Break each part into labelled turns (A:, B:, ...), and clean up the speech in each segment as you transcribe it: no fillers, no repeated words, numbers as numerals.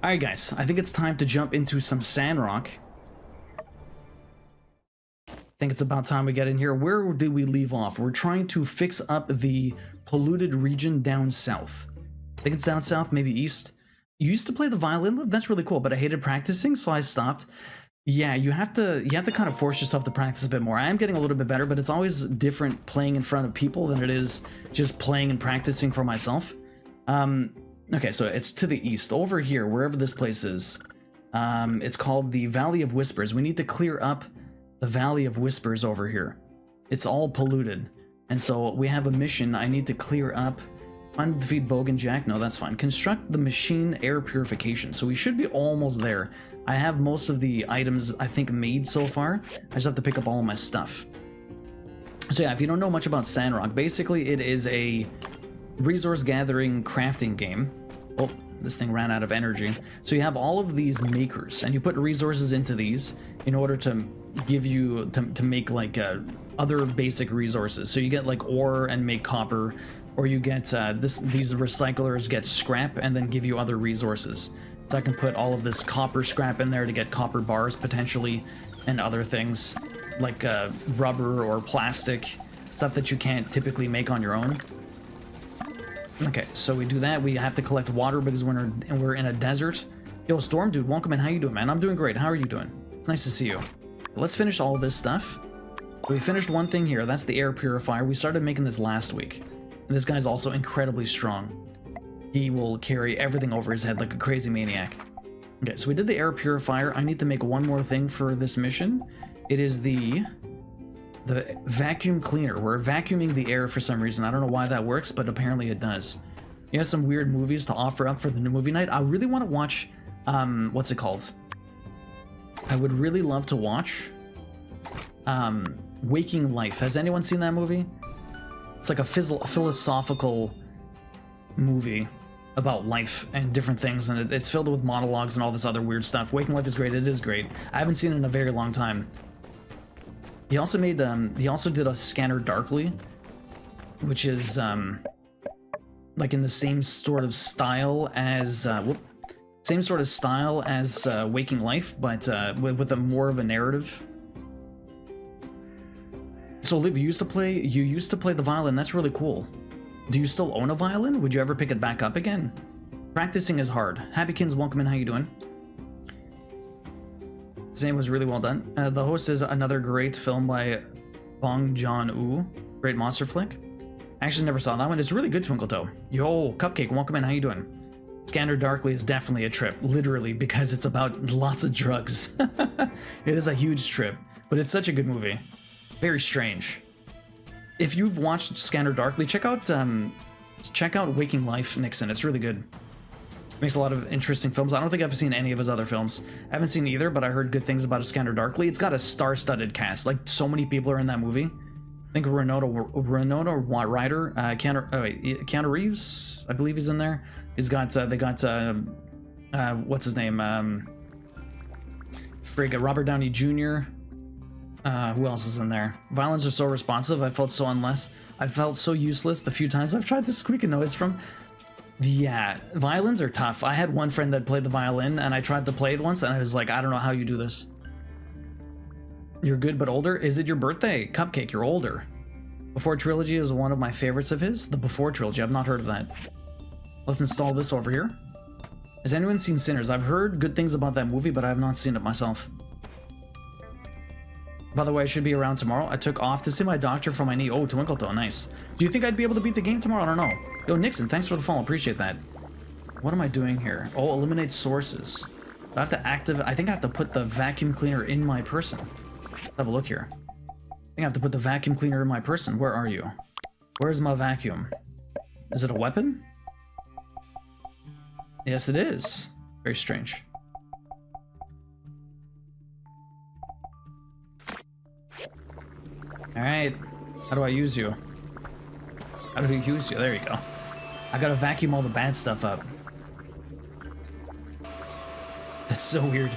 A: Alright guys, I think it's time to jump into some Sandrock. I think it's about time we get in here. Where did we leave off? We're trying to fix up the polluted region down south. I think it's down south, maybe east. You used to play the violin, that's really cool, but I hated practicing, so I stopped. Yeah, you have to kind of force yourself to practice a bit more. I am getting a little bit better, but it's always different playing in front of people than it is just playing and practicing for myself. Okay, so it's to the east. Over here, wherever this place is, it's called the Valley of Whispers. We need to clear up the Valley of Whispers over here. It's all polluted. And so we have a mission I need to clear up. Find defeat Bogan Jack. No, that's fine. Construct the machine air purification. So we should be almost there. I have most of the items, I think, made so far. I just have to pick up all of my stuff. So yeah, if you don't know much about Sandrock, basically it is a resource gathering crafting game. Oh, this thing ran out of energy. So you have all of these makers, and you put resources into these in order to give you to make like other basic resources. So you get like ore and make copper, or you get these recyclers get scrap and then give you other resources. So I can put all of this copper scrap in there to get copper bars potentially, and other things like rubber or plastic, stuff that you can't typically make on your own. Okay, so we do that. We have to collect water because we're in a desert. Yo, Storm Dude, welcome in. How you doing, man? I'm doing great. How are you doing? It's nice to see you. Let's finish all this stuff. We finished one thing here. That's the air purifier. We started making this last week. And this guy's also incredibly strong. He will carry everything over his head like a crazy maniac. Okay, so we did the air purifier. I need to make one more thing for this mission. It is the vacuum cleaner. We're vacuuming the air for some reason. I don't know why that works, but apparently it does. You have some weird movies to offer up for the new movie night. I really want to watch, what's it called? I would really love to watch Waking Life. Has anyone seen that movie? It's like a philosophical movie about life and different things, and it's filled with monologues and all this other weird stuff. Waking Life is great. It is great. I haven't seen it in a very long time. He also made he also did a Scanner Darkly, which is like in the same sort of style as Waking Life, but with a more of a narrative. So Liv, you used to play the violin. That's really cool. Do you still own a violin? Would you ever pick it back up again? Practicing is hard. Happykins, welcome in. How you doing? His name was really well done. The Host is another great film by Bong Joon-ho. Great monster flick. I actually never saw that one. It's really good, Twinkletoe. Yo, Cupcake, welcome in. How you doing? Scanner Darkly is definitely a trip, literally, because it's about lots of drugs. It is a huge trip, but it's such a good movie. Very strange. If you've watched Scanner Darkly, check out Waking Life, Nixon. It's really good. Makes a lot of interesting films. I don't think I've seen any of his other films. I haven't seen either, but I heard good things about a Scanner Darkly. It's got a star-studded cast. Like, so many people are in that movie. I think Renata Ryder, Keanu Reeves, I believe he's in there. He's got, they got, what's his name? Robert Downey Jr. Who else is in there? Violins are so responsive. I felt so useless the few times I've tried the squeaking noise from. Yeah, violins are tough. I had one friend that played the violin, and I tried to play it once, and I was like, I don't know how you do this. You're good but older? Is it your birthday? Cupcake, you're older. Before Trilogy is one of my favorites of his. The Before Trilogy, I've not heard of that. Let's install this over here. Has anyone seen Sinners? I've heard good things about that movie, but I have not seen it myself. By the way, I should be around tomorrow. I took off to see my doctor for my knee. Oh, Twinkletoe, nice. Do you think I'd be able to beat the game tomorrow? I don't know. Yo, Nixon, thanks for the follow. Appreciate that. What am I doing here? Oh, eliminate sources. I have to activate. I think I have to put the vacuum cleaner in my person. Let's have a look here. I think I have to put the vacuum cleaner in my person. Where are you? Where's my vacuum? Is it a weapon? Yes, it is. Very strange. Alright, how do I use you? How do we use you? There you go. I gotta vacuum all the bad stuff up. That's so weird.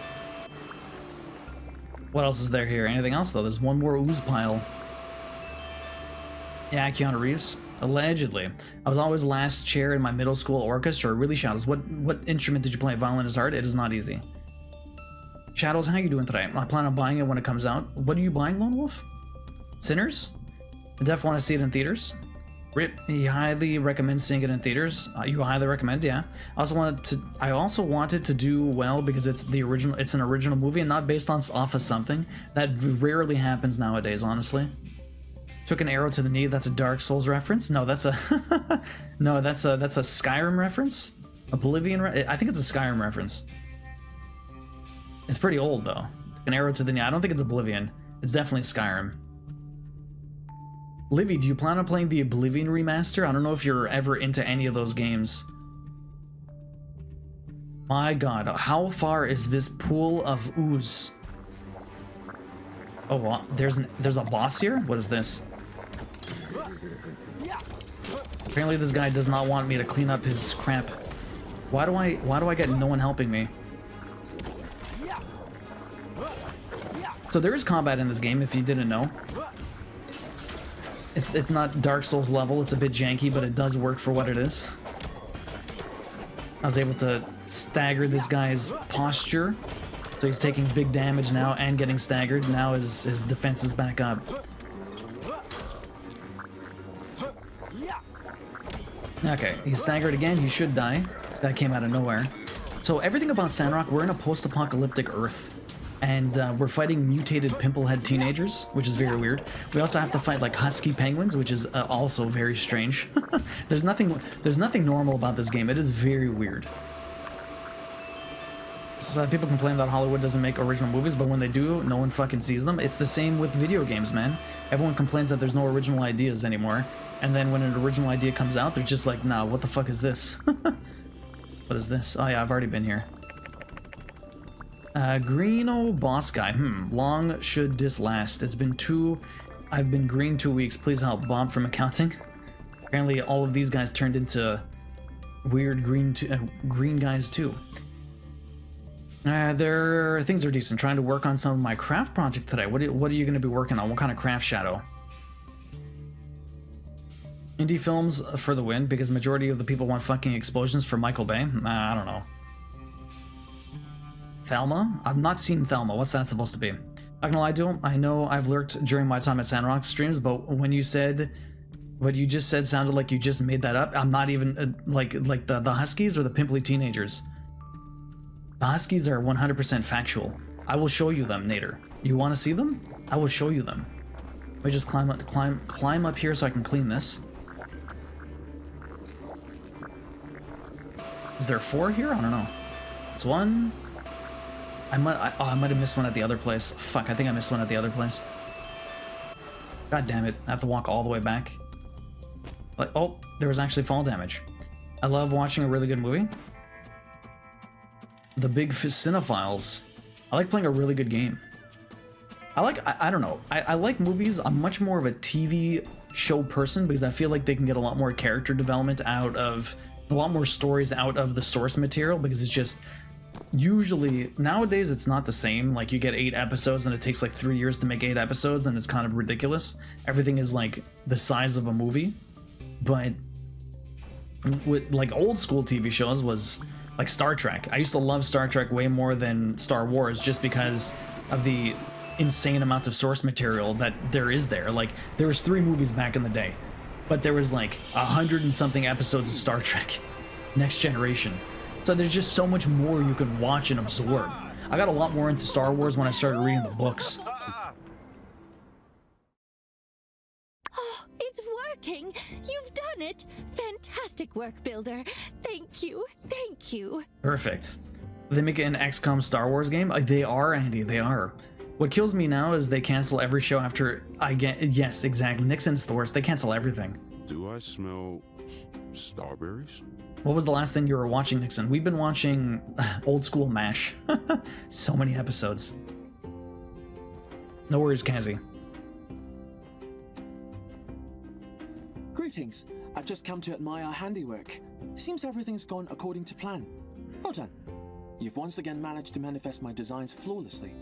A: What else is there here? Anything else though? There's one more ooze pile. Yeah, Keanu Reeves. Allegedly. I was always last chair in my middle school orchestra. Really, Shadows, what instrument did you play? Violin is hard. It is not easy. Shadows, how you doing today? I plan on buying it when it comes out. What are you buying, Lone Wolf? Sinners? I definitely want to see it in theaters. Rip, he highly recommends seeing it in theaters. You highly recommend, yeah. I also wanted to do well because it's the original. It's an original movie and not based off of something that rarely happens nowadays. Honestly, took an arrow to the knee. That's a Dark Souls reference. No, that's a no. That's a Skyrim reference. Oblivion. I think it's a Skyrim reference. It's pretty old though. Took an arrow to the knee. I don't think it's Oblivion. It's definitely Skyrim. Livy, do you plan on playing the Oblivion remaster? I don't know if you're ever into any of those games. My god, how far is this pool of ooze? Oh, well, there's a boss here? What is this? Apparently this guy does not want me to clean up his crap. Why do I get no one helping me? So there is combat in this game, if you didn't know. It's not Dark Souls level, it's a bit janky, but it does work for what it is. I was able to stagger this guy's posture, so he's taking big damage now and getting staggered. Now his defense is back up. Okay, he's staggered again, he should die. That came out of nowhere. So everything about Sandrock, we're in a post-apocalyptic Earth. And we're fighting mutated pimplehead teenagers, which is very weird. We also have to fight like husky penguins, which is also very strange. There's nothing normal about this game. It is very weird. So people complain that Hollywood doesn't make original movies, but when they do, no one fucking sees them. It's the same with video games, man. Everyone complains that there's no original ideas anymore, and then when an original idea comes out, they're just like, nah, what the fuck is this? What is this? Oh yeah, I've already been here. Greeno boss guy. Long should this last? It's been I've been green 2 weeks. Please help. Bob from accounting. Apparently all of these guys turned into weird green guys too. Things are decent. Trying to work on some of my craft project today. What are you going to be working on? What kind of craft, Shadow? Indie films for the win, because majority of the people want fucking explosions for Michael Bay. I don't know. Thelma? I've not seen Thelma. What's that supposed to be? Not gonna lie to him, I know I've lurked during my time at Sandrock streams, but when you said what you just said sounded like you just made that up. I'm not even like the Huskies or the pimply teenagers. The Huskies are 100% factual. I will show you them, Nader. You want to see them? I will show you them. Let me just climb up here so I can clean this. Is there 4 here? I don't know. It's 1. I might have missed one at the other place. Fuck, I think I missed one at the other place. God damn it. I have to walk all the way back. Like, oh, there was actually fall damage. I love watching a really good movie. The big cinephiles. I like playing a really good game. I don't know. I like movies. I'm much more of a TV show person because I feel like they can get a lot more character development out of, a lot more stories out of the source material, because it's just, usually nowadays it's not the same. Like, you get 8 episodes and it takes like 3 years to make 8 episodes, and it's kind of ridiculous. Everything is like the size of a movie. But with like old school TV shows was like Star Trek. I used to love Star Trek way more than Star Wars, just because of the insane amount of source material that there is there. Like, there was 3 movies back in the day, but there was like 100 and something episodes of Star Trek Next Generation. So there's just so much more you can watch and absorb. I got a lot more into Star Wars when I started reading the books.
B: Oh, it's working! You've done it! Fantastic work, Builder. Thank you. Thank you.
A: Perfect. They make an XCOM Star Wars game? They are, Andy, they are. What kills me now is they cancel every show after I get... Yes, exactly. Nixon's the worst. They cancel everything.
C: Do I smell starberries?
A: What was the last thing you were watching, Nixon? We've been watching old school MASH. So many episodes. No worries, Kazi.
D: Greetings. I've just come to admire our handiwork. Seems everything's gone according to plan. Well done. You've once again managed to manifest my designs flawlessly.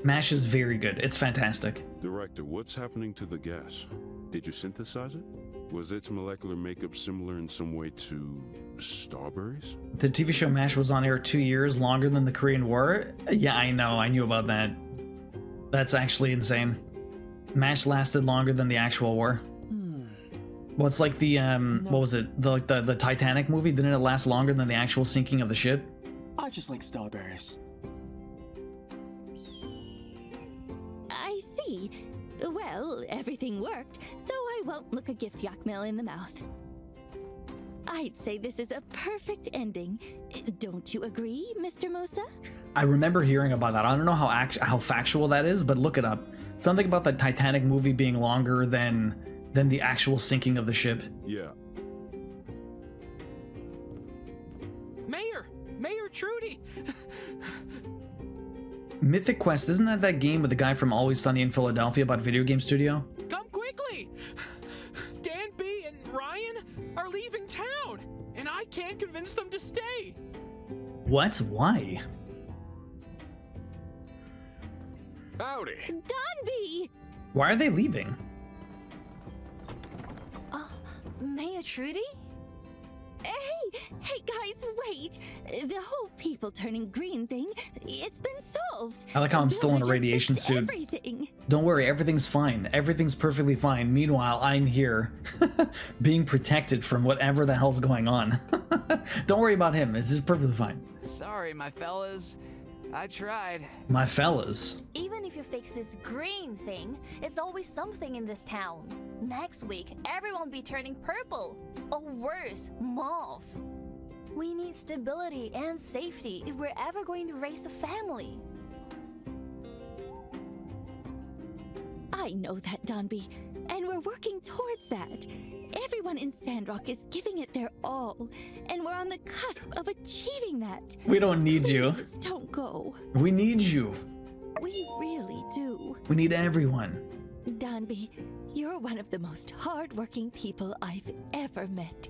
A: MASH is very good. It's fantastic.
C: Director, what's happening to the gas? Did you synthesize it? Was its molecular makeup similar in some way to starberries?
A: The TV show MASH was on air 2 years, longer than the Korean War. Yeah, I know. I knew about that. That's actually insane. MASH lasted longer than the actual war. Well, it's like the what was it? The Titanic movie. Didn't it last longer than the actual sinking of the ship?
D: I just like starberries.
B: I see. Well, everything worked, so I won't look a gift yakmel in the mouth. I'd say this is a perfect ending. Don't you agree, Mr. Musa?
A: I remember hearing about that. I don't know how factual that is, but look it up. Something about the Titanic movie being longer than the actual sinking of the ship.
C: Yeah.
E: Mayor Trudy!
A: Mythic Quest, isn't that game with the guy from Always Sunny in Philadelphia about video game studio?
E: Come quickly! Dan B and Ryan are leaving town, and I can't convince them to stay.
A: What? Why?
C: Howdy.
B: Donby!
A: Why are they leaving?
B: Mayor Trudy? Hey guys, wait! The whole people turning green thing, it's been solved.
A: I like how I'm still in a
B: Builder just
A: radiation
B: fixed
A: suit.
B: Everything.
A: Don't worry, everything's fine. Everything's perfectly fine. Meanwhile, I'm here, being protected from whatever the hell's going on. Don't worry about him. This is perfectly fine.
F: Sorry, my fellas. I tried.
A: My fellas.
G: Even if you fix this green thing, it's always something in this town. Next week, everyone will be turning purple. Or worse, mauve. We need stability and safety if we're ever going to raise a family.
B: I know that, Donby, and we're working towards that. Everyone in Sandrock is giving it their all, and we're on the cusp of achieving that.
A: We don't need you.
B: Please don't go.
A: We need you.
B: We really do.
A: We need everyone.
B: Donby, you're one of the most hardworking people I've ever met.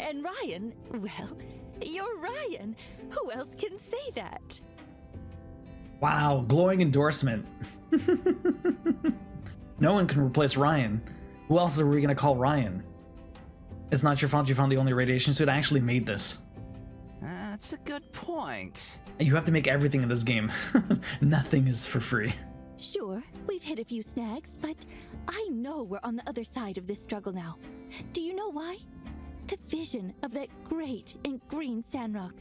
B: And Ryan, well, you're Ryan. Who else can say that?
A: Wow, glowing endorsement. No one can replace Ryan. Who else are we gonna call Ryan? It's not your fault you found the only radiation suit. I actually made this.
F: That's a good point.
A: You have to make everything in this game. Nothing is for free.
B: Sure, we've hit a few snags, but I know we're on the other side of this struggle now. Do you know why? The vision of that great and green Sandrock.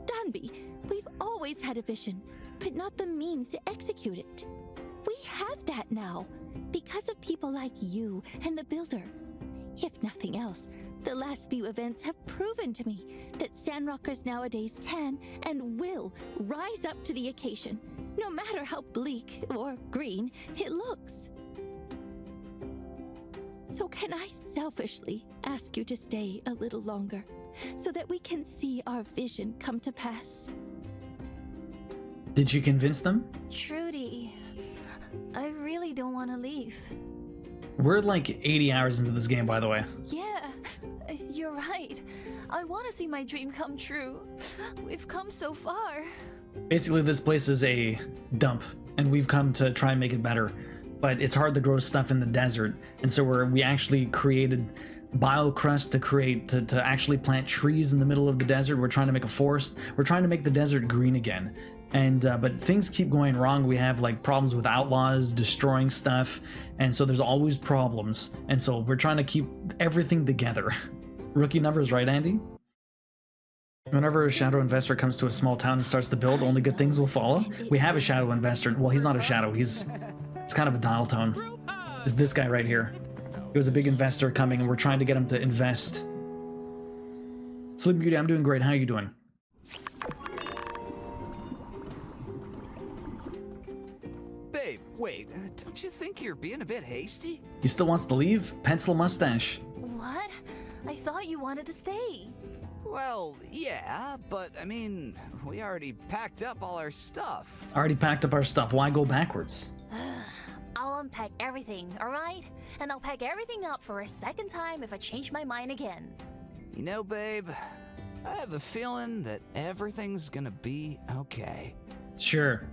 B: Donby, we've always had a vision, but not the means to execute it. We have that now, because of people like you and the Builder. If nothing else, the last few events have proven to me that Sandrockers nowadays can and will rise up to the occasion, no matter how bleak or green it looks. So can I selfishly ask you to stay a little longer, so that we can see our vision come to pass?
A: Did you convince them?
G: Trudy, I really don't want to leave.
A: We're like 80 hours into this game, by the way.
G: Yeah, you're right. I want to see my dream come true. We've come so far.
A: Basically, this place is a dump, and we've come to try and make it better. But it's hard to grow stuff in the desert, and so we actually created biocrust to actually plant trees in the middle of the desert. We're trying to make a forest. We're trying to make the desert green again. And but things keep going wrong. We have like problems with outlaws destroying stuff, and so there's always problems. And so we're trying to keep everything together. Rookie numbers, right, Andy? Whenever a shadow investor comes to a small town and starts to build, only good things will follow. We have a shadow investor. Well, he's not a shadow. He's kind of a dial tone. It's this guy right here. He was a big investor coming, and we're trying to get him to invest. Sleeping Beauty, I'm doing great. How are you doing?
F: Babe, wait, don't you think you're being a bit hasty?
A: He still wants to leave? Pencil mustache.
G: What? I thought you wanted to stay.
F: Well, yeah, but I mean, we already packed up all our stuff.
A: Already packed up our stuff. Why go backwards?
G: I'll unpack everything, alright? And I'll pack everything up for a second time if I change my mind again.
F: You know, babe, I have a feeling that everything's gonna be okay.
A: Sure.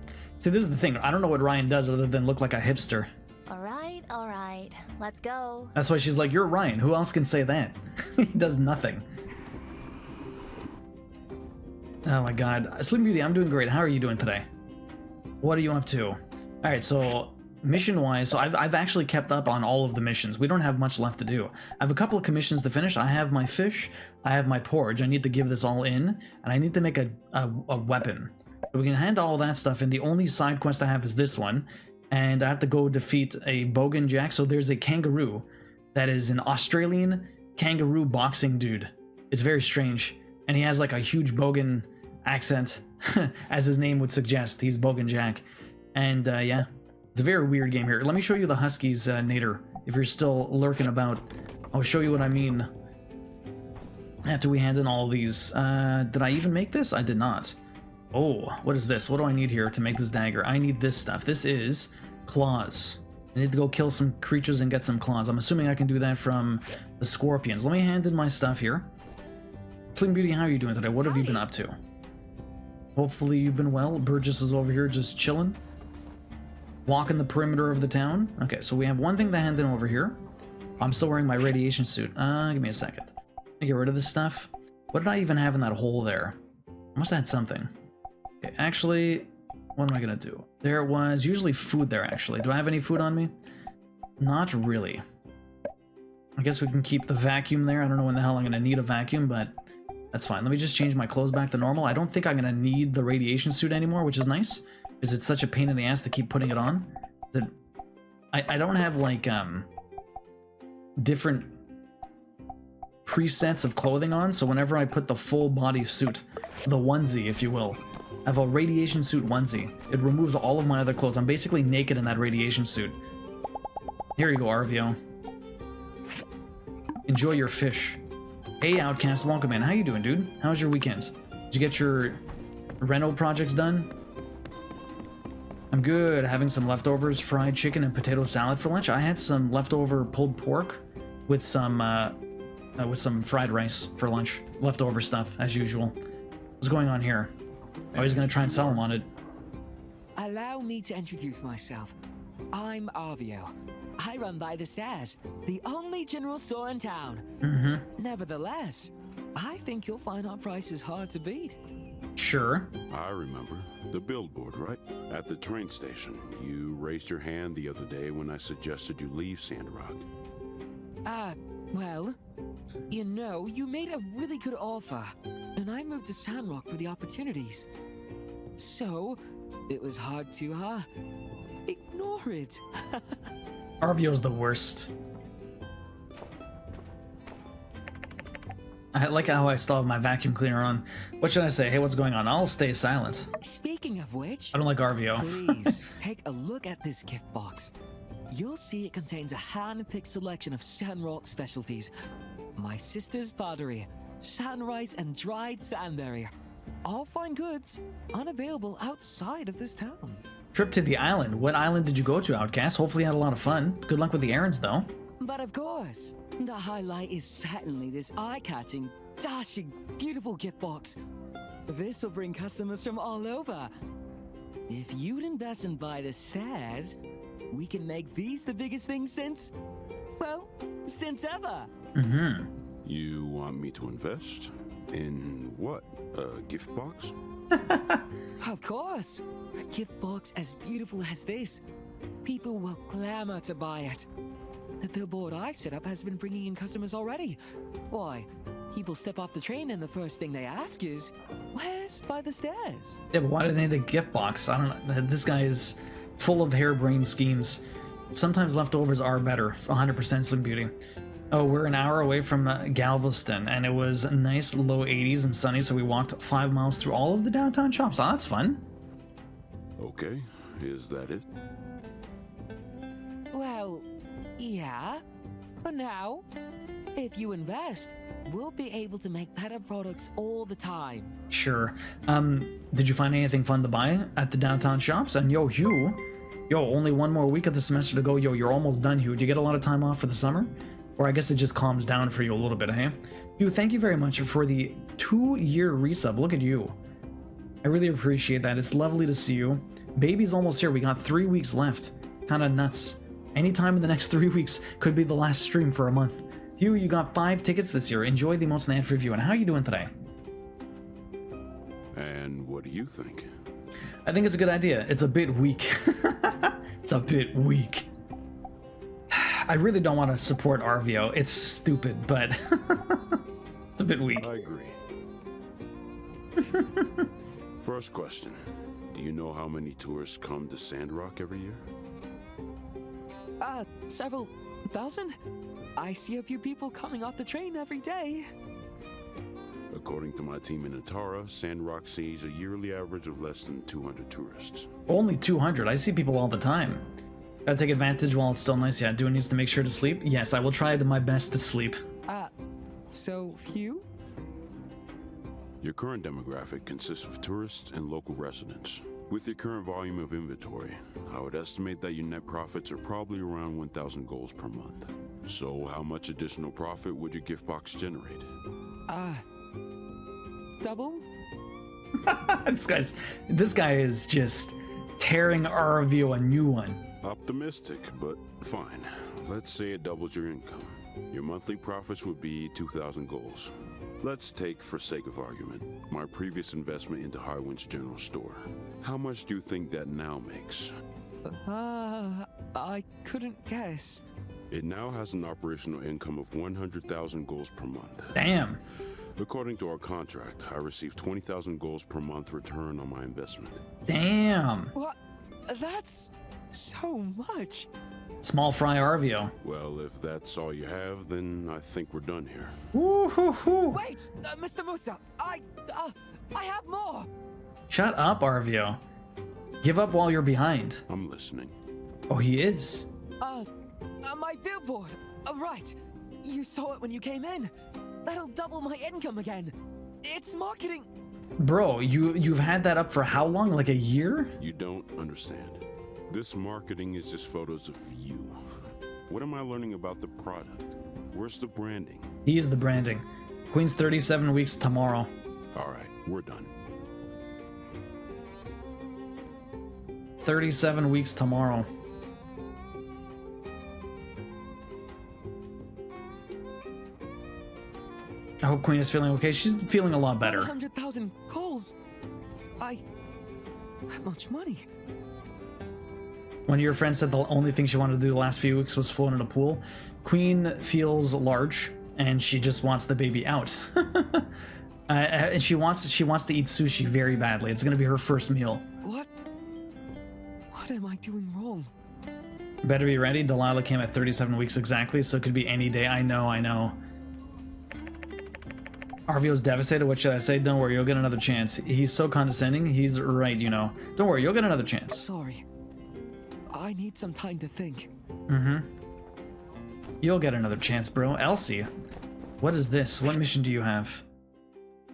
A: See, this is the thing. I don't know what Ryan does other than look like a hipster.
G: Alright. right, let's go.
A: That's why she's like, you're Ryan. Who else can say that? He does nothing. Oh my god. Slim Beauty, I'm doing great. How are you doing today? What are you up to? Alright, so mission-wise, so I've actually kept up on all of the missions. We don't have much left to do. I have a couple of commissions to finish. I have my fish, I have my porridge. I need to give this all in, and I need to make a weapon. So we can hand all that stuff in. The only side quest I have is this one, and I have to go defeat a bogan jack. So there's a kangaroo that is an Australian kangaroo boxing dude. It's very strange, and he has like a huge bogan accent, as his name would suggest. He's Bogan Jack, and yeah, it's a very weird game here. Let me show you the Huskies, Nader, if you're still lurking about. I'll show you what I mean after we hand in all of these. Did I even make this? I did not. Oh, what is this? What do I need here to make this dagger? I need this stuff. This is claws. I need to go kill some creatures and get some claws. I'm assuming I can do that from the scorpions. Let me hand in my stuff here. Slim Beauty, how are you doing today? What have you been up to? Hopefully you've been well. Burgess is over here just chilling. Walking the perimeter of the town. Okay, so we have one thing to hand in over here. I'm still wearing my radiation suit. Give me a second. Let me get rid of this stuff. What did I even have in that hole there? I must have had something. Okay, actually, what am I gonna do? There was usually food there, actually. Do I have any food on me? Not really. I guess we can keep the vacuum there. I don't know when the hell I'm gonna need a vacuum, but that's fine. Let me just change my clothes back to normal. I don't think I'm gonna need the radiation suit anymore, which is nice, because it's such a pain in the ass to keep putting it on. That I don't have like different presets of clothing on, so whenever I put the full body suit, the onesie, if you will, I have a radiation suit onesie. It removes all of my other clothes. I'm basically naked in that radiation suit. Here you go, Arvio. Enjoy your fish. Hey, Outcast, welcome in. How you doing, dude? How was your weekend? Did you get your rental projects done? I'm good. Having some leftovers, fried chicken and potato salad for lunch. I had some leftover pulled pork with some fried rice for lunch. Leftover stuff, as usual. What's going on here? I was gonna try and sell them on it.
H: Allow me to introduce myself. I'm Arvio. I run by the stairs, the only general store in town. Nevertheless, I think you'll find our prices hard to beat.
A: Sure.
C: I remember. The billboard, right? At the train station. You raised your hand the other day when I suggested you leave Sandrock.
H: Well, you know, you made a really good offer, and I moved to Sandrock for the opportunities. So, it was hard to, ignore it.
A: Arvio's the worst. I like how I still have my vacuum cleaner on. What should I say? Hey, what's going on? I'll stay silent.
H: Speaking of which,
A: I don't like Arvio.
H: Please, take a look at this gift box. You'll see it contains a hand-picked selection of Sandrock specialties. My sister's pottery, sunrise and dried sandberry. All fine goods, unavailable outside of this town.
A: Trip to the island. What island did you go to, Outcast? Hopefully you had a lot of fun. Good luck with the errands, though.
H: But of course, the highlight is certainly this eye-catching, dashing, beautiful gift box. This will bring customers from all over. If you'd invest and buy the stairs, we can make these the biggest thing since, well, since ever.
C: You want me to invest? In what? A gift box?
H: Of course. A gift box as beautiful as this. People will clamor to buy it. The billboard I set up has been bringing in customers already. Why, people step off the train and the first thing they ask is, where's by the stairs?
A: Yeah, but why do they need a gift box? I don't know. This guy is full of harebrained schemes. Sometimes leftovers are better. 100% Slim Beauty. Oh, we're an hour away from Galveston, and it was a nice low 80s and sunny, so we walked 5 miles through all of the downtown shops. Oh, that's fun.
C: Okay, is that it?
H: Well, yeah. For now, if you invest, we'll be able to make better products all the time.
A: Sure. Did you find anything fun to buy at the downtown shops? And yo, Hugh, only one more week of the semester to go. Yo, you're almost done, Hugh. Do you get a lot of time off for the summer? Or I guess it just calms down for you a little bit, hey? Hugh, thank you very much for the 2-year resub. Look at you. I really appreciate that. It's lovely to see you. Baby's almost here. We got 3 weeks left. Kinda nuts. Anytime in the next 3 weeks could be the last stream for a month. Hugh, you got 5 tickets this year. Enjoy the most land review. And how are you doing today?
C: And what do you think?
A: I think it's a good idea. It's a bit weak. It's a bit weak. I really don't want to support RVO. It's stupid, but it's a bit weak.
C: I agree. First question. Do you know how many tourists come to Sandrock every year?
H: Several thousand? I see a few people coming off the train every day.
C: According to my team in Atara, Sandrock sees a yearly average of less than 200 tourists.
A: Only 200. I see people all the time. Gotta take advantage while it's still nice. Yeah, Dune needs to make sure to sleep. Yes, I will try my best to sleep.
H: So Hugh?
C: Your current demographic consists of tourists and local residents. With your current volume of inventory, I would estimate that your net profits are probably around 1,000 golds per month. So how much additional profit would your gift box generate?
H: Double?
A: This guy is just tearing RVO a new one.
C: Optimistic, but fine. Let's say it doubles your income. Your monthly profits would be 2,000 golds. Let's take, for sake of argument, my previous investment into Highwind's general store. How much do you think that now makes?
H: I couldn't guess.
C: It now has an operational income of 100,000 golds per month.
A: Damn.
C: According to our contract, I receive 20,000 golds per month return on my investment.
A: Damn.
H: What? That's so much.
A: Small fry RVO.
C: Well, if that's all you have, then I think we're done here.
A: Woo-hoo-hoo.
H: Wait, Mr. Musa, I have more.
A: Shut up, RVO. Give up while you're behind.
C: I'm listening.
A: Oh, he is.
H: My billboard. Right. You saw it when you came in. That'll double my income again. It's marketing.
A: Bro, you've had that up for how long? Like a year?
C: You don't understand. This marketing is just photos of you. What am I learning about the product? Where's the branding?
A: He's the branding. Queen's 37 weeks tomorrow.
C: All right, we're done.
A: 37 weeks tomorrow. I hope Queen is feeling okay. She's feeling a lot better.
H: 100,000 calls. That much money.
A: One of your friends said the only thing she wanted to do the last few weeks was float in a pool. Queen feels large, and she just wants the baby out. And she wants to eat sushi very badly. It's gonna be her first meal.
H: What am I doing wrong?
A: Better be ready. Delilah came at 37 weeks exactly, so it could be any day. I know. RVO's devastated. What should I say? Don't worry, you'll get another chance. He's so condescending. He's right, you know. Don't worry, you'll get another chance.
H: Sorry. I need some time to think.
A: You'll get another chance, bro. Elsie, what is this? What mission do you have?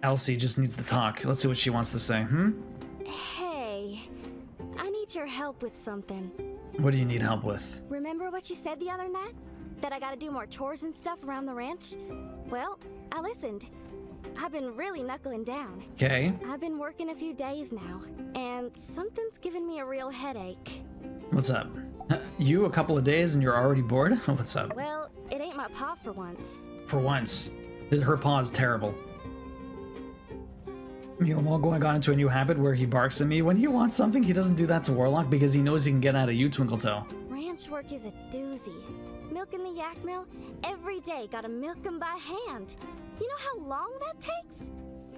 A: Elsie just needs to talk. Let's see what she wants to say.
I: Hey, I need your help with something.
A: What do you need help with?
I: Remember what you said the other night? That I gotta do more chores and stuff around the ranch? Well, I listened. I've been really knuckling down.
A: Okay.
I: I've been working a few days now, and something's giving me a real headache.
A: What's up? You a couple of days and you're already bored? What's up?
I: Well, it ain't my paw for once.
A: For once. Her paw is terrible. Miyomo got into a new habit where he barks at me. When he wants something, he doesn't do that to Warlock because he knows he can get out of you, Twinkletail.
I: Ranch work is a doozy. Milking the yak mill, every day gotta milk 'em by hand. You know how long that takes?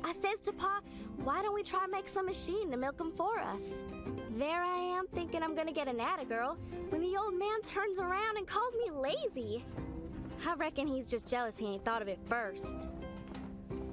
I: I says to Pa, why don't we try make some machine to milk 'em for us? There I am thinking I'm gonna get an attagirl when the old man turns around and calls me lazy. I reckon he's just jealous he ain't thought of it first.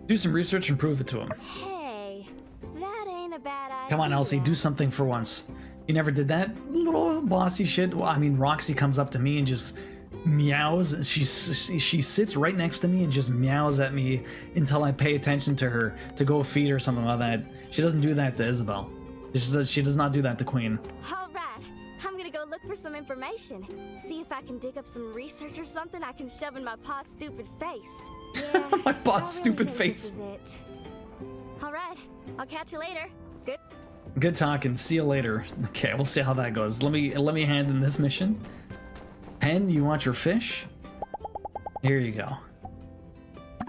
A: Do some research and prove it to him.
I: Hey, that ain't a bad idea.
A: Come on, Elsie, do something for once. You never did that? Little bossy shit. Well, I mean, Roxy comes up to me and just meows. She sits right next to me and just meows at me until I pay attention to her to go feed her something like that. She doesn't do that to Isabel. She does not do that to Queen.
I: All right, I'm gonna go look for some information. See if I can dig up some research or something I can shove in my pa's stupid face. Yeah,
A: my pa's stupid
I: think
A: face.
I: This is it. All right, I'll catch you later.
A: Good talking. See you later. Okay, we'll see how that goes. Let me hand in this mission. Pen, you want your fish? Here you go.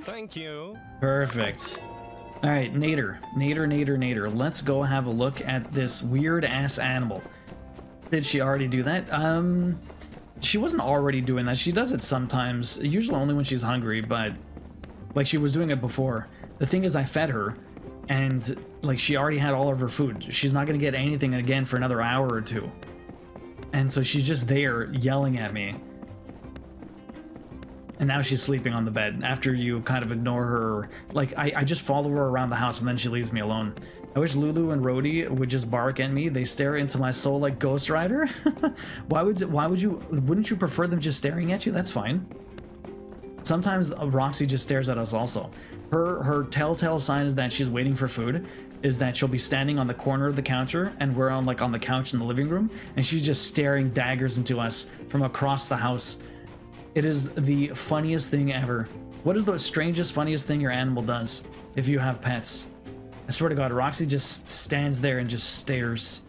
J: Thank you.
A: Perfect. All right, Nader. Let's go have a look at this weird ass animal. Did she already do that? She wasn't already doing that. She does it sometimes, usually only when she's hungry, but like she was doing it before. The thing is, I fed her, and like she already had all of her food. She's not gonna get anything again for another hour or two. And so she's just there yelling at me. And now she's sleeping on the bed after you kind of ignore her. Like, I just follow her around the house and then she leaves me alone. I wish Lulu and Rhodey would just bark at me. They stare into my soul like Ghost Rider. Wouldn't you prefer them just staring at you? That's fine. Sometimes Roxy just stares at us also. Her telltale sign is that she's waiting for food is that she'll be standing on the corner of the counter and we're on the couch in the living room and she's just staring daggers into us from across the house. It is the funniest thing ever. What is the strangest, funniest thing your animal does if you have pets? I swear to God, Roxy just stands there and just stares.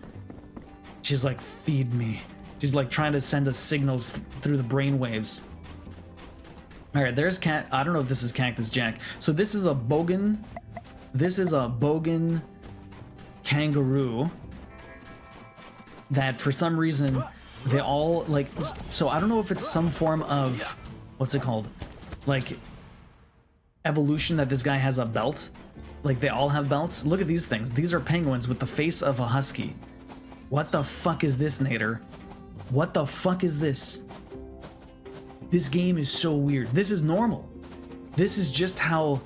A: She's like, feed me. She's like trying to send us signals through the brain waves. All right, there's cat. I don't know if this is Cactus Jack. So this is a bogan. This is a bogan kangaroo that for some reason they all like, so I don't know if it's some form of, what's it called? Like evolution that this guy has a belt. Like they all have belts. Look at these things. These are penguins with the face of a husky. What the fuck is this, Nader? What the fuck is this? This game is so weird. This is normal. This is just how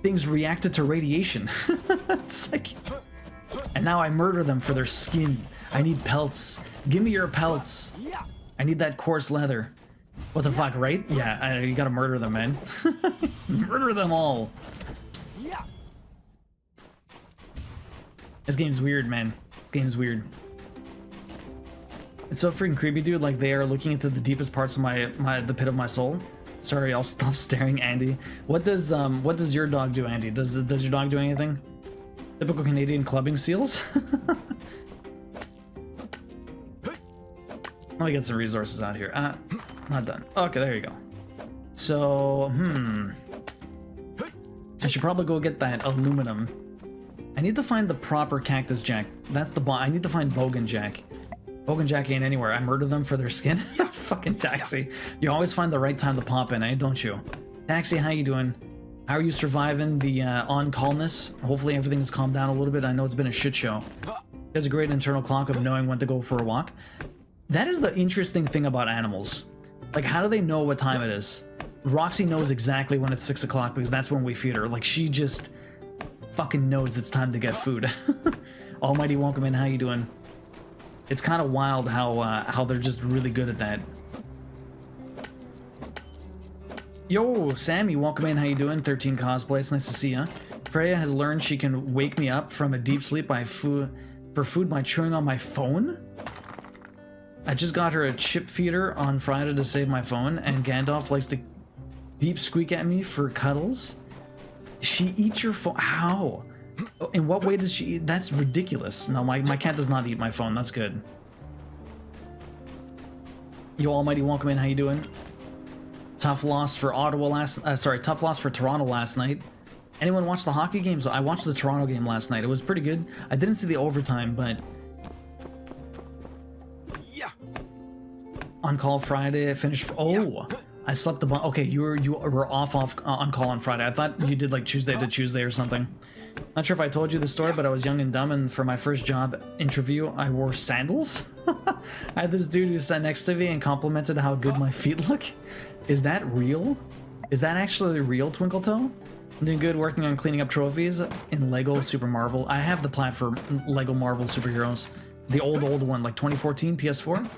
A: things reacted to radiation. It's like, and now I murder them for their skin. I need pelts. Give me your pelts. I need that coarse leather. What the fuck, right? Yeah, you gotta murder them, man. Murder them all. This game's weird, man. This game's weird. It's so freaking creepy, dude. Like they are looking into the deepest parts of the pit of my soul. Sorry, I'll stop staring, Andy. What does your dog do, Andy? Does your dog do anything? Typical Canadian clubbing seals? Let me get some resources out here. Not done. Okay, there you go. So, I should probably go get that aluminum. I need to find the proper Cactus Jack. That's the I need to find Bogan Jack. Bogan Jack ain't anywhere. I murder them for their skin. Fucking Taxi. You always find the right time to pop in, eh? Don't you? Taxi, how you doing? How are you surviving the on-callness? Hopefully everything has calmed down a little bit. I know it's been a shit show. There's a great internal clock of knowing when to go for a walk. That is the interesting thing about animals. Like, how do they know what time it is? Roxy knows exactly when it's 6 o'clock because that's when we feed her. Like, she just fucking knows it's time to get food. Almighty Wonkaman, how you doing? It's kind of wild how they're just really good at that. Yo, Sammy, welcome in. How you doing? 13 cosplays. Nice to see ya. Freya has learned she can wake me up from a deep sleep by food by chewing on my phone. I just got her a chip feeder on Friday to save my phone, and Gandalf likes to deep squeak at me for cuddles. She eats your phone. How? In what way does she eat? That's ridiculous. No, my cat does not eat my phone. That's good. Yo, Almighty Wonkaman, how you doing? Tough loss for Ottawa tough loss for Toronto last night. Anyone watch the hockey games? I watched the Toronto game last night. It was pretty good. I didn't see the overtime, but on call Friday, I finished. Oh, I slept a bunch. Okay, you were off on call on Friday. I thought you did like Tuesday to Tuesday or something. Not sure if I told you the story, but I was young and dumb, and for my first job interview, I wore sandals. I had this dude who sat next to me and complimented how good my feet look. Is that real? Is that actually real, Twinkletoe? I'm doing good working on cleaning up trophies in Lego Super Marvel. I have the platform Lego Marvel Superheroes. The old one, like 2014 PS4.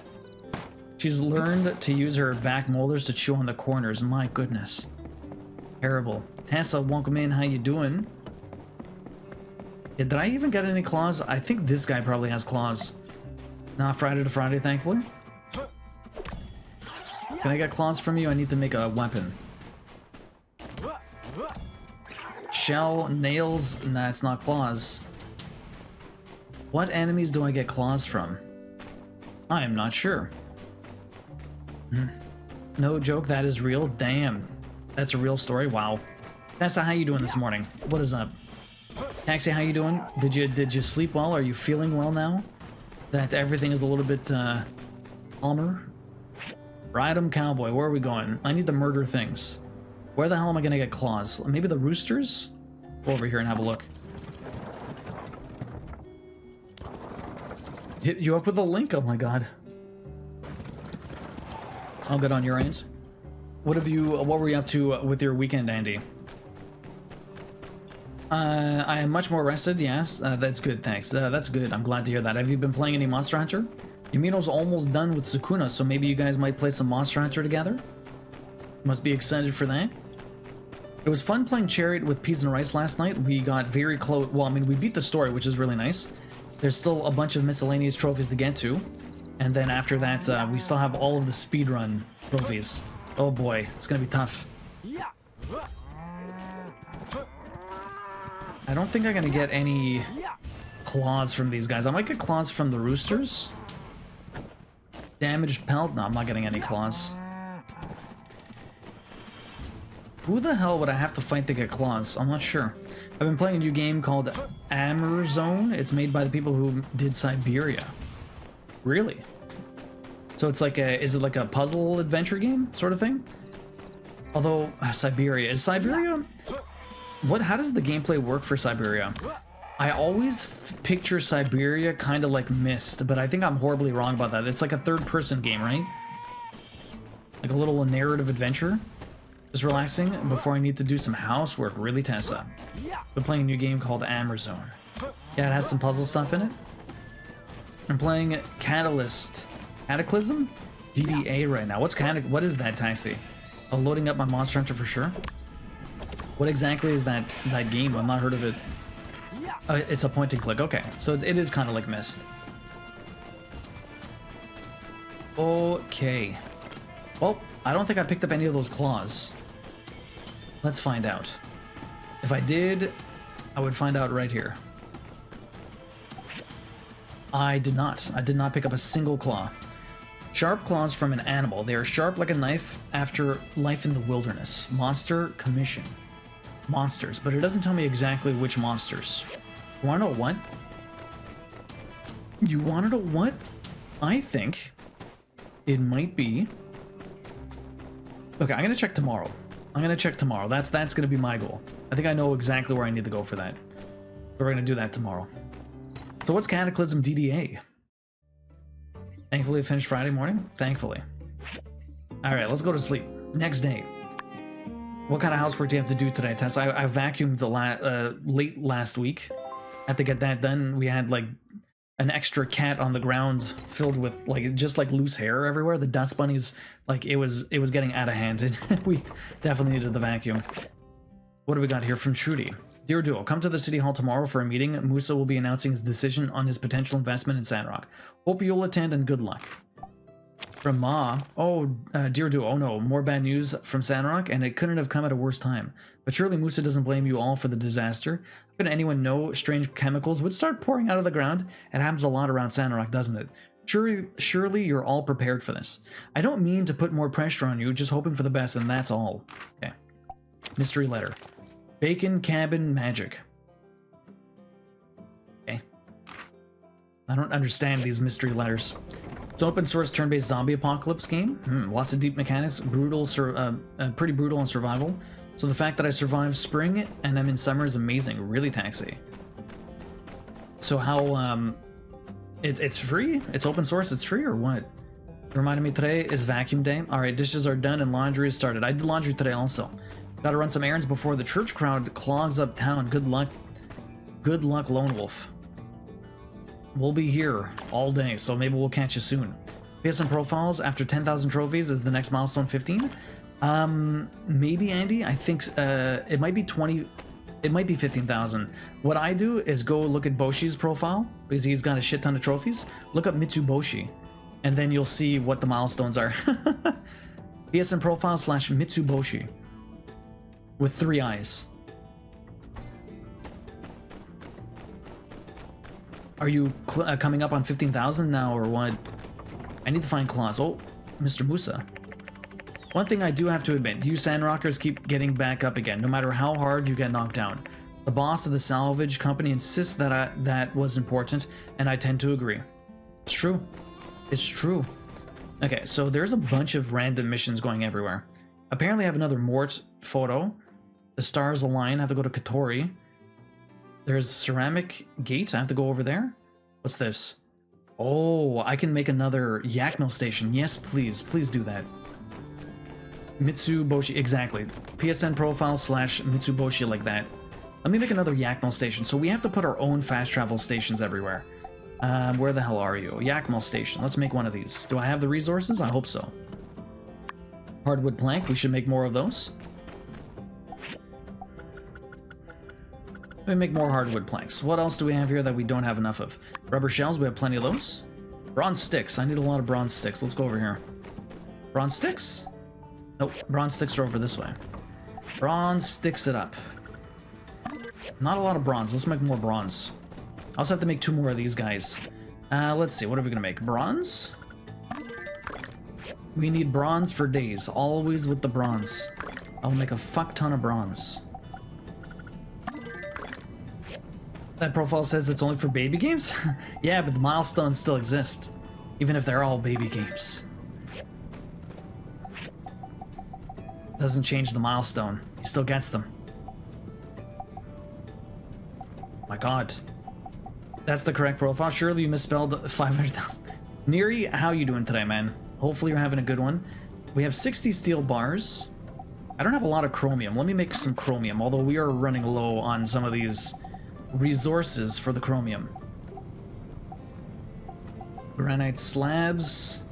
A: She's learned to use her back molars to chew on the corners. My goodness. Terrible. Tessa, welcome in. How you doing? Yeah, did I even get any claws? I think this guy probably has claws. Not Friday to Friday, thankfully. Can I get claws from you? I need to make a weapon. Shell, nails. Nah, it's not claws. What enemies do I get claws from? I am not sure. No joke, that is real. Damn. That's a real story. Wow. Tessa, how you doing this morning? What is up? Taxi, how you doing? Did you sleep well? Are you feeling well now? That everything is a little bit calmer? Ride 'em, cowboy. Where are we going? I need to murder things. Where the hell am I gonna get claws? Maybe the roosters? Go over here and have a look. Hit you up with a link, oh my god. All good on your end. What were you up to with your weekend, Andy? I am much more rested, yes. That's good, thanks. That's good, I'm glad to hear that. Have you been playing any Monster Hunter? Yamino's almost done with Sukuna, so maybe you guys might play some Monster Hunter together? Must be excited for that. It was fun playing Chariot with Peas and Rice last night. We got very close. Well, I mean, we beat the story, which is really nice. There's still a bunch of miscellaneous trophies to get to. And then after that, we still have all of the speedrun trophies. Oh boy, it's gonna be tough. I don't think I'm gonna get any claws from these guys. I might get claws from the roosters. Damaged pelt? No, I'm not getting any claws. Who the hell would I have to fight to get claws? I'm not sure. I've been playing a new game called Zone. It's made by the people who did Siberia. Really? So it's like a, is it like a puzzle adventure game sort of thing? Although, Siberia, is Siberia? How does the gameplay work for Siberia? I always picture Siberia kind of like Myst, but I think I'm horribly wrong about that. It's like a third-person game, right? Like a little narrative adventure. Just relaxing before I need to do some housework. Really, Tessa? Been playing a new game called Zone. Yeah, it has some puzzle stuff in it. I'm playing Cataclysm? DDA right now. What is that, Taxi? Oh, loading up my Monster Hunter for sure. What exactly is that game? I've not heard of it. It's a point and click. Okay, so it is kind of like Myst. Okay. Well, I don't think I picked up any of those claws. Let's find out. If I did, I would find out right here. I did not. I did not pick up a single claw. Sharp claws from an animal. They are sharp like a knife after life in the wilderness. Monster commission. Monsters, but it doesn't tell me exactly which monsters. You wanna know what? You wanna know what? I think it might be... Okay, I'm gonna check tomorrow. That's gonna be my goal. I think I know exactly where I need to go for that. So we're gonna do that tomorrow. So what's Cataclysm DDA? Thankfully it finished Friday morning? Thankfully. Alright, let's go to sleep. Next day. What kind of housework do you have to do today, Tess? I vacuumed late last week. Had to get that done. We had like an extra cat on the ground filled with just loose hair everywhere. The dust bunnies, it was getting out of hand. We definitely needed the vacuum. What do we got here from Trudy? Dear Duo, come to the City Hall tomorrow for a meeting. Musa will be announcing his decision on his potential investment in Sandrock. Hope you'll attend and good luck. From Ma, dear Duo, oh no, more bad news from Sandrock, and it couldn't have come at a worse time. But surely Musa doesn't blame you all for the disaster. How could anyone know strange chemicals would start pouring out of the ground? It happens a lot around Sandrock, doesn't it? Surely you're all prepared for this. I don't mean to put more pressure on you, just hoping for the best, and that's all. Okay. Mystery letter. Bacon cabin magic. Okay. I don't understand these mystery letters. It's an open source turn-based zombie apocalypse game. Lots of deep mechanics, pretty brutal on survival. So the fact that I survived spring and I'm in summer is amazing. Really, Taxi. So how, it's free? It's open source, it's free or what? Reminded me today is vacuum day. Alright, dishes are done and laundry is started. I did laundry today also. Gotta run some errands before the church crowd clogs up town. Good luck. Good luck, Lone Wolf. We'll be here all day, so maybe we'll catch you soon. PSN profiles after 10,000 trophies is the next milestone 15. Maybe, Andy. I think it might be 20. It might be 15,000. What I do is go look at Boshi's profile because he's got a shit ton of trophies. Look up Mitsuboshi, and then you'll see what the milestones are. PSN profile / Mitsuboshi with 3 eyes. Are you coming up on 15,000 now or what? I need to find claws. Oh, Mr. Musa. One thing I do have to admit, you Sandrockers keep getting back up again, no matter how hard you get knocked down. The boss of the salvage company insists that that was important, and I tend to agree. It's true. It's true. Okay, so there's a bunch of random missions going everywhere. Apparently I have another Mort photo. The stars align. I have to go to Katori. There's ceramic gate. I have to go over there. What's this? Oh, I can make another yak mill station. Yes, please. Please do that. Mitsuboshi. Exactly. PSN profile / Mitsuboshi like that. Let me make another yak mill station. So we have to put our own fast travel stations everywhere. Where the hell are you? Yak mill station. Let's make one of these. Do I have the resources? I hope so. Hardwood plank. We should make more of those. Let me make more hardwood planks. What else do we have here that we don't have enough of? Rubber shells. We have plenty of those. Bronze sticks. I need a lot of bronze sticks. Let's go over here. Bronze sticks? Nope. Bronze sticks are over this way. Bronze sticks it up. Not a lot of bronze. Let's make more bronze. I also have to make 2 more of these guys. Let's see. What are we going to make? Bronze? We need bronze for days. Always with the bronze. I'll make a fuck ton of bronze. That profile says it's only for baby games? Yeah, but the milestones still exist. Even if they're all baby games. Doesn't change the milestone. He still gets them. My god. That's the correct profile. Surely you misspelled 500,000. Neri, how you doing today, man? Hopefully you're having a good one. We have 60 steel bars. I don't have a lot of chromium. Let me make some chromium, although we are running low on some of these resources for the chromium. Granite slabs.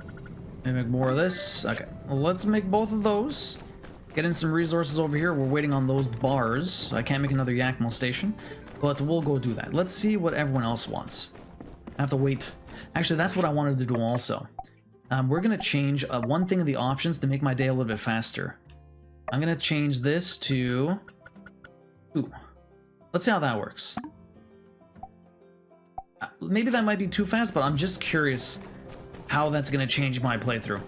A: Let me make more of this. Okay, well, let's make both of those. Get in some resources over here. We're waiting on those bars. I can't make another yak mill station, but we'll go do that. Let's see what everyone else wants. I have to wait. Actually, that's what I wanted to do also. We're going to change one thing in the options to make my day a little bit faster. I'm going to change this to... Ooh. Let's see how that works. Maybe that might be too fast, but I'm just curious how that's going to change my playthrough.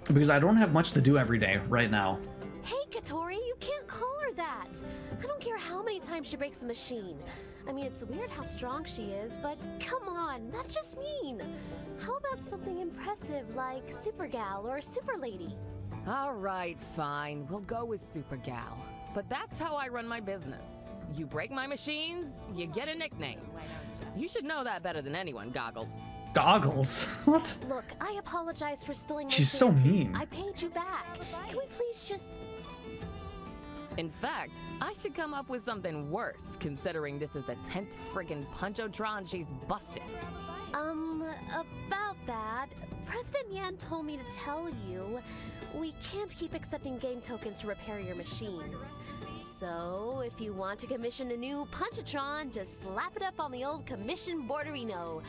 A: Because I don't have much to do every day right now.
K: Hey, Katori, you can't call her that. I don't care how many times she breaks the machine. I mean, it's weird how strong she is, but come on, that's just mean. How about something impressive like Super Gal or Super Lady?
L: All right, fine. We'll go with Super Gal. But that's how I run my business. You break my machines, you get a nickname. You should know that better than anyone, Goggles.
A: Goggles? What?
K: Look, I apologize for spilling my
A: She's so
K: sanity.
A: mean.
K: I paid you back. Can we please just...
L: In fact, I should come up with something worse, considering this is the 10th friggin' Punchotron she's busted.
K: About that, President Yan told me to tell you, we can't keep accepting game tokens to repair your machines. So, if you want to commission a new Punchotron, just slap it up on the old commission borderino.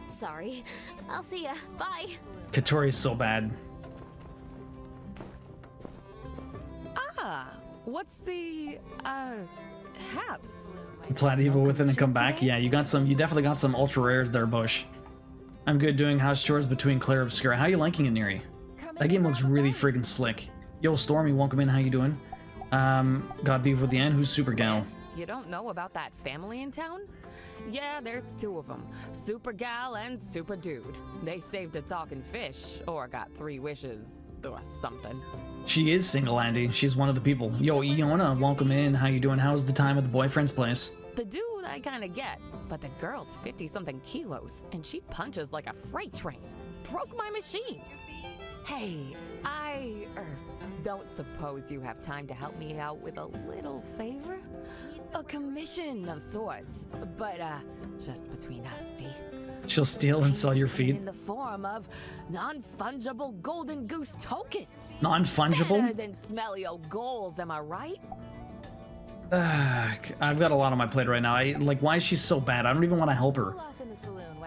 K: Sorry. I'll see ya. Bye.
A: Katori's so bad.
L: Ah, what's the, haps?
A: Plat Evo with it and come back. Yeah, you definitely got some ultra rares there, Bush. I'm good doing house chores between Claire Obscura. How you liking it, Neri? That game looks really friggin' slick. Yo, Stormy, welcome in. How you doing? Got beef with the end. Who's Super Gal?
L: You don't know about that family in town? Yeah, there's 2 of them. Super Gal and Super Dude. They saved a talking fish, or got 3 wishes, or something.
A: She is single, Andy. She's one of the people. Yo, Iona, welcome in. How you doing? How's the time at the boyfriend's place?
L: The dude I kinda get, but the girl's 50-something kilos, and she punches like a freight train. Broke my machine. Hey, I don't suppose you have time to help me out with a little favor? A commission of sorts, but just between us, see?
A: She'll steal and sell your feet.
L: In the form of non-fungible golden goose tokens.
A: Non-fungible?
L: Better than smelly old goals, am I right?
A: I've got a lot on my plate right now. Why is she so bad? I don't even want to help her.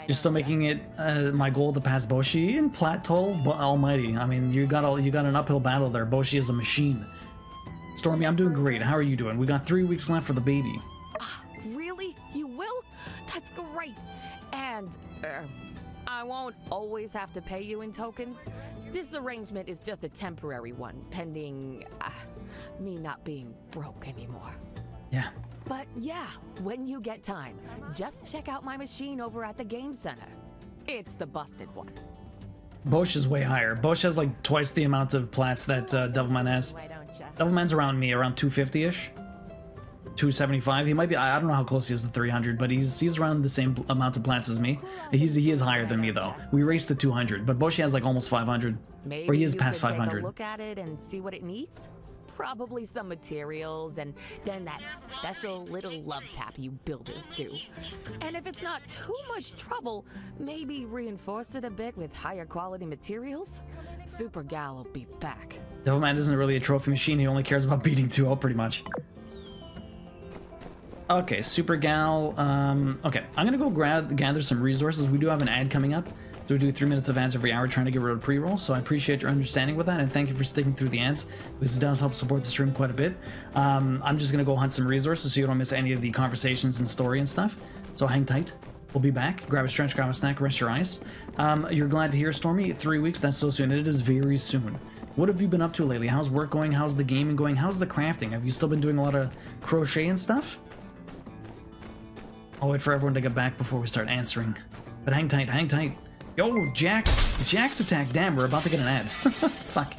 A: You're still making it my goal to pass Boshi in Plateau? Almighty. I mean, you got an uphill battle there. Boshi is a machine. Stormy, I'm doing great. How are you doing? We got 3 weeks left for the baby.
L: Really? You will? That's great. And I won't always have to pay you in tokens. This arrangement is just a temporary one, pending me not being broke anymore.
A: Yeah.
L: But yeah, when you get time, just check out my machine over at the game center. It's the busted one.
A: Bosch is way higher. Bosch has like twice the amount of plats that Devilman has. Devilman's around me, around 250-ish. 275. He might be, I don't know how close he is to 300, but he's around the same amount of plants as me. He is higher than me though. We raced to 200, but Bosch has like almost 500.
L: Maybe
A: or he is
L: you
A: past
L: could
A: 500.
L: Take a look at it and see what it needs. Probably some materials, and then that special little love tap you builders do. And if it's not too much trouble, maybe reinforce it a bit with higher quality materials? Super Gal will be back.
A: Devilman isn't really a trophy machine, he only cares about beating 2-0 pretty much. Okay, Super Gal, okay, I'm gonna go gather some resources. We do have an ad coming up. So we do 3 minutes of ads every hour trying to get rid of pre-rolls, so I appreciate your understanding with that, and thank you for sticking through the ads, because it does help support the stream quite a bit. I'm just going to go hunt some resources so you don't miss any of the conversations and story and stuff, so hang tight. We'll be back. Grab a stretch, grab a snack, rest your eyes. You're glad to hear, Stormy? 3 weeks, that's so soon. It is very soon. What have you been up to lately? How's work going? How's the gaming going? How's the crafting? Have you still been doing a lot of crochet and stuff? I'll wait for everyone to get back before we start answering. But hang tight, hang tight. Yo, Jax attack. Damn, we're about to get an ad. Fuck.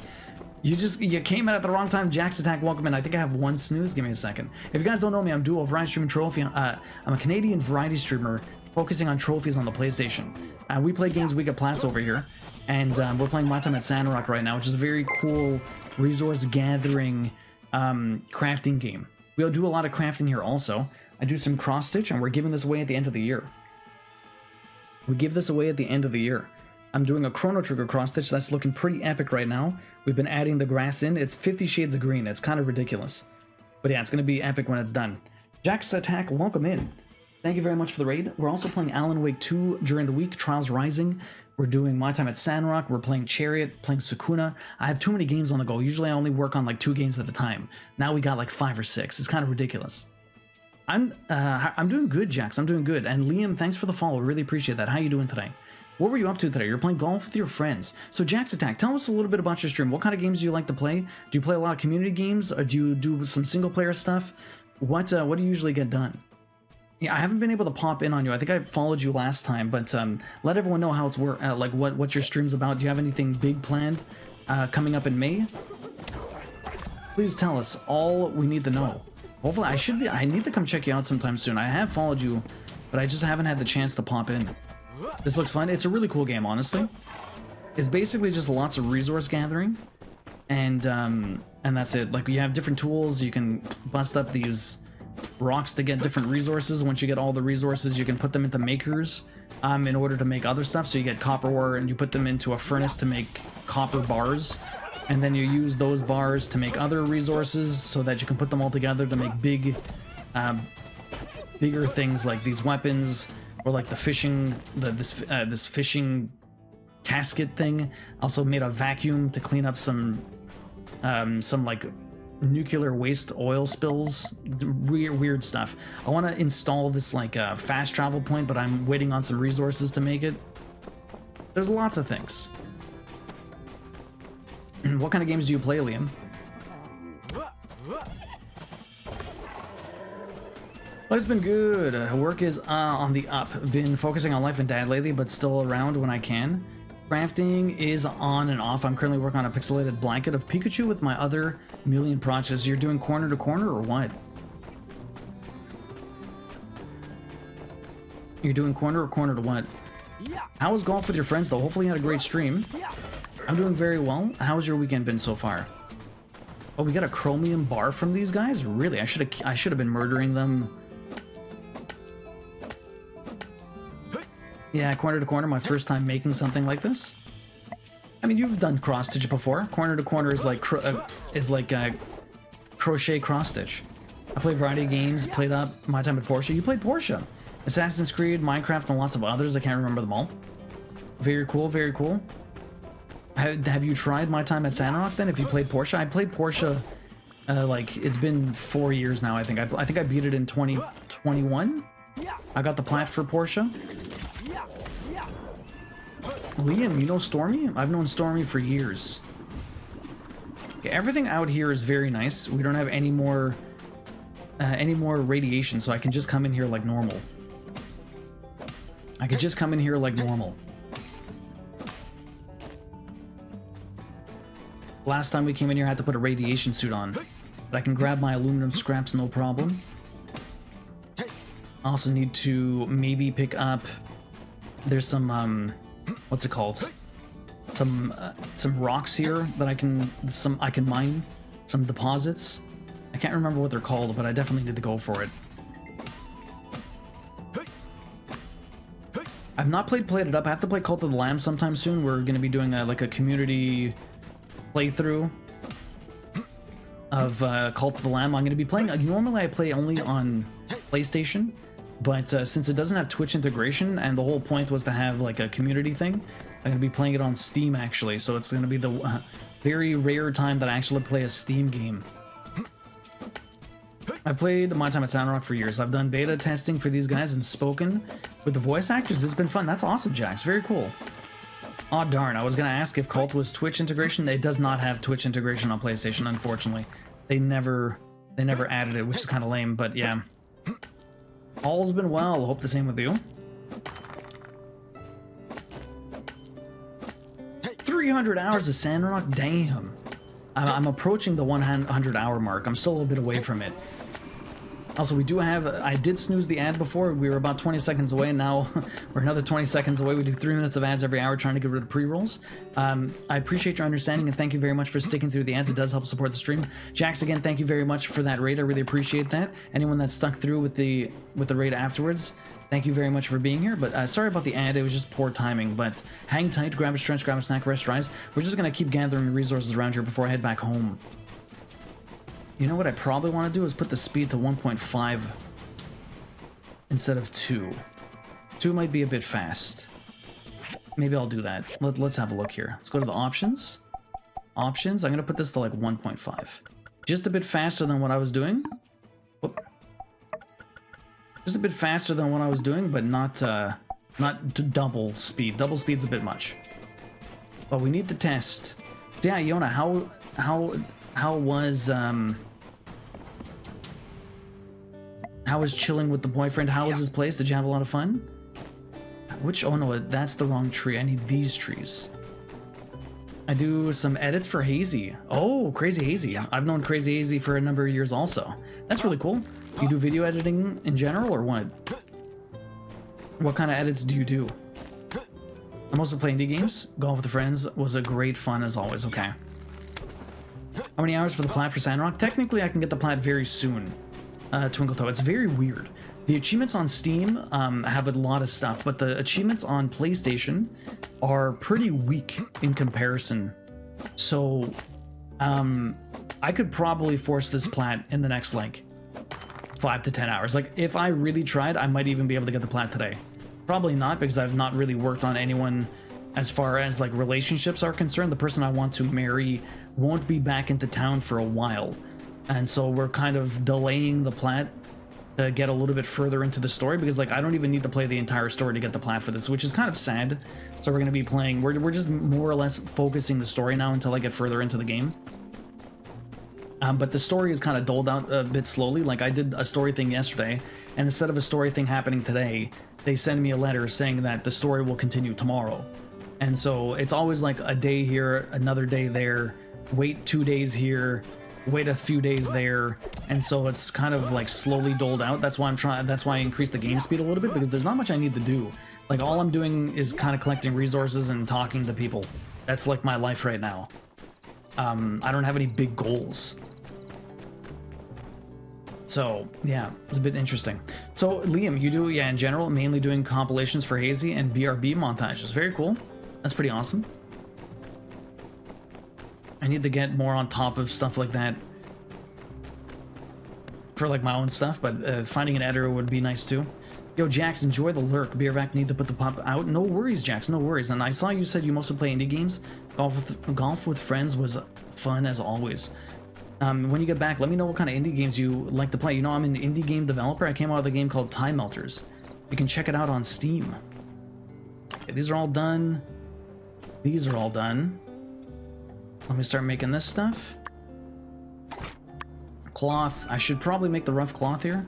A: You came in at the wrong time. Jax attack, welcome in. I think I have one snooze. Give me a second. If you guys don't know me, I'm Duo, variety streamer trophy. I'm a Canadian variety streamer focusing on trophies on the PlayStation. We play games, we get plats over here. And we're playing My Time at Sandrock right now, which is a very cool resource gathering crafting game. We'll do a lot of crafting here also. I do some cross stitch, and we're giving this away at the end of the year. We give this away at the end of the year. I'm doing a Chrono Trigger cross stitch that's looking pretty epic right now. We've been adding the grass in. It's 50 shades of green. It's kind of ridiculous. But yeah, it's going to be epic when it's done. Jack's Attack, welcome in. Thank you very much for the raid. We're also playing Alan Wake 2 during the week, Trials Rising. We're doing My Time at Sandrock. We're playing Chariot, playing Sukuna. I have too many games on the go. Usually I only work on like 2 games at a time. Now we got like 5 or 6. It's kind of ridiculous. I'm doing good, Jax. I'm doing good. And Liam, thanks for the follow. Really appreciate that. How you doing today? What were you up to today? You're playing golf with your friends. So Jax Attack, tell us a little bit about your stream. What kind of games do you like to play? Do you play a lot of community games, or do you do some single player stuff? What do you usually get done? Yeah, I haven't been able to pop in on you. I think I followed you last time, but let everyone know how it's like what your stream's about. Do you have anything big planned coming up in May? Please tell us all we need to know. Hopefully, I need to come check you out sometime soon. I have followed you, but I just haven't had the chance to pop in. This looks fun. It's a really cool game, honestly. It's basically just lots of resource gathering, and that's it. Like, you have different tools. You can bust up these rocks to get different resources. Once you get all the resources, you can put them into makers in order to make other stuff. So you get copper ore, and you put them into a furnace to make copper bars. And then you use those bars to make other resources so that you can put them all together to make bigger things like these weapons, or like the fishing, this fishing casket thing. Also made a vacuum to clean up some like nuclear waste oil spills. Weird stuff. I want to install this like fast travel point, but I'm waiting on some resources to make it. There's lots of things. What kind of games do you play, Liam? Life's been good. Work is on the up. Been focusing on life and dad lately, but still around when I can. Crafting is on and off. I'm currently working on a pixelated blanket of Pikachu with my other million projects. You're doing corner to corner or what? You're doing corner or corner to what? How was golf with your friends though? Hopefully you had a great stream. I'm doing very well. How's your weekend been so far? Oh, we got a chromium bar from these guys? Really? I should have been murdering them. Yeah, corner to corner, my first time making something like this. I mean, you've done cross stitch before. Corner to corner is like crochet cross stitch. I played variety of games, played up My Time at Portia. You played Portia, Assassin's Creed, Minecraft, and lots of others. I can't remember them all. Very cool, very cool. Have you tried My Time at Sandrock then, if you played Portia? I played Portia, like, it's been 4 years now, I think. I think I beat it in 2021. I got the plat for Portia. Liam, you know Stormy? I've known Stormy for years. Okay, everything out here is very nice. We don't have any more radiation, so I can just come in here like normal. I could just come in here like normal. Last time we came in here, I had to put a radiation suit on. But I can grab my aluminum scraps, no problem. I also need to maybe pick up... There's some, what's it called? Some rocks here that I can mine. Some deposits. I can't remember what they're called, but I definitely need to go for it. I've not played It Up. I have to play Cult of the Lamb sometime soon. We're going to be doing like a community playthrough of Cult of the Lamb. I'm going to be playing... normally I play only on PlayStation, but since it doesn't have Twitch integration, and the whole point was to have like a community thing, I'm going to be playing it on Steam actually, so it's going to be the very rare time that I actually play a Steam game. I've played My Time at Sandrock for years. I've done beta testing for these guys and spoken with the voice actors. It's been fun. That's awesome, Jax. Very cool. Aw, darn. I was going to ask if Cult was Twitch integration. It does not have Twitch integration on PlayStation, unfortunately. They never added it, which is kind of lame, but yeah. All's been well. Hope the same with you. 300 hours of Sandrock? Damn. I'm approaching the 100-hour mark. I'm still a little bit away from it. Also, we do have... I did snooze the ad before. We were about 20 seconds away, and now we're another 20 seconds away. We do 3 minutes of ads every hour trying to get rid of pre-rolls. I appreciate your understanding, and thank you very much for sticking through the ads. It does help support the stream. Jax, again, thank you very much for that raid. I really appreciate that. Anyone that stuck through with the raid afterwards, thank you very much for being here. But sorry about the ad. It was just poor timing. But hang tight, grab a stretch, grab a snack, rest, rise. We're just going to keep gathering resources around here before I head back home. You know what I probably want to do is put the speed to 1.5 instead of 2. 2 might be a bit fast. Maybe I'll do that. Let's have a look here. Let's go to the options. Options. I'm going to put this to like 1.5. Just a bit faster than what I was doing. Whoop. Just a bit faster than what I was doing, but not double speed. Double speed's a bit much. But we need the test. So yeah, Yona, how was chilling with the boyfriend? How was his place? Did you have a lot of fun? Oh no, that's the wrong tree. I need these trees. I do some edits for Hazy. Oh, Crazy Hazy. I've known Crazy Hazy for a number of years also. That's really cool. Do you do video editing in general or what? What kind of edits do you do? I mostly play indie games. Golf with Friends was a great fun as always. Okay. How many hours for the plat for Sandrock? Technically, I can get the plat very soon. Twinkle Toe. It's very weird. The achievements on Steam have a lot of stuff, but the achievements on PlayStation are pretty weak in comparison. So, I could probably force this plat in the next, like, 5 to 10 hours. Like, if I really tried, I might even be able to get the plat today. Probably not, because I've not really worked on anyone as far as, like, relationships are concerned. The person I want to marry won't be back into town for a while. And so we're kind of delaying the plat to get a little bit further into the story, because like I don't even need to play the entire story to get the plat for this, which is kind of sad. So we're going to be playing, we're just more or less focusing the story now until I get further into the game. But the story is kind of doled out a bit slowly. Like I did a story thing yesterday, and instead of a story thing happening today, they send me a letter saying that the story will continue tomorrow. And so it's always like a day here, another day there, wait 2 days here, wait a few days there, and so it's kind of like slowly doled out. That's why I increased the game speed a little bit, because there's not much I need to do. Like all I'm doing is kind of collecting resources and talking to people. That's like my life right now. I don't have any big goals. So yeah, it's a bit interesting. So Liam, you do, yeah, in general, mainly doing compilations for Hazy and BRB montages. Very cool. That's pretty awesome. I need to get more on top of stuff like that for like my own stuff, but finding an editor would be nice too. Yo, Jax, enjoy the lurk. Beervac need to put the pop out. No worries, Jax, no worries. And I saw you said you mostly play indie games. Golf with friends was fun as always. When you get back, let me know what kind of indie games you like to play. You know, I'm an indie game developer. I came out with a game called Time Melters. You can check it out on Steam. Okay, these are all done. These are all done. Let me start making this stuff. Cloth. I should probably make the rough cloth here.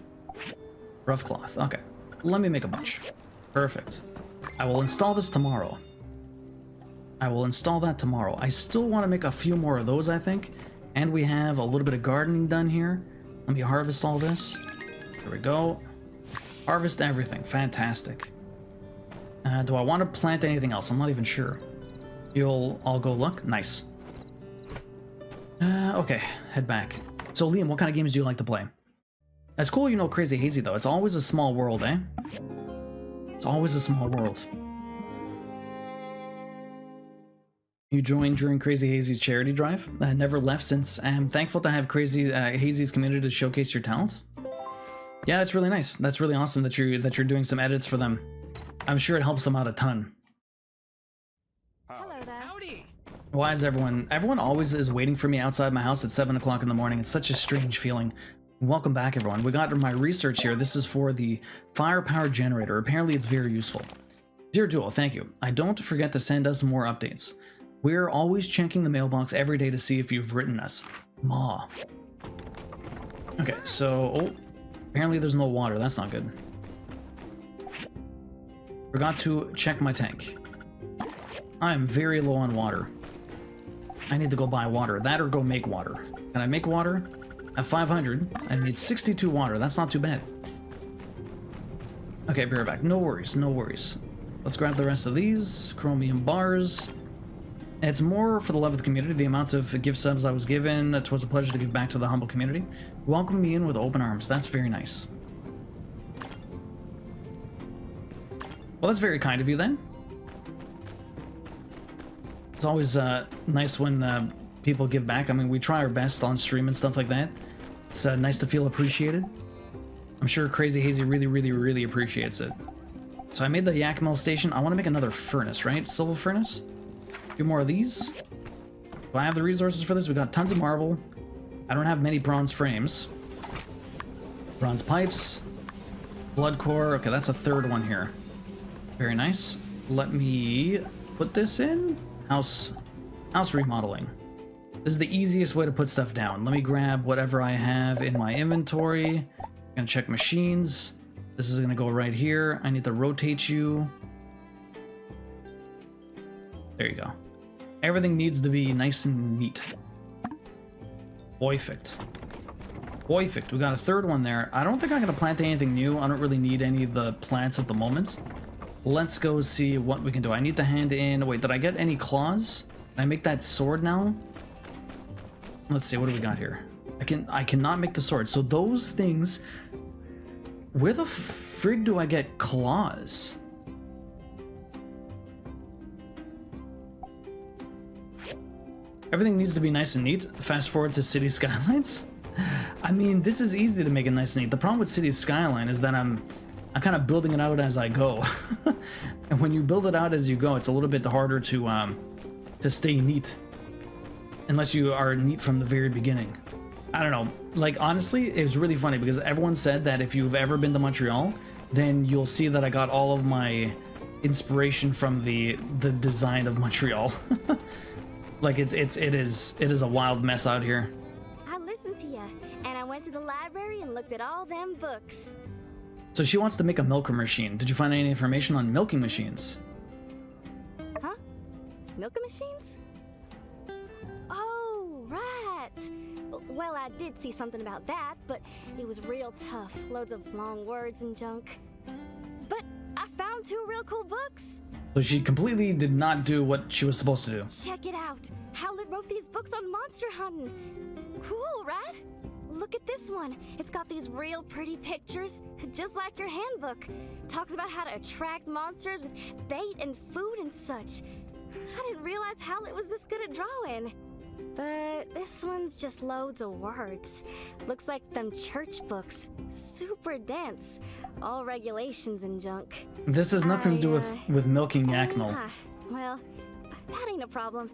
A: Rough cloth. Okay. Let me make a bunch. Perfect. I will install this tomorrow. I will install that tomorrow. I still want to make a few more of those, I think. And we have a little bit of gardening done here. Let me harvest all this. There we go. Harvest everything. Fantastic. Do I want to plant anything else? I'm not even sure. You'll all go look? Nice. Okay, head back. So Liam, what kind of games do you like to play? That's cool you know Crazy Hazy though. It's always a small world, eh? It's always a small world. You joined during Crazy Hazy's charity drive. Never left since. I'm thankful to have Crazy Hazy's community to showcase your talents. Yeah, that's really nice. That's really awesome that you're doing some edits for them. I'm sure it helps them out a ton.
I: Hello there.
E: Howdy!
A: Why is everyone always is waiting for me outside my house at 7 o'clock in the morning? It's such a strange feeling. Welcome back, everyone. We got my research here. This is for the firepower generator. Apparently it's very useful. Dear Duel, thank you. I don't forget to send us more updates. We're always checking the mailbox every day to see if you've written us. Ma. Okay, so... Oh, apparently there's no water. That's not good. Forgot to check my tank. I am very low on water. I need to go buy water. That or go make water. Can I make water? At 500, I need 62 water. That's not too bad. Okay, be right back. No worries, no worries. Let's grab the rest of these. Chromium bars. It's more for the love of the community. The amount of gift subs I was given, it was a pleasure to give back to the humble community. Welcome me in with open arms. That's very nice. Well, that's very kind of you then. It's always nice when people give back. I mean, we try our best on stream and stuff like that. It's nice to feel appreciated. I'm sure Crazy Hazy really appreciates it. So I made the yak mill station. I want to make another furnace, right? Silver furnace? A few more of these. Do I have the resources for this? We got tons of marble. I don't have many bronze frames. Bronze pipes. Blood core. Okay, that's a third one here. Very nice. Let me put this in. House remodeling. This is the easiest way to put stuff down. Let me grab whatever I have in my inventory. I'm gonna check machines. This is gonna go right here. I need to rotate you. There you go. Everything needs to be nice and neat. Perfect. Perfect. We got a third one there. I don't think I'm gonna plant anything new. I don't really need any of the plants at the moment. Let's go see what we can do. I need to hand in... Wait, did I get any claws? Can I make that sword now? Let's see, what do we got here? I cannot make the sword. So those things... Where the frig do I get claws? Everything needs to be nice and neat. Fast forward to City Skylines. I mean, this is easy to make it nice and neat. The problem with City Skyline is that I'm kind of building it out as I go. And when you build it out as you go, it's a little bit harder to stay neat. Unless you are neat from the very beginning. I don't know. Like, honestly, it was really funny because everyone said that if you've ever been to Montreal, then you'll see that I got all of my inspiration from the design of Montreal. Like, it is a wild mess out here.
I: I listened to ya, and I went to the library and looked at all them books.
A: So she wants to make a milker machine. Did you find any information on milking machines?
I: Huh? Milking machines? Oh, right. Well, I did see something about that, but it was real tough. Loads of long words and junk. But I found 2 real cool books.
A: So she completely did not do what she was supposed to do.
I: Check it out. Howlett wrote these books on monster hunting. Cool, right? Look at this one. It's got these real pretty pictures, just like your handbook. Talks about how to attract monsters with bait and food and such. I didn't realize Howlett was this good at drawing. But this one's just loads of words. Looks like them church books. Super dense. All regulations and junk.
A: This has nothing to do with milking yak milk.
I: Well, that ain't a problem.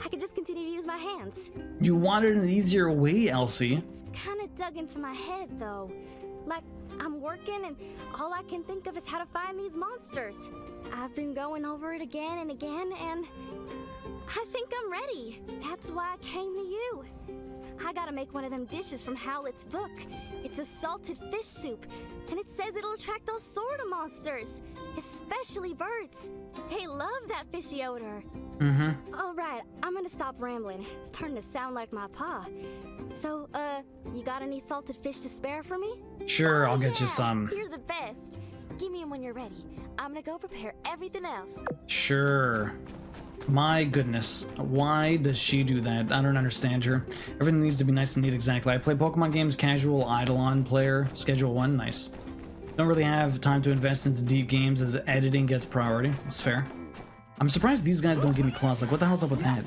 I: I could just continue to use my hands.
A: You wanted an easier way, Elsie.
I: It's kind of dug into my head, though. Like, I'm working and all I can think of is how to find these monsters. I've been going over it again and again, and I think I'm ready. That's why I came to you. I gotta make one of them dishes from Howlett's book. It's a salted fish soup, and it says it'll attract all sort of monsters, especially birds. They love that fishy odor. All right, I'm gonna stop rambling. It's starting to sound like my pa. So, you got any salted fish to spare for me?
A: Sure, I'll get you some.
I: You're the best. Give me 'em when you're ready. I'm gonna go prepare everything else.
A: Sure. My goodness, why does she do that? I don't understand her. Everything needs to be nice and neat, exactly. I play Pokemon games, casual, Eidolon player, schedule 1, nice. Don't really have time to invest into deep games as editing gets priority. It's fair. I'm surprised these guys don't give me claws. Like, what the hell's up with that?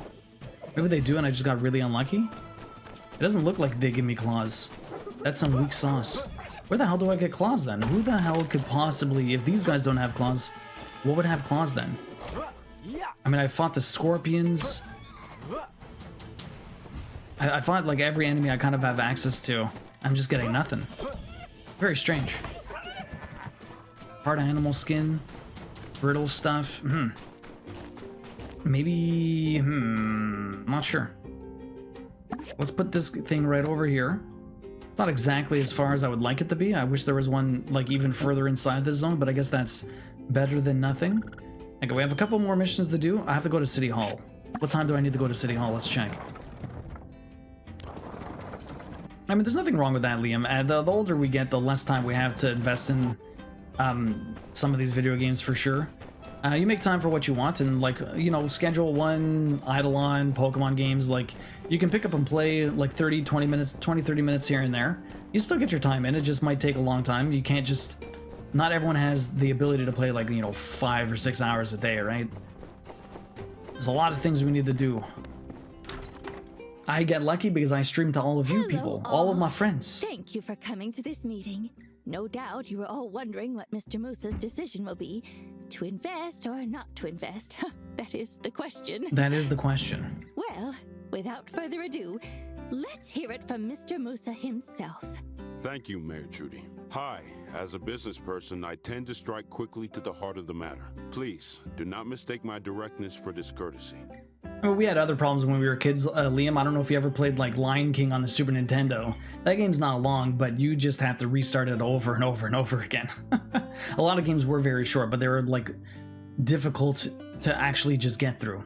A: Maybe they do and I just got really unlucky? It doesn't look like they give me claws. That's some weak sauce. Where the hell do I get claws then? Who the hell could possibly, if these guys don't have claws, what would have claws then? I mean, I fought the scorpions. I fought like every enemy I kind of have access to. I'm just getting nothing. Very strange. Hard animal skin. Brittle stuff. Maybe, not sure. Let's put this thing right over here. It's not exactly as far as I would like it to be. I wish there was one like even further inside this zone, but I guess that's better than nothing. Okay, we have a couple more missions to do. I have to go to City Hall. What time do I need to go to City Hall? Let's check. I mean, there's nothing wrong with that, Liam. The older we get, the less time we have to invest in some of these video games for sure. You make time for what you want, and like, you know, schedule 1 Eidolon Pokemon games. Like, you can pick up and play like 30 minutes here and there. You still get your time in. It just might take a long time. You can't just... Not everyone has the ability to play like, you know, 5 or 6 hours a day, right? There's a lot of things we need to do. I get lucky because I stream to all of you people, all of my friends.
B: Thank you for coming to this meeting. No doubt you were all wondering what Mr. Musa's decision will be, to invest or not to invest. That is the question.
A: That is the question.
B: Well, without further ado, let's hear it from Mr. Musa himself.
C: Thank you, Mayor Trudy. Hi, as a business person, I tend to strike quickly to the heart of the matter. Please, do not mistake my directness for discourtesy.
A: Well, we had other problems when we were kids, Liam. I don't know if you ever played like Lion King on the Super Nintendo. That game's not long, but you just have to restart it over and over and over again. A lot of games were very short, but they were like difficult to actually just get through.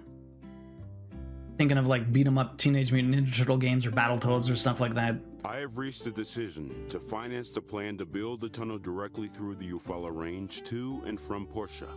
A: Thinking of like beat 'em up Teenage Mutant Ninja Turtle games or Battletoads or stuff like that.
C: I have reached a decision to finance the plan to build the tunnel directly through the Eufaula Range to and from Portia.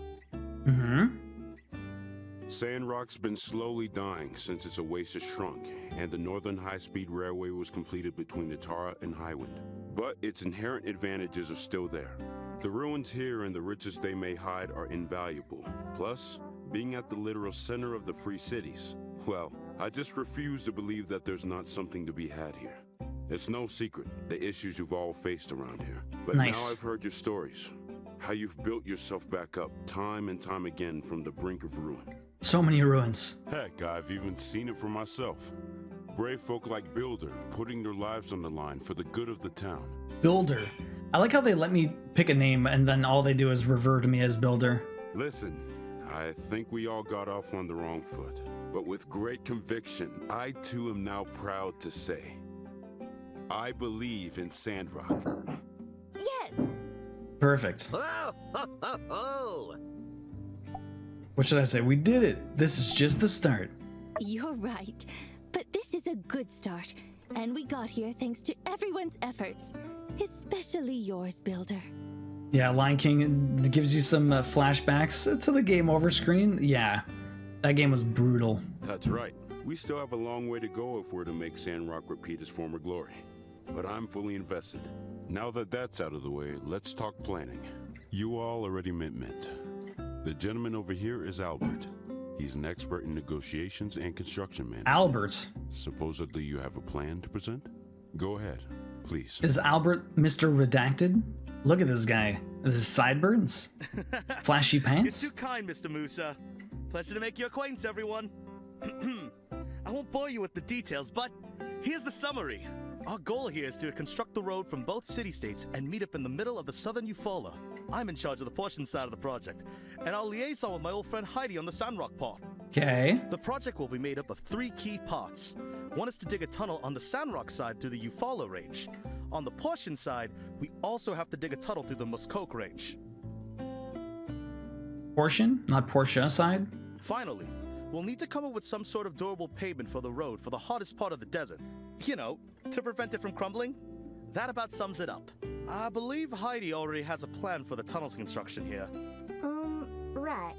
C: Sandrock's been slowly dying since its oasis shrunk, and the Northern High-Speed Railway was completed between Natara and Highwind. But its inherent advantages are still there. The ruins here and the riches they may hide are invaluable. Plus, being at the literal center of the Free Cities, well, I just refuse to believe that there's not something to be had here. It's no secret, the issues you've all faced around here. But now I've heard your stories. How you've built yourself back up time and time again from the brink of ruin.
A: So many ruins.
C: Heck, I've even seen it for myself. Brave folk like Builder putting their lives on the line for the good of the town.
A: Builder. I like how they let me pick a name and then all they do is revert to me as Builder.
C: Listen, I think we all got off on the wrong foot. But with great conviction, I too am now proud to say, I believe in Sandrock.
B: Yes!
A: Perfect.
F: Oh, ho, ho, ho.
A: What should I say? We did it. This is just the start.
B: You're right, but this is a good start, and we got here thanks to everyone's efforts, especially yours, Builder.
A: Yeah, Lion King gives you some flashbacks to the game over screen. Yeah, that game was brutal.
C: That's right. We still have a long way to go if we're to make Sandrock repeat his former glory. But I'm fully invested. Now that that's out of the way, let's talk planning. You all already met. The gentleman over here is Albert. He's an expert in negotiations and construction management.
A: Albert?
C: Supposedly you have a plan to present? Go ahead, please.
A: Is Albert Mr. Redacted? Look at this guy. His sideburns? Flashy pants?
M: You're too kind, Mr. Musa. Pleasure to make your acquaintance, everyone. I won't bore you with the details, but here's the summary. Our goal here is to construct the road from both city-states and meet up in the middle of the southern Eufaula. I'm in charge of the Portian side of the project, and I'll liaison with my old friend Heidi on the Sandrock part.
A: Okay.
M: The project will be made up of 3 key parts. One is to dig a tunnel on the Sandrock side through the Eufaula range. On the Portian side, we also have to dig a tunnel through the Muskoke range.
A: Portion, not Portia side.
M: Finally, we'll need to come up with some sort of durable pavement for the road for the hottest part of the desert. You know, to prevent it from crumbling. That about sums it up. I believe Heidi already has a plan for the tunnel's construction here.
I: Right.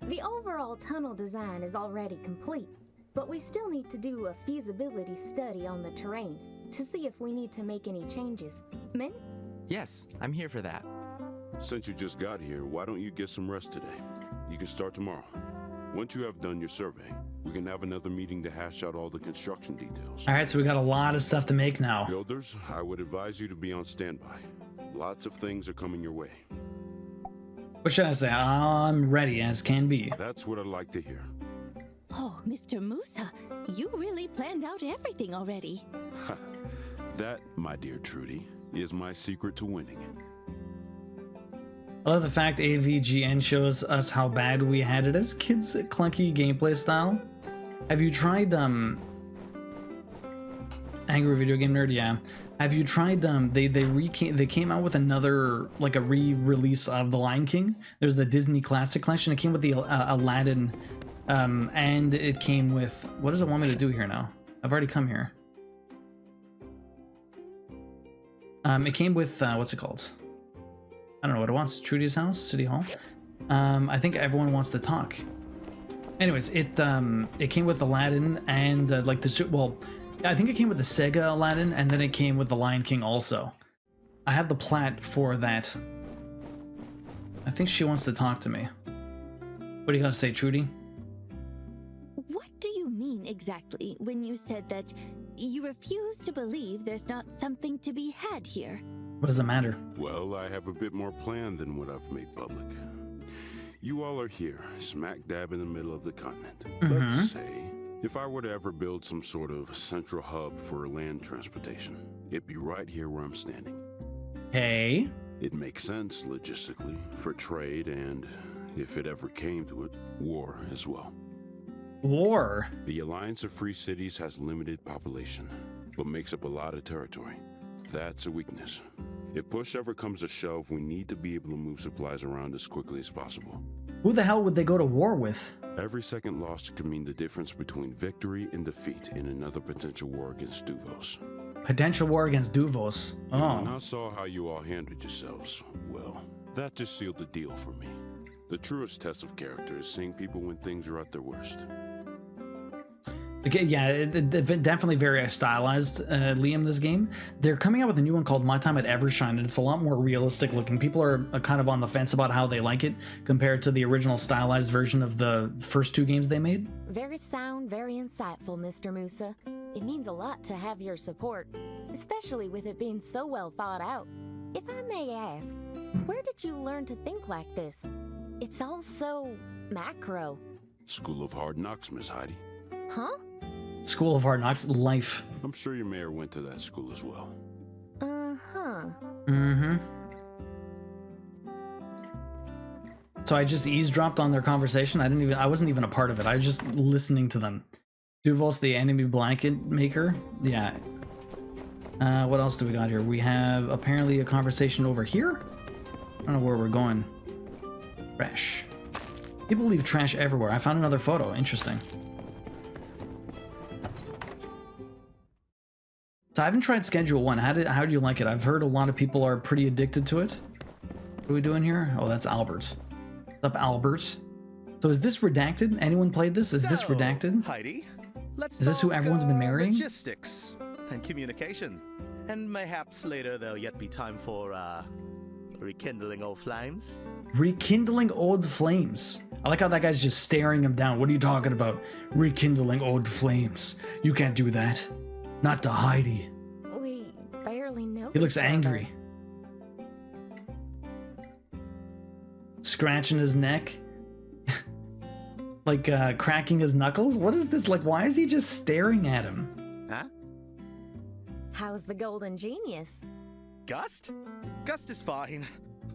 I: The overall tunnel design is already complete, but we still need to do a feasibility study on the terrain to see if we need to make any changes. Min?
N: Yes, I'm here for that.
C: Since you just got here, why don't you get some rest today? You can start tomorrow. Once you have done your survey, we can have another meeting to hash out all the construction details.
A: All right, so we got a lot of stuff to make now.
C: Builders, I would advise you to be on standby. Lots of things are coming your way.
A: What should I say? I'm ready as can be.
C: That's what I'd like to hear.
B: Oh, Mr. Musa, you really planned out everything already.
C: That, my dear Trudy, is my secret to winning.
A: I love the fact AVGN shows us how bad we had it as kids at clunky gameplay style. Have you tried Angry Video Game Nerd? Yeah. Have you tried they came out with another, like, a re-release of The Lion King. There's the Disney Classic Collection. It came with the Aladdin, and it came with, what does it want me to do here now? I've already come here. It came with what's it called? I don't know what it wants. Trudy's house, City Hall. I think everyone wants to talk. Anyways, it came with Aladdin and like the I think it came with the Sega Aladdin, and then it came with the Lion King also. I have the plat for that. I think she wants to talk to me. What do you gotta say, Trudy?
B: What do you mean exactly when you said that you refuse to believe there's not something to be had here?
A: What does it matter?
C: Well, I have a bit more planned than what I've made public. You all are here, smack dab in the middle of the continent. Let's say, if I were to ever build some sort of central hub for land transportation, it'd be right here where I'm standing.
A: Hey.
C: It makes sense logistically for trade and, if it ever came to it, war as well.
A: War?
C: The Alliance of Free Cities has limited population, but makes up a lot of territory. That's a weakness. If push ever comes to shove, we need to be able to move supplies around as quickly as possible.
A: Who the hell would they go to war with?
C: Every second lost could mean the difference between victory and defeat in another potential war against Duvos.
A: Potential war against Duvos. Oh.
C: And when I saw how you all handled yourselves, well, that just sealed the deal for me. The truest test of character is seeing people when things are at their worst.
A: Okay, yeah, definitely very stylized, Liam, this game. They're coming out with a new one called My Time at Evershine, and it's a lot more realistic looking. People are kind of on the fence about how they like it compared to the original stylized version of the first 2 games they made.
I: Very sound, very insightful, Mr. Musa. It means a lot to have your support, especially with it being so well thought out. If I may ask, where did you learn to think like this? It's all so macro.
C: School of Hard Knocks, Miss Heidi.
I: Huh?
A: School of Hard Knocks, life.
C: I'm sure your mayor went to that school as well. So I just eavesdropped on their conversation. I wasn't even a part of it. I was just listening to them. Duvos, the enemy blanket maker. Yeah. What else do we got here? We have apparently a conversation over here. I don't know where we're going. Trash. People leave trash everywhere. I found another photo. Interesting. So I haven't tried Schedule 1. How do you like it? I've heard a lot of people are pretty addicted to it. What are we doing here? Oh, that's Albert. What's up, Albert? So is this redacted? Anyone played this? Is this redacted?
M: Heidi,
A: is this who everyone's been marrying?
M: Logistics and communication. And mayhaps later there'll yet be time for, rekindling old flames.
A: Rekindling old flames. I like how that guy's just staring him down. What are you talking about? Rekindling old flames. You can't do that. Not to Heidi.
I: We barely know.
A: He looks angry. Scratching his neck. Like cracking his knuckles? What is this? Like, why is he just staring at him?
M: Huh?
I: How's the golden genius?
M: Gust? Gust is fine.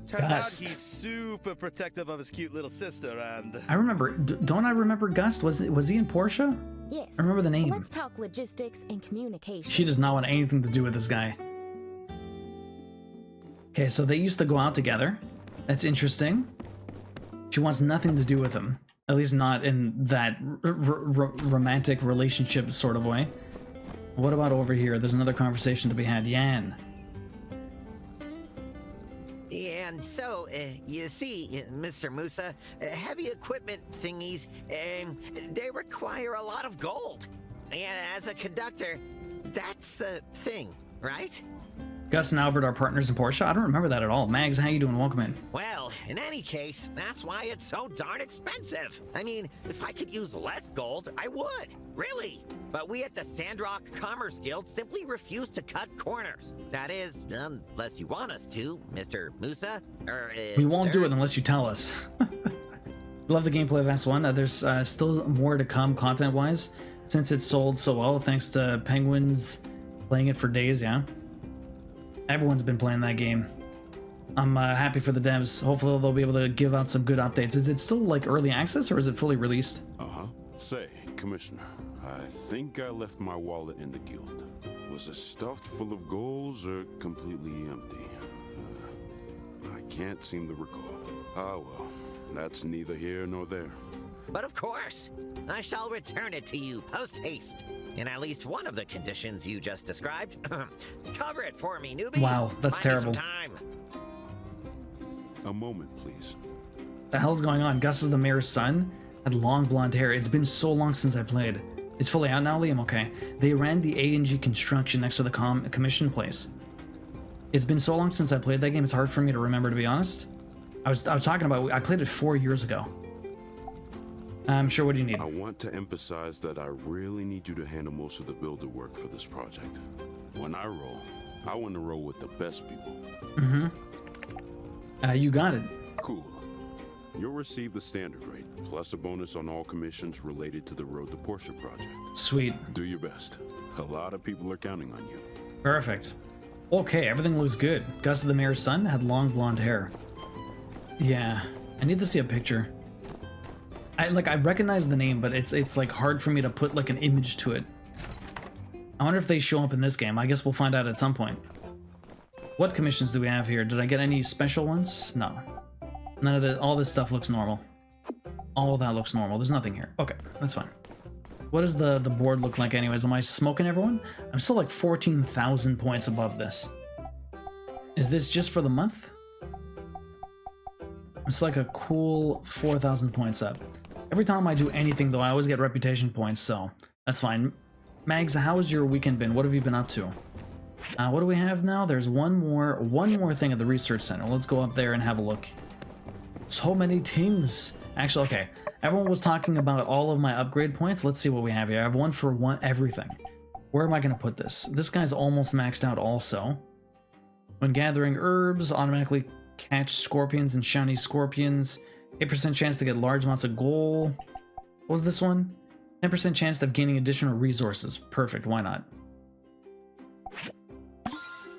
M: Turns out
A: Gust.
M: he's super protective of his cute little sister, and
A: I remember. Don't I remember Gust? Was he in Portia?
I: Yes.
A: I remember the name.
I: Let's talk logistics and communication.
A: She does not want anything to do with this guy. Okay, so they used to go out together. That's interesting. She wants nothing to do with him. At least not in that romantic relationship sort of way. What about over here? There's another conversation to be had. Yan.
O: And so, you see, Mr. Musa, heavy equipment thingies, they require a lot of gold. And as a conductor, that's a thing, right?
A: Gus and Albert are partners in Portia? I don't remember that at all. Mags, how you doing? Welcome in.
O: Well, in any case, that's why it's so darn expensive. I mean, if I could use less gold, I would. Really. But we at the Sandrock Commerce Guild simply refuse to cut corners. That is, unless you want us to, Mr. Musa.
A: We won't
O: sir.
A: do it unless you tell us. Love the gameplay of S1. There's still more to come content-wise, since it's sold so well, thanks to Penguins playing it for days, yeah? Everyone's been playing that game. I'm happy for the devs. Hopefully they'll be able to give out some good updates. Is it still like early access or is it fully released?
C: Uh-huh. Say, Commissioner, I think I left my wallet in the guild. Was it stuffed full of goals or completely empty? I can't seem to recall. Ah well, that's neither here nor there.
O: But of course, I shall return it to you post-haste. In at least one of the conditions you just described. Cover it for me, newbie.
A: Wow, that's
O: Find me some
A: terrible.
O: time.
C: A moment, please.
A: The hell's going on? Gus is the mayor's son? Had long blonde hair. It's been so long since I played. It's fully out now, Liam? Okay. They ran the A&G construction next to the commission place. It's been so long since I played that game, it's hard for me to remember, to be honest. I was talking about, I played it 4 years ago. I'm sure, what do you need?
C: I want to emphasize that I really need you to handle most of the builder work for this project. When I roll, I want to roll with the best people.
A: Mm-hmm. You got it.
C: Cool. You'll receive the standard rate, plus a bonus on all commissions related to the Road to Portia project.
A: Sweet.
C: Do your best. A lot of people are counting on you.
A: Perfect. Okay, everything looks good. Gus, the mayor's son, had long blonde hair. Yeah, I need to see a picture. I recognize the name, but it's like hard for me to put like an image to it. I wonder if they show up in this game. I guess we'll find out at some point. What commissions do we have here? Did I get any special ones? No. None of the, all this stuff looks normal. All of that looks normal. There's nothing here. Okay, that's fine. What does the board look like anyways? Am I smoking everyone? I'm still like 14,000 points above this. Is this just for the month? It's like a cool 4,000 points up. Every time I do anything though, I always get reputation points, so that's fine. Mags, how has your weekend been? What have you been up to? What do we have now? There's one more thing at the research center. Let's go up there and have a look. So many things. Actually, okay. Everyone was talking about all of my upgrade points. Let's see what we have here. I have one for everything. Where am I going to put this? This guy's almost maxed out also. When gathering herbs, automatically catch scorpions and shiny scorpions. 8% chance to get large amounts of gold. What was this one? 10% chance of gaining additional resources. Perfect, why not?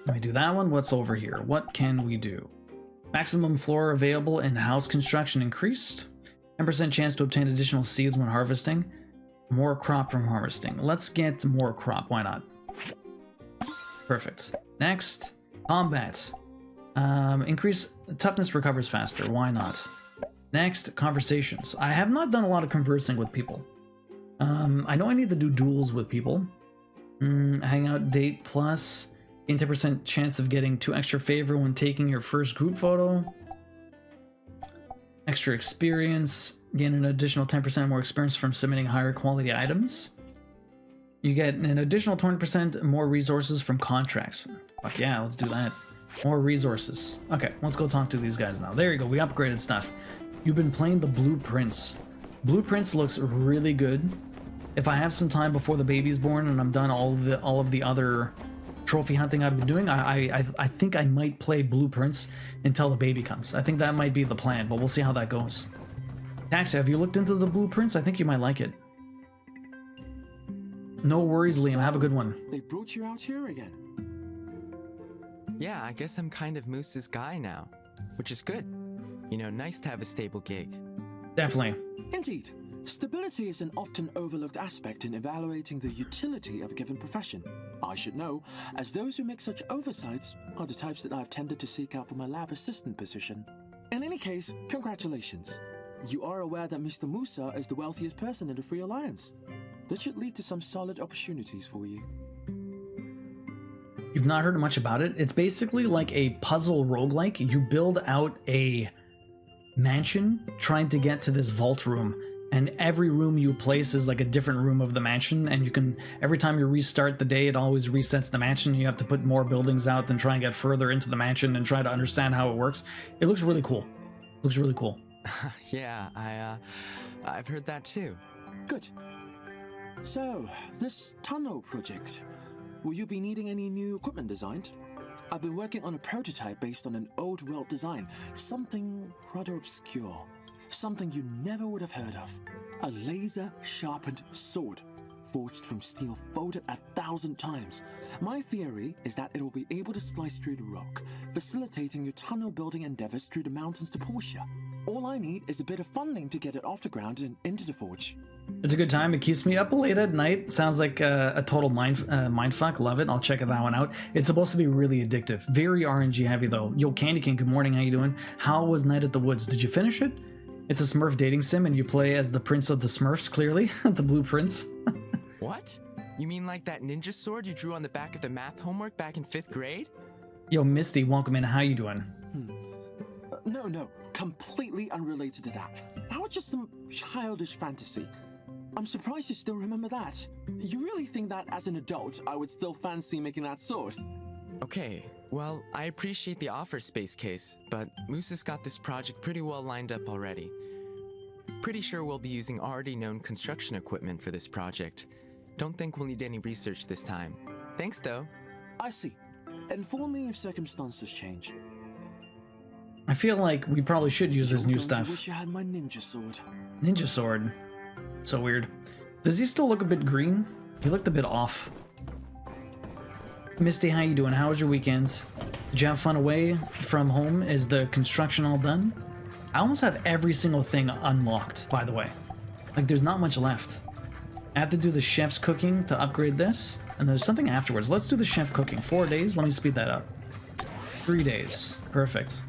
A: Let me do that one. What's over here? What can we do? Maximum floor available in house construction increased. 10% chance to obtain additional seeds when harvesting. More crop from harvesting. Let's get more crop, why not? Perfect. Next, combat. Increase toughness recovers faster, why not? Next, conversations. I have not done a lot of conversing with people. I know I need to do duels with people. Hangout date plus. Gain 10% chance of getting 2 extra favor when taking your first group photo. Extra experience. Gain an additional 10% more experience from submitting higher quality items. You get an additional 20% more resources from contracts. Fuck yeah, let's do that. More resources. Okay, let's go talk to these guys now. There you go, we upgraded stuff. You've been playing the Blueprints. Blueprints looks really good. If I have some time before the baby's born and I'm done all of the other trophy hunting I've been doing, I think I might play Blueprints until the baby comes. I think that might be the plan, but we'll see how that goes. Taxi, have you looked into the Blueprints? I think you might like it. No worries, Liam. Have a good one.
D: They brought you out here again.
N: Yeah, I guess I'm kind of Moose's guy now. which is good. You know, nice to have a stable gig.
A: Definitely.
D: Indeed. Stability is an often overlooked aspect in evaluating the utility of a given profession. I should know, as those who make such oversights are the types that I've tended to seek out for my lab assistant position. In any case, congratulations. You are aware that Mr. Musa is the wealthiest person in the Free Alliance. That should lead to some solid opportunities for you.
A: You've not heard much about it? It's basically like a puzzle roguelike. You build out a mansion trying to get to this vault room, and every room you place is like a different room of the mansion, and you can, every time you restart the day, it always resets the mansion. You have to put more buildings out and try and get further into the mansion and try to understand how it works. It looks really cool. Looks really cool.
N: Yeah, I've heard that too.
D: Good. So, this tunnel project, will you be needing any new equipment designed? I've been working on a prototype based on an old world design, something rather obscure, something you never would have heard of. A laser-sharpened sword, forged from steel folded 1,000 times. My theory is that it will be able to slice through the rock, facilitating your tunnel building endeavors through the mountains to Portia. All I need is a bit of funding to get it off the ground and into the forge.
A: It's a good time. It keeps me up late at night. Sounds like a total mindfuck. Love it. I'll check that one out. It's supposed to be really addictive. Very RNG heavy though. Yo, Candy King, good morning. How you doing? How was Night at the Woods? Did you finish it? It's a Smurf dating sim and you play as the Prince of the Smurfs, clearly. The Blue Prince.
N: What? You mean like that ninja sword you drew on the back of the math homework back in 5th grade?
A: Yo, Misty, welcome in. How you doing?
D: No. Completely unrelated to that. That was just some childish fantasy. I'm surprised you still remember that. You really think that as an adult, I would still fancy making that sword?
N: Okay, well, I appreciate the offer, Space Case, but Musa's got this project pretty well lined up already. Pretty sure we'll be using already known construction equipment for this project. Don't think we'll need any research this time. Thanks, though.
D: I see. Inform me if circumstances change.
A: I feel like we probably should use his new
D: I
A: stuff.
D: wish I had my ninja sword.
A: Ninja sword. So weird. Does he still look a bit green? He looked a bit off. Misty, how you doing? How was your weekend? Did you have fun away from home? Is the construction all done? I almost have every single thing unlocked, by the way. Like, there's not much left. I have to do the chef's cooking to upgrade this, and there's something afterwards. Let's do the chef cooking. 4 days? Let me speed that up. 3 days. Perfect.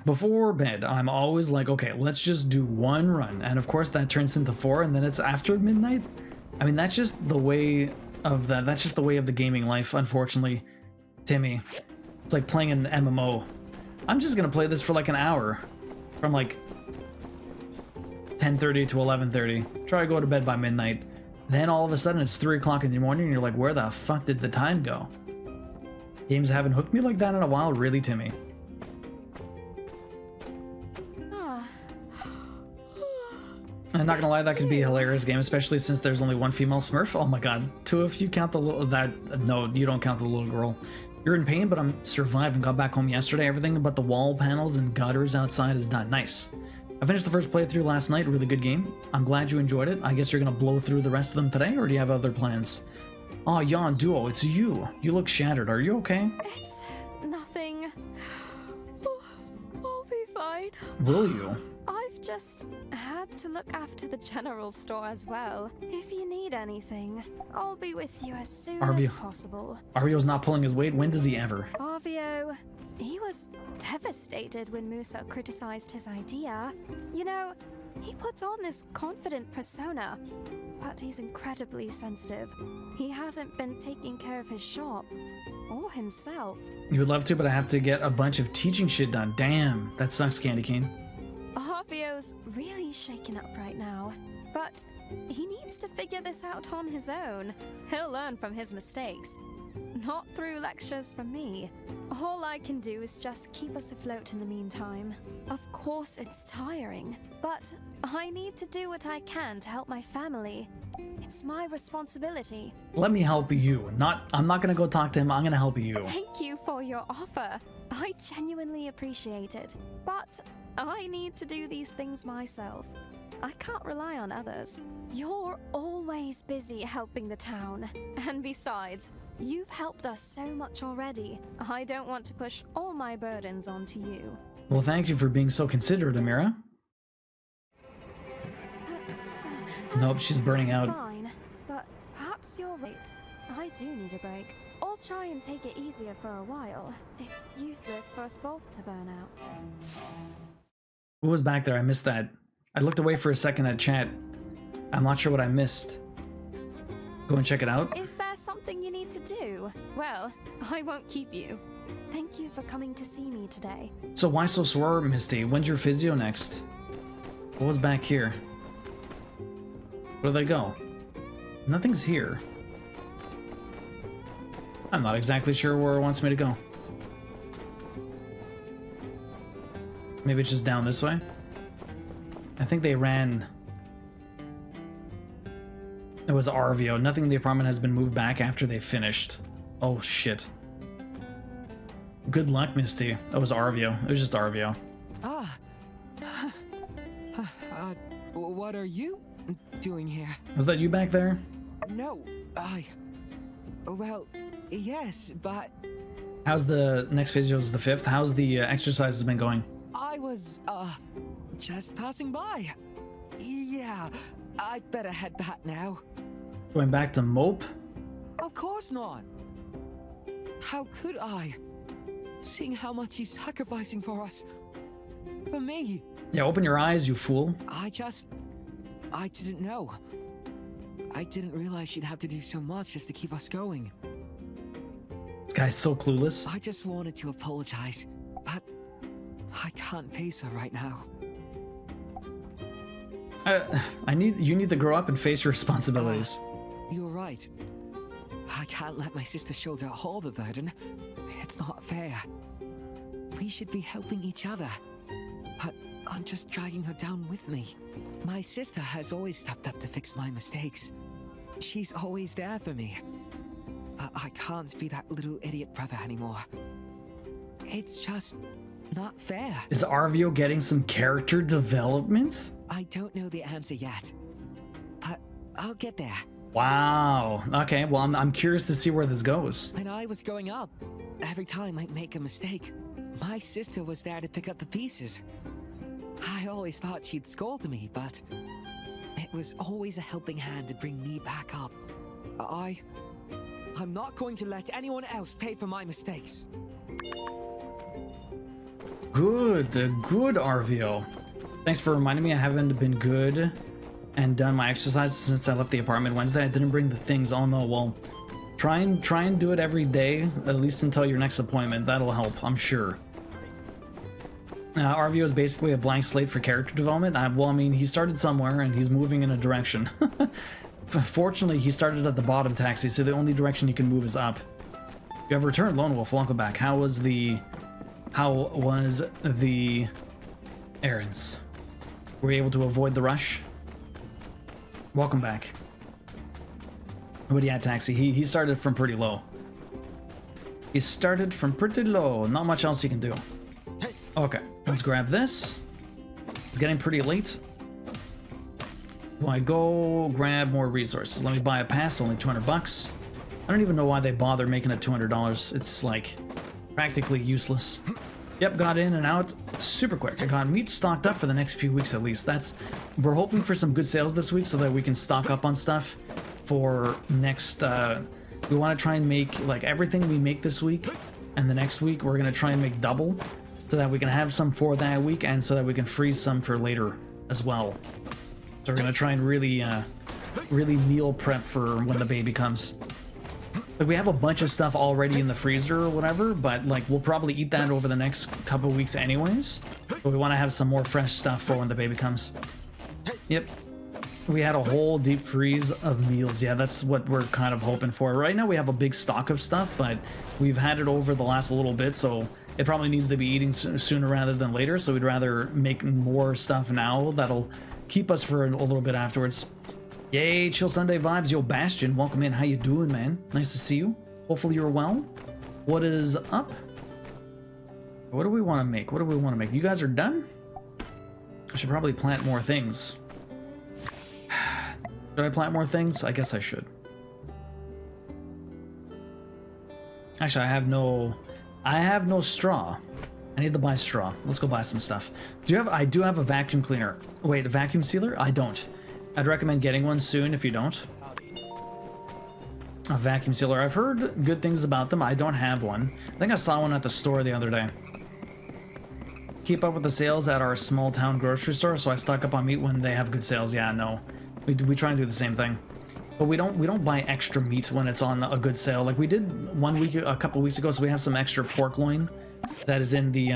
A: Before bed, I'm always like, okay, let's just do one run. And of course that turns into 4 and then it's after midnight. I mean, that's just the way of that's just the way of the gaming life, unfortunately, Timmy. It's like playing an MMO. I'm just gonna play this for like an hour. From like 10:30 to 11:30. Try to go to bed by midnight. Then all of a sudden it's 3 o'clock in the morning and you're like, where the fuck did the time go? Games haven't hooked me like that in a while, really, Timmy. I'm not gonna lie, that could be a hilarious game, especially since there's only one female Smurf. Oh my god, 2 if you count the little, no, you don't count the little girl. You're in pain, but I'm surviving. Got back home yesterday. Everything but the wall panels and gutters outside is done. Nice. I finished the first playthrough last night. Really good game. I'm glad you enjoyed it. I guess you're gonna blow through the rest of them today, or do you have other plans? Oh, Yon Duo, it's you. You look shattered. Are you okay?
P: It's nothing. I'll be fine.
A: Will you?
P: I've just had to look after the general store as well. If you need anything, I'll be with you as soon as possible.
A: Arvio's not pulling his weight. When does he ever?
P: Arvio, he was devastated when Musa criticized his idea. You know, he puts on this confident persona, but he's incredibly sensitive. He hasn't been taking care of his shop or himself.
A: You would love to, but I have to get a bunch of teaching shit done. Damn, that sucks, Candy Cane.
P: Arvio's really shaken up right now, but he needs to figure this out on his own. He'll learn from his mistakes, not through lectures from me. All I can do is just keep us afloat in the meantime. Of course it's tiring, but I need to do what I can to help my family. It's my responsibility.
A: Let me help you. I'm not gonna go talk to him. I'm gonna help you.
P: Thank you for your offer. I genuinely appreciate it, but I need to do these things myself. I can't rely on others. You're always busy helping the town. And besides, You've helped us so much already. I don't want to push all my burdens onto you.
A: Well, thank you for being so considerate, Amira. Nope, she's burning out.
P: Fine, but perhaps you're right. I do need a break. I'll try and take it easier for a while. It's useless for us both to burn out.
A: Who was back there? I missed that. I looked away for a second at chat. I'm not sure what I missed. Go and check it out.
P: Is there something you need to do? Well, I won't keep you. Thank you for coming to see me today.
A: So why so sore, Misty? When's your physio next? What was back here? Where did they go? Nothing's here. I'm not exactly sure where it wants me to go. Maybe it's just down this way? I think they ran... It was RVO. Nothing in the apartment has been moved back after they finished. Oh, shit. Good luck, Misty. That was RVO. It was just RVO.
H: Ah. What are you doing here?
A: Was that you back there?
H: No, well, yes, but...
A: How's the next physio's the 5th? How's the exercises been going?
H: I was, just passing by. Yeah, I'd better head back now.
A: Going back to mope?
H: Of course not. How could I? Seeing how much he's sacrificing for us. For me.
A: Yeah, open your eyes, you fool.
H: I didn't know. I didn't realize she'd have to do so much just to keep us going.
A: This guy's so clueless.
H: I just wanted to apologize, but I can't face her right now.
A: You need to grow up and face your responsibilities.
H: You're right. I can't let my sister shoulder all the burden. It's not fair. We should be helping each other. But I'm just dragging her down with me. My sister has always stepped up to fix my mistakes. She's always there for me. But I can't be that little idiot brother anymore. It's just not fair.
A: Is RVO getting some character development?
H: I don't know the answer yet. But I'll get there.
A: Wow. Okay, well, I'm curious to see where this goes.
H: When I was growing up, every time I'd make a mistake, my sister was there to pick up the pieces. I always thought she'd scold me, but it was always a helping hand to bring me back up. I'm not going to let anyone else pay for my mistakes.
A: Good RVO. Thanks for reminding me I haven't been good and done my exercises since I left the apartment Wednesday. I didn't bring the things. Oh no, well, try and do it every day, at least until your next appointment. That'll help, I'm sure. RVO is basically a blank slate for character development. Well, I mean, he started somewhere and he's moving in a direction. Fortunately, he started at the bottom, Taxi, so the only direction he can move is up. You have returned, Lone Wolf. Welcome back. How was the errands? Were you able to avoid the rush? Welcome back. What do you have, Taxi? He started from pretty low. He started from pretty low. Not much else he can do. Okay, let's grab this. It's getting pretty late. Will I go grab more resources? Let me buy a pass, only 200 bucks. I don't even know why they bother making it $200. It's like practically useless. Yep, got in and out super quick. I got meat stocked up for the next few weeks at least. We're hoping for some good sales this week so that we can stock up on stuff for next, we want to try and make like everything we make this week and the next week we're going to try and make double so that we can have some for that week and so that we can freeze some for later as well. So we're going to try and really meal prep for when the baby comes. Like, we have a bunch of stuff already in the freezer or whatever, but like we'll probably eat that over the next couple of weeks anyways. But we want to have some more fresh stuff for when the baby comes. Yep. We had a whole deep freeze of meals. Yeah, that's what we're kind of hoping for. Right now we have a big stock of stuff, but we've had it over the last little bit, so it probably needs to be eating sooner rather than later. So we'd rather make more stuff now that'll keep us for a little bit afterwards. Yay, Chill Sunday vibes. Yo, Bastion, welcome in. How you doing, man? Nice to see you. Hopefully you're well. What is up? What do we want to make? What do we want to make? You guys are done? I should probably plant more things. Should I plant more things? I guess I should. Actually, I have no straw. I need to buy straw. Let's go buy some stuff. I do have a vacuum cleaner. Wait, a vacuum sealer? I don't. I'd recommend getting one soon if you don't. A vacuum sealer. I've heard good things about them. I don't have one. I think I saw one at the store the other day. Keep up with the sales at our small town grocery store, so I stock up on meat when they have good sales. Yeah, no. We try and do the same thing. But we don't buy extra meat when it's on a good sale. Like we did a couple weeks ago, so we have some extra pork loin that is in the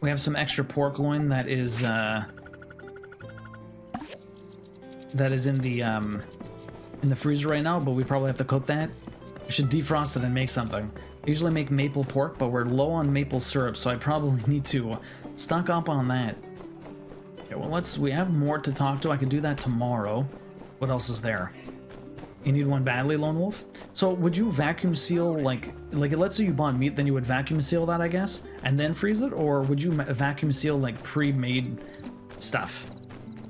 A: we have some extra pork loin that is in the freezer right now, but we probably have to cook that. We should defrost it and make something. I usually make maple pork, but we're low on maple syrup, so I probably need to stock up on that. Okay, well, we have more to talk to. I can do that tomorrow. What else is there? You need one badly, Lone Wolf? So would you vacuum seal, like let's say you bought meat, then you would vacuum seal that, I guess, and then freeze it? Or would you vacuum seal, like, pre-made stuff?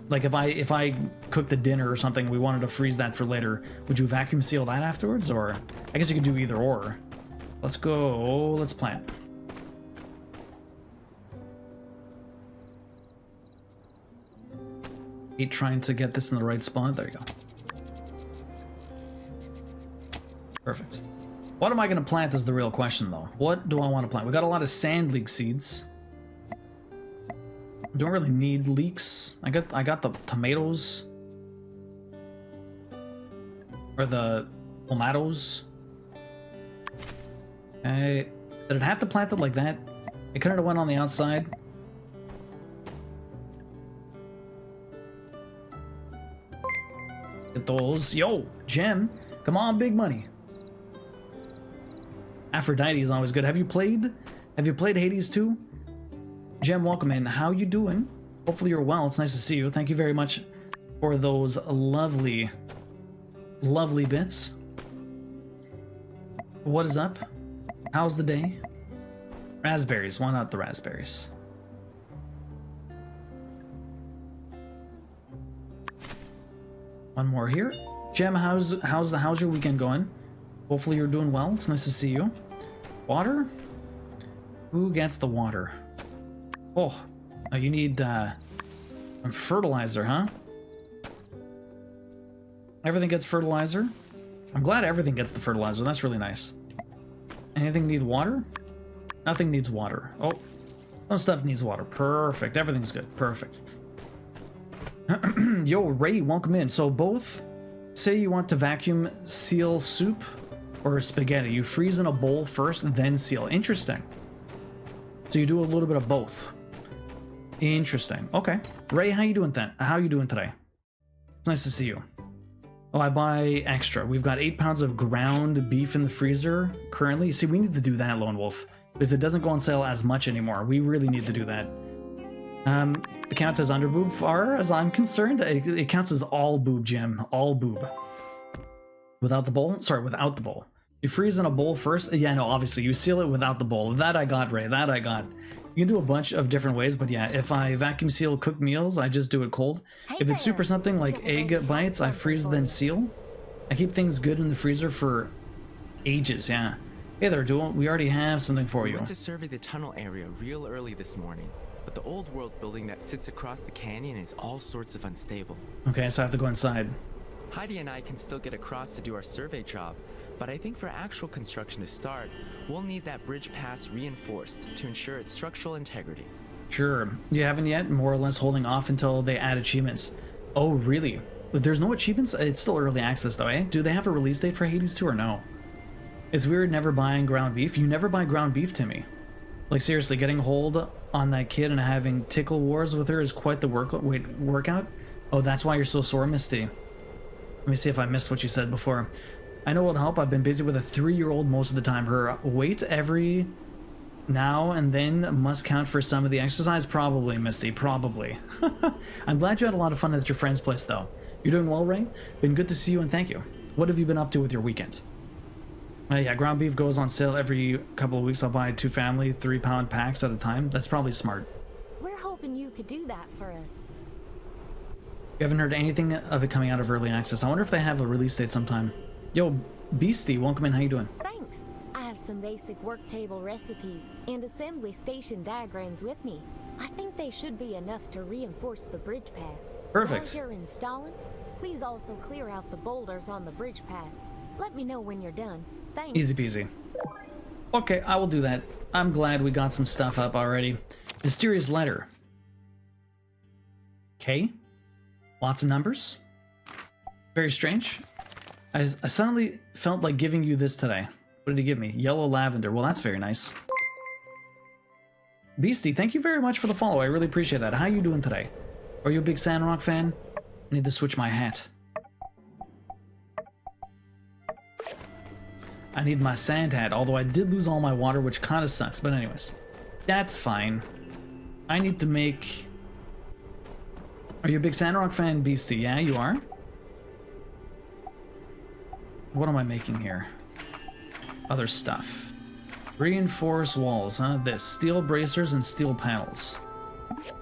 A: Like, if I cooked the dinner or something, we wanted to freeze that for later, would you vacuum seal that afterwards? Or, I guess you could do either or. Let's go, let's plant. Trying to get this in the right spot. There you go. Perfect. What am I going to plant is the real question, though. What do I want to plant? We got a lot of sand leek seeds. Don't really need leeks. I got the tomatoes. Or the tomatoes. Okay. Did it have to plant it like that? It couldn't have went on the outside. Get those. Yo, gem. Come on, big money. Aphrodite is always good. Have you played Hades 2? Gem, welcome in. How you doing? Hopefully you're well. It's nice to see you. Thank you very much for those lovely, lovely bits. What is up? How's the day? Raspberries. Why not the raspberries? One more here. Gem, how's your weekend going? Hopefully you're doing well. It's nice to see you. Water? Who gets the water? Oh, you need some fertilizer, huh? Everything gets fertilizer. I'm glad everything gets the fertilizer. That's really nice. Anything need water? Nothing needs water. Oh, some stuff needs water. Perfect. Everything's good. Perfect. Yo, Ray, welcome in. So both, say you want to vacuum seal soup or spaghetti. You freeze in a bowl first, then seal. Interesting. So you do a little bit of both. Interesting. Okay. Ray, how you doing then? How you doing today? It's nice to see you. Oh, I buy extra. We've got 8 pounds of ground beef in the freezer currently. See, we need to do that, Lone Wolf, because it doesn't go on sale as much anymore. We really need to do that. It counts as underboob far as I'm concerned. It counts as all boob, Jim. All boob. Without the bowl? Sorry, without the bowl. You freeze in a bowl first? Yeah, no, obviously. You seal it without the bowl. That I got, Ray. That I got. You can do a bunch of different ways, but yeah, if I vacuum seal cooked meals, I just do it cold. If it's super something like egg bites, I freeze then seal. I keep things good in the freezer for ages, yeah. Hey there, Duel. We already have something for you.
N: We went to survey the tunnel area real early this morning, but the old world building that sits across the canyon is all sorts of unstable.
A: Okay, so I have to go inside.
N: Heidi and I can still get across to do our survey job, but I think for actual construction to start, we'll need that bridge pass reinforced to ensure its structural integrity.
A: Sure. You haven't yet? More or less holding off until they add achievements. Oh, really? There's no achievements? It's still early access though, eh? Do they have a release date for Hades 2 or no? It's weird never buying ground beef. You never buy ground beef, Timmy. Like seriously, getting hold on that kid and having tickle wars with her is quite the workout? Oh, that's why you're so sore, Misty. Let me see if I missed what you said before. I know what'll help. I've been busy with a 3-year-old most of the time. Her weight every now and then must count for some of the exercise. Probably, Misty, probably. I'm glad you had a lot of fun at your friend's place, though. You're doing well, Ray? Been good to see you, and thank you. What have you been up to with your weekend? Yeah, ground beef goes on sale every couple of weeks. I'll buy 2 family 3-pound packs at a time. That's probably smart.
I: We're hoping you could do that for us.
A: You haven't heard anything of it coming out of early access. I wonder if they have a release date sometime. Yo, Beastie, welcome in. How you doing?
Q: Thanks. I have some basic work table recipes and assembly station diagrams with me. I think they should be enough to reinforce the bridge pass.
A: Perfect.
Q: While you're installing, please also clear out the boulders on the bridge pass. Let me know when you're done. Thanks.
A: Easy peasy. Okay, I will do that. I'm glad we got some stuff up already. Mysterious letter. Okay. Lots of numbers. Very strange. I suddenly felt like giving you this today. What did he give me? Yellow lavender. Well, that's very nice. Beastie, thank you very much for the follow. I really appreciate that. How you doing today? Are you a big Sandrock fan? I need to switch my hat. I need my sand hat, although I did lose all my water, which kind of sucks. But anyways, that's fine. I need to make... Are you a big Sandrock fan, Beastie? Yeah, you are? What am I making here? Other stuff. Reinforced walls, huh? This. Steel bracers and steel panels.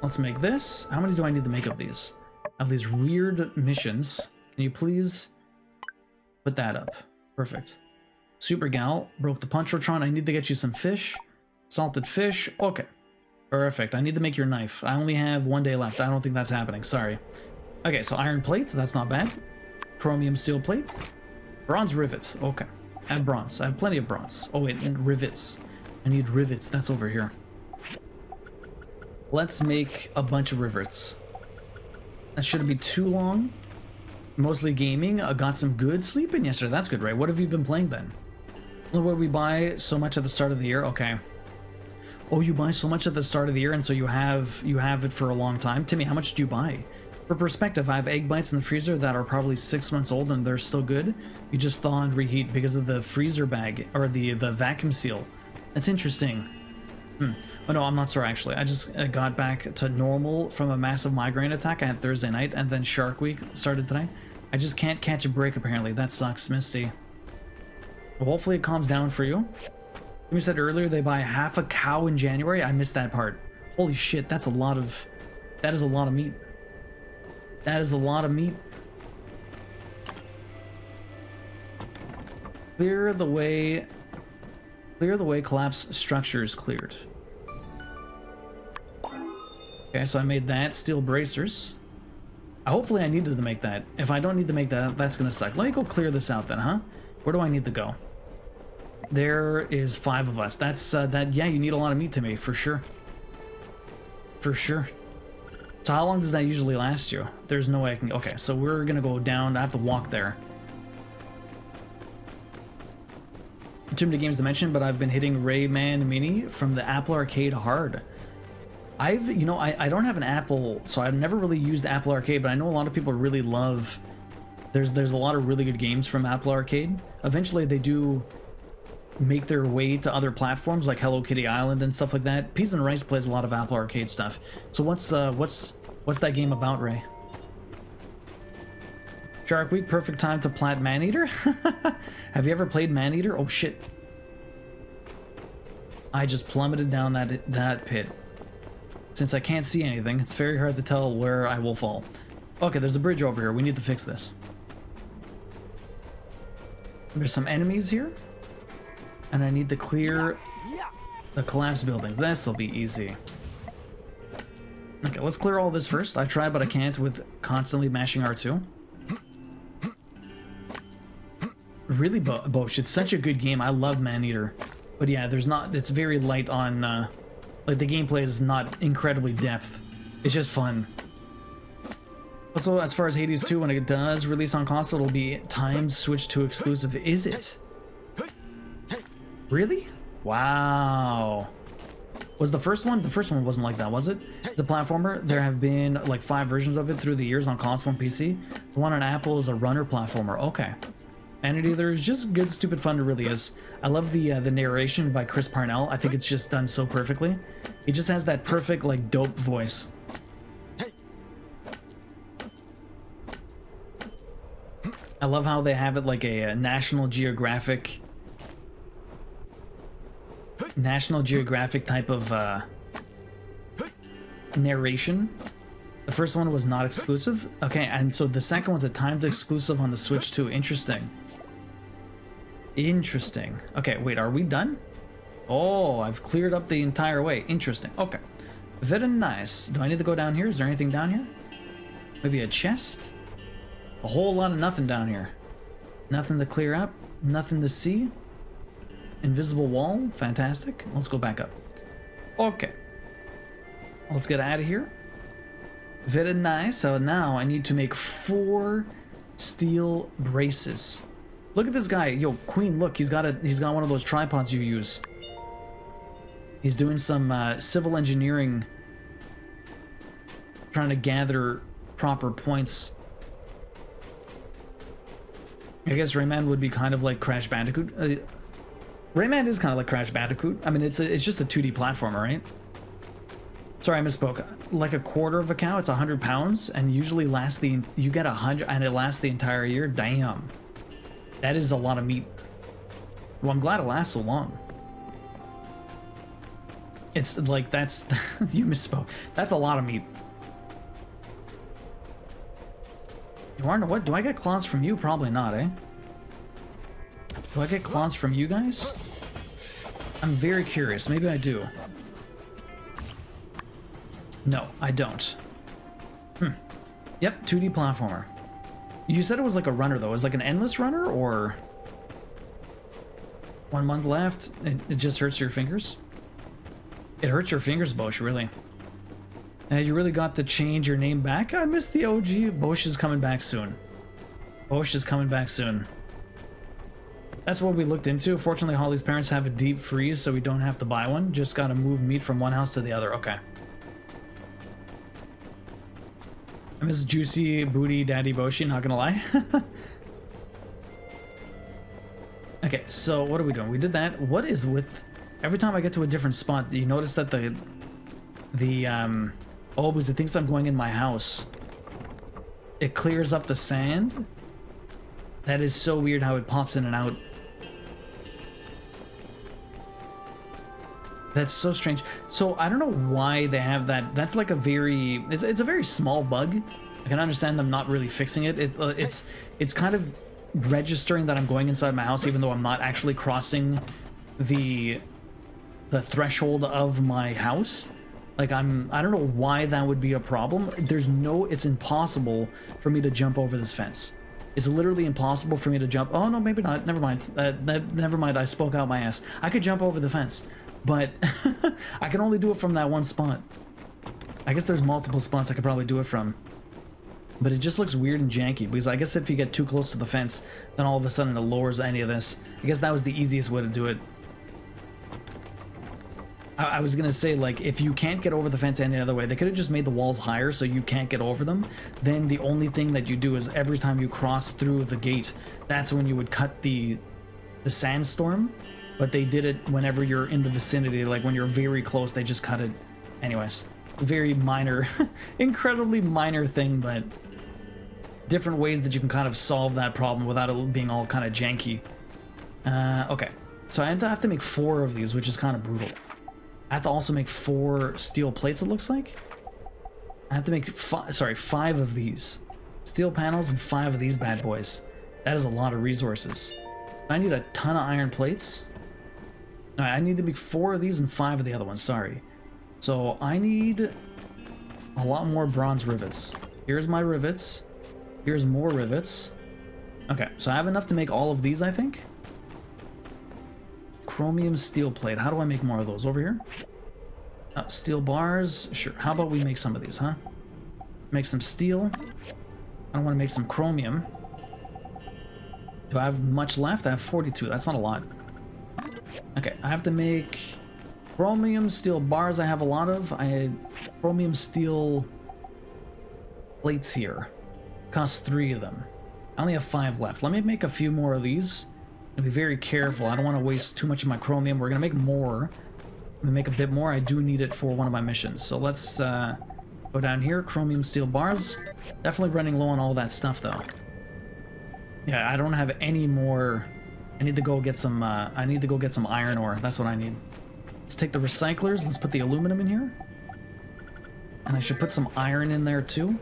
A: Let's make this. How many do I need to make of these? Of these weird missions. Can you please put that up? Perfect. Super Gal broke the Punchrotron. I need to get you some fish. Salted fish. Okay. Perfect. I need to make your knife. I only have 1 day left. I don't think that's happening. Sorry. Okay, so iron plate. That's not bad. Chromium steel plate. Bronze rivet. Okay. I have bronze. I have plenty of bronze. Oh, wait. And rivets. I need rivets. That's over here. Let's make a bunch of rivets. That shouldn't be too long. Mostly gaming. I got some good sleep in yesterday. That's good, right? What have you been playing then? What did we buy so much at the start of the year? Okay. Oh, you buy so much at the start of the year, and so you have it for a long time. Timmy, how much do you buy? For perspective, I have egg bites in the freezer that are probably 6 months old and they're still good. You just thaw and reheat because of the freezer bag or the vacuum seal. That's interesting. Oh no, I'm not sorry actually. I just got back to normal from a massive migraine attack I had Thursday night, and then Shark Week started today. I just can't catch a break apparently. That sucks, Misty. Well, hopefully it calms down for you. You said earlier they buy half a cow in January. I missed that part. Holy shit, that's a lot of... That is a lot of meat. That is a lot of meat. Clear the way... Clear the way, collapse structures cleared. Okay, so I made that. Steel bracers. Hopefully I needed to make that. If I don't need to make that, that's gonna suck. Let me go clear this out then, huh? Where do I need to go? There is 5 of us. That's, yeah, you need a lot of meat to me, for sure. For sure. So how long does that usually last you? There's no way I can... Okay, so we're gonna go down. I have to walk there. Too many games to mention, but I've been hitting Rayman Mini from the Apple Arcade hard. You know, I don't have an Apple, so I've never really used Apple Arcade, but I know a lot of people really love... There's a lot of really good games from Apple Arcade. Eventually they do make their way to other platforms like Hello Kitty Island and stuff like that. Peas and Rice plays a lot of Apple Arcade stuff. So what's that game about, Ray? Shark Week, perfect time to plat Maneater? Have you ever played Maneater? Oh shit. I just plummeted down that pit. Since I can't see anything, it's very hard to tell where I will fall. Okay, there's a bridge over here. We need to fix this. There's some enemies here. And I need to clear the collapsed building. This'll be easy. Okay, let's clear all this first. I try, but I can't with constantly mashing R2. Really, Bosch, it's such a good game. I love Maneater. But yeah, it's very light on, like the gameplay is not incredibly depth. It's just fun. Also, as far as Hades 2, when it does release on console, it'll be timed switch to exclusive. Is it? Really? Wow. Was the first one? The first one wasn't like that, was it? It's a platformer. There have been like 5 versions of it through the years on console and PC. The one on Apple is a runner platformer. Okay. And there's just good, stupid fun. It really is. I love the narration by Chris Parnell. I think it's just done so perfectly. He just has that perfect, like, dope voice. I love how they have it like a National Geographic type of narration. The first one was not exclusive. Okay, and so the second one's a timed exclusive on the Switch too. Interesting. Interesting. Okay, wait, are we done? Oh, I've cleared up the entire way. Interesting. Okay. Very nice. Do I need to go down here? Is there anything down here? Maybe a chest? A whole lot of nothing down here. Nothing to clear up. Nothing to see. Invisible wall. Fantastic. Let's go back up. Okay. Let's get out of here. Very nice. So now I need to make 4 steel braces. Look at this guy. Yo, Queen, look. He's got one of those tripods you use. He's doing some civil engineering, trying to gather proper points. I guess Rayman would be kind of like Crash Bandicoot. Rayman is kind of like Crash Bandicoot. I mean, it's just a 2D platformer, right? Sorry, I misspoke. Like a quarter of a cow, it's 100 pounds, and usually you get 100, and it lasts the entire year. Damn, that is a lot of meat. Well, I'm glad it lasts so long. It's like that's you misspoke. That's a lot of meat. You want to know what? Do I get claws from you? Probably not, eh? Do I get claws from you guys? I'm very curious. Maybe I do. No, I don't. Yep, 2D platformer. You said it was like a runner, though. Is it like an endless runner, or 1 month left? It just hurts your fingers? It hurts your fingers, Bosch, really. You really got to change your name back? I missed the OG. Bosch is coming back soon. Bosch is coming back soon. That's what we looked into. Fortunately, Holly's parents have a deep freeze, so we don't have to buy one. Just gotta move meat from one house to the other. Okay. I miss Juicy Booty Daddy Boshi, not gonna lie. Okay, so what are we doing? We did that. What is with... Every time I get to a different spot, do you notice that oh, because it thinks I'm going in my house. It clears up the sand? That is so weird how it pops in and out. That's so strange. So I don't know why they have that. That's like a very... It's a very small bug. I can understand them not really fixing it. It's kind of registering that I'm going inside my house even though I'm not actually crossing the threshold of my house. Like I don't know why that would be a problem. It's impossible for me to jump over this fence. It's literally impossible for me to jump. Oh no, maybe not. Never mind. Never mind. I spoke out my ass. I could jump over the fence, but I can only do it from that one spot. I guess there's multiple spots I could probably do it from, but it just looks weird and janky because I guess if you get too close to the fence, then all of a sudden it lowers any of this. I guess that was the easiest way to do it. I was gonna say, like, if you can't get over the fence any other way, they could have just made the walls higher so you can't get over them. Then the only thing that you do is every time you cross through the gate, that's when you would cut the sandstorm. But they did it whenever you're in the vicinity, like when you're very close, they just cut it. Anyways, very minor, incredibly minor thing, but different ways that you can kind of solve that problem without it being all kind of janky. Okay, so I have to make 4 of these, which is kind of brutal. I have to also make 4 steel plates, it looks like. I have to make 5 of these. Steel panels and 5 of these bad boys. That is a lot of resources. I need a ton of iron plates. No, I need to make 4 of these and 5 of the other ones, sorry. So I need a lot more bronze rivets. Here's my rivets. Here's more rivets. Okay, so I have enough to make all of these, I think. Chromium steel plate. How do I make more of those? Over here? Steel bars. Sure. How about we make some of these, huh? Make some steel. I want to make some chromium. Do I have much left? I have 42. That's not a lot. Okay, I have to make chromium steel bars. I have a lot of. I had chromium steel plates here. Cost 3 of them. I only have 5 left. Let me make a few more of these. And be very careful. I don't want to waste too much of my chromium. We're gonna make more. I'm gonna make a bit more. I do need it for one of my missions. So let's go down here. Chromium steel bars. Definitely running low on all that stuff though. Yeah, I don't have any more. I need to go get some. I need to go get some iron ore. That's what I need. Let's take the recyclers. Let's put the aluminum in here. And I should put some iron in there too.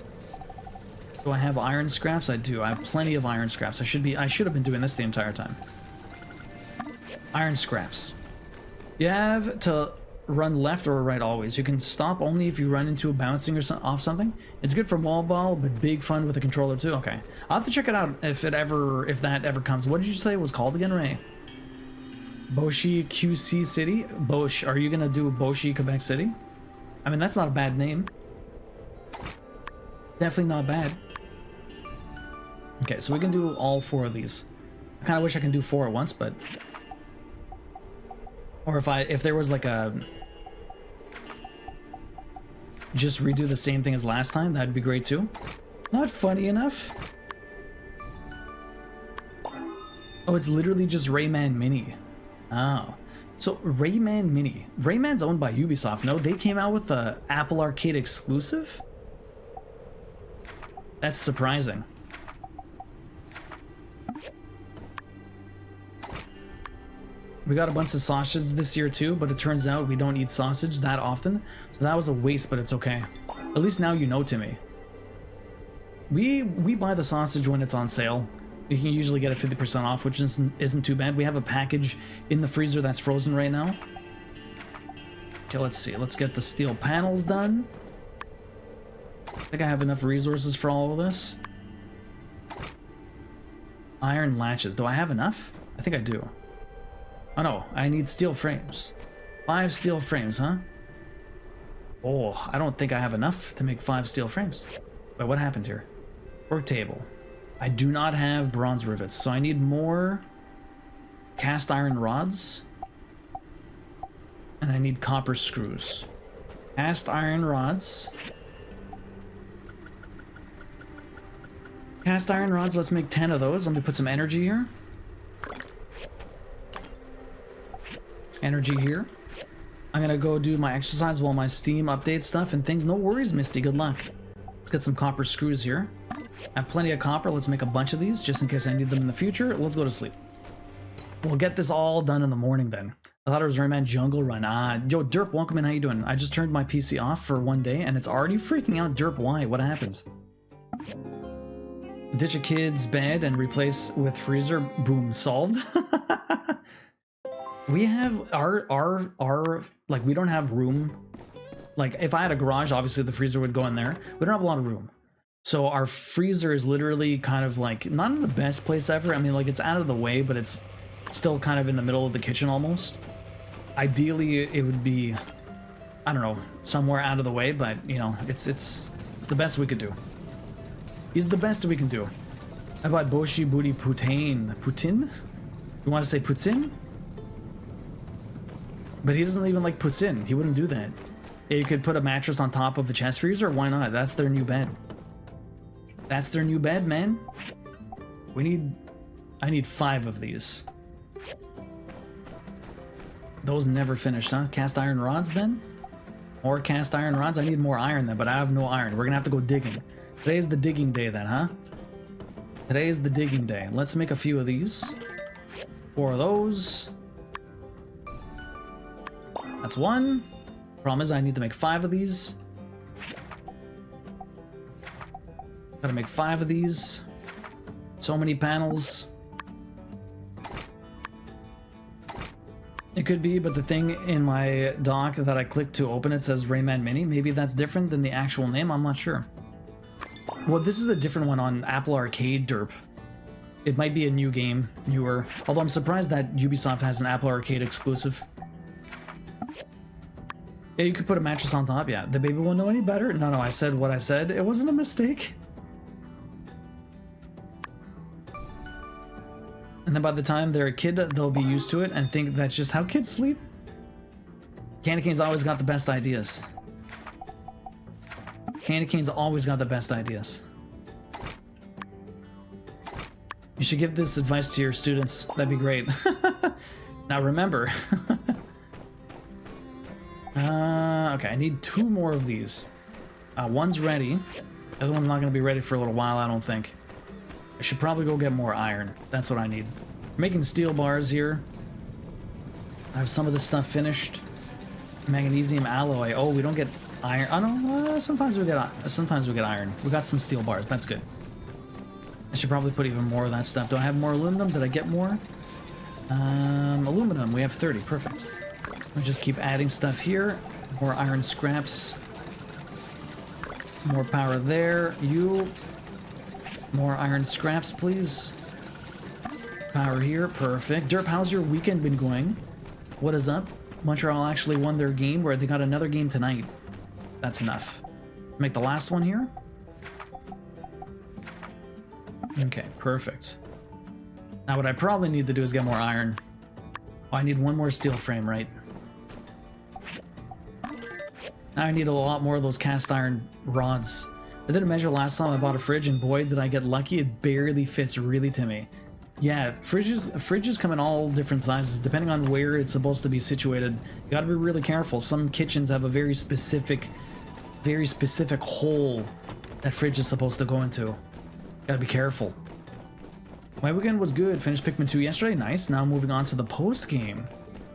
A: Do I have iron scraps? I do. I have plenty of iron scraps. I should have been doing this the entire time. Iron scraps. You have to run left or right always. You can stop only if you run into a bouncing or off something. It's good for wall ball, but big fun with a controller too. Okay, I'll have to check it out if that ever comes. What did you say it was called again, Ray? Boshi QC City? Bosch. Are you gonna do Boshi Quebec City? I mean, that's not a bad name. Definitely not bad. Okay, so we can do all 4 of these. I kind of wish I can do 4 at once, but... Or if there was like a... Just redo the same thing as last time, that'd be great too. Not funny enough. Oh, it's literally just Rayman Mini. Oh. So Rayman Mini. Rayman's owned by Ubisoft, no? They came out with a Apple Arcade exclusive? That's surprising. We got a bunch of sausage this year too, but it turns out we don't eat sausage that often. So that was a waste, but it's okay. At least now you know, Timmy. We buy the sausage when it's on sale. You can usually get it 50% off, which isn't too bad. We have a package in the freezer that's frozen right now. Okay, let's see. Let's get the steel panels done. I think I have enough resources for all of this. Iron latches. Do I have enough? I think I do. Oh no, I need steel frames. 5 steel frames, huh? Oh, I don't think I have enough to make 5 steel frames. Wait, what happened here? Work table. I do not have bronze rivets, so I need more cast iron rods. And I need copper screws. Cast iron rods. Cast iron rods, let's make 10 of those. Let me put some energy here. Energy here. I'm gonna go do my exercise while my Steam updates stuff and things. No worries, Misty, good luck. Let's get some copper screws here. I have plenty of copper. Let's make a bunch of these just in case I need them in the future. Let's go to sleep. We'll get this all done in the morning then. I thought it was Rayman Jungle Run. Yo, Derp, welcome in. How you doing? I just turned my PC off for one day and it's already freaking out. Derp, why? What happened? Ditch a kid's bed and replace with freezer. Boom, solved. We have our like, we don't have room. Like, if I had a garage, obviously the freezer would go in there. We don't have a lot of room. So our freezer is literally kind of like, not in the best place ever. I mean, like, it's out of the way, but it's still kind of in the middle of the kitchen almost. Ideally, it would be, I don't know, somewhere out of the way, but, you know, it's the best we could do. He's the best we can do. How about Boshi Booty Putain? Putin? You want to say Putin? But he doesn't even like puts in. He wouldn't do that. Yeah, you could put a mattress on top of the chest freezer. Why not? That's their new bed. That's their new bed, man. I need 5 of these. Those never finished, huh? Cast iron rods then? More cast iron rods? I need more iron then, but I have no iron. We're gonna have to go digging. Today's the digging day then, huh? Today is the digging day. Let's make a few of these. 4 of those. That's 1. Problem is I need to make 5 of these. Gotta make 5 of these. So many panels. It could be, but the thing in my dock that I clicked to open it says Rayman Mini. Maybe that's different than the actual name, I'm not sure. Well, this is a different one on Apple Arcade, Derp. It might be a new game, newer. Although I'm surprised that Ubisoft has an Apple Arcade exclusive. Yeah, you could put a mattress on top, yeah. The baby won't know any better. No, I said what I said. It wasn't a mistake. And then by the time they're a kid, they'll be used to it and think that's just how kids sleep. Candy Cane's always got the best ideas. Candy Cane's always got the best ideas. You should give this advice to your students. That'd be great. Now remember... okay, I need 2 more of these. One's ready. The other one's not going to be ready for a little while, I don't think. I should probably go get more iron. That's what I need. We're making steel bars here. I have some of this stuff finished. Magnesium alloy. Oh, we don't get iron. Oh no, sometimes we get iron. We got some steel bars. That's good. I should probably put even more of that stuff. Do I have more aluminum? Did I get more? Aluminum, we have 30, perfect. We'll just keep adding stuff here. More iron scraps. More power there. You. More iron scraps, please. Power here, perfect. Derp, how's your weekend been going? What is up? Montreal actually won their game, where they got another game tonight. That's enough. Make the last one here. Okay, perfect. Now what I probably need to do is get more iron. Oh, I need one more steel frame, right? Now I need a lot more of those cast iron rods. I did a measure last time I bought a fridge, and boy, did I get lucky. It barely fits really to me. Yeah, fridges come in all different sizes, depending on where it's supposed to be situated. You gotta be really careful. Some kitchens have a very specific hole that fridge is supposed to go into. Gotta be careful. My weekend was good. Finished Pikmin 2 yesterday. Nice. Now moving on to the post game.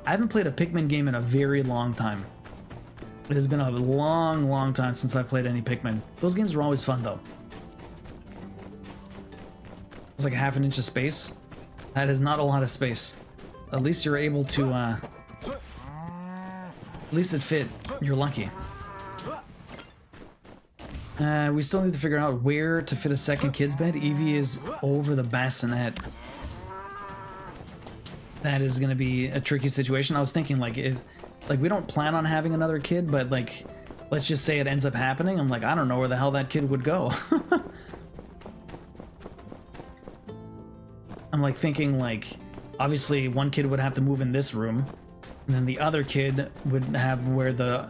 A: I haven't played a Pikmin game in a very long time. It has been a long time since I played any Pikmin. Those games were always fun though. It's like a half an inch of space. That is not a lot of space. At least you're able to, at least it fit. You're lucky. We still need to figure out where to fit a second kid's bed. Evie is over the bassinet. That is gonna be a tricky situation. I was thinking, like, if, like, we don't plan on having another kid, but, like, let's just say it ends up happening. I'm like, I don't know where the hell that kid would go. I'm like thinking, like, obviously one kid would have to move in this room, and then the other kid would have where the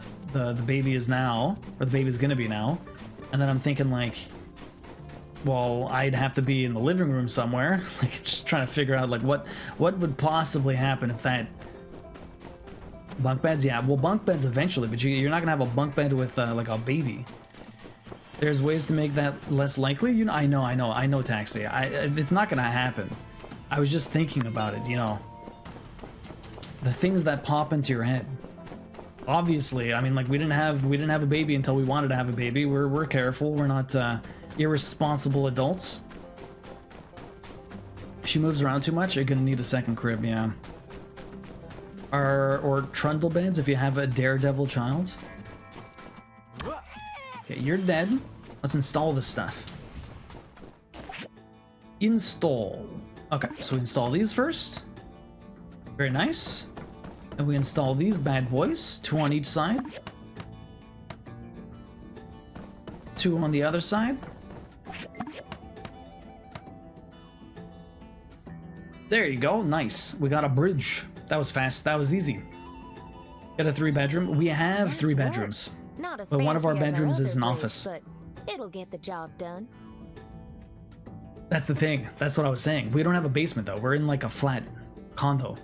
A: baby is now, or the baby's gonna be now. And then I'm thinking, like, well, I'd have to be in the living room somewhere, like, just trying to figure out, like, what would possibly happen if that... Bunk beds? Yeah, well, bunk beds eventually, but you're not gonna have a bunk bed with, like, a baby. There's ways to make that less likely. You know, I know, Taxi. It's not gonna happen. I was just thinking about it, you know. The things that pop into your head. Obviously, I mean, like, we didn't have a baby until we wanted to have a baby. We're careful. We're not irresponsible adults. She moves around too much. You're gonna need a second crib, yeah. Or trundle beds if you have a daredevil child. Okay, you're dead. Let's install this stuff. Install. Okay, so we install these first. Very nice. And we install these bad boys, 2 on each side. 2 on the other side. There you go, nice. We got a bridge. That was fast, that was easy. Got a 3-bedroom. We have 3 bedrooms.
Q: Not as
A: but one of our
Q: fancy as
A: bedrooms is
Q: other
A: an
Q: booths,
A: office.
Q: But it'll get the job done.
A: That's the thing. That's what I was saying. We don't have a basement though. We're in like a flat condo.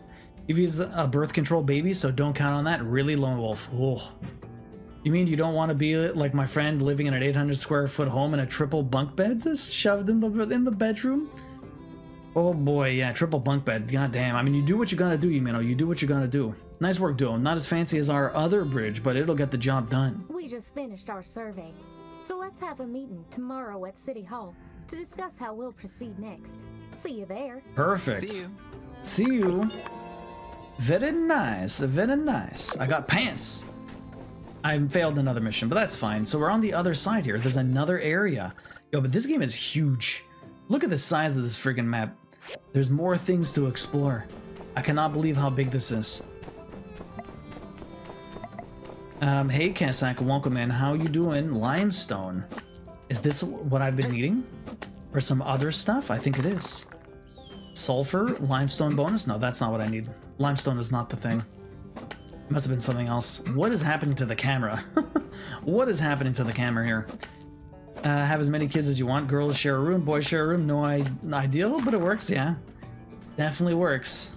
A: Evie's a birth control baby, so don't count on that. Really, Lone Wolf. Oh. You mean you don't want to be like my friend living in an 800 square foot home in a triple bunk bed just shoved in the bedroom? Oh boy, yeah, triple bunk bed. God damn. I mean, you do what you gotta do, Yumino. You do what you gotta do. Nice work, Duo. Not as fancy as our other bridge, but it'll get the job done.
Q: We just finished our survey, so let's have a meeting tomorrow at City Hall to discuss how we'll proceed next. See you there.
A: Perfect.
F: See you.
A: See you. Very nice, very nice. I got pants. I failed another mission, but that's fine. So we're on the other side here. There's another area. Yo, but this game is huge. Look at the size of this friggin' map. There's more things to explore. I cannot believe how big this is. Hey, Kasak, welcome in. How you doing? Limestone. Is this what I've been needing? Or some other stuff? I think it is. Sulfur? Limestone bonus? No, that's not what I need. Limestone is not the thing. It must have been something else. What is happening to the camera? What is happening to the camera here? Have as many kids as you want. Girls share a room, boys share a room. No ideal, but it works, yeah. Definitely works.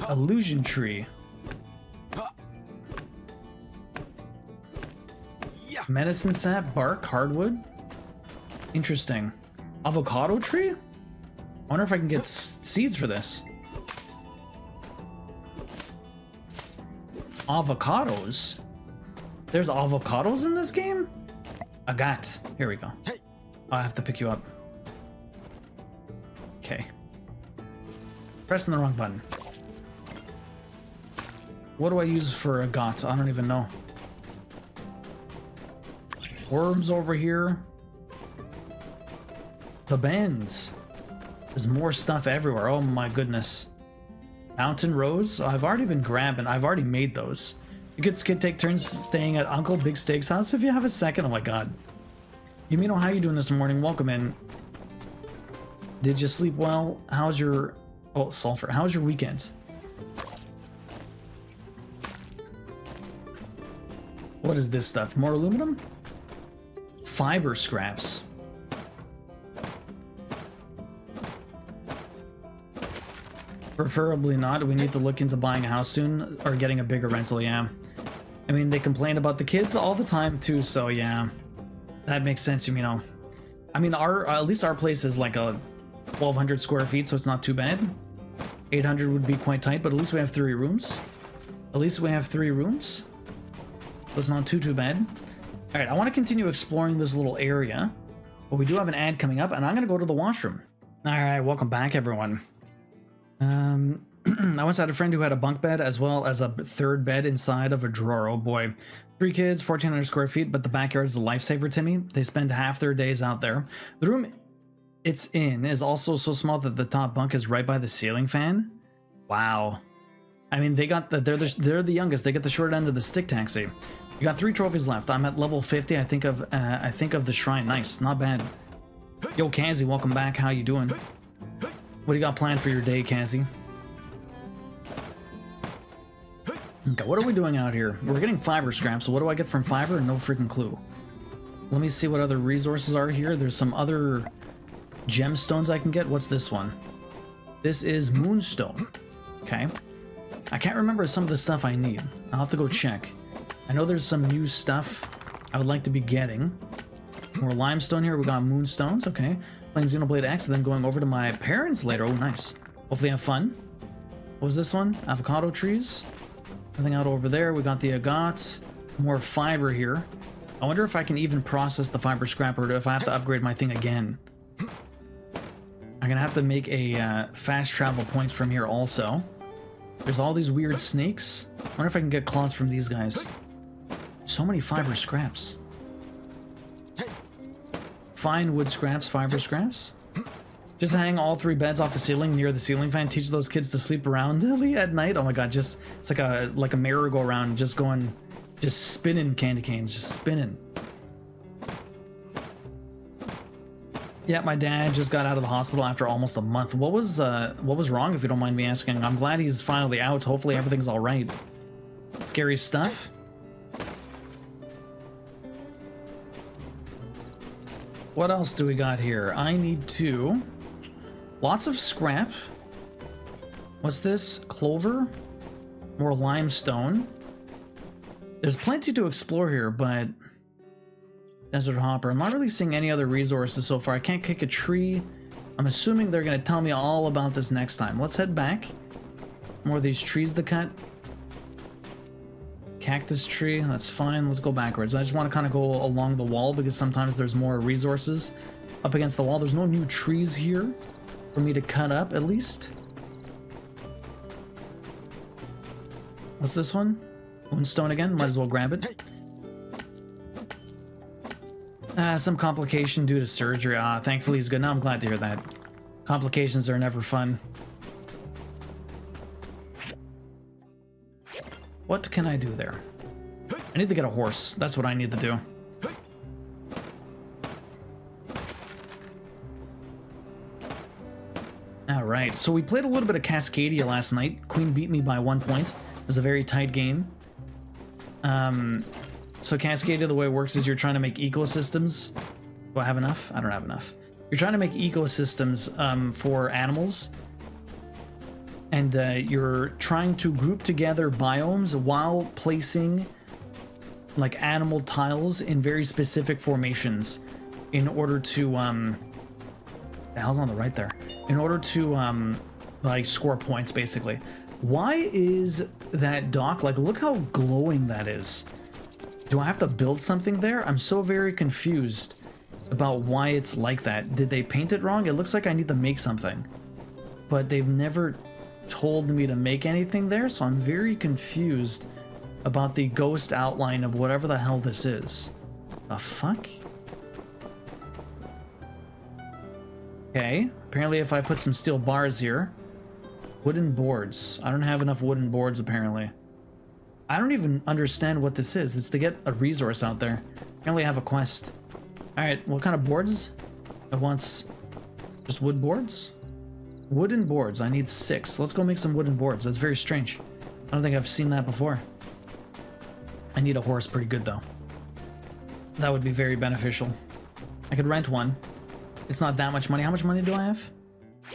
A: Illusion tree. Medicine sap, bark, hardwood. Interesting. Avocado tree? I wonder if I can get seeds for this. Avocados? There's avocados in this game? Here we go. I have to pick you up. Okay. Pressing the wrong button. What do I use for a got? I don't even know. Worms over here. The bends. There's more stuff everywhere. Oh my goodness. Mountain Rose? I've already been grabbing. I've already made those. You could take turns staying at Uncle Big Steak's house if you have a second. Oh my god. Yumino, how you doing this morning? Welcome in. Did you sleep well? How's your... Oh, sulfur. How's your weekend? What is this stuff? More aluminum? Fiber scraps. Preferably not. We need to look into buying a house soon or getting a bigger rental, yeah. I mean, they complain about the kids all the time too, so yeah. That makes sense, you know. I mean, at least our place is like a 1,200 square feet, so it's not too bad. 800 would be quite tight, but at least we have 3 rooms. At least we have 3 rooms. So it's not too bad. Alright, I want to continue exploring this little area. But we do have an ad coming up, and I'm going to go to the washroom. Alright, welcome back, everyone. I once had a friend who had a bunk bed as well as a 3rd bed inside of a drawer. Oh boy. 3 kids, 1,400 square feet, but the backyard is a lifesaver to me. They spend half their days out there. The room it's in is also so small that the top bunk is right by the ceiling fan. Wow. I mean, they're the youngest. They get the short end of the stick taxi. You got 3 trophies left. I'm at level 50. I think of the shrine. Nice, not bad. Yo, Kazi, welcome back. How you doing? What do you got planned for your day, Kazi? Okay, what are we doing out here? We're getting fiber scraps, so what do I get from fiber? No freaking clue. Let me see what other resources are here. There's some other gemstones I can get. What's this one? This is moonstone. Okay. I can't remember some of the stuff I need. I'll have to go check. I know there's some new stuff I would like to be getting. More limestone here. We got moonstones. Okay. Playing Xenoblade X, and then going over to my parents later. Oh, nice. Hopefully have fun. What was this one? Avocado trees. Nothing out over there. We got the agate. More fiber here. I wonder if I can even process the fiber scrap or if I have to upgrade my thing again. I'm gonna have to make a fast travel point from here also. There's all these weird snakes. I wonder if I can get claws from these guys. So many fiber scraps. Fine wood scraps, fiber scraps. Just hang all 3 beds off the ceiling near the ceiling fan. Teach those kids to sleep around at night. Oh my god, just it's like a merry-go-round, just spinning candy canes, just spinning. Yeah, my dad just got out of the hospital after almost a month. What was wrong, if you don't mind me asking? I'm glad he's finally out. Hopefully everything's all right. Scary stuff. What else do we got here? I need to... Lots of scrap. What's this? Clover? More limestone. There's plenty to explore here, but... Desert Hopper. I'm not really seeing any other resources so far. I can't kick a tree. I'm assuming they're going to tell me all about this next time. Let's head back. More of these trees to cut. Cactus tree. That's fine. Let's go backwards. I just want to kind of go along the wall because sometimes there's more resources up against the wall. There's no new trees here for me to cut up, at least. What's this one? Moonstone again? Might as well grab it. Some complication due to surgery. Thankfully he's good. Now I'm glad to hear that. Complications are never fun. What can I do there? I need to get a horse. That's what I need to do. Alright, so we played a little bit of Cascadia last night. Queen beat me by 1 point. It was a very tight game. So Cascadia, the way it works is you're trying to make ecosystems. Do I have enough? I don't have enough. You're trying to make ecosystems for animals. And you're trying to group together biomes while placing like animal tiles in very specific formations in order to the hell's on the right there? In order to like score points, basically. Why is that dock like, look how glowing that is? Do I have to build something there? I'm so very confused about why it's like that. Did they paint it wrong? It looks like I need to make something. But they've never told me to make anything there, so I'm very confused about the ghost outline of whatever the hell this is. The fuck? Okay, apparently if I put some steel bars here. Wooden boards. I don't have enough wooden boards apparently. I don't even understand what this is. It's to get a resource out there. Apparently I have a quest. Alright, what kind of boards? It wants just wood boards? Wooden boards. I need 6. Let's go make some wooden boards. That's very strange. I don't think I've seen that before. I need a horse pretty good though. That would be very beneficial. I could rent one. It's not that much money. How much money do I have?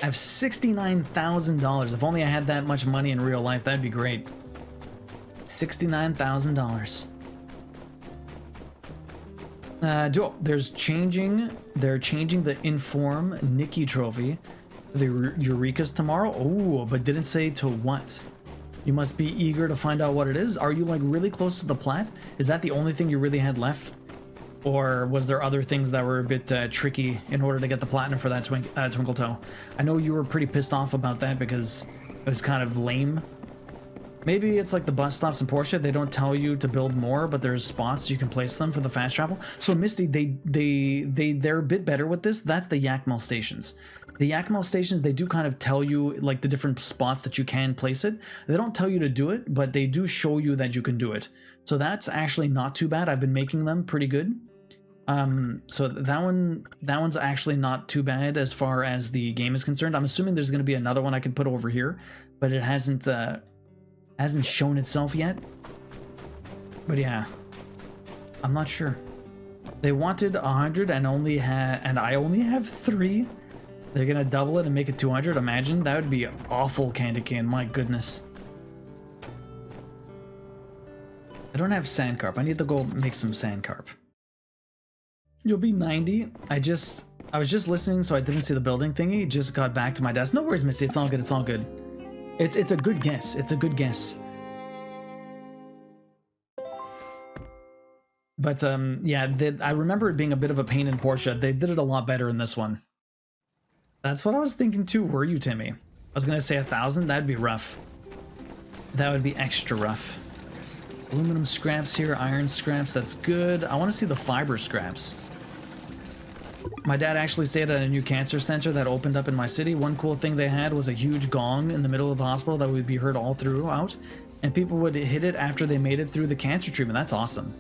A: I have $69,000. If only I had that much money in real life, that'd be great. $69,000. They're changing the Inform Nikki trophy to the Eurekas tomorrow. Oh, but didn't say to what. You must be eager to find out what it is. Are you like really close to the plat? Is that the only thing you really had left? Or was there other things that were a bit tricky in order to get the platinum for that Twinkle Toe? I know you were pretty pissed off about that because it was kind of lame. Maybe it's like the bus stops in Portia. They don't tell you to build more, but there's spots you can place them for the fast travel. So Misty, they're a bit better with this. That's the Yakmel stations. The Yakmel stations, they do kind of tell you like the different spots that you can place it. They don't tell you to do it, but they do show you that you can do it. So that's actually not too bad. I've been making them pretty good. So that one's actually not too bad as far as the game is concerned. I'm assuming there's going to be another one I can put over here, but it hasn't shown itself yet. But yeah, I'm not sure. They wanted 100 and I only have 3. They're gonna double it and make it 200. Imagine that would be awful, Candy Cane. My goodness. I don't have sandcarp. I need to go make some sandcarp. You'll be 90. I was just listening, so I didn't see the building thingy. Just got back to my desk. No worries, Missy. It's all good. It's all good. It's a good guess. It's a good guess. But yeah, I remember it being a bit of a pain in Portia. They did it a lot better in this one. That's what I was thinking too. Were you, Timmy? I was gonna say 1,000. That'd be rough. That would be extra rough. Aluminum scraps here, iron scraps. That's good. I want to see the fiber scraps. My dad actually stayed at a new cancer center that opened up in my city. One cool thing they had was a huge gong in the middle of the hospital that would be heard all throughout, and people would hit it after they made it through the cancer treatment. That's awesome.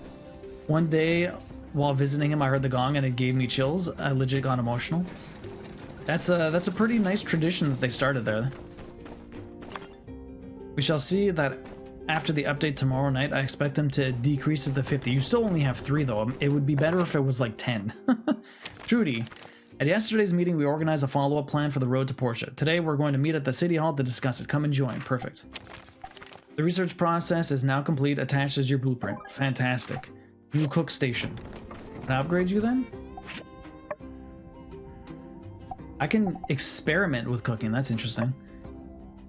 A: One day, while visiting him, I heard the gong and it gave me chills. I legit got emotional. That's a pretty nice tradition that they started there. We shall see that after the update tomorrow night. I expect them to decrease it to 50. You still only have 3 though. It would be better if it was like 10. Trudy. At yesterday's meeting, we organized a follow-up plan for the road to Portia. Today, we're going to meet at the City Hall to discuss it. Come and join. Perfect. The research process is now complete. Attached as your blueprint. Fantastic. New cook station. Can I upgrade you then? I can experiment with cooking. That's interesting.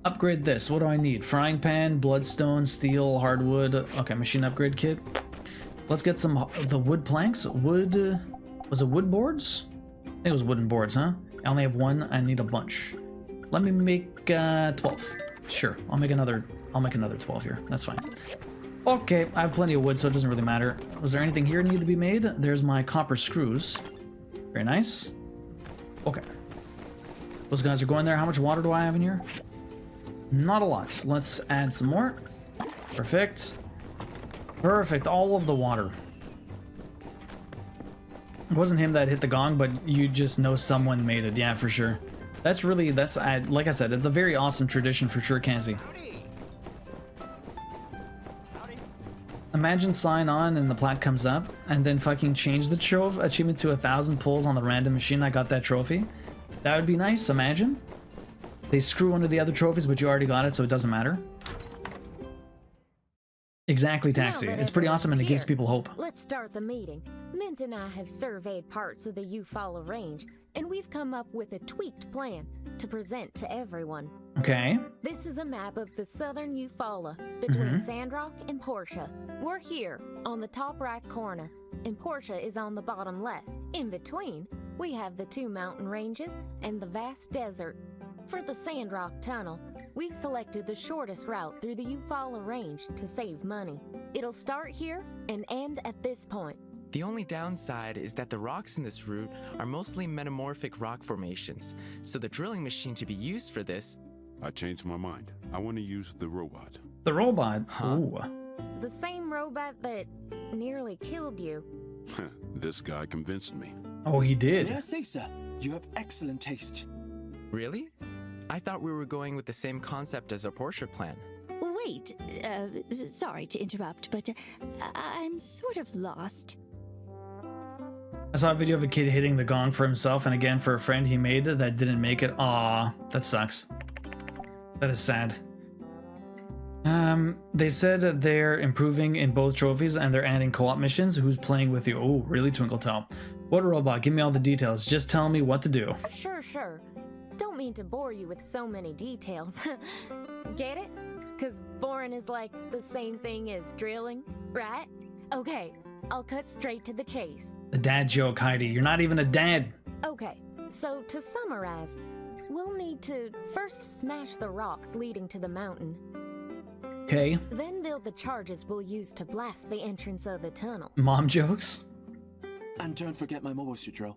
A: Upgrade this. What do I need? Frying pan, bloodstone, steel, hardwood. Okay, machine upgrade kit. Let's get some the wood planks. Wood. Was it wood boards? I think it was wooden boards, huh? I only have 1. I need a bunch. Let me make 12. Sure. I'll make another 12 here. That's fine. Okay, I have plenty of wood, so it doesn't really matter. Was there anything here need to be made? There's my copper screws. Very nice. Okay. Those guys are going there. How much water do I have in here? Not a lot. Let's add some more. Perfect. Perfect. All of the water. It wasn't him that hit the gong, but you just know someone made it. Yeah, for sure. That's like I said, it's a very awesome tradition for sure, Cassie. Imagine sign on and the plat comes up, and then fucking change the achievement to 1,000 pulls on the random machine. I got that trophy. That would be nice, imagine. They screw one of the other trophies, but you already got it, so it doesn't matter. Exactly, Taxi. It's pretty awesome and it gives people hope.
Q: Let's start the meeting. Mint and I have surveyed parts of the Eufaula Range, and we've come up with a tweaked plan to present to everyone.
A: Okay.
Q: This is a map of the southern Eufaula between Sandrock and Portia. We're here on the top right corner, and Portia is on the bottom left. In between, we have the 2 mountain ranges and the vast desert. For the Sandrock Tunnel, We've selected the shortest route through the Eufaula Range to save money. It'll start here and end at this point.
N: The only downside is that the rocks in this route are mostly metamorphic rock formations, so the drilling machine to be used for this...
C: I changed my mind. I want to use the robot.
A: The robot?
N: Huh?
A: Ooh.
Q: The same robot that nearly killed you.
C: This guy convinced me.
A: Oh, he did?
D: May I say, sir, you have excellent taste.
N: Really? I thought we were going with the same concept as our Portia plan.
B: Wait, sorry to interrupt, but I'm sort of lost.
A: I saw a video of a kid hitting the gong for himself and again for a friend he made that didn't make it. Aw, that sucks. That is sad. They said they're improving in both trophies and they're adding co-op missions. Who's playing with you? Oh, really, Twinkletell? What robot? Give me all the details. Just tell me what to do.
Q: Sure. Don't mean to bore you with so many details. Get it? Because boring is like the same thing as drilling, right? Okay, I'll cut straight to the chase.
A: The dad joke, Heidi. You're not even a dad.
Q: Okay, so to summarize, we'll need to first smash the rocks leading to the mountain.
A: Okay.
Q: Then build the charges we'll use to blast the entrance of the tunnel.
A: Mom jokes?
D: And don't forget my mobile suit drill.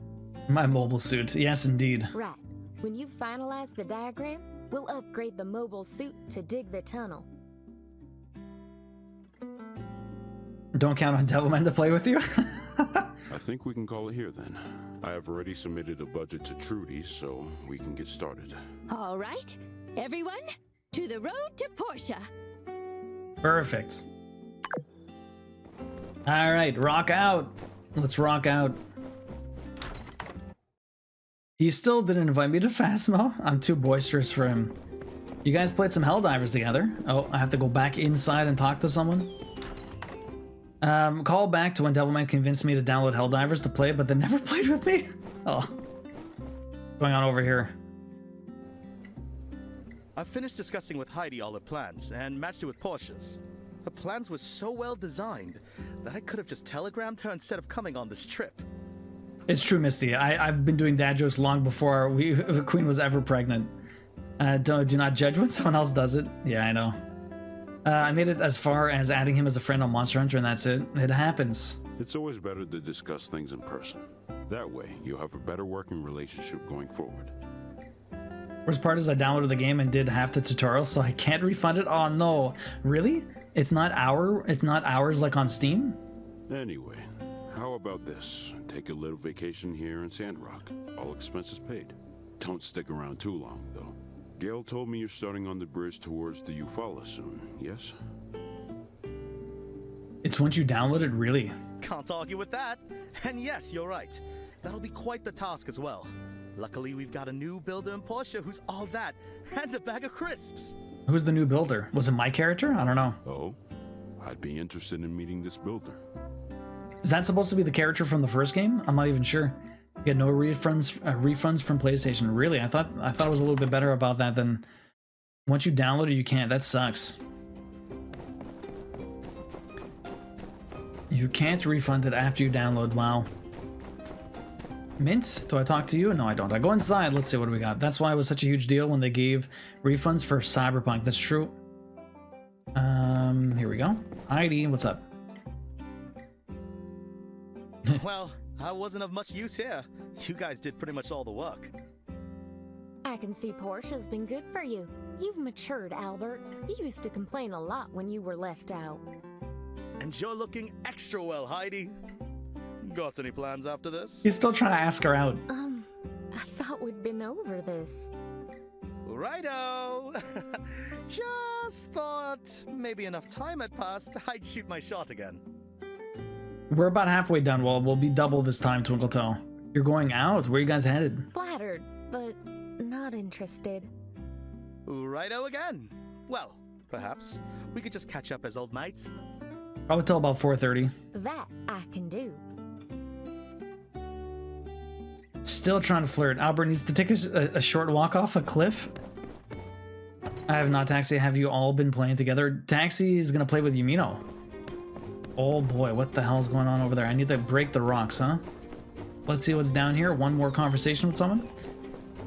A: My mobile suit. Yes, indeed.
Q: Right. When you finalize the diagram, we'll upgrade the mobile suit to dig the tunnel.
A: Don't count on Devilman to play with you?
C: I think we can call it here then. I have already submitted a budget to Trudy, so we can get started.
B: All right, everyone, to the road to Portia.
A: Perfect. All right, rock out. Let's rock out. He still didn't invite me to Phasmo. I'm too boisterous for him. You guys played some Helldivers together. Oh, I have to go back inside and talk to someone. Call back to when Devilman convinced me to download Helldivers to play, but then never played with me. Oh, what's going on over here?
M: I've finished discussing with Heidi all her plans and matched it with Portia's. Her plans were so well designed that I could have just telegrammed her instead of coming on this trip.
A: It's true, Misty. I've been doing dad jokes long before the Queen was ever pregnant. Do not judge when someone else does it. Yeah, I know. I made it as far as adding him as a friend on Monster Hunter, and that's it. It happens.
C: It's always better to discuss things in person. That way, you'll have a better working relationship going forward.
A: Worst part is I downloaded the game and did half the tutorial, so I can't refund it. Oh no, really? It's not hours like on Steam?
C: Anyway, how about this? Take a little vacation here in Sandrock. All expenses paid. Don't stick around too long, though. Gail told me you're starting on the bridge towards the Eufaula soon, yes?
A: It's once you download it, really?
M: Can't argue with that. And yes, you're right. That'll be quite the task as well. Luckily, we've got a new builder in Portia who's all that, and a bag of crisps.
A: Who's the new builder? Was it my character? I don't know.
C: Oh? I'd be interested in meeting this builder.
A: Is that supposed to be the character from the first game? I'm not even sure. Get no refunds from PlayStation. Really? I thought it was a little bit better about that than once you download it, you can't. That sucks. You can't refund it after you download. Wow. Mint, do I talk to you? No, I don't. I go inside. Let's see what do we got. That's why it was such a huge deal when they gave refunds for Cyberpunk. That's true. Here we go. Heidi, what's up?
M: Well, I wasn't of much use here. You guys did pretty much all the work.
Q: I can see Portia's been good for you. You've matured, Albert. You used to complain a lot when you were left out.
M: And you're looking extra well, Heidi. Got any plans after this?
A: He's still trying to ask her out.
Q: I thought we'd been over this.
M: Righto! Just thought maybe enough time had passed, I'd shoot my shot again.
A: We're about halfway done. Well, we'll be double this time, Twinkletell. You're going out. Where are you guys headed?
Q: Flattered, but not interested.
M: Righto again. Well, perhaps we could just catch up as old mates.
A: Probably till about 4:30.
Q: That I can do.
A: Still trying to flirt. Albert needs to take a short walk off a cliff. I have not, Taxi. Have you all been playing together? Taxi is going to play with Yumino. Oh boy, what the hell's going on over there? I need to break the rocks, huh? Let's see what's down here. One more conversation with someone.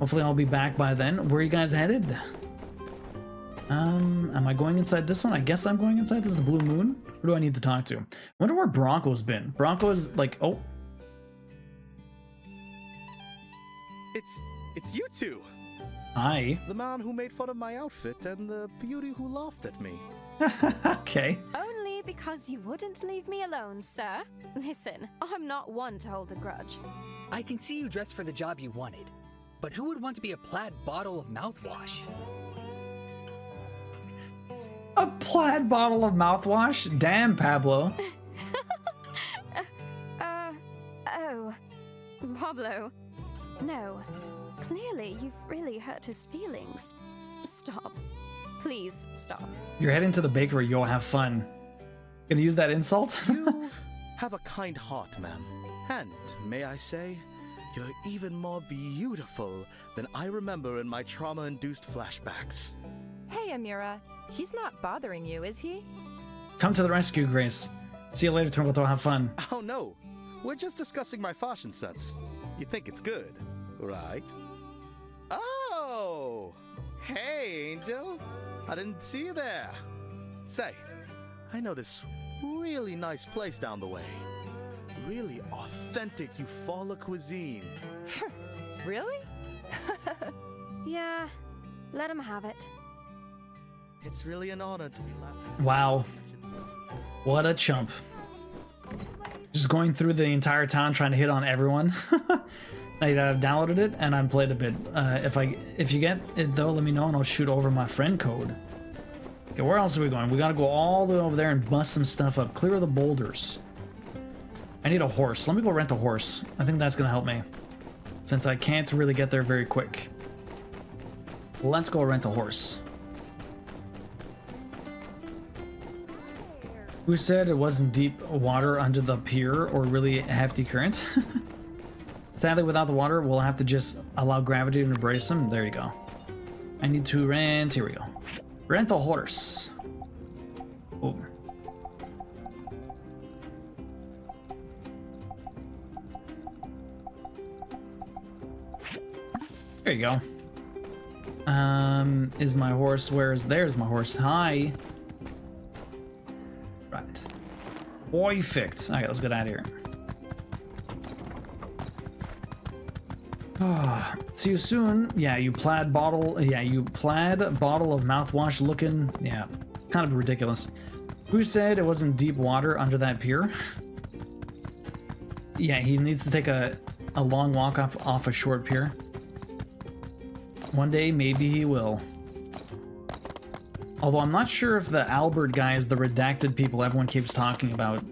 A: Hopefully I'll be back by then. Where are you guys headed? Am I going inside this one? I guess I'm going inside. This is the Blue Moon. Who do I need to talk to? I wonder where Bronco's been. Bronco is like, oh.
M: It's you two.
A: Hi.
M: The man who made fun of my outfit and the beauty who laughed at me.
A: Okay.
P: Only because you wouldn't leave me alone, sir. Listen, I'm not one to hold a grudge.
R: I can see you dressed for the job you wanted, but who would want to be a plaid bottle of mouthwash?
A: A plaid bottle of mouthwash? Damn, Pablo.
P: Oh. Pablo. No. Clearly, you've really hurt his feelings. Stop. Please, stop.
A: You're heading to the bakery. You'll have fun. Gonna use that insult?
M: You have a kind heart, ma'am. And, may I say, you're even more beautiful than I remember in my trauma-induced flashbacks.
S: Hey, Amira. He's not bothering you, is he?
A: Come to the rescue, Grace. See you later, Twinkle. Have fun.
M: Oh, no. We're just discussing my fashion sense. You think it's good, right? Oh! Hey, Angel. I didn't see you there. Say, I know this really nice place down the way. Really authentic Eufaula cuisine.
S: Really?
P: Yeah, let him have it.
M: It's really an honor to be laughing.
A: Wow. What a chump. Just going through the entire town trying to hit on everyone. I downloaded it and I played a bit. If you get it though, let me know and I'll shoot over my friend code. Okay, where else are we going? We gotta go all the way over there and bust some stuff up. Clear the boulders. I need a horse. Let me go rent a horse. I think that's gonna help me, since I can't really get there very quick. Let's go rent a horse. Who said it wasn't deep water under the pier or really hefty current? Sadly, without the water, we'll have to just allow gravity to embrace them. There you go. I need to rent. Here we go. Rent a horse. Oh. There you go. Is my horse? There's my horse. Hi. Right. Perfect. Okay, let's get out of here. See you soon. Yeah, you plaid bottle. Yeah, you plaid bottle of mouthwash looking. Yeah, kind of ridiculous. Who said it wasn't deep water under that pier? Yeah, he needs to take a long walk off a short pier. One day, maybe he will. Although I'm not sure if the Albert guy is the redacted people everyone keeps talking about.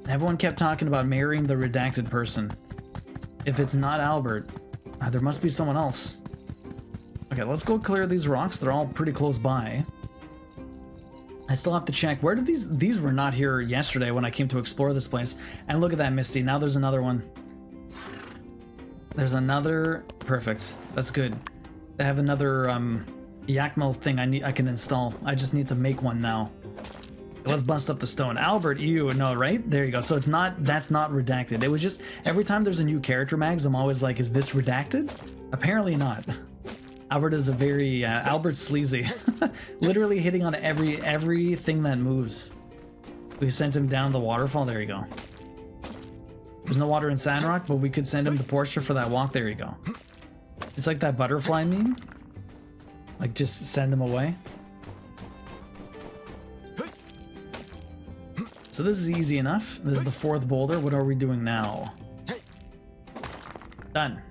A: Everyone kept talking about marrying the redacted person. If it's not Albert, there must be someone else. Okay, let's go clear these rocks. They're all pretty close by. I still have to check. Where did these were not here yesterday when I came to explore this place. And look at that, Misty. Now there's another one. There's another. Perfect. That's good. I have another Yakmel thing I can install. I just need to make one now. Let's bust up the stone. Albert, you no, right? There you go. So that's not redacted. It was just every time there's a new character mags, I'm always like, is this redacted? Apparently not. Albert is a very Albert's sleazy. Literally hitting on everything that moves. We sent him down the waterfall. There you go. There's no water in Sandrock, but we could send him to Portia for that walk. There you go. It's like that butterfly meme. Like just send him away. So this is easy enough. This is the fourth boulder. What are we doing now? Done.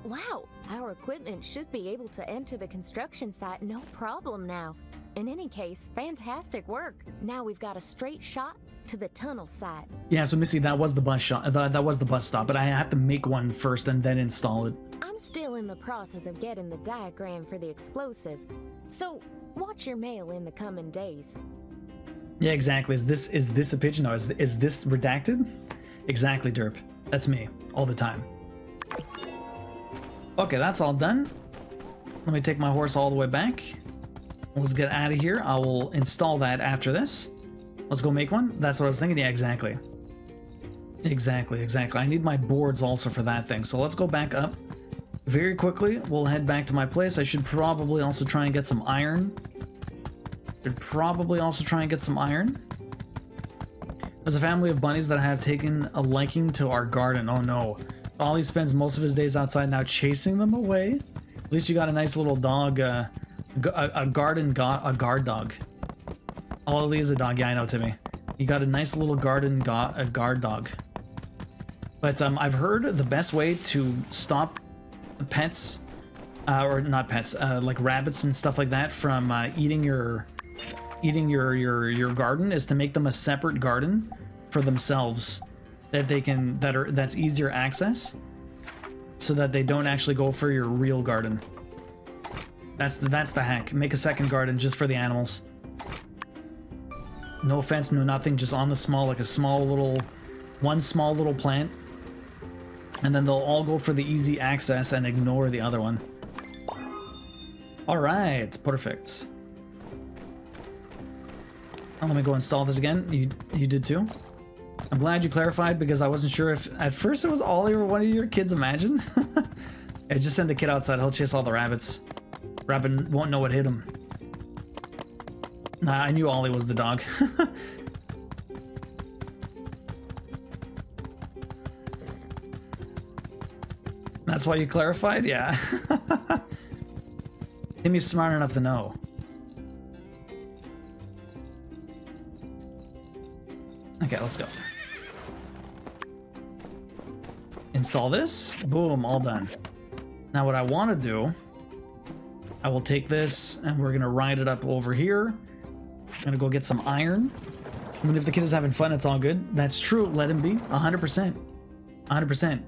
Q: Wow, our equipment should be able to enter the construction site no problem now. In any case, fantastic work. Now we've got a straight shot to the tunnel site.
A: Yeah, so Missy, that was the bus shot. That was the bus stop, but I have to make one first and then install it.
Q: I'm still in the process of getting the diagram for the explosives, so watch your mail in the coming days.
A: Yeah, exactly. Is this a pigeon? No, is this redacted? Exactly, Derp. That's me all the time. Okay, that's all done. Let me take my horse all the way back. Let's get out of here. I will install that after this. Let's go make one. That's what I was thinking. Yeah, exactly. Exactly. I need my boards also for that thing. So let's go back up. very quickly, we'll head back to my place. I should probably also try and get some iron. There's a family of bunnies that have taken a liking to our garden. Oh no. Ollie spends most of his days outside now chasing them away. At least you got a nice little dog, a guard dog. Ollie is a dog. Yeah, I know, Timmy. You got a nice little guard dog. But I've heard the best way to stop pets, or not pets, like rabbits and stuff like that from eating your garden is to make them a separate garden for themselves that that's easier access, so that they don't actually go for your real garden. That's the hack. Make a second garden just for the animals. No fence, no nothing, just on the small, like one small little plant, and then they'll all go for the easy access and ignore the other one. All right, perfect. Oh, let me go install this again. You did too? I'm glad you clarified, because I wasn't sure if at first it was Ollie or one of your kids. Imagine. Yeah, just send the kid outside. He'll chase all the rabbits. Rabbit won't know what hit him. Nah, I knew Ollie was the dog. That's why you clarified? Yeah. Timmy's smart enough to know. Okay, let's go. Install this. Boom, all done. Now what I want to do, I will take this and we're going to ride it up over here. I'm going to go get some iron. I mean, if the kid is having fun, it's all good. That's true. Let him be. 100%. 100%.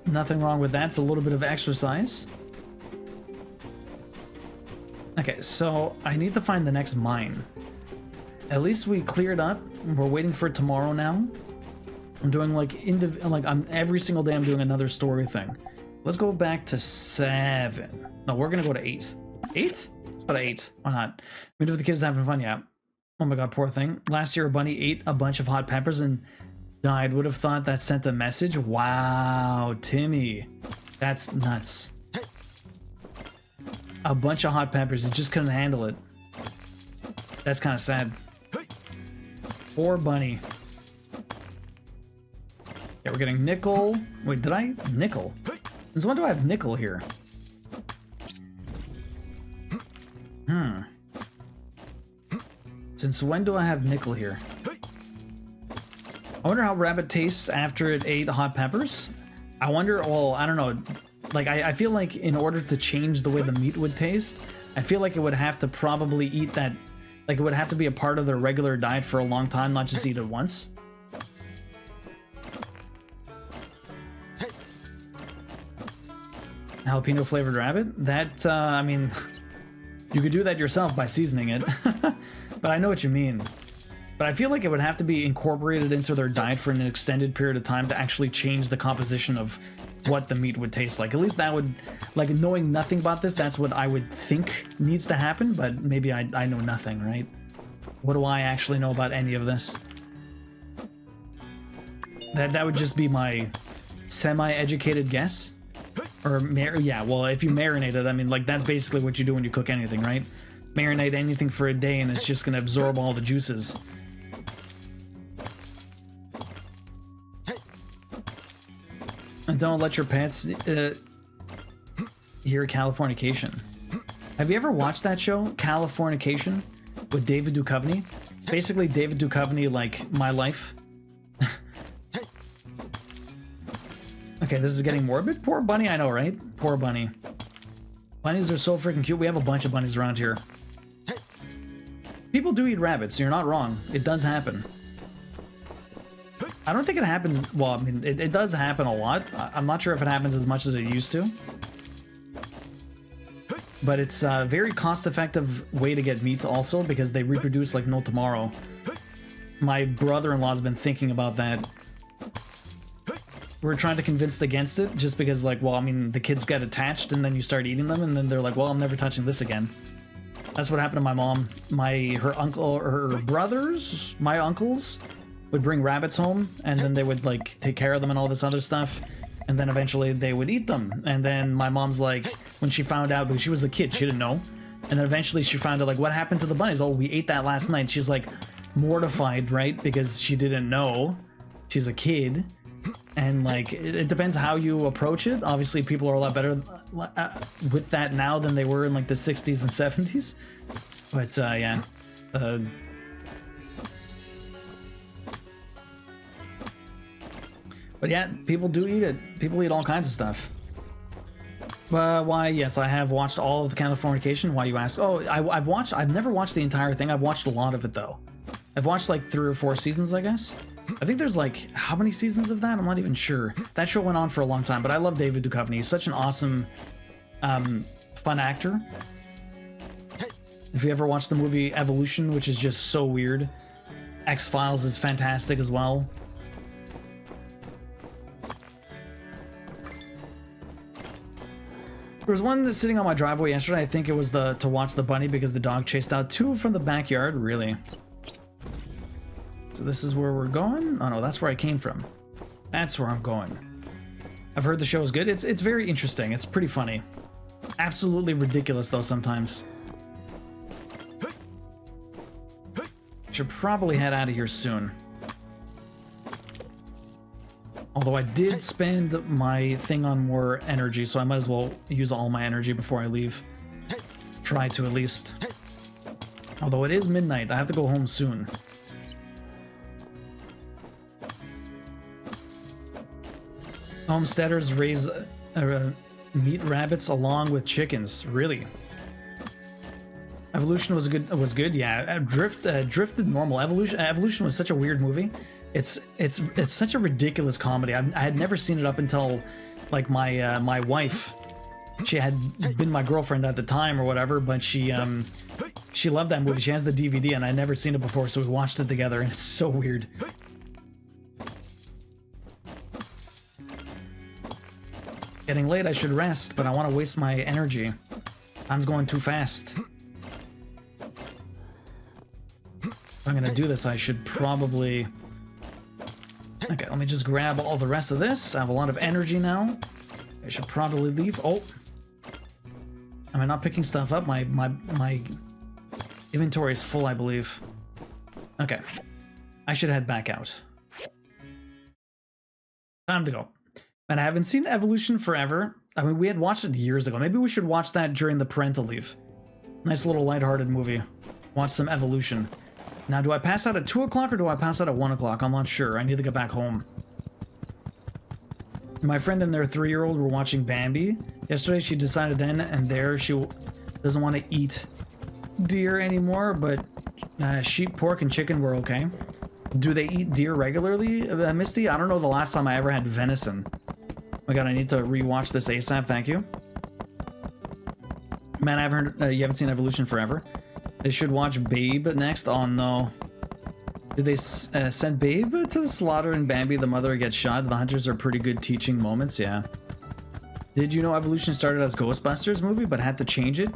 A: Nothing wrong with that. It's a little bit of exercise. Okay, so I need to find the next mine. At least we cleared up. We're waiting for tomorrow now. I'm doing like every single day I'm doing another story thing. Let's go back to 7. No, we're gonna go to 8. 8? Let's go to 8. Why not? I mean, if the kid's having fun, yeah. Oh my god, poor thing. Last year a bunny ate a bunch of hot peppers and died. Would have thought that sent a message. Wow, Timmy. That's nuts. A bunch of hot peppers. It just couldn't handle it. That's kind of sad. Poor bunny. Yeah, we're getting nickel. Wait, did I? Nickel? Since when do I have nickel here? Since when do I have nickel here? I wonder how rabbit tastes after it ate hot peppers. I wonder, well, I don't know. Like, I feel like in order to change the way the meat would taste, I feel like it would have to probably eat that, like it would have to be a part of their regular diet for a long time, not just eat it once. Jalapeno flavored rabbit? That, I mean, you could do that yourself by seasoning it. But I know what you mean. But I feel like it would have to be incorporated into their diet for an extended period of time to actually change the composition of what the meat would taste like. At least that would, like, knowing nothing about this, that's what I would think needs to happen, but maybe I know nothing, right? What do I actually know about any of this? That would just be my semi-educated guess. Or, yeah, well, if you marinate it, I mean, like, that's basically what you do when you cook anything, right? Marinate anything for a day and it's just going to absorb all the juices. And don't let your pets hear Californication. Have you ever watched that show, Californication, with David Duchovny? It's basically David Duchovny, like, my life. Okay, this is getting morbid. Poor bunny, I know, right? Poor bunny. Bunnies are so freaking cute. We have a bunch of bunnies around here. People do eat rabbits, you're not wrong. It does happen. I don't think it happens, well, I mean, it does happen a lot. I'm not sure if it happens as much as it used to. But it's a very cost-effective way to get meat also, because they reproduce like no tomorrow. My brother-in-law's been thinking about that. We're trying to convince against it, just because, like, well, I mean, the kids get attached and then you start eating them and then they're like, well, I'm never touching this again. That's what happened to my mom. Her uncle, her brothers, my uncles, would bring rabbits home, and then they would like take care of them and all this other stuff, and then eventually they would eat them. And then my mom's like, when she found out, because she was a kid, she didn't know, and then eventually she found out like, what happened to the bunnies? Oh, we ate that last night. She's like mortified, right? Because she didn't know. She's a kid. And like, it depends how you approach it. Obviously, people are a lot better with that now than they were in like the 60s and 70s. But yeah. But yeah, people do eat it. People eat all kinds of stuff. Why, yes, I have watched all of Californication. Why, you ask? Oh, I've never watched the entire thing. I've watched a lot of it, though. I've watched like 3 or 4 seasons, I guess. I think there's like, how many seasons of that? I'm not even sure. That show went on for a long time, but I love David Duchovny. He's such an awesome, fun actor. If you ever watched the movie Evolution, which is just so weird. X-Files is fantastic as well. There was one sitting on my driveway yesterday. I think it was to watch the bunny because the dog chased out 2 from the backyard. Really? So this is where we're going? Oh no, that's where I came from. That's where I'm going. I've heard the show is good. It's very interesting. It's pretty funny. Absolutely ridiculous though sometimes. Should probably head out of here soon. Although I did spend my thing on more energy, so I might as well use all my energy before I leave. Try to at least. Although it is midnight, I have to go home soon. Homesteaders raise meat rabbits along with chickens. Really? Evolution was good. Yeah, drifted normal. Evolution was such a weird movie. It's such a ridiculous comedy. I had never seen it up until like my wife. She had been my girlfriend at the time or whatever, but she loved that movie. She has the DVD and I'd never seen it before, so we watched it together and it's so weird. Getting late, I should rest, but I want to waste my energy. Time's going too fast. If I'm gonna do this, I should probably... Okay, let me just grab all the rest of this. I have a lot of energy now. I should probably leave. Oh! Am I not picking stuff up? My inventory is full, I believe. Okay. I should head back out. Time to go. And I haven't seen Evolution forever. I mean, we had watched it years ago. Maybe we should watch that during the parental leave. Nice little lighthearted movie. Watch some Evolution. Now, do I pass out at 2 o'clock or do I pass out at 1 o'clock? I'm not sure. I need to get back home. My friend and their 3-year-old were watching Bambi. Yesterday, she decided then and there she doesn't want to eat deer anymore, but sheep, pork, and chicken were okay. Do they eat deer regularly, Misty? I don't know the last time I ever had venison. Oh my god, I need to rewatch this ASAP, thank you. Man, I haven't heard, you haven't seen Evolution forever. They should watch Babe next. Oh no. Did they send Babe to the slaughter in Bambi? The mother gets shot. The hunters are pretty good teaching moments, yeah. Did you know Evolution started as Ghostbusters movie, but had to change it?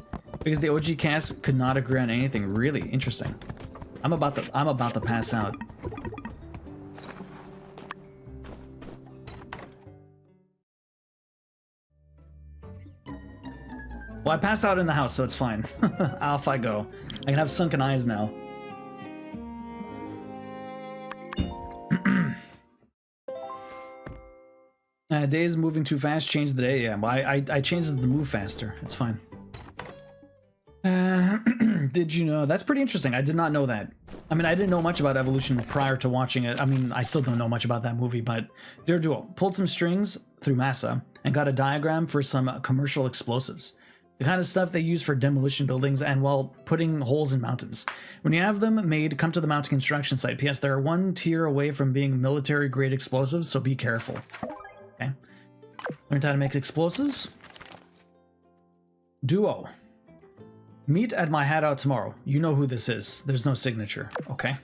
A: Because the OG cast could not agree on anything. Really interesting. I'm about to pass out. Well, I passed out in the house, so it's fine. Off I go. I can have sunken eyes now. Days moving too fast, change the day. Yeah, I changed it to move faster. It's fine. Did you know? That's pretty interesting. I did not know that. I mean, I didn't know much about Evolution prior to watching it. I mean, I still don't know much about that movie, but Dear Duo pulled some strings through Massa and got a diagram for some commercial explosives. The kind of stuff they use for demolition buildings and, well, putting holes in mountains. When you have them made, come to the mountain construction site. P.S. They're 1 tier away from being military-grade explosives, so be careful. Okay. Learned how to make explosives. Duo. Meet at my hideout tomorrow. You know who this is. There's no signature. Okay.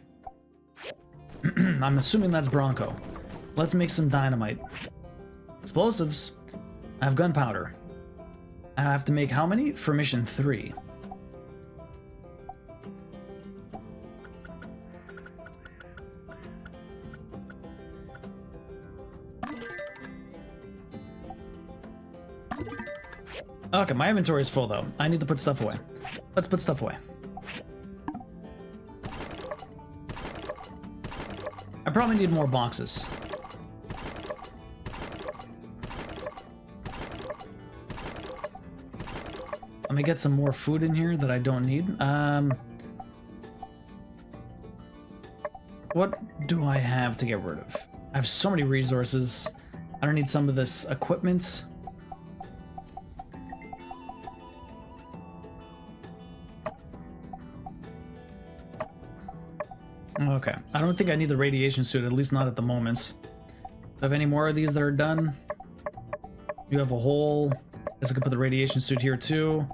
A: I'm assuming that's Bronco. Let's make some dynamite. Explosives. I have gunpowder. I have to make how many? For mission 3. Okay, my inventory is full though. I need to put stuff away. Let's put stuff away. I probably need more boxes. Let me get some more food in here that I don't need. What do I have to get rid of? I have so many resources. I don't need some of this equipment. Okay, I don't think I need the radiation suit, at least not at the moment. Do I have any more of these that are done? You have a hole. Guess I could put the radiation suit here too.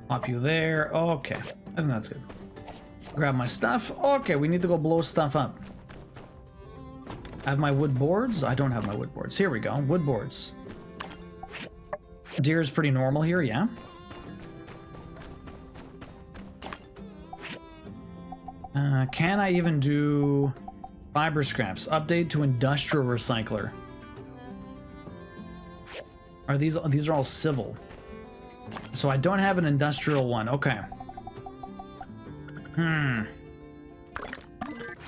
A: Pop you there. Okay, I think that's good. Grab my stuff. Okay, we need to go blow stuff up. I have my wood boards. I don't have my wood boards. Here we go. Wood boards. Deer is pretty normal here, yeah. Can I even do fiber scraps? Update to industrial recycler. Are these are all civil? So I don't have an industrial one. Okay.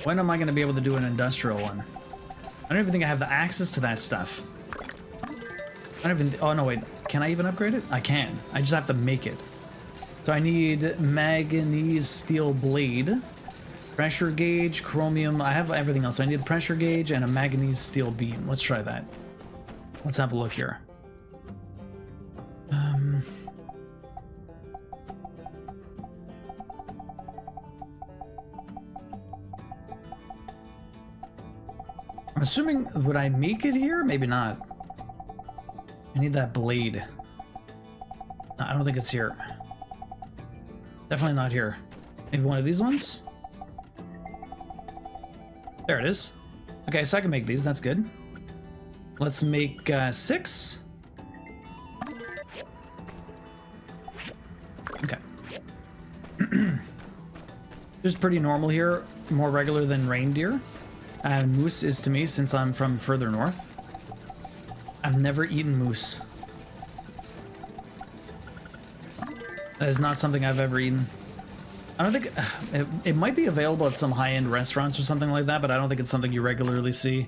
A: When am I going to be able to do an industrial one? I don't even think I have the access to that stuff. I don't even... Oh, no, wait. Can I even upgrade it? I can. I just have to make it. So I need manganese steel blade, pressure gauge, chromium. I have everything else. So I need a pressure gauge and a manganese steel beam. Let's try that. Let's have a look here. I'm assuming, would I make it here? Maybe not. I need that blade. No, I don't think it's here. Definitely not here. Maybe one of these ones? There it is. Okay, so I can make these. That's good. Let's make 6. Okay. Just pretty normal here. More regular than reindeer. And moose is to me, since I'm from further north. I've never eaten moose. That is not something I've ever eaten. I don't think... It might be available at some high-end restaurants or something like that, but I don't think it's something you regularly see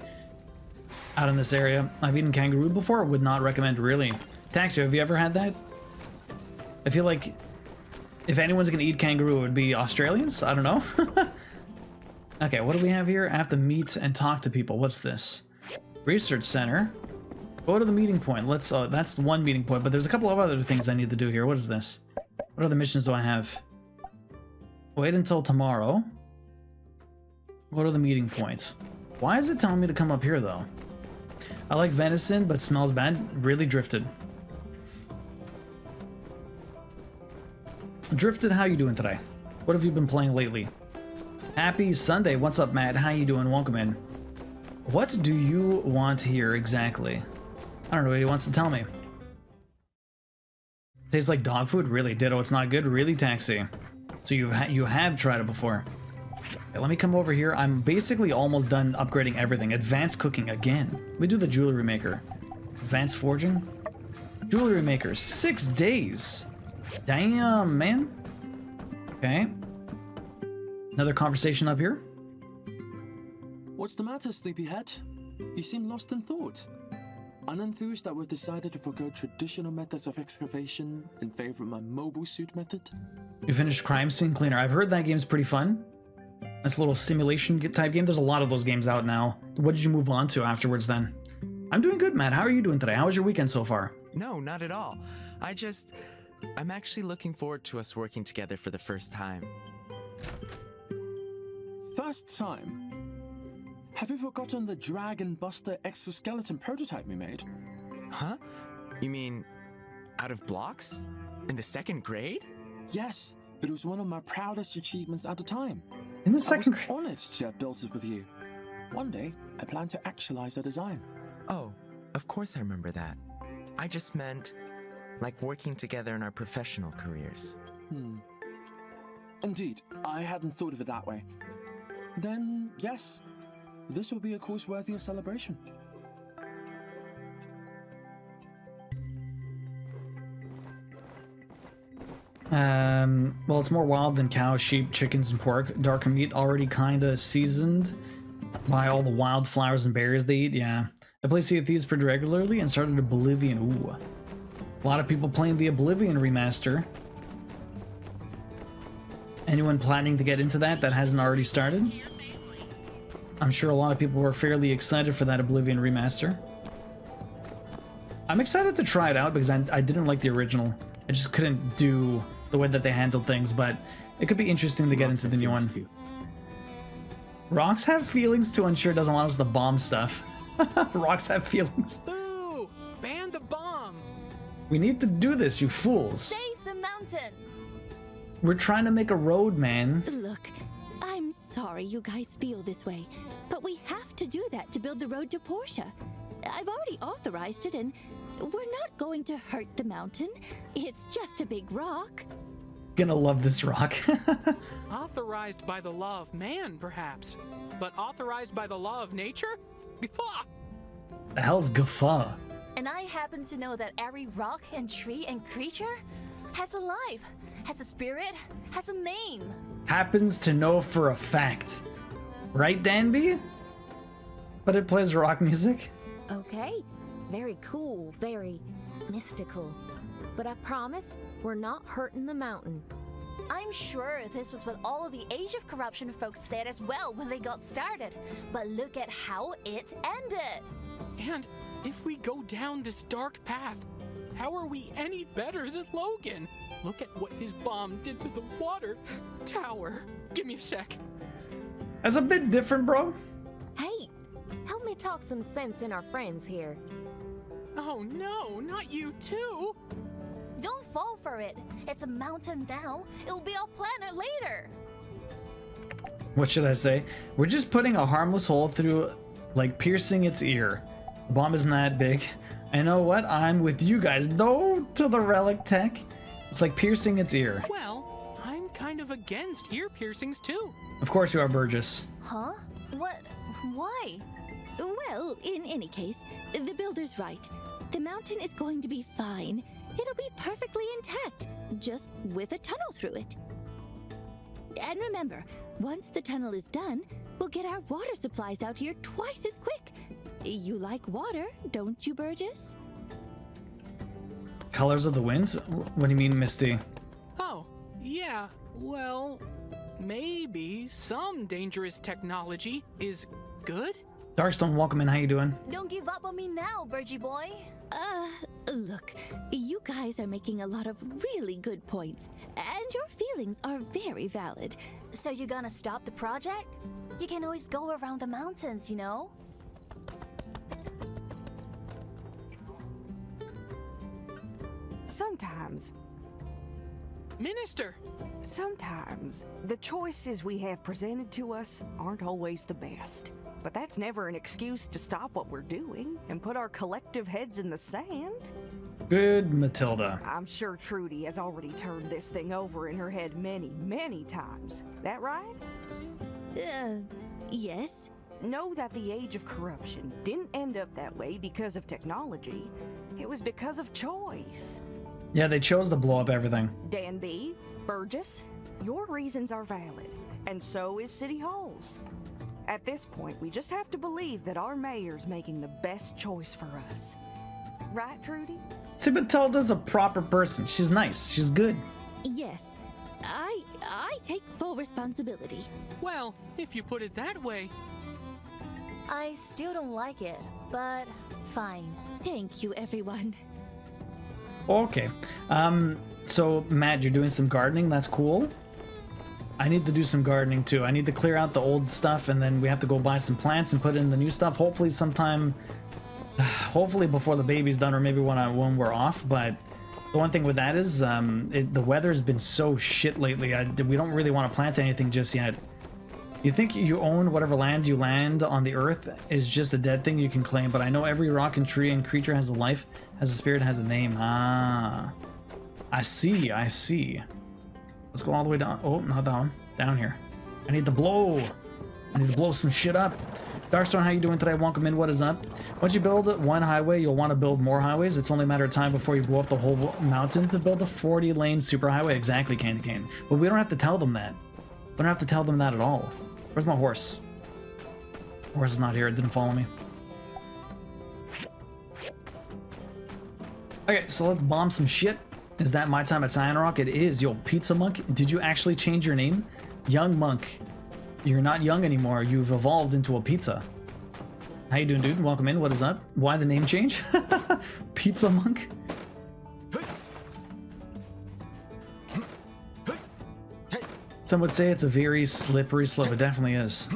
A: out in this area. I've eaten kangaroo before. Would not recommend, really. Taxi, have you ever had that? I feel like if anyone's gonna eat kangaroo, it would be Australians? I don't know. Okay, what do we have here? I have to meet and talk to people. What's this? Research center. Go to the meeting point. Let's... that's one meeting point, but there's a couple of other things I need to do here. What is this? What other missions do I have? Wait until tomorrow. Go to the meeting point. Why is it telling me to come up here, though? I like venison, but smells bad. Really drifted. Drifted, how you doing today? What have you been playing lately? Happy Sunday. What's up, Matt? How you doing? Welcome in. What do you want here exactly? I don't know what he wants to tell me. Tastes like dog food? Really? Ditto, it's not good? Really, Taxi? So you have tried it before. Okay, let me come over here. I'm basically almost done upgrading everything. Advanced cooking again. Let me do the jewelry maker. Advanced forging. Jewelry maker. 6 days. Damn, man. Okay. Another conversation up here.
D: What's the matter, sleepyhead? You seem lost in thought. Unenthused that we've decided to forgo traditional methods of excavation in favor of my mobile suit method?
A: You finished Crime Scene Cleaner. I've heard that game's pretty fun. Nice little simulation type game. There's a lot of those games out now. What did you move on to afterwards then? I'm doing good, Matt. How are you doing today? How was your weekend so far?
N: No, not at all. I'm actually looking forward to us working together for the first time.
D: First time? Have you forgotten the Dragon Buster exoskeleton prototype we made?
N: Huh? You mean out of blocks? In the 2nd grade?
D: Yes, it was one of my proudest achievements at the time.
A: In the 2nd grade?
D: I was honored to have built it with you. One day, I plan to actualize the design.
N: Oh, of course I remember that. I just meant, like, working together in our professional careers.
D: Indeed, I hadn't thought of it that way. Then, yes, this will be a course worthy of celebration.
A: Well, it's more wild than cows, sheep, chickens, and pork. Darker meat already kinda seasoned by all the wildflowers and berries they eat. Yeah. I play Sea of Thieves pretty regularly and started Oblivion. Ooh. A lot of people playing the Oblivion remaster. Anyone planning to get into that hasn't already started? I'm sure a lot of people were fairly excited for that Oblivion remaster. I'm excited to try it out because I didn't like the original. I just couldn't do the way that they handled things, but it could be interesting to get into the new one. Too. Rocks have feelings too, and sure doesn't want us to bomb stuff. Rocks have feelings.
E: Boo! Ban the bomb!
A: We need to do this, you fools.
G: Save the mountain!
A: We're trying to make a road, man.
B: Look, I'm sorry you guys feel this way, but we have to do that to build the road to Portia. I've already authorized it, and we're not going to hurt the mountain. It's just a big rock.
A: Gonna love this rock.
E: Authorized by the law of man, perhaps, but authorized by the law of nature? Guffaw!
A: The hell's guffaw?
G: And I happen to know that every rock and tree and creature has a life, has a spirit, has a name.
A: Happens to know for a fact. Right, Danby? But it plays rock music?
Q: Okay. Very cool, very mystical. But I promise, we're not hurting the mountain.
G: I'm sure this was what all of the Age of Corruption folks said as well when they got started. But look at how it ended.
E: And if we go down this dark path, how are we any better than Logan? Look at what his bomb did to the water tower. Give me a sec.
A: That's a bit different, bro.
Q: Hey, help me talk some sense in our friends here.
E: Oh no, not you too.
G: Don't fall for it. It's a mountain now. It'll be our planet later.
A: What should I say? We're just putting a harmless hole through, like, piercing its ear. The bomb isn't that big. I know what? I'm with you guys. No to the relic tech. It's like piercing its ear.
E: Well, I'm kind of against ear piercings too.
A: Of course you are, Burgess.
G: Huh? What? Why?
B: Well, in any case, the builder's right. The mountain is going to be fine. It'll be perfectly intact, just with a tunnel through it. And remember, once the tunnel is done, we'll get our water supplies out here twice as quick. You like water, don't you, Burgess?
A: Colors of the Wind? What do you mean, Misty?
E: Oh, yeah, well, maybe some dangerous technology is good?
A: Darkstone, welcome in. How you doing?
G: Don't give up on me now, Burgie boy.
B: Look, you guys are making a lot of really good points, and your feelings are very valid.
G: So you're gonna stop the project? You can always go around the mountains, you know?
T: Sometimes.
E: Minister!
T: Sometimes the choices we have presented to us aren't always the best. But that's never an excuse to stop what we're doing and put our collective heads in the sand.
A: Good, Matilda.
T: I'm sure Trudy has already turned this thing over in her head many, many times. That right?
B: Yes.
T: Know that the Age of Corruption didn't end up that way because of technology. It was because of choice.
A: Yeah, they chose to blow up everything.
T: Danby, Burgess, your reasons are valid, and so is City Hall's. At this point, we just have to believe that our mayor's making the best choice for us. Right, Trudy?
A: See, Matilda's a proper person. She's nice. She's good.
B: Yes. I take full responsibility.
E: Well, if you put it that way.
G: I still don't like it, but fine.
B: Thank you, everyone.
A: Okay. So, Matt, you're doing some gardening. That's cool. I need to do some gardening too. I need to clear out the old stuff, and then we have to go buy some plants and put in the new stuff. Hopefully sometime, hopefully before the baby's done, or maybe when we're off. But the one thing with that is the weather's been so shit lately. We don't really want to plant anything just yet. You think you own whatever land you land on the earth is just a dead thing you can claim, but I know every rock and tree and creature has a life, has a spirit, has a name. Ah, I see, I see. Let's go all the way down. Oh, not that one. Down here. I need to blow some shit up. Darkstone, how you doing today? Welcome in. What is up? Once you build one highway, you'll want to build more highways. It's only a matter of time before you blow up the whole mountain to build a 40-lane superhighway. Exactly, Candy Cane. But we don't have to tell them that. We don't have to tell them that at all. Where's my horse? Horse is not here. It didn't follow me. Okay, so let's bomb some shit. Is that my time at Sandrock? It is, yo, Pizza Monk. Did you actually change your name? Young Monk. You're not young anymore. You've evolved into a pizza. How you doing, dude? Welcome in. What is up? Why the name change? Pizza Monk? Some would say it's a very slippery slope. It definitely is.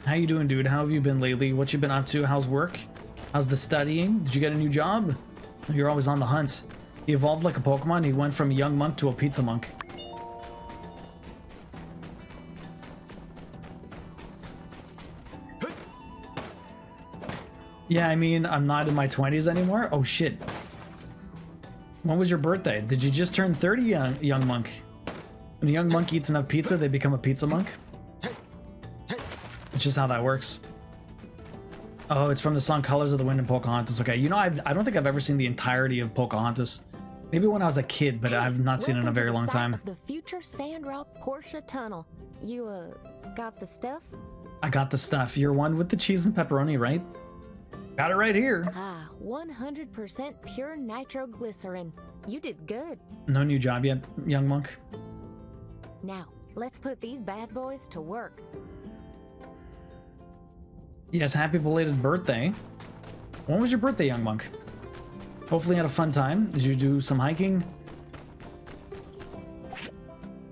A: How you doing, dude? How have you been lately? What you been up to? How's work? How's the studying? Did you get a new job? You're always on the hunt. He evolved like a Pokemon. He went from a young monk to a pizza monk. Yeah, I mean, I'm not in my 20s anymore. Oh, shit. When was your birthday? Did you just turn 30, young monk? When a young monk eats enough pizza, they become a pizza monk? It's just how that works. Oh, it's from the song Colors of the Wind in Pocahontas. Okay, you know, I don't think I've ever seen the entirety of Pocahontas. Maybe when I was a kid, but I've not seen it in a very long time.
Q: The future Sandrock Portia tunnel. You, got the stuff?
A: I got the stuff. You're one with the cheese and pepperoni, right? Got it right here.
Q: Ah, 100% pure nitroglycerin. You did good.
A: No new job yet, young monk?
Q: Now, let's put these bad boys to work.
A: Yes, happy belated birthday. When was your birthday, young monk? Hopefully you had a fun time. Did you do some hiking?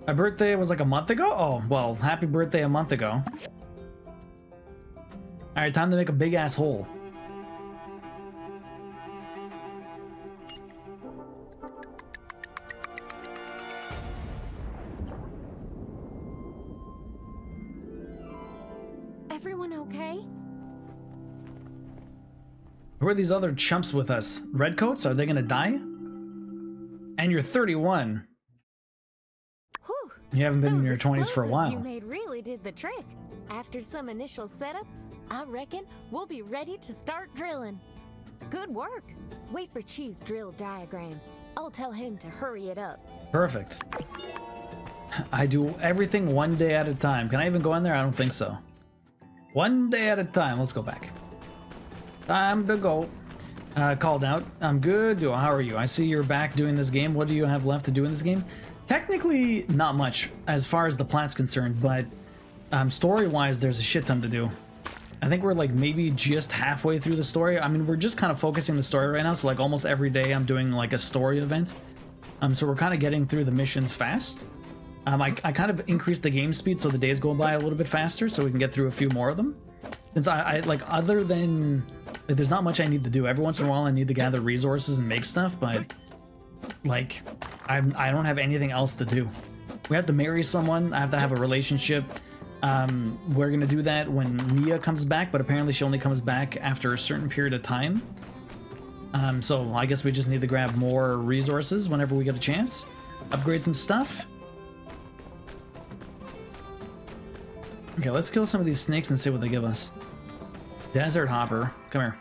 A: My birthday was like a month ago? Oh, well, happy birthday a month ago. Alright, time to make a big ass hole.
Q: Everyone okay?
A: Who are these other chumps with us? Redcoats? Are they gonna die? And you're 31.
Q: Whew.
A: You haven't been in your 20s for a
Q: Explosives
A: while.
Q: You made really did the trick. After some initial setup, I reckon we'll be ready to start drilling. Good work. Wait for Cheese drill diagram. I'll tell him to hurry it up.
A: Perfect. I do everything one day at a time. Can I even go in there? I don't think so. One day at a time. Let's go back. Time to go. Called out. I'm good. How are you? I see you're back doing this game. What do you have left to do in this game? Technically, not much as far as the plat's concerned, but story-wise, there's a shit ton to do. I think we're like maybe just halfway through the story. I mean, we're just kind of focusing the story right now, so like almost every day I'm doing like a story event. So we're kind of getting through the missions fast. I kind of increased the game speed so the days go by a little bit faster so we can get through a few more of them. Since I like, other than, like, there's not much I need to do. Every once in a while I need to gather resources and make stuff, but like, I don't have anything else to do. We have to marry someone, I have to have a relationship. We're gonna do that when Mia comes back, but apparently she only comes back after a certain period of time. So I guess we just need to grab more resources whenever we get a chance. Upgrade some stuff. Okay, let's kill some of these snakes and see what they give us. Desert Hopper, come here.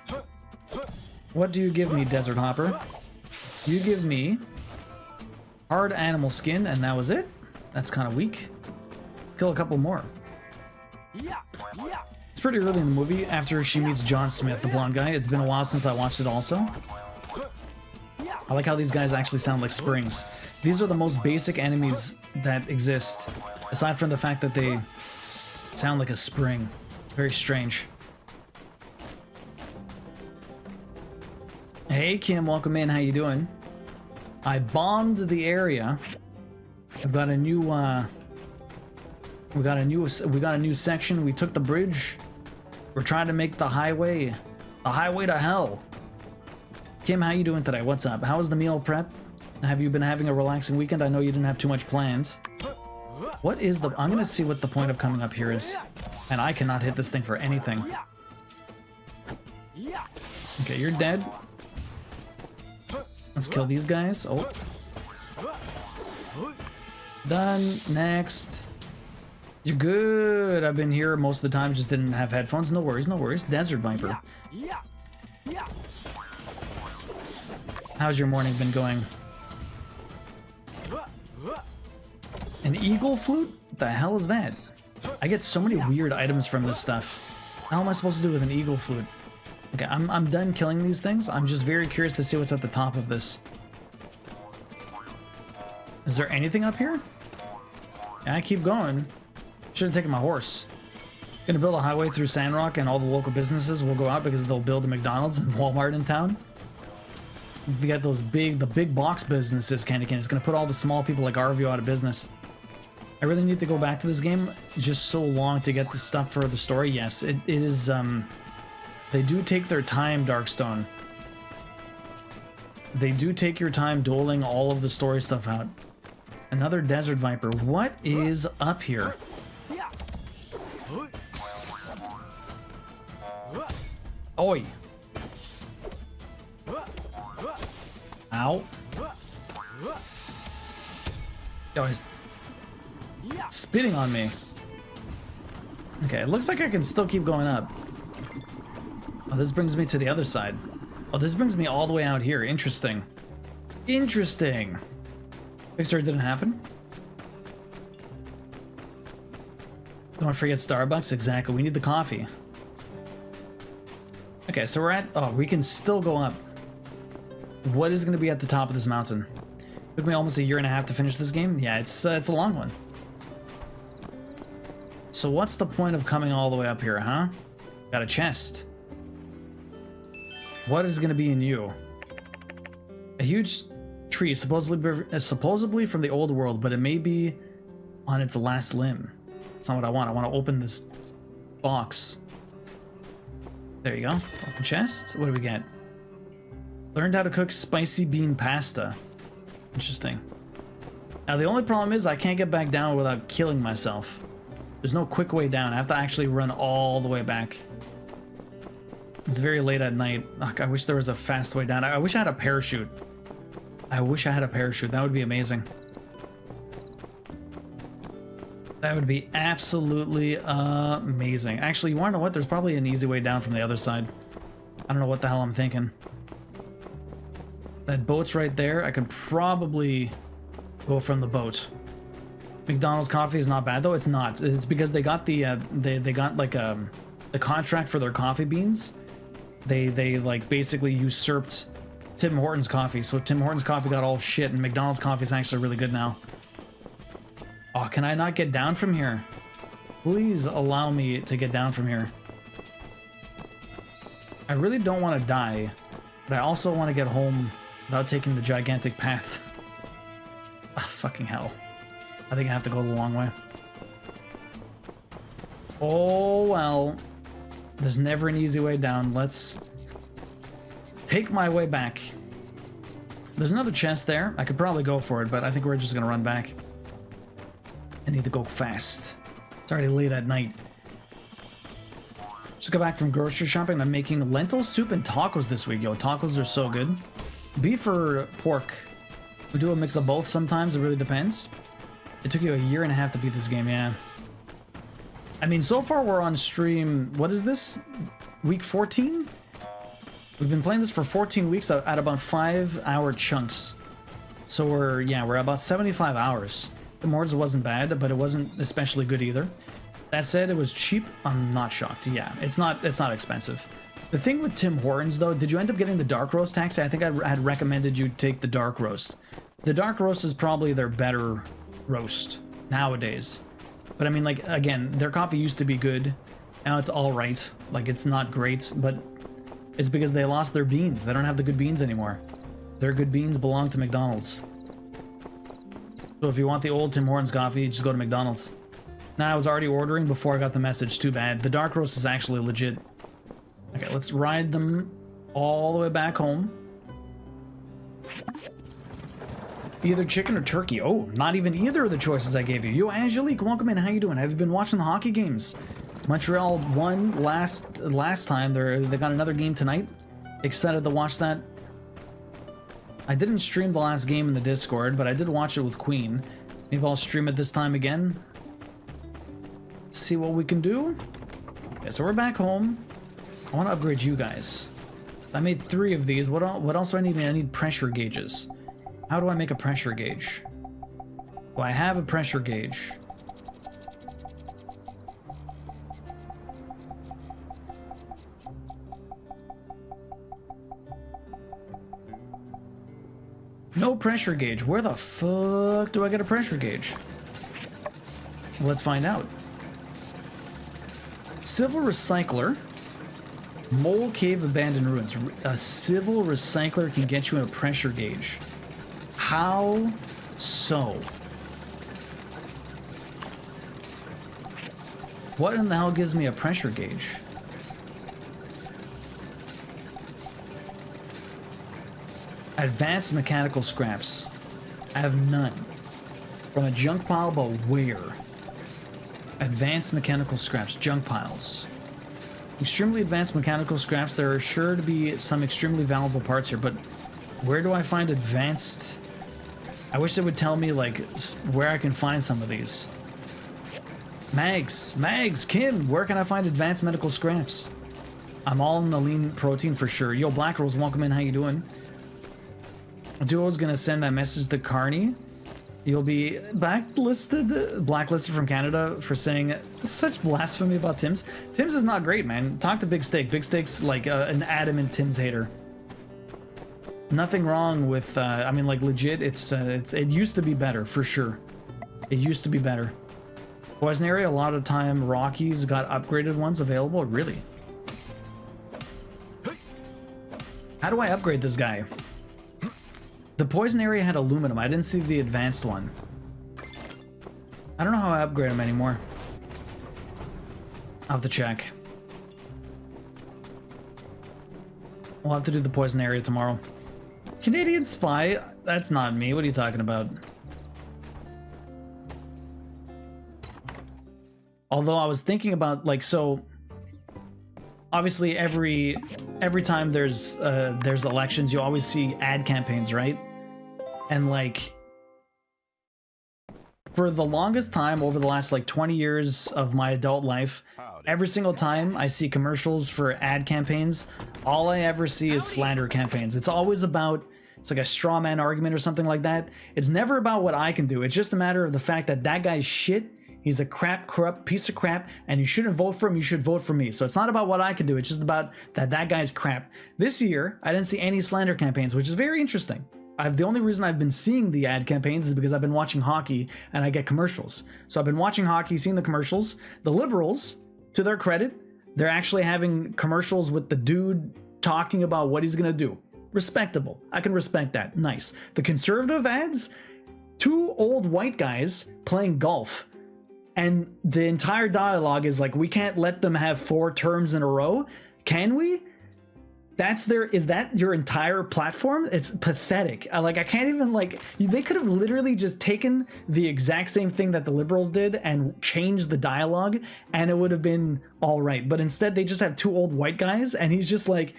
A: What do you give me, Desert Hopper? You give me hard animal skin, and that was it? That's kind of weak. Let's kill a couple more. It's pretty early in the movie, after she meets John Smith, the blonde guy. It's been a while since I watched it also. I like how these guys actually sound like springs. These are the most basic enemies that exist, aside from the fact that they sound like a spring. Very strange. Hey Kim, welcome in. How you doing? I bombed the area. I've got a new we got a new section. We took the bridge. We're trying to make the highway to hell. Kim, how you doing today? What's up? How was the meal prep? Have you been having a relaxing weekend? I know you didn't have too much planned. What is the... I'm gonna see what the point of coming up here is. And I cannot hit this thing for anything. Okay, you're dead. Let's kill these guys. Oh. Done. Next. You're good. I've been here most of the time, just didn't have headphones. No worries, no worries. Desert Viper.
H: Yeah.
A: How's your morning been going? An eagle flute? What the hell is that? I get so many weird items from this stuff. How am I supposed to do with an eagle flute? Okay, I'm done killing these things. I'm just very curious to see what's at the top of this. Is there anything up here? Yeah, I keep going. Should have taken my horse. Gonna build a highway through Sandrock and all the local businesses will go out because they'll build a McDonald's and Walmart in town. If you get those the big box businesses, Candy Cane, it's gonna put all the small people like Arvio out of business. I really need to go back to this game just so long to get the stuff for the story. Yes, it is, they do take their time, Darkstone. They do take your time doling all of the story stuff out. Another Desert Viper. What is up here? Oi! Ow. Oh, he's spitting on me. Okay, it looks like I can still keep going up. Oh, this brings me to the other side. Oh, this brings me all the way out here. Interesting. Interesting. Fixer didn't happen. Don't forget Starbucks. Exactly. We need the coffee. Okay, so we're at... Oh, we can still go up. What is going to be at the top of this mountain? Took me almost a year and a half to finish this game. Yeah, it's a long one. So what's the point of coming all the way up here, huh? Got a chest. What is going to be in you? A huge tree, supposedly from the old world, but it may be on its last limb. That's not what I want. I want to open this box. There you go. Open chest. What do we get? Learned how to cook spicy bean pasta. Interesting. Now the only problem is I can't get back down without killing myself. There's no quick way down. I have to actually run all the way back. It's very late at night. Ugh, I wish there was a fast way down. I wish I had a parachute. I wish I had a parachute. That would be amazing. That would be absolutely amazing. Actually, you want to know what? There's probably an easy way down from the other side. I don't know what the hell I'm thinking. That boat's right there. I can probably go from the boat. McDonald's coffee is not bad though. It's not. It's because they got the they got like the contract for their coffee beans. They like basically usurped Tim Hortons coffee. So Tim Hortons coffee got all shit, and McDonald's coffee is actually really good now. Oh, can I not get down from here? Please allow me to get down from here. I really don't want to die, but I also want to get home without taking the gigantic path. Ah, fucking hell. I think I have to go the long way. Oh, well. There's never an easy way down. Let's take my way back. There's another chest there. I could probably go for it, but I think we're just going to run back. I need to go fast. It's already late at night. Just got back from grocery shopping. I'm making lentil soup and tacos this week. Yo, tacos are so good. Beef or pork? We do a mix of both sometimes. It really depends. It took you a year and a half to beat this game, yeah. I mean, so far we're on stream... What is this? Week 14? We've been playing this for 14 weeks at about 5-hour chunks. So we're about 75 hours. The Mords wasn't bad, but it wasn't especially good either. That said, it was cheap. I'm not shocked. Yeah, it's not expensive. The thing with Tim Hortons, though, did you end up getting the dark roast taxi? I think I had recommended you take the dark roast. The dark roast is probably their better roast nowadays. But I mean, like, again, their coffee used to be good. Now it's all right. Like, it's not great, but it's because they lost their beans. They don't have the good beans anymore. Their good beans belong to McDonald's. So if you want the old Tim Hortons coffee, just go to McDonald's. Nah, I was already ordering before I got the message. Too bad. The dark roast is actually legit. Okay, let's ride them all the way back home. Either chicken or turkey. Oh, not even either of the choices I gave you. Yo, Angelique, welcome in. How you doing? Have you been watching the hockey games? Montreal won last time. They got another game tonight. Excited to watch that. I didn't stream the last game in the Discord, but I did watch it with Queen. Maybe I'll stream it this time again. Let's see what we can do. Okay, so we're back home. I want to upgrade you guys. I made 3 of these. What else do I need? I need pressure gauges. How do I make a pressure gauge? Well, I have a pressure gauge. No pressure gauge. Where the fuck do I get a pressure gauge? Let's find out. Civil recycler. Mole Cave Abandoned Ruins. A civil recycler can get you a pressure gauge. How so? What in the hell gives me a pressure gauge? Advanced mechanical scraps. I have none. From a junk pile, but where? Advanced mechanical scraps. Junk piles. Extremely advanced mechanical scraps. There are sure to be some extremely valuable parts here, but where do I find advanced? I wish they would tell me, like, where I can find some of these. Mags, Kim, where can I find advanced medical scraps? I'm all in the lean protein for sure. Yo, Black Rose, welcome in. How you doing? Duo's gonna send that message to Carney. You'll be blacklisted from Canada for saying such blasphemy about Tim's. Tim's is not great, man. Talk to Big Steak. Big Steak's like an adamant Tim's hater. Nothing wrong with, I mean, like, legit, it used to be better, for sure. It used to be better. Poison area, a lot of time, Rockies got upgraded ones available. Really? How do I upgrade this guy? The poison area had aluminum. I didn't see the advanced one. I don't know how I upgrade him anymore. I'll have to check. We'll have to do the poison area tomorrow. Canadian Spy? That's not me. What are you talking about? Although I was thinking about, like, so obviously every time there's elections, you always see ad campaigns, right? And like for the longest time over the last like 20 years of my adult life, every single time I see commercials for ad campaigns, all I ever see is slander campaigns. It's always about, it's like a straw man argument or something like that. It's never about what I can do. It's just a matter of the fact that that guy's shit. He's a corrupt piece of crap, and you shouldn't vote for him, you should vote for me. So it's not about what I can do, it's just about that guy's crap. This year, I didn't see any slander campaigns, which is very interesting. The only reason I've been seeing the ad campaigns is because I've been watching hockey, and I get commercials. So I've been watching hockey, seeing the commercials. The Liberals, to their credit, they're actually having commercials with the dude talking about what he's gonna do. Respectable. I can respect that. Nice. The Conservative ads, 2 old white guys playing golf. And the entire dialogue is like, we can't let them have 4 terms in a row. Can we? Is that your entire platform? It's pathetic. I can't even, like, they could have literally just taken the exact same thing that the Liberals did and changed the dialogue and it would have been all right. But instead they just have 2 old white guys and he's just like,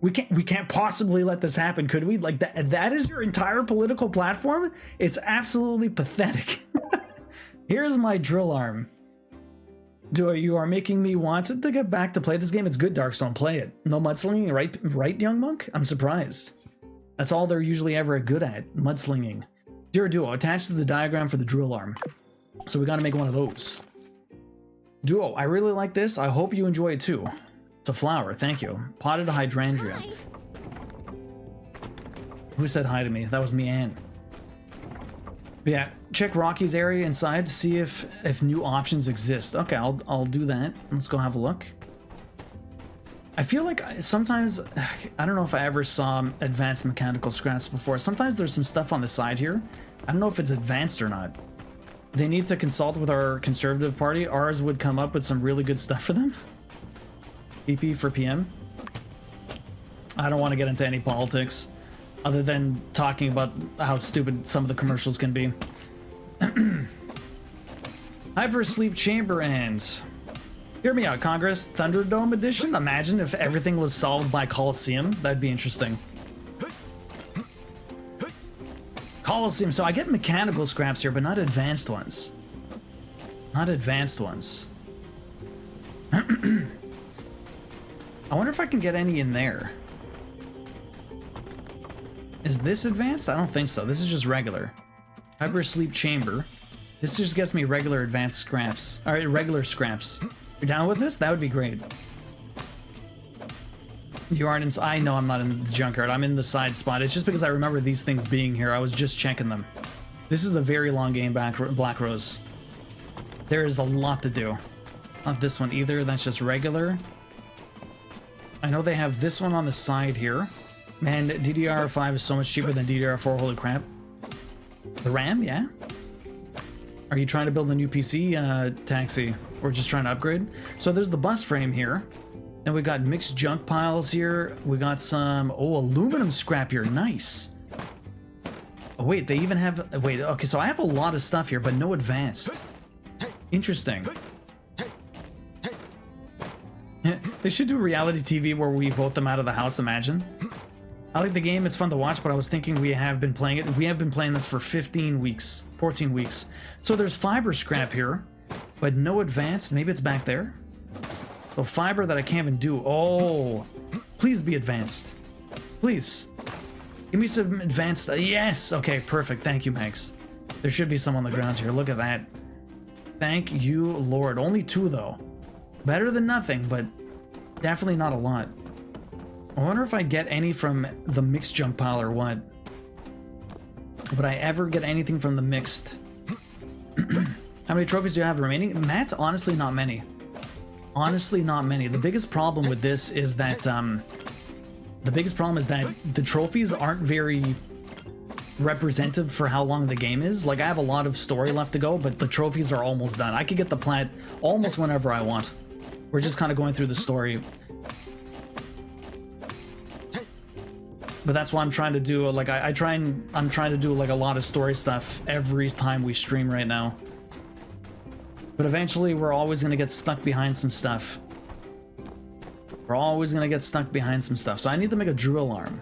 A: we can't possibly let this happen, could we? Like, that is your entire political platform? It's absolutely pathetic. Here's my drill arm. You are making me want to get back to play this game. It's good, Darkstone. Play it. No mudslinging, right, young monk? I'm surprised. That's all they're usually ever good at, mudslinging. Dear Duo, attached to the diagram for the drill arm. So we gotta make one of those. Duo, I really like this. I hope you enjoy it too. It's a flower, thank you. Potted hydrangea. Hi. Who said hi to me? That was me, Anne. But yeah, check Rocky's area inside to see if new options exist. Okay, I'll do that. Let's go have a look. I feel like sometimes, I don't know if I ever saw advanced mechanical scraps before. Sometimes there's some stuff on the side here. I don't know if it's advanced or not. They need to consult with our Conservative Party. Ours would come up with some really good stuff for them. PP for PM. I don't want to get into any politics. Other than talking about how stupid some of the commercials can be. Hypersleep Chamber ends. Hear me out, Congress. Thunderdome Edition? Imagine if everything was solved by Coliseum. That'd be interesting. Coliseum. So I get mechanical scraps here, but not advanced ones. Not advanced ones. I wonder if I can get any in there. Is this advanced? I don't think so. This is just regular. Hyper sleep chamber. This just gets me regular advanced scraps. Alright, regular scraps. You're down with this? That would be great. You aren't in... I know I'm not in the junkyard. I'm in the side spot. It's just because I remember these things being here. I was just checking them. This is a very long game, Black Rose. There is a lot to do. Not this one either. That's just regular. I know they have this one on the side here. Man, DDR5 is so much cheaper than DDR4. Holy crap. The RAM, yeah? Are you trying to build a new PC, Taxi? Or just trying to upgrade? So there's the bus frame here. And we got mixed junk piles here. We got some... Oh, aluminum scrap here. Nice. Oh, wait, they even have... Wait, okay, so I have a lot of stuff here, but no advanced. Interesting. They should do reality TV where we vote them out of the house, imagine. I like the game, it's fun to watch, but I was thinking we have been playing it. We have been playing this for 15 weeks, 14 weeks. So there's fiber scrap here, but no advanced. Maybe it's back there. So fiber that I can't even do. Oh, please be advanced. Please. Give me some advanced. Yes. Okay, perfect. Thank you, Max. There should be some on the ground here. Look at that. Thank you, Lord. Only 2, though. Better than nothing, but definitely not a lot. I wonder if I get any from the mixed junk pile or what. Would I ever get anything from the mixed? How many trophies do you have remaining? Matt's honestly not many. Honestly, not many. The biggest problem with this is that the trophies aren't very representative for how long the game is. Like, I have a lot of story left to go, but the trophies are almost done. I could get the plat almost whenever I want. We're just kind of going through the story. But that's why I'm trying to do, like, I'm trying to do, like, a lot of story stuff every time we stream right now. But eventually, we're always going to get stuck behind some stuff. We're always going to get stuck behind some stuff. So I need to make a drill arm.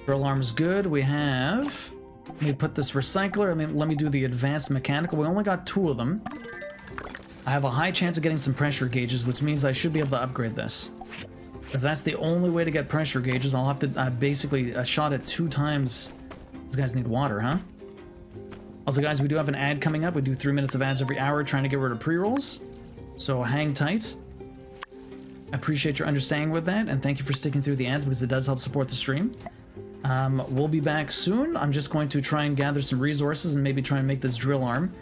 A: Drill arm is good. We have... Let me put this recycler. I mean, let me do the advanced mechanical. We only got 2 of them. I have a high chance of getting some pressure gauges, which means I should be able to upgrade this. If that's the only way to get pressure gauges, I'll have to basically shot it 2 times. These guys need water, huh? Also, guys, we do have an ad coming up. We do 3 minutes of ads every hour trying to get rid of pre-rolls. So hang tight. I appreciate your understanding with that, and thank you for sticking through the ads because it does help support the stream. We'll be back soon. I'm just going to try and gather some resources and maybe try and make this drill arm.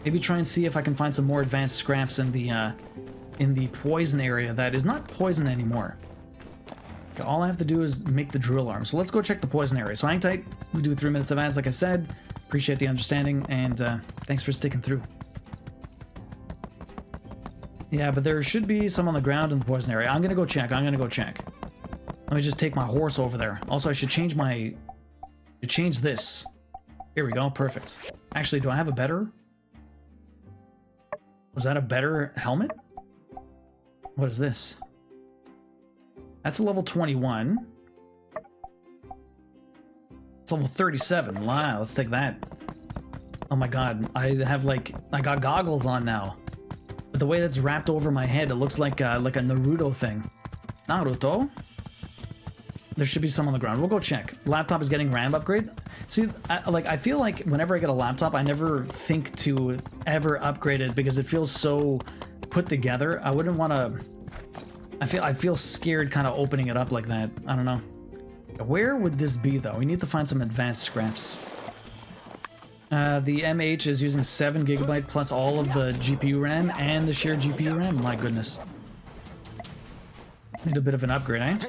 A: Maybe try and see if I can find some more advanced scraps in the poison area that is not poison anymore. Okay, all I have to do is make the drill arm. So let's go check the poison area. So hang tight. We do 3 minutes of ads, like I said. Appreciate the understanding, and thanks for sticking through. Yeah, but there should be some on the ground in the poison area. I'm gonna go check. Let me just take my horse over there. Also, I should change this. Here we go. Perfect. Actually, do I have a better? Was that a better helmet? What is this? That's a level 21. It's level 37. Wow, let's take that. Oh my god, I got goggles on now. But the way that's wrapped over my head, it looks like a Naruto thing. Naruto? There should be some on the ground. We'll go check. Laptop is getting RAM upgrade. See, I feel like whenever I get a laptop, I never think to ever upgrade it because it feels so put together. I wouldn't want to... I feel scared kind of opening it up like that. I don't know. Where would this be, though? We need to find some advanced scraps. The MH is using 7 GB plus all of the GPU RAM and the shared GPU RAM. My goodness. Need a bit of an upgrade, eh?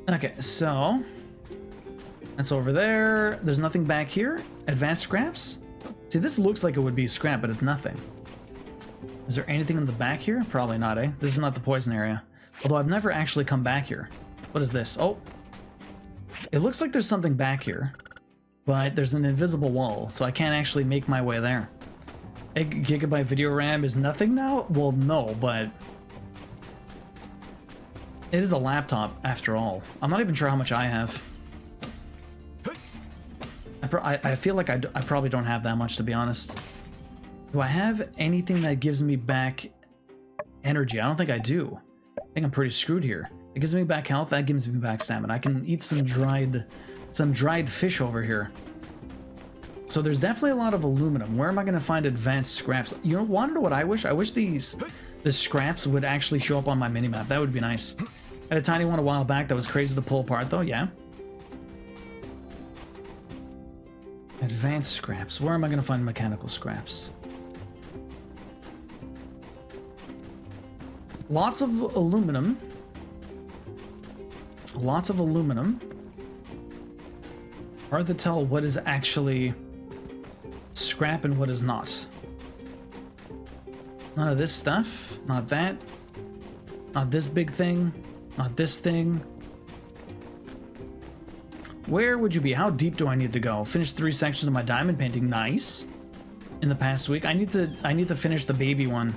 A: Okay, so... that's over there. There's nothing back here. Advanced scraps? See, this looks like it would be scrap, but it's nothing. Is there anything in the back here? Probably not, eh? This is not the poison area. Although I've never actually come back here. What is this? Oh. It looks like there's something back here. But there's an invisible wall, so I can't actually make my way there. 8 GB video RAM is nothing now? Well, no, but... it is a laptop, after all. I'm not even sure how much I have. I feel like I probably don't have that much, to be honest. Do I have anything that gives me back energy? I don't think I do. I think I'm pretty screwed here. It gives me back health, that gives me back stamina. I can eat some dried fish over here. So there's definitely a lot of aluminum. Where am I going to find advanced scraps? You know, want to know what I wish? I wish the scraps would actually show up on my minimap. That would be nice. I had a tiny one a while back that was crazy to pull apart though, yeah. Advanced scraps. Where am I going to find mechanical scraps? Lots of aluminum. Lots of aluminum. Hard to tell what is actually scrap and what is not. None of this stuff. Not that. Not this big thing. Not this thing. Where would you be? How deep do I need to go? Finish 3 sections of my diamond painting. Nice. In the past week. I need to finish the baby one.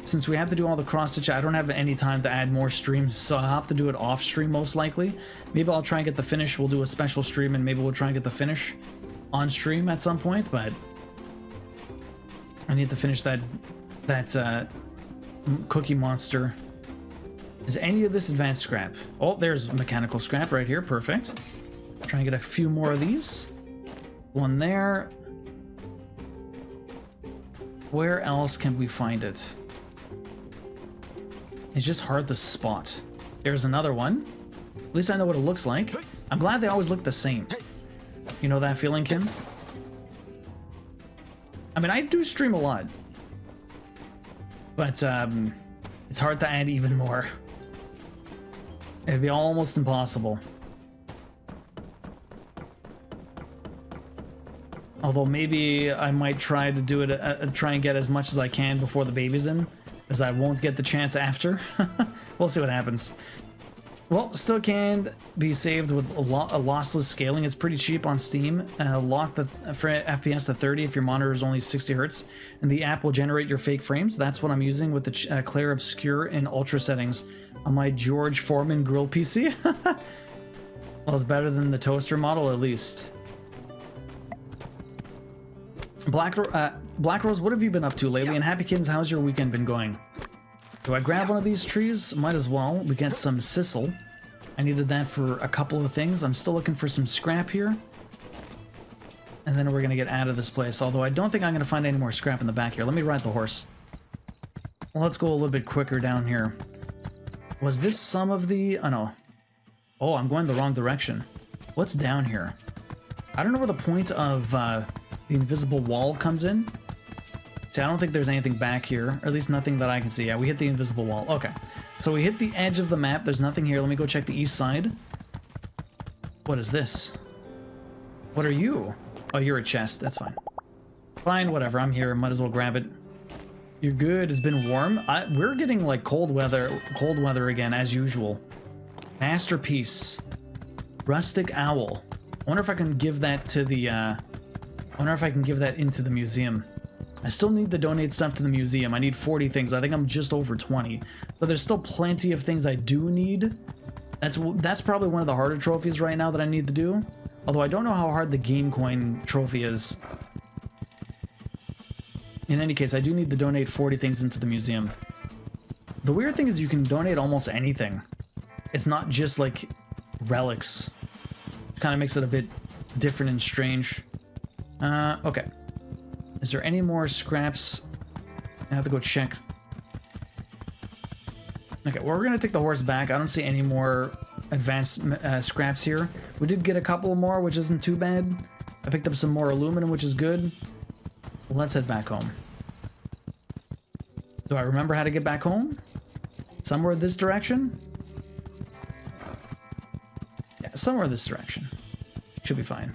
A: Since we have to do all the cross-stitch, I don't have any time to add more streams, so I'll have to do it off-stream most likely. Maybe I'll try and get the finish. We'll do a special stream, and maybe we'll try and get the finish on stream at some point, but I need to finish that cookie monster. Is any of this advanced scrap? Oh, there's mechanical scrap right here. Perfect. Try and get a few more of these. One there. Where else can we find it? It's just hard to spot. There's another one. At least I know what it looks like. I'm glad they always look the same. You know that feeling, Kim? I mean, I do stream a lot. But, it's hard to add even more. It'd be almost impossible. Although maybe I might try to do it, try and get as much as I can before the baby's in. As I won't get the chance after. We'll see what happens. Well, still can be saved with a lossless scaling. It's pretty cheap on Steam. Lock the for FPS to 30 if your monitor is only 60 Hz. And the app will generate your fake frames. That's what I'm using with the Clear Obscure and Ultra settings on my George Foreman grill PC. Well, it's better than the toaster model at least. Black Rose, what have you been up to lately? And Happy Kittens, how's your weekend been going? Do I grab one of these trees? Might as well. We get some sisal. I needed that for a couple of things. I'm still looking for some scrap here. And then we're going to get out of this place. Although I don't think I'm going to find any more scrap in the back here. Let me ride the horse. Well, let's go a little bit quicker down here. Was this some of the... Oh, no. Oh, I'm going the wrong direction. What's down here? I don't know where the point of... the invisible wall comes in. See, I don't think there's anything back here, or at least nothing that I can see. Yeah, we hit the invisible wall. Okay, so we hit the edge of the map. There's nothing here. Let me go check the east side. What is this? What are you? Oh, you're a chest. That's fine. Fine, whatever. I'm here. Might as well grab it. You're good. It's been warm. We're getting like cold weather again as usual. Masterpiece. Rustic owl. I wonder if I can give that to the. I wonder if I can give that into the museum. I still need to donate stuff to the museum. I need 40 things. I think I'm just over 20. But there's still plenty of things I do need. That's probably one of the harder trophies right now that I need to do. Although I don't know how hard the game coin trophy is. In any case, I do need to donate 40 things into the museum. The weird thing is you can donate almost anything. It's not just like relics. It kind of makes it a bit different and strange. Okay. Is there any more scraps? I have to go check. Okay, well, we're gonna take the horse back. I don't see any more advanced scraps here. We did get a couple more, which isn't too bad. I picked up some more aluminum, which is good. Let's head back home. Do I remember how to get back home? Somewhere this direction? Yeah, somewhere this direction. Should be fine.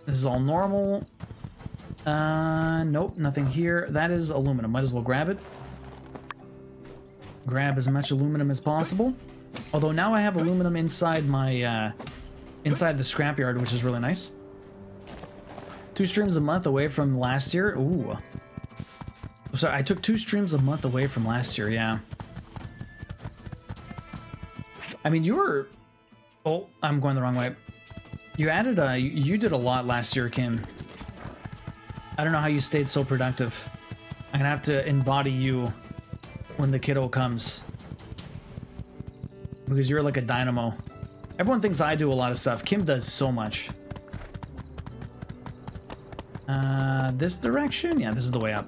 A: This is all normal. Nope, nothing here. That is aluminum. Might as well grab it. Grab as much aluminum as possible. Although now I have aluminum inside my, inside the scrapyard, which is really nice. 2 streams a month away from last year. Ooh. Sorry, I took 2 streams a month away from last year, yeah. I mean, you were... Oh, I'm going the wrong way. You added you did a lot last year, Kim. I don't know how you stayed so productive. I'm gonna have to embody you when the kiddo comes. Because you're like a dynamo. Everyone thinks I do a lot of stuff. Kim does so much. This direction? Yeah, this is the way up.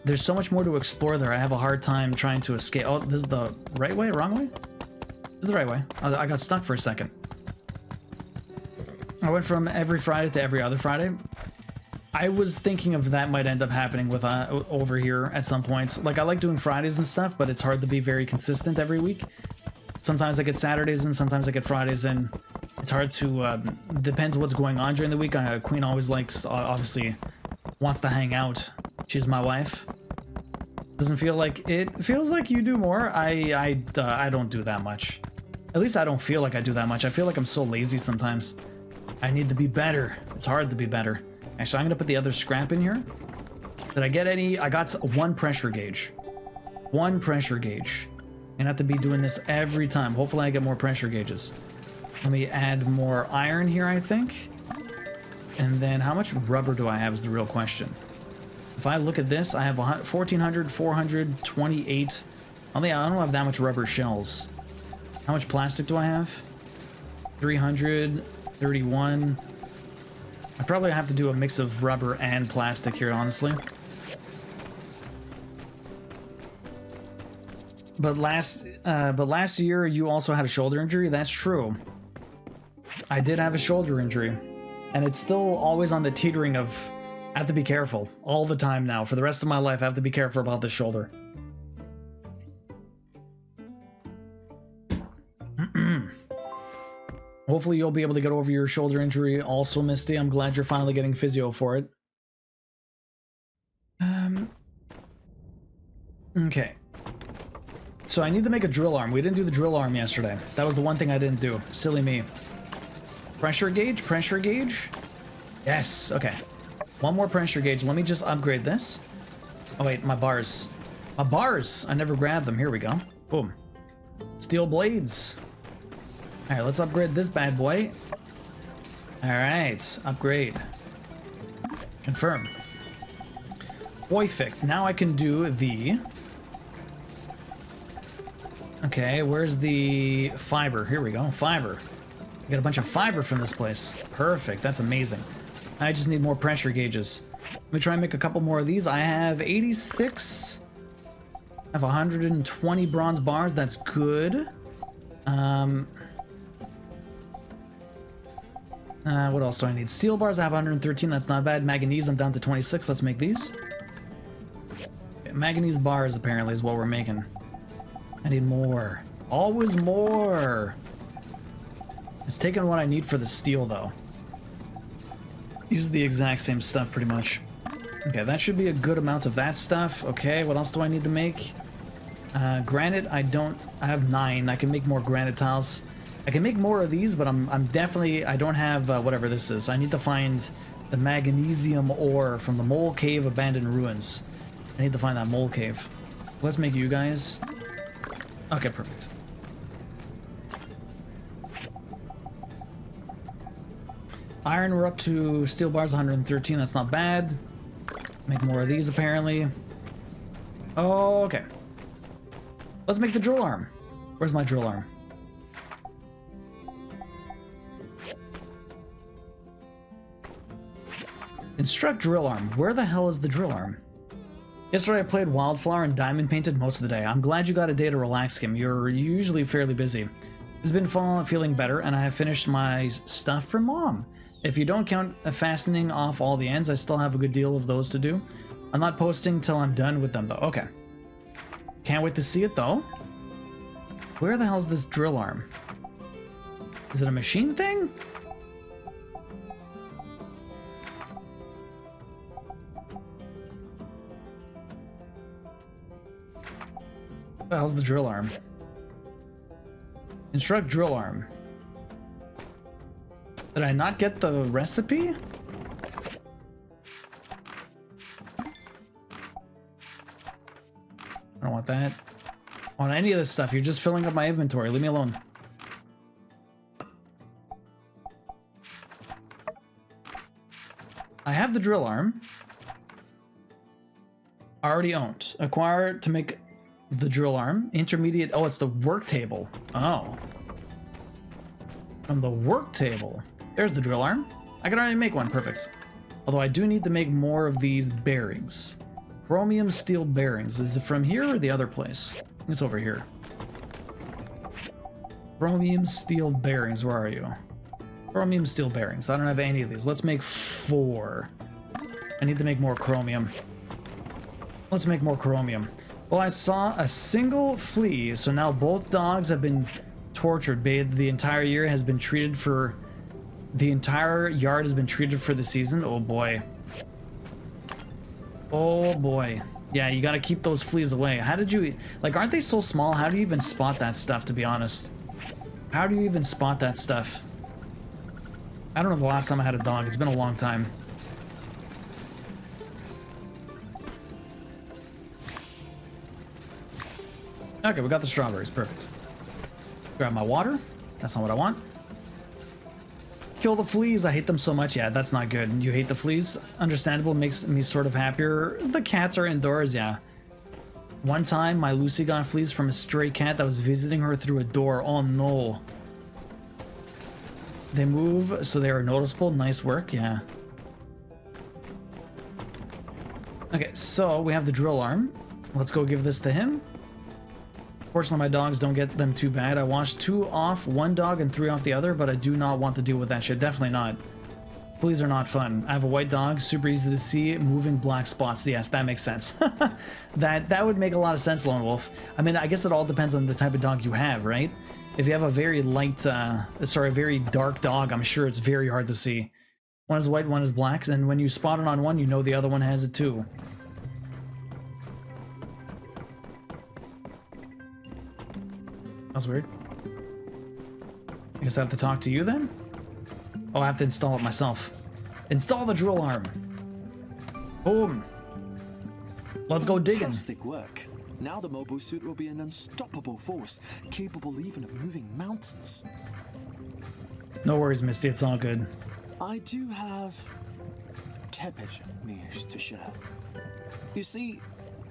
A: There's so much more to explore there. I have a hard time trying to escape. Oh, this is the right way? Wrong way? This is the right way. I got stuck for a second. I went from every Friday to every other Friday. I was thinking of that might end up happening with over here at some points. Like, I like doing Fridays and stuff, but it's hard to be very consistent every week. Sometimes I get Saturdays in, sometimes I get Fridays in. It's hard to, depends what's going on during the week. Queen always likes, obviously, wants to hang out. She's my wife. Doesn't feel like, it feels like you do more. I don't do that much. At least I don't feel like I do that much. I feel like I'm so lazy sometimes. I need to be better. It's hard to be better. Actually, I'm gonna put the other scrap in here. Did I get any? I got one pressure gauge. One pressure gauge. I'm gonna have to be doing this every time. Hopefully I get more pressure gauges. Let me add more iron here, I think. And then how much rubber do I have is the real question. If I look at this, I have 1,400, 428. I don't have that much rubber shells. How much plastic do I have? 300, 31. I probably have to do a mix of rubber and plastic here, honestly. But last year you also had a shoulder injury. That's true. I did have a shoulder injury, and it's still always on the teetering of I have to be careful all the time now. For the rest of my life, I have to be careful about the shoulder. Hopefully you'll be able to get over your shoulder injury also, Misty. I'm glad you're finally getting physio for it. Okay. So I need to make a drill arm. We didn't do the drill arm yesterday. That was the one thing I didn't do. Silly me. Pressure gauge? Pressure gauge? Yes. Okay. One more pressure gauge. Let me just upgrade this. Oh, wait. My bars. My bars! I never grabbed them. Here we go. Boom. Steel blades. Alright, let's upgrade this bad boy. Alright. Upgrade. Confirm. Perfect. Now I can do the... Okay, where's the fiber? Here we go. Fiber. I got a bunch of fiber from this place. Perfect. That's amazing. I just need more pressure gauges. Let me try and make a couple more of these. I have 86. I have 120 bronze bars. That's good. What else do I need? Steel bars, I have 113. That's not bad. Manganese, I'm down to 26. Let's make these. Okay, manganese bars, apparently, is what we're making. I need more. Always more. It's taking what I need for the steel, though. Use the exact same stuff, pretty much. Okay, that should be a good amount of that stuff. Okay, what else do I need to make? Granite, I have 9. I can make more granite tiles. I can make more of these, but I'm definitely, I don't have whatever this is. I need to find the magnesium ore from the Mole Cave Abandoned Ruins. I need to find that Mole Cave. Let's make you guys. Okay, perfect. Iron, we're up to steel bars 113. That's not bad. Make more of these, apparently. Oh, okay. Let's make the drill arm. Where's my drill arm? Instruct drill arm. Where the hell is the drill arm? Yesterday I played Wildflower and diamond painted most of the day. I'm glad you got a day to relax, Kim. You're usually fairly busy. It's been feeling better, and I have finished my stuff for Mom. If you don't count fastening off all the ends, I still have a good deal of those to do. I'm not posting till I'm done with them, though. Okay. Can't wait to see it, though. Where the hell's this drill arm? Is it a machine thing? Where the hell's the drill arm? Instruct drill arm. Did I not get the recipe? I don't want that. I want any of this stuff. You're just filling up my inventory. Leave me alone. I have the drill arm. Already owned. Acquire to make the drill arm. Intermediate. Oh, it's the work table. Oh. From the work table. There's the drill arm. I can already make one. Perfect. Although I do need to make more of these bearings. Chromium steel bearings. Is it from here or the other place? It's over here. Chromium steel bearings. Where are you? Chromium steel bearings. I don't have any of these. Let's make 4. I need to make more chromium. Let's make more chromium. Well, I saw a single flea, so now both dogs have been tortured. Bathed the entire year has been treated for... The entire yard has been treated for the season. Oh boy. Oh boy. Yeah, you gotta keep those fleas away. How did you... Like, aren't they so small? How do you even spot that stuff, to be honest? How do you even spot that stuff? I don't know the last time I had a dog. It's been a long time. Okay, we got the strawberries. Perfect. Grab my water. That's not what I want. Kill the fleas. I hate them so much. Yeah, that's not good. You hate the fleas? Understandable. Makes me sort of happier. The cats are indoors. Yeah. One time, my Lucy got fleas from a stray cat that was visiting her through a door. Oh, no. They move, so they are noticeable. Nice work. Yeah. Okay, so we have the drill arm. Let's go give this to him. Fortunately, my dogs don't get them too bad. I washed 2 off one dog and 3 off the other, but I do not want to deal with that shit. Definitely not. Fleas are not fun. I have a white dog, super easy to see, moving black spots. Yes, that makes sense. that would make a lot of sense, Lone Wolf. I mean, I guess it all depends on the type of dog you have, right? If you have a very light, a very dark dog, I'm sure it's very hard to see. One is white, one is black, and when you spot it on one, you know the other one has it too. That's weird. I guess I have to talk to you then? Oh, I have to install it myself. Install the drill arm. Boom. Let's go digging.
D: Fantastic work. Now the mobile suit will be an unstoppable force, capable even of moving mountains.
A: No worries, Misty. It's all good.
D: I do have tepid news to share. You see,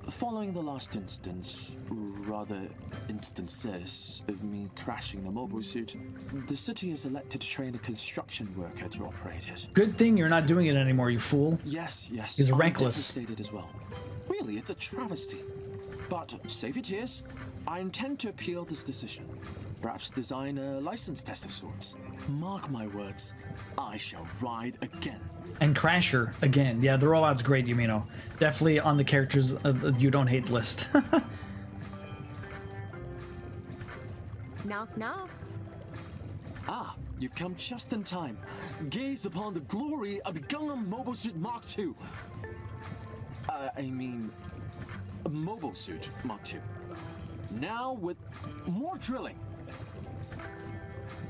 D: following the last instances of me crashing the mobile suit, the city has elected to train a construction worker to operate it.
A: Good thing you're not doing it anymore, you fool.
D: Yes.
A: He's
D: I'm
A: reckless.
D: devastated as well. Really, it's a travesty. But save your tears. I intend to appeal this decision. Perhaps design a license test of sorts. Mark my words, I shall ride again.
A: And Crasher again. Yeah, the rollout's great, Yumino. Definitely on the characters you don't hate list.
Q: Knock, knock.
D: Ah, you've come just in time. Gaze upon the glory of the Gundam Mobile Suit Mark II. Mobile Suit Mark II. Now with more drilling.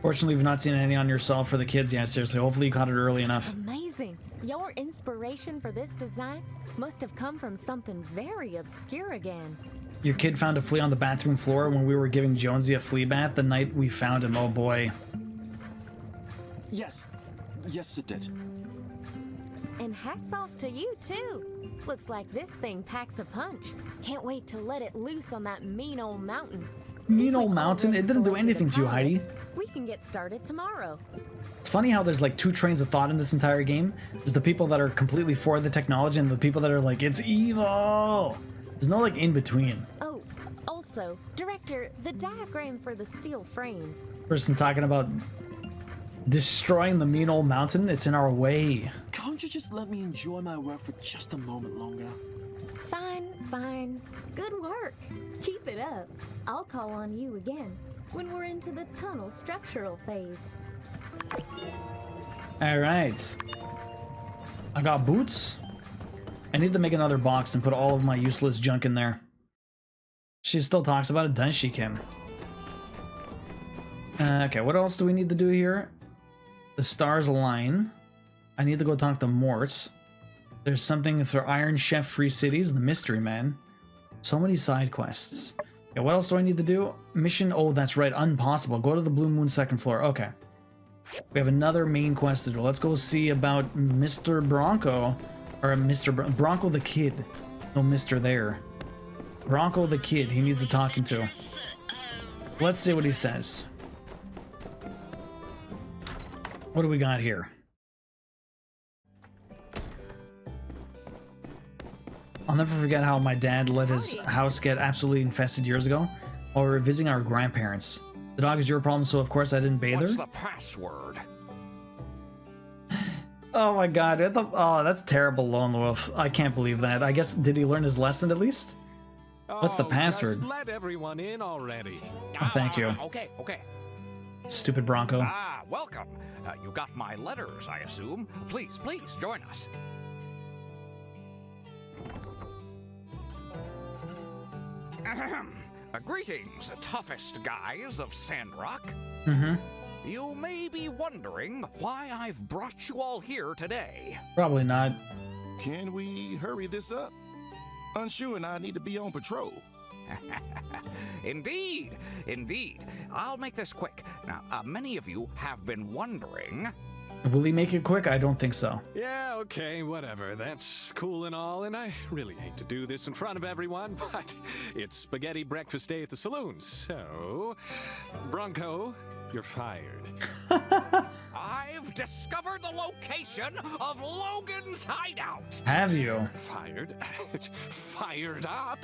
A: Fortunately, we've not seen any on yourself for the kids. Yeah, seriously. Hopefully you caught it early enough.
Q: Amazing. Your inspiration for this design must have come from something very obscure again.
A: Your kid found a flea on the bathroom floor when we were giving Jonesy a flea bath the night we found him. Oh boy.
D: Yes it did.
Q: And hats off to you too. Looks like this thing packs a punch. Can't wait to let it loose on that mean old mountain.
A: Mean old mountain? It didn't do anything to you, Heidi.
Q: We can get started tomorrow.
A: It's funny how there's like 2 trains of thought in this entire game. There's the people that are completely for the technology and the people that are like, it's evil. There's no like in between.
Q: Oh, also, Director, the diagram for the steel frames.
A: Person talking about destroying the mean old mountain. It's in our way.
D: Can't you just let me enjoy my work for just a moment longer?
Q: Fine. Good work. Keep it up. I'll call on you again when we're into the tunnel structural phase.
A: Alright. I got boots. I need to make another box and put all of my useless junk in there. She still talks about it, does she, Kim? Okay, what else do we need to do here? The stars align. I need to go talk to Mort. There's something for Iron Chef Free Cities, the Mystery Man. So many side quests. Okay, what else do I need to do? Mission, oh, that's right, Unpossible. Go to the Blue Moon second floor. Okay. We have another main quest to do. Let's go see about Mr. Bronco. Or Bronco the Kid. No Mr. there. Bronco the Kid. He needs a talking to. Let's see what he says. What do we got here? I'll never forget how my dad let his house get absolutely infested years ago while we were visiting our grandparents. The dog is your problem, so of course I didn't bathe her.
U: What's the password?
A: Oh my god, oh, that's terrible, Lone Wolf. I can't believe that. I guess, did he learn his lesson at least? What's the password?
J: Just let everyone in already.
A: Oh, thank you.
U: Okay.
A: Stupid Bronco.
U: Welcome. You got my letters, I assume. Please, join us. Ahem. Greetings, toughest guys of Sandrock.
A: Mm-hmm.
U: You may be wondering why I've brought you all here today.
A: Probably not.
V: Can we hurry this up? Unsure and I need to be on patrol.
U: Indeed. I'll make this quick. Now, many of you have been wondering...
A: Will he make it quick? I don't think so.
J: Yeah, okay, whatever. That's cool and all, and I really hate to do this in front of everyone, but it's spaghetti breakfast day at the saloon, so... Bronco, you're fired.
U: I've discovered the location of Logan's hideout.
A: Have you?
J: Fired? Fired up?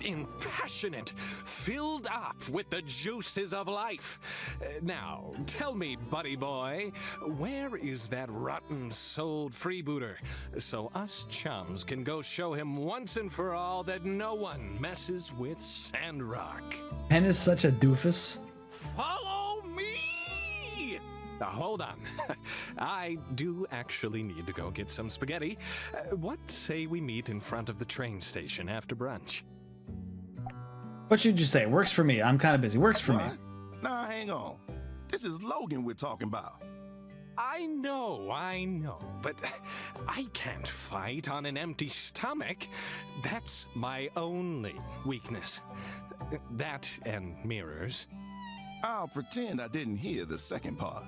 J: Impassionate. Filled up with the juices of life. Now, tell me, buddy boy, where is that rotten-souled freebooter? So us chums can go show him once and for all that no one messes with Sandrock.
A: Penn is such a doofus.
U: Follow me!
J: Now, hold on. I do actually need to go get some spaghetti. What say we meet in front of the train station after brunch?
V: What should you say? Works for me. I'm kind of busy. Works for me. Nah, hang on. This is Logan we're talking about.
J: I know, but I can't fight on an empty stomach. That's my only weakness. That and mirrors.
V: I'll pretend I didn't hear the second part.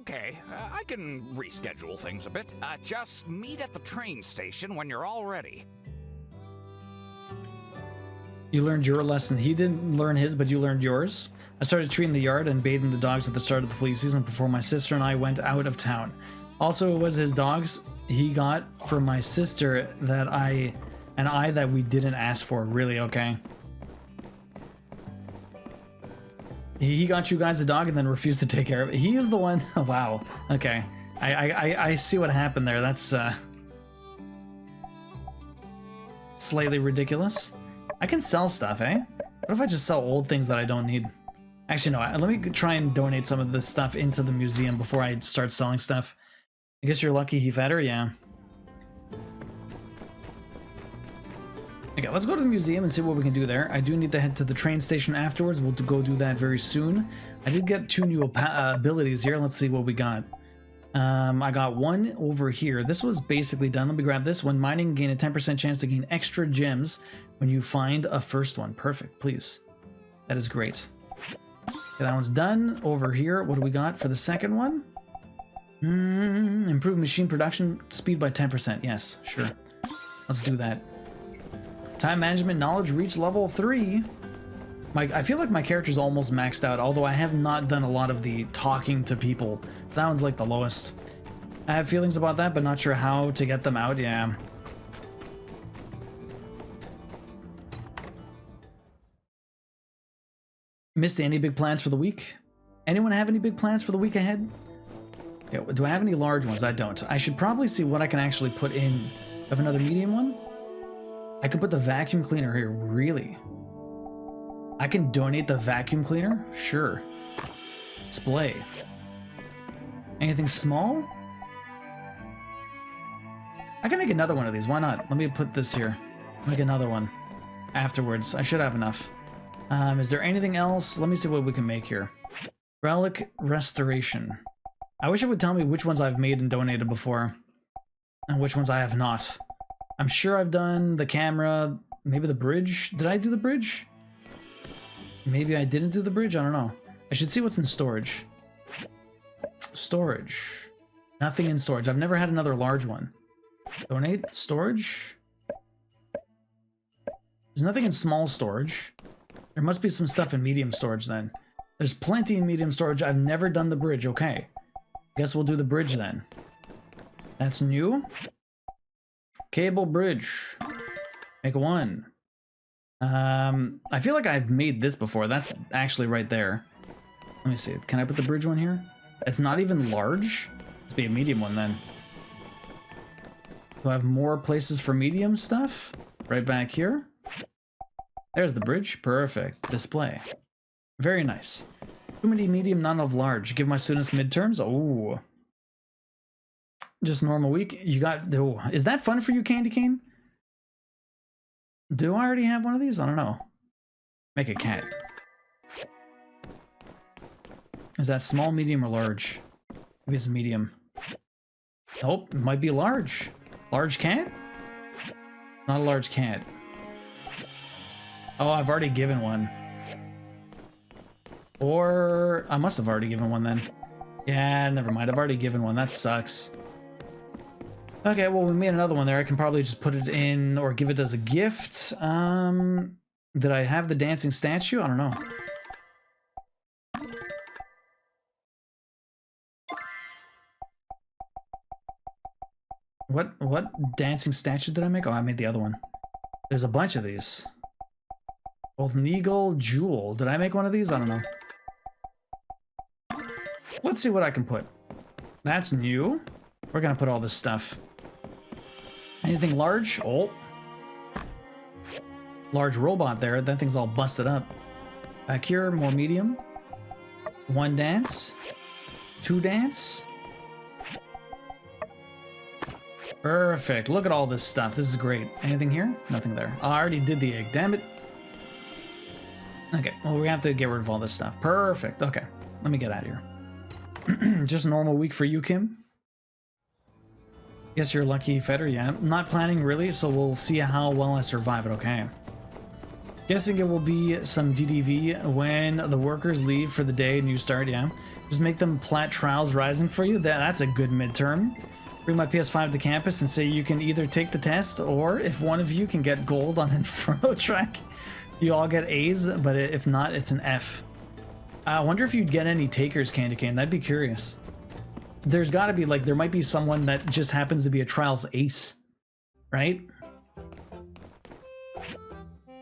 U: Okay, I can reschedule things a bit. Just meet at the train station when you're all ready.
A: You learned your lesson. He didn't learn his, but you learned yours. I started treating the yard and bathing the dogs at the start of the flea season before my sister and I went out of town. Also, it was his dogs he got for my sister that we didn't ask for. Really, okay? He got you guys a dog and then refused to take care of it. He is the one. Oh, wow. Okay. I see what happened there. That's slightly ridiculous. I can sell stuff, eh? What if I just sell old things that I don't need? Actually, no. Let me try and donate some of this stuff into the museum before I start selling stuff. I guess you're lucky he fed her? Yeah. Okay, let's go to the museum and see what we can do there. I do need to head to the train station afterwards. We'll go do that very soon. I did get 2 new abilities here. Let's see what we got. I got one over here. This was basically done. Let me grab this. When mining, gain a 10% chance to gain extra gems when you find a first one. Perfect, please. That is great. Okay, that one's done. Over here, what do we got for the second one? Improve machine production speed by 10%. Yes, sure. Let's do that. Time management knowledge reached level 3. I feel like my character's almost maxed out, although I have not done a lot of the talking to people. That one's like the lowest. I have feelings about that, but not sure how to get them out. Yeah. Misty, any big plans for the week? Anyone have any big plans for the week ahead? Yeah, do I have any large ones? I don't. I should probably see what I can actually put in. Have another medium one? I could put the vacuum cleaner here. Really? I can donate the vacuum cleaner? Sure. Display. Anything small? I can make another one of these. Why not? Let me put this here. Make another one afterwards. I should have enough. Is there anything else? Let me see what we can make here. Relic restoration. I wish it would tell me which ones I've made and donated before and which ones I have not. I'm sure I've done the camera, maybe the bridge. Did I do the bridge? Maybe I didn't do the bridge, I don't know. I should see what's in storage. Storage. Nothing in storage. I've never had another large one. Donate. Storage. There's nothing in small storage. There must be some stuff in medium storage then. There's plenty in medium storage. I've never done the bridge. Okay. Guess we'll do the bridge then. That's new. Cable bridge. Make one. I feel like I've made this before. That's actually right there. Let me see. Can I put the bridge one here? It's not even large. Let's be a medium one then. Do I have more places for medium stuff? Right back here. There's the bridge. Perfect. Display. Very nice. Too many medium, not enough large. Give my students midterms? Oh. Just normal week. You got... Oh. Is that fun for you, Candy Cane? Do I already have one of these? I don't know. Make a cat. Is that small, medium, or large? Maybe it's medium. Nope, it might be large. Large cat? Not a large cat. Oh, I've already given one. Or I must have already given one then. Yeah, never mind. I've already given one. That sucks. Okay, well, we made another one there. I can probably just put it in or give it as a gift. Did I have the dancing statue? I don't know. What dancing statue did I make? Oh, I made the other one. There's a bunch of these. Golden Eagle, Jewel. Did I make one of these? I don't know. Let's see what I can put. That's new. We're gonna put all this stuff. Anything large? Oh. Large robot there. That thing's all busted up. Back here, more medium. One dance. Two dance. Perfect. Look at all this stuff. This is great. Anything here? Nothing there. Oh, I already did the egg. Damn it. Okay. Well, we have to get rid of all this stuff. Perfect. Okay. Let me get out of here. Just a normal week for you, Kim? Guess you're lucky, Feder. Yeah. I'm not planning really, so we'll see how well I survive it, okay? Guessing it will be some DDV when the workers leave for the day and you start, yeah. Just make them plat trials rising for you. That's a good midterm. Bring my PS5 to campus and say you can either take the test or if one of you can get gold on Inferno track, you all get A's, but if not, it's an F. I wonder if you'd get any takers, Candy Cane. I'd be curious. There's got to be, like, there might be someone that just happens to be a trials ace, right?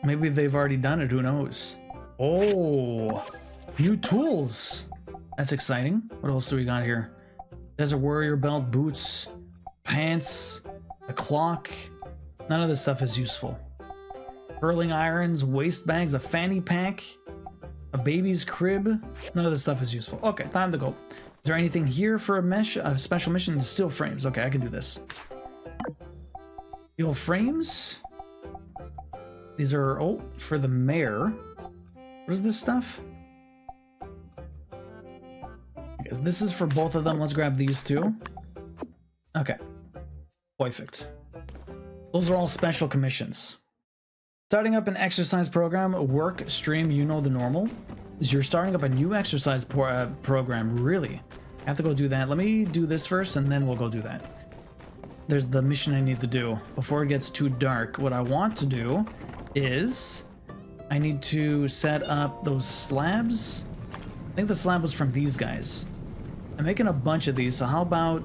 A: Maybe they've already done it, who knows? Oh, new tools. That's exciting. What else do we got here? Desert Warrior belt, boots, pants, a clock. None of this stuff is useful. Curling irons, waist bags, a fanny pack, a baby's crib. None of this stuff is useful. Okay, time to go. Is there anything here for a special mission? Steel frames. Okay, I can do this. Steel frames. These are, oh, for the mayor. What is this stuff? Okay, this is for both of them. Let's grab these two. Okay. Perfect. Those are all special commissions. Starting up an exercise program, work, stream, you know the normal. You're starting up a new exercise program, really? I have to go do that. Let me do this first, and then we'll go do that. There's the mission I need to do. Before it gets too dark, what I want to do is I need to set up those slabs. I think the slab was from these guys. I'm making a bunch of these, so how about...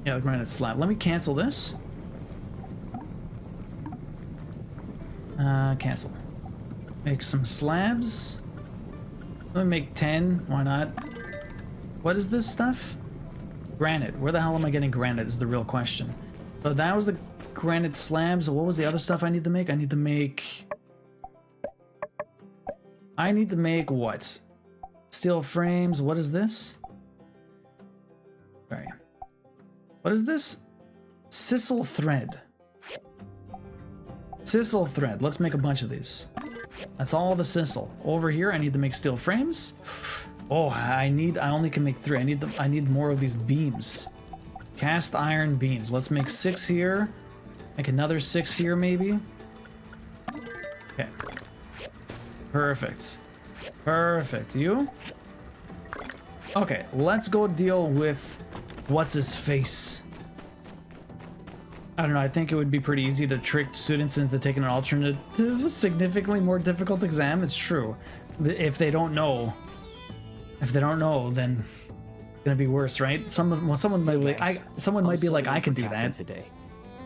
A: Yeah, the granite slab. Let me cancel this. Cancel. Make some slabs. Let me make 10. Why not? What is this stuff? Granite. Where the hell am I getting granite is the real question. So that was the granite slabs. What was the other stuff I need to make? I need to make what? Steel frames. What is this? Sorry. What is this? Sisal thread. Sisal thread. Let's make a bunch of these. That's all the sisal. Over here, I need to make steel frames. Oh, I only can make 3. I need more of these beams. Cast iron beams. Let's make 6 here. Make another 6 here, maybe. Okay. Perfect. Perfect. You? Okay, let's go deal with what's his face. I don't know, I think it would be pretty easy to trick students into taking an alternative, significantly more difficult exam. It's true. If they don't know, then it's gonna be worse, right? Someone might be like, I can do that.
K: Today.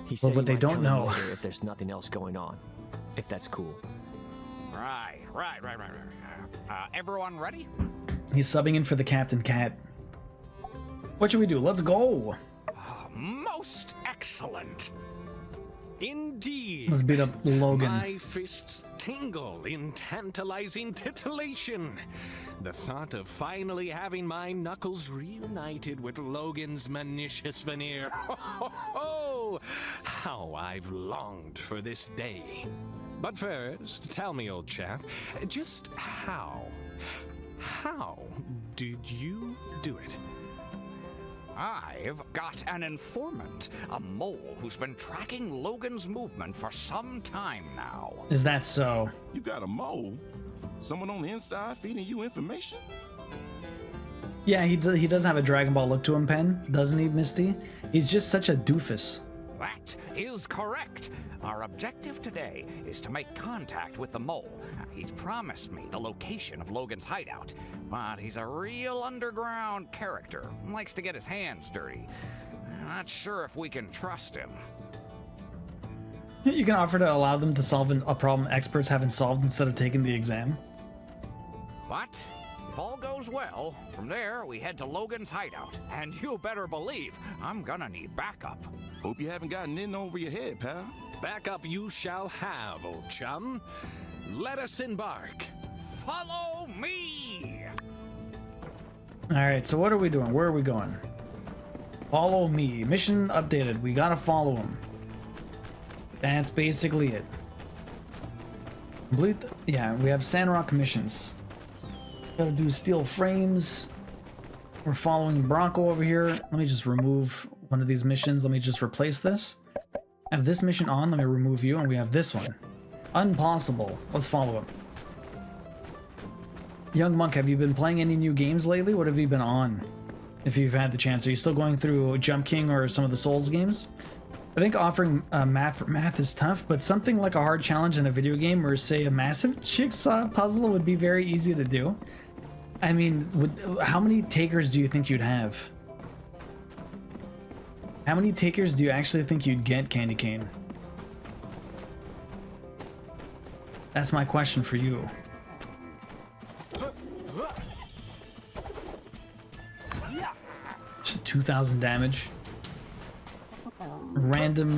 K: He
A: But what they don't know.
K: If there's nothing else going on, if that's cool.
U: Right. Everyone ready?
A: He's subbing in for the Captain Cat. What should we do? Let's go.
J: Most excellent. Indeed.
A: Let's beat up Logan.
J: My fists tingle in tantalizing titillation. The thought of finally having my knuckles reunited with Logan's malicious veneer. Oh, how I've longed for this day. But first, tell me, old chap, just how did you do it?
U: I've got an informant, a mole who's been tracking Logan's movement for some time now.
A: Is that so?
V: You got a mole? Someone on the inside feeding you information?
A: Yeah, he does have a Dragon Ball look to him, Pen, doesn't he, Misty? He's just such a doofus.
U: That is correct. Our objective today is to make contact with the mole. He's promised me the location of Logan's hideout, but he's a real underground character. Likes to get his hands dirty. Not sure if we can trust him.
A: You can offer to allow them to solve a problem experts haven't solved instead of taking the exam.
U: But if all goes well, from there we head to Logan's hideout. And you better believe I'm gonna need backup.
V: Hope you haven't gotten in over your head, pal.
J: Backup you shall have, old chum. Let us embark.
U: Follow me!
A: Alright, so what are we doing? Where are we going? Follow me. Mission updated. We gotta follow him. That's basically it. Yeah, we have Sandrock missions. Gotta do steel frames. We're following Bronco over here. Let me just remove one of these missions. Let me just replace this. I have this mission on. Let me remove you. And we have this one. Impossible. Let's follow him. Young Monk, have you been playing any new games lately? What have you been on? If you've had the chance. Are you still going through Jump King or some of the Souls games? I think offering math for math is tough, but something like a hard challenge in a video game or say a massive jigsaw puzzle would be very easy to do. I mean, how many takers do you think you'd have? How many takers do you actually think you'd get, Candy Cane? That's my question for you. Just 2,000 damage. Random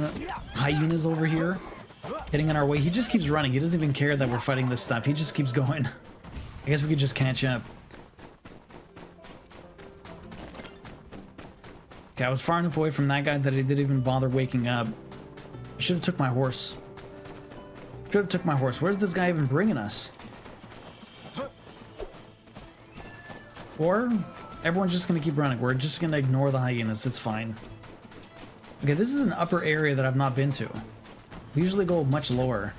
A: hyenas over here getting in our way. He just keeps running. He doesn't even care that we're fighting this stuff. He just keeps going. I guess we could just catch up. Okay, I was far enough away from that guy that he didn't even bother waking up. I should have took my horse. Where's this guy even bringing us? Or everyone's just gonna keep running. We're just gonna ignore the hyenas. It's fine. Okay, this is an upper area that I've not been to. We usually go much lower.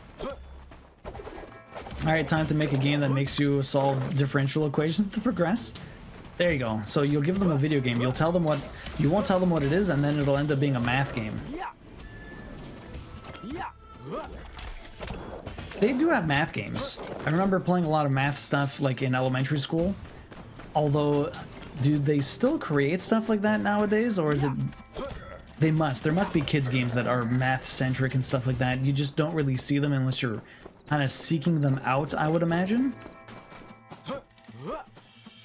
A: Alright, time to make a game that makes you solve differential equations to progress. There you go. So you'll give them a video game. You won't tell them what it is, and then it'll end up being a math game. They do have math games. I remember playing a lot of math stuff like in elementary school. Although, do they still create stuff like that nowadays, or is it... They must. There must be kids games that are math-centric and stuff like that. You just don't really see them unless you're kind of seeking them out, I would imagine.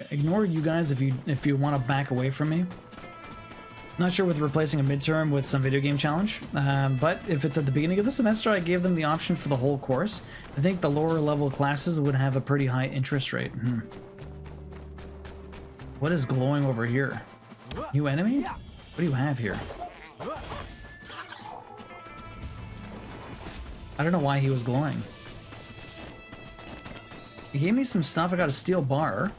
A: Ignore you guys if you want to back away from me. Not sure with replacing a midterm with some video game challenge, but if it's at the beginning of the semester, I gave them the option for the whole course. I think the lower level classes would have a pretty high interest rate. What is glowing over here? New enemy? What do you have here? I don't know why he was glowing. He gave me some stuff. I got a steel bar.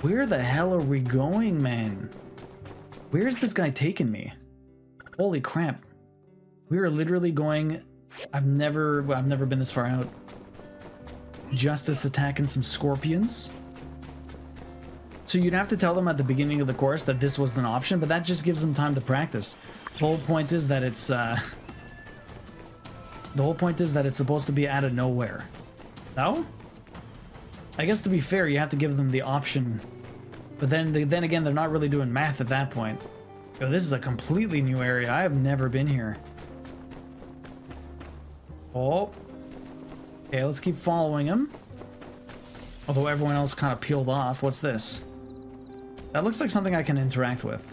A: Where the hell are we going, man? Where's this guy taking me? Holy crap. We are literally going... I've never been this far out. Justice attacking some scorpions. So you'd have to tell them at the beginning of the course that this was an option, but that just gives them time to practice. The whole point is that it's supposed to be out of nowhere. No? I guess to be fair, you have to give them the option. But then again, they're not really doing math at that point. Yo, this is a completely new area. I have never been here. Oh. Okay, let's keep following him. Although everyone else kind of peeled off. What's this? That looks like something I can interact with.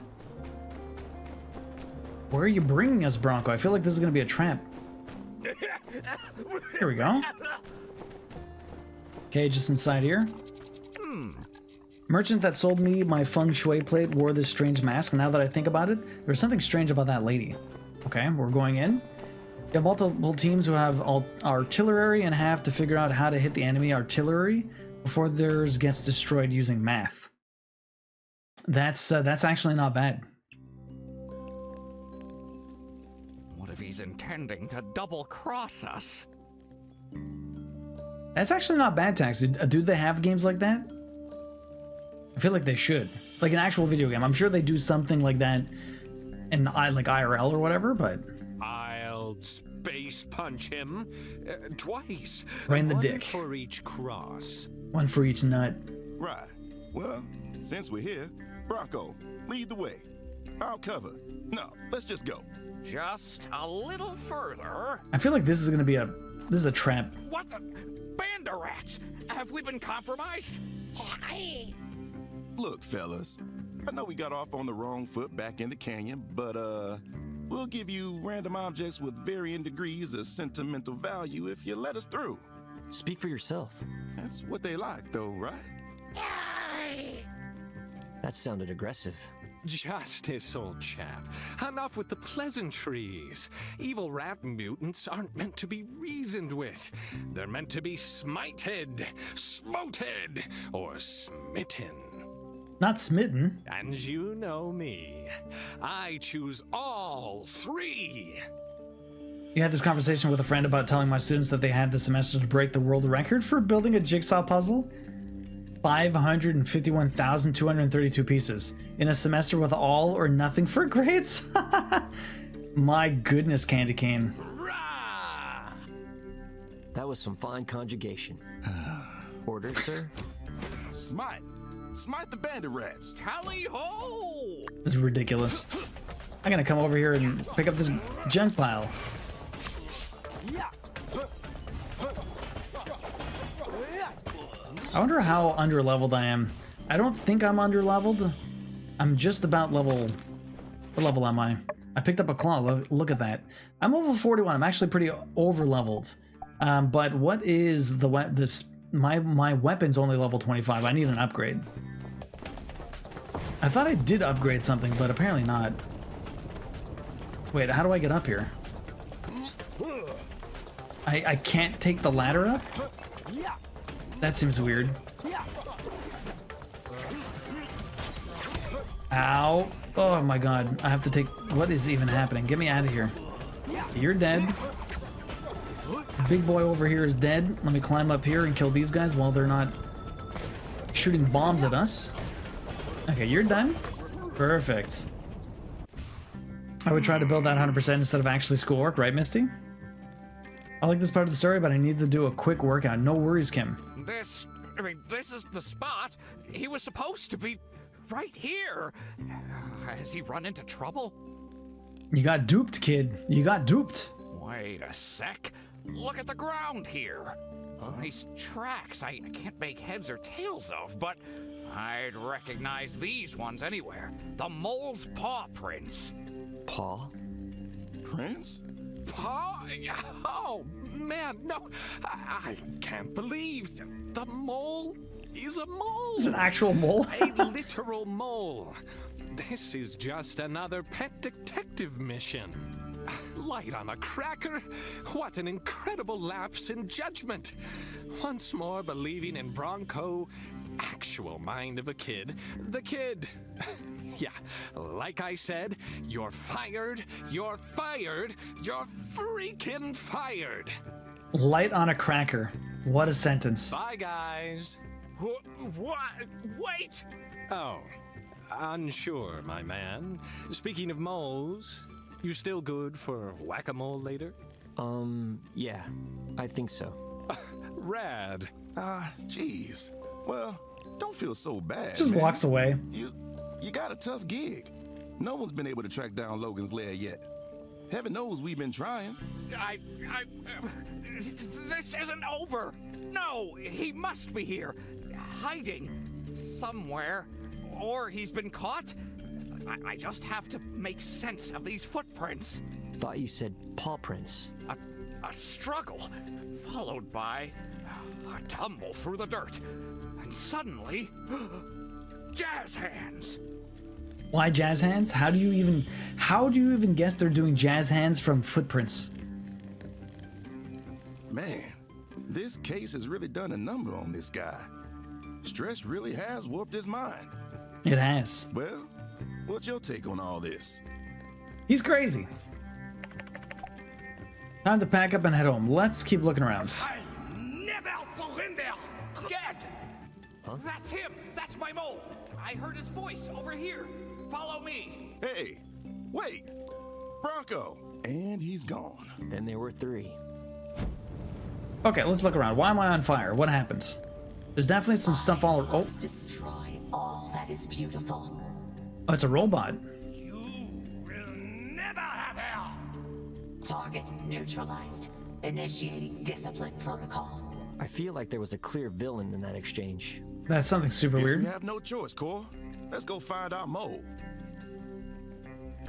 A: Where are you bringing us, Bronco? I feel like this is going to be a trap. Here we go. Okay, just inside here. Merchant that sold me my feng shui plate wore this strange mask. Now that I think about it, there's something strange about that lady. Okay, we're going in. You have multiple teams who have artillery and have to figure out how to hit the enemy artillery before theirs gets destroyed using math. That's actually not bad.
U: What if he's intending to double-cross us?
A: That's actually not bad, Tax. Do they have games like that? I feel like they should. Like an actual video game. I'm sure they do something like that in like IRL or whatever, but...
J: I'll space punch him twice.
A: Right in the
J: One
A: dick.
J: for each cross.
A: One for each nut.
V: Right. Well, since we're here, Bronco, lead the way. I'll cover. No, let's just go.
U: Just a little further.
A: I feel like this is gonna be a trap.
U: What the? Band of rats! Have we been compromised?
V: Look, fellas, I know we got off on the wrong foot back in the canyon, but we'll give you random objects with varying degrees of sentimental value if you let us through.
K: Speak for yourself.
V: That's what they like, though, right?
K: That sounded aggressive.
J: Justice, old chap. Enough with the pleasantries. Evil rat mutants aren't meant to be reasoned with. They're meant to be smited, smoted, or smitten.
A: Not smitten.
J: And you know me. I choose all three.
A: You had this conversation with a friend about telling my students that they had this semester to break the world record for building a jigsaw puzzle. 551,232 pieces in a semester with all or nothing for grades. My goodness, Candy Cane.
K: That was some fine conjugation. Order, sir?
V: Smite the bandit rats.
U: Tally ho!
A: This is ridiculous. I'm gonna come over here and pick up this junk pile. I wonder how underleveled I am. I don't think I'm underleveled. I'm just about level... What level am I? I picked up a claw. Look at that. I'm level 41. I'm actually pretty over-leveled. But what is my weapon's only level 25. I need an upgrade. I thought I did upgrade something, but apparently not. Wait, how do I get up here? I can't take the ladder up? That seems weird. Ow. Oh my god. I have to take... What is even happening? Get me out of here. You're dead. Big boy over here is dead. Let me climb up here and kill these guys while they're not shooting bombs at us. Okay, you're done. Perfect. I would try to build that 100% instead of actually schoolwork, right, Misty? I like this part of the story, but I need to do a quick workout. No worries, Kim.
U: This is the spot. He was supposed to be right here. Has he run into trouble?
A: You got duped, kid. You got duped.
U: Wait a sec. Look at the ground here. These tracks I can't make heads or tails of, but I'd recognize these ones anywhere. The mole's paw prints.
K: Paw?
V: Prints?
J: Paw? Oh, man, no. I can't believe the mole is a mole.
A: It's an actual mole?
J: A literal mole. This is just another pet detective mission. Light on a cracker? What an incredible lapse in judgment. Once more believing in Bronco, actual mind of a kid. The kid. Yeah, like I said, you're fired, you're fired, you're freaking fired.
A: Light on a cracker. What a sentence.
J: Bye, guys. What? Wait! Oh, unsure, my man. Speaking of moles, you still good for whack-a-mole later?
K: Yeah, I think so.
J: Rad.
V: Jeez. Well, don't feel so bad.
A: Just
V: man.
A: walks away.
V: You got a tough gig. No one's been able to track down Logan's lair yet. Heaven knows we've been trying.
U: This isn't over. No, he must be here, hiding somewhere, or he's been caught. I just have to make sense of these footprints.
K: Thought you said paw prints.
U: A struggle, followed by a tumble through the dirt, and suddenly, jazz hands.
A: Why jazz hands? How do you even guess they're doing jazz hands from footprints?
V: Man, this case has really done a number on this guy. Stress really has warped his mind.
A: It has.
V: Well, what's your take on all this?
A: He's crazy. Time to pack up and head home. Let's keep looking around.
U: Never surrender! Dead! That's him! That's my mole! I heard his voice over here! Follow me!
V: Hey, wait! Bronco! And he's gone.
K: Then there were 3.
A: Okay, let's look around. Why am I on fire? What happened? There's definitely some stuff all... Oh.
L: Destroy all that is beautiful.
A: Oh, it's a robot.
L: Target neutralized. Initiating discipline protocol.
K: I feel like there was a clear villain in that exchange.
A: That's something super weird.
V: We have no choice, Core. Let's go find our mole.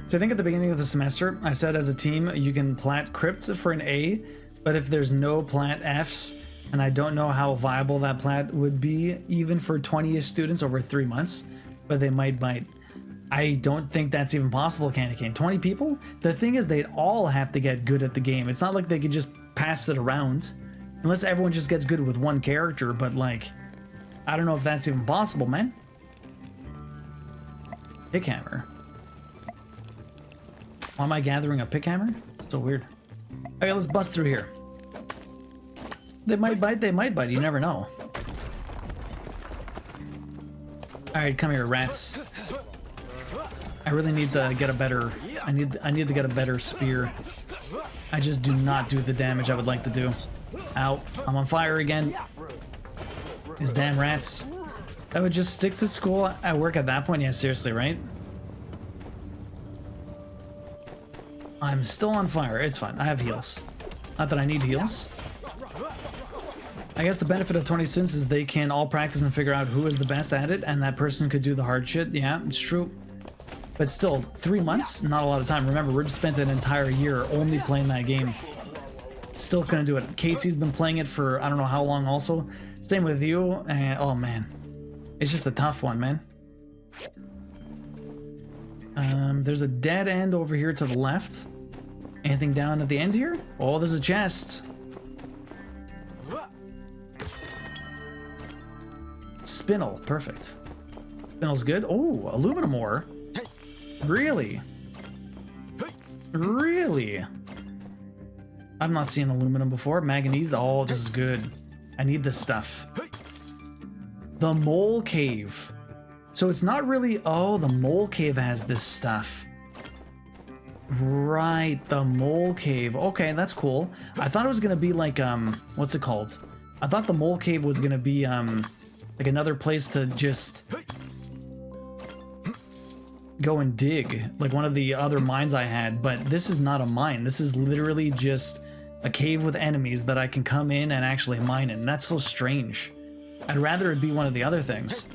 A: So I think at the beginning of the semester, I said as a team, you can plat crypt for an A, but if there's no plat Fs, and I don't know how viable that plat would be, even for 20-ish students over 3 months, but they might bite. I don't think that's even possible, Candy Cane. 20 people? The thing is, they'd all have to get good at the game. It's not like they could just pass it around. Unless everyone just gets good with one character, but like, I don't know if that's even possible, man. Pickhammer. Why am I gathering a pickhammer? So weird. Okay, let's bust through here. They might bite, you never know. Alright, come here, rats. I really need to get a better... I need to get a better spear. I just do not do the damage I would like to do. Ow. I'm on fire again. These damn rats. I would just stick to school at work at that point? Yeah, seriously, right? I'm still on fire. It's fine. I have heals. Not that I need heals. I guess the benefit of 20 students is they can all practice and figure out who is the best at it, and that person could do the hard shit. Yeah, it's true. But still, 3 months? Not a lot of time. Remember, Rib spent an entire year only playing that game. Still couldn't do it. Casey's been playing it for I don't know how long also. Same with you, and oh man. It's just a tough one, man. There's a dead end over here to the left. Anything down at the end here? Oh, there's a chest. Spinel, perfect. Spinel's good. Oh, aluminum ore. Really? Really? I've not seen aluminum before. Manganese. Oh, this is good. I need this stuff. The mole cave. So it's not really... Oh, the mole cave has this stuff. Right, the mole cave. Okay, that's cool. I thought it was gonna be like, what's it called? I thought the mole cave was gonna be, like another place to just go and dig, like one of the other mines I had, but this is not a mine. This is literally just a cave with enemies that I can come in and actually mine in. That's so strange. I'd rather it be one of the other things.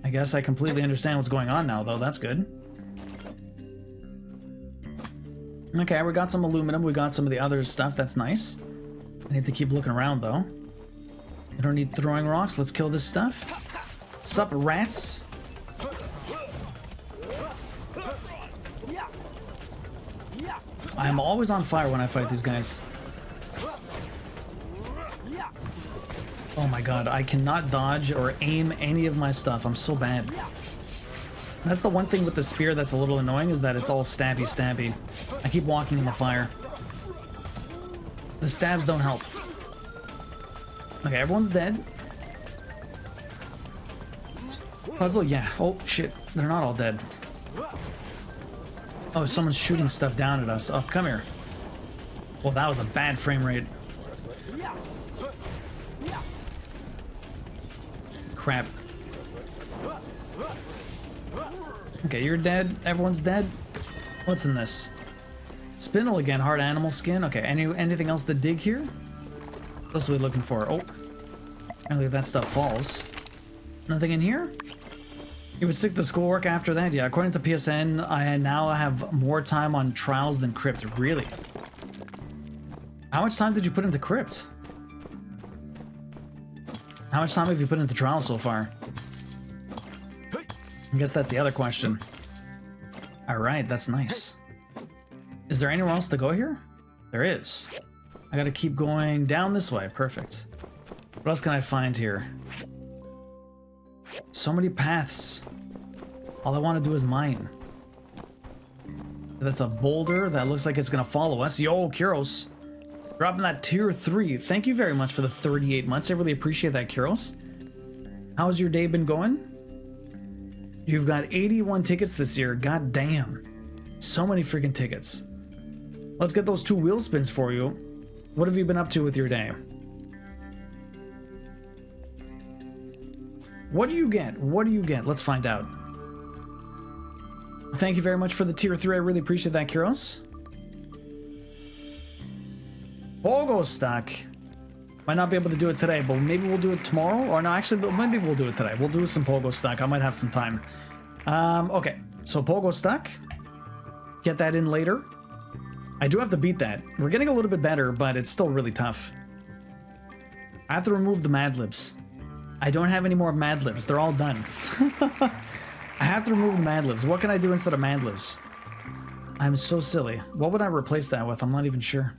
A: I guess I completely understand what's going on now, though. That's good. Okay, we got some aluminum. We got some of the other stuff. That's nice. I need to keep looking around, though. I don't need throwing rocks. Let's kill this stuff. Sup, rats? I'm always on fire when I fight these guys. Oh my god, I cannot dodge or aim any of my stuff. I'm so bad. That's the one thing with the spear that's a little annoying, is that it's all stabby. I keep walking in the fire. The stabs don't help. Okay, everyone's dead. Puzzle, yeah. Oh, shit. They're not all dead. Oh, someone's shooting stuff down at us. Oh, come here. Well, that was a bad frame rate. Crap. Okay, you're dead. Everyone's dead. What's in this? Spindle again. Hard animal skin. Okay, anything else to dig here? What else are we looking for? Oh. Apparently that stuff falls. Nothing in here? You would stick to schoolwork after that? Yeah, according to PSN, I now have more time on trials than crypt. Really? How much time did you put into crypt? How much time have you put into trials so far? I guess that's the other question. Alright, that's nice. Is there anywhere else to go here? There is. I gotta keep going down this way. Perfect. What else can I find here? So many paths. All I want to do is mine. That's a boulder that looks like it's gonna follow us. Yo, Kyros. Dropping that tier 3. Thank you very much for the 38 months. I really appreciate that, Kyros. How's your day been going? You've got 81 tickets this year. God damn. So many freaking tickets. Let's get those 2 wheel spins for you. What have you been up to with your day? What do you get? What do you get? Let's find out. Thank you very much for the tier 3. I really appreciate that, Kyros. Pogo stock. Might not be able to do it today, but maybe we'll do it tomorrow. Or no, actually, maybe we'll do it today. We'll do some Pogo stock. I might have some time. Okay, so Pogo stock. Get that in later. I do have to beat that. We're getting a little bit better, but it's still really tough. I have to remove the Mad Libs. I don't have any more Mad Libs. They're all done. I have to remove the Mad Libs. What can I do instead of Mad Libs? I'm so silly. What would I replace that with? I'm not even sure.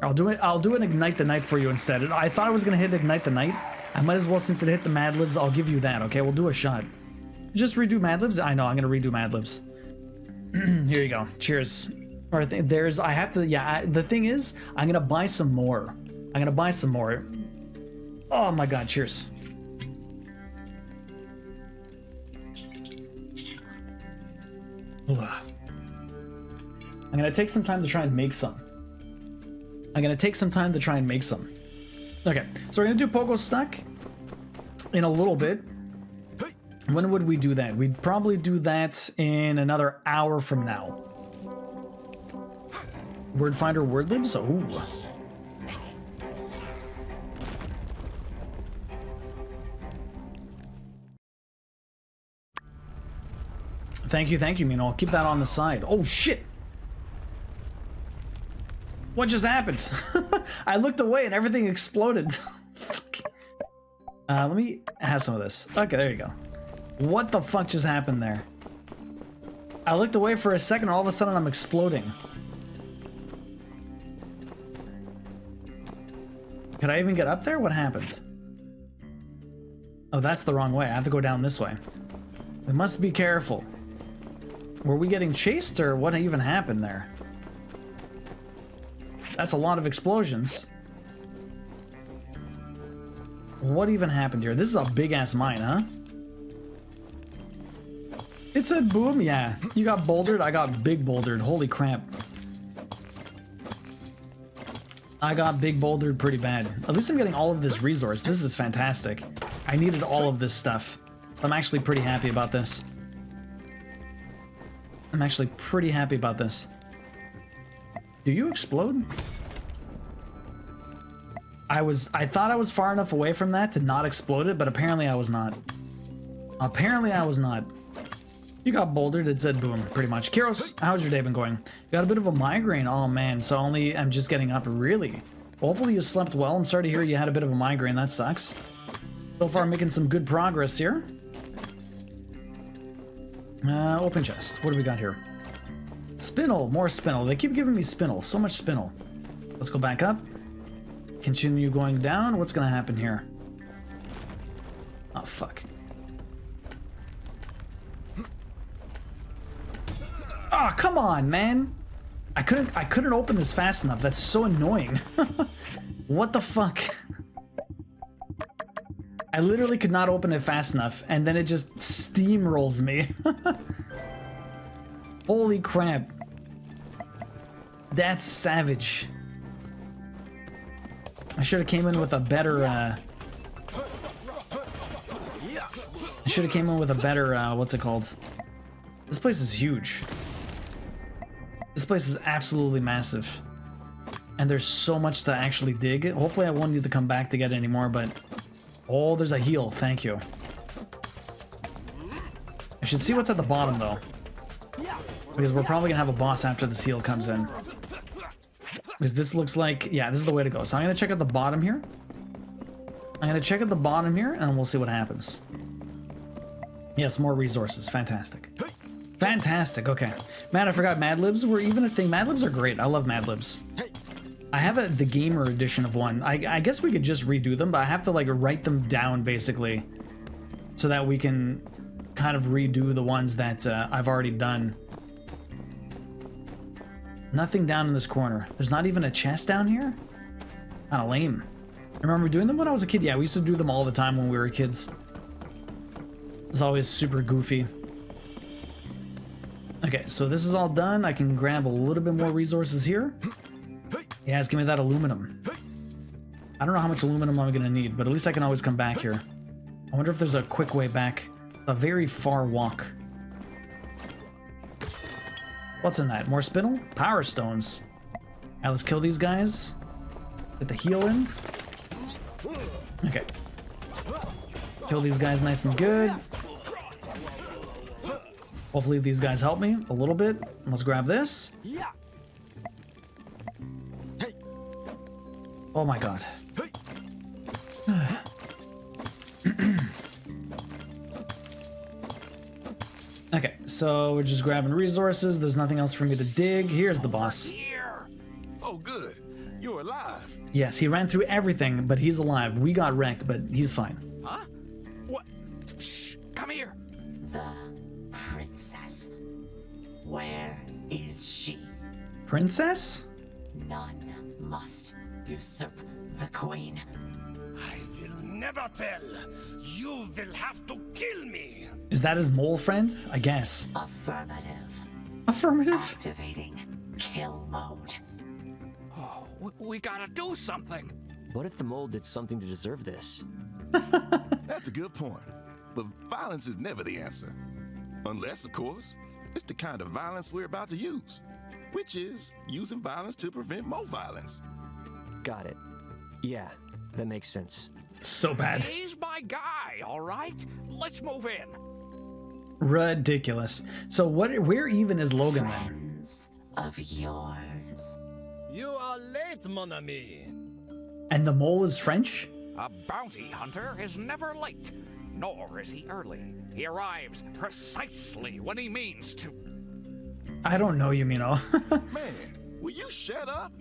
A: I'll do an Ignite the Night for you instead. I thought I was gonna hit Ignite the Night. I might as well, since it hit the Mad Libs, I'll give you that, okay? We'll do a shot. Just redo Mad Libs? I know, I'm gonna redo Mad Libs. Here you go. Cheers. Or there's, I have to, yeah, the thing is, I'm gonna buy some more. I'm gonna buy some more. Oh my god, cheers. Ugh. I'm gonna take some time to try and make some. Okay, so we're gonna do Pogo Stock in a little bit. When would we do that? We'd probably do that in another hour from now. Word Finder Word Libs? Ooh. Thank you, Mino. I'll keep that on the side. Oh, shit! What just happened? I looked away and everything exploded. Fuck. Let me have some of this. Okay, there you go. What the fuck just happened there? I looked away for a second, all of a sudden I'm exploding. Could I even get up there? What happened? Oh, that's the wrong way. I have to go down this way. We must be careful. Were we getting chased, or what even happened there? That's a lot of explosions. What even happened here? This is a big-ass mine, huh? It said boom, yeah. You got bouldered, I got big bouldered. Holy crap. I got big bouldered pretty bad. At least I'm getting all of this resource. This is fantastic. I needed all of this stuff. I'm actually pretty happy about this. Do you explode? I thought I was far enough away from that to not explode it, but apparently I was not. You got bouldered, it said boom, pretty much. Kyros, how's your day been going? You got a bit of a migraine, oh man, so I'm just getting up, really? Hopefully you slept well. I'm sorry to hear you had a bit of a migraine, that sucks. So far making some good progress here. Open chest, what do we got here? Spinel, more spinel. They keep giving me spinel, so much spinel. Let's go back up. Continue going down. What's gonna happen here? Oh, fuck. Oh, come on, man. I couldn't open this fast enough. That's so annoying. What the fuck? I literally could not open it fast enough, and then it just steamrolls me. Holy crap. That's savage. I should have came in with a better, what's it called? This place is huge. This place is absolutely massive. And there's so much to actually dig. Hopefully I won't need to come back to get any more, but... Oh, there's a heal. Thank you. I should see what's at the bottom, though. Because we're probably gonna have a boss after this heal comes in. Because this looks like... Yeah, this is the way to go. So I'm gonna check at the bottom here. And we'll see what happens. Yes, more resources. Fantastic. Fantastic, okay. Man, I forgot Mad Libs were even a thing. Mad Libs are great. I love Mad Libs. I have the gamer edition of one. I guess we could just redo them, but I have to like write them down basically so that we can kind of redo the ones that I've already done. Nothing down in this corner. There's not even a chest down here? Kinda lame. I remember doing them when I was a kid. Yeah, we used to do them all the time when we were kids. It's always super goofy. Okay, so this is all done. I can grab a little bit more resources here. Yes, give me that aluminum. I don't know how much aluminum I'm gonna need, but at least I can always come back here. I wonder if there's a quick way back. A very far walk. What's in that? More spinel? Power stones. Alright, let's kill these guys. Get the heal in. Okay. Kill these guys nice and good. Hopefully these guys help me a little bit. Let's grab this. Oh my god. Okay, so we're just grabbing resources. There's nothing else for me to dig. Here's the boss.
V: Oh, good. You're alive.
A: Yes, he ran through everything, but he's alive. We got wrecked, but he's fine.
U: Huh? What? Shh, come here.
L: The princess. Where is she?
A: Princess?
L: None must usurp the queen.
I: I will never tell. You will have to kill me.
A: Is that his mole friend? I guess.
L: Affirmative.
A: Affirmative?
L: Activating kill mode.
U: Oh, we gotta do something.
K: What if the mole did something to deserve this?
V: That's a good point. But violence is never the answer. Unless, of course, it's the kind of violence we're about to use. Which is using violence to prevent more violence.
K: Got it. Yeah, that makes sense.
A: So bad.
U: He's my guy, all right? Let's move in.
A: Ridiculous. So where even is Logan then?
L: Friends of yours.
I: You are late, mon ami.
A: And the mole is French?
U: A bounty hunter is never late, nor is he early. He arrives precisely when he means to.
A: I don't know, Yumino.
V: Man, will you shut up?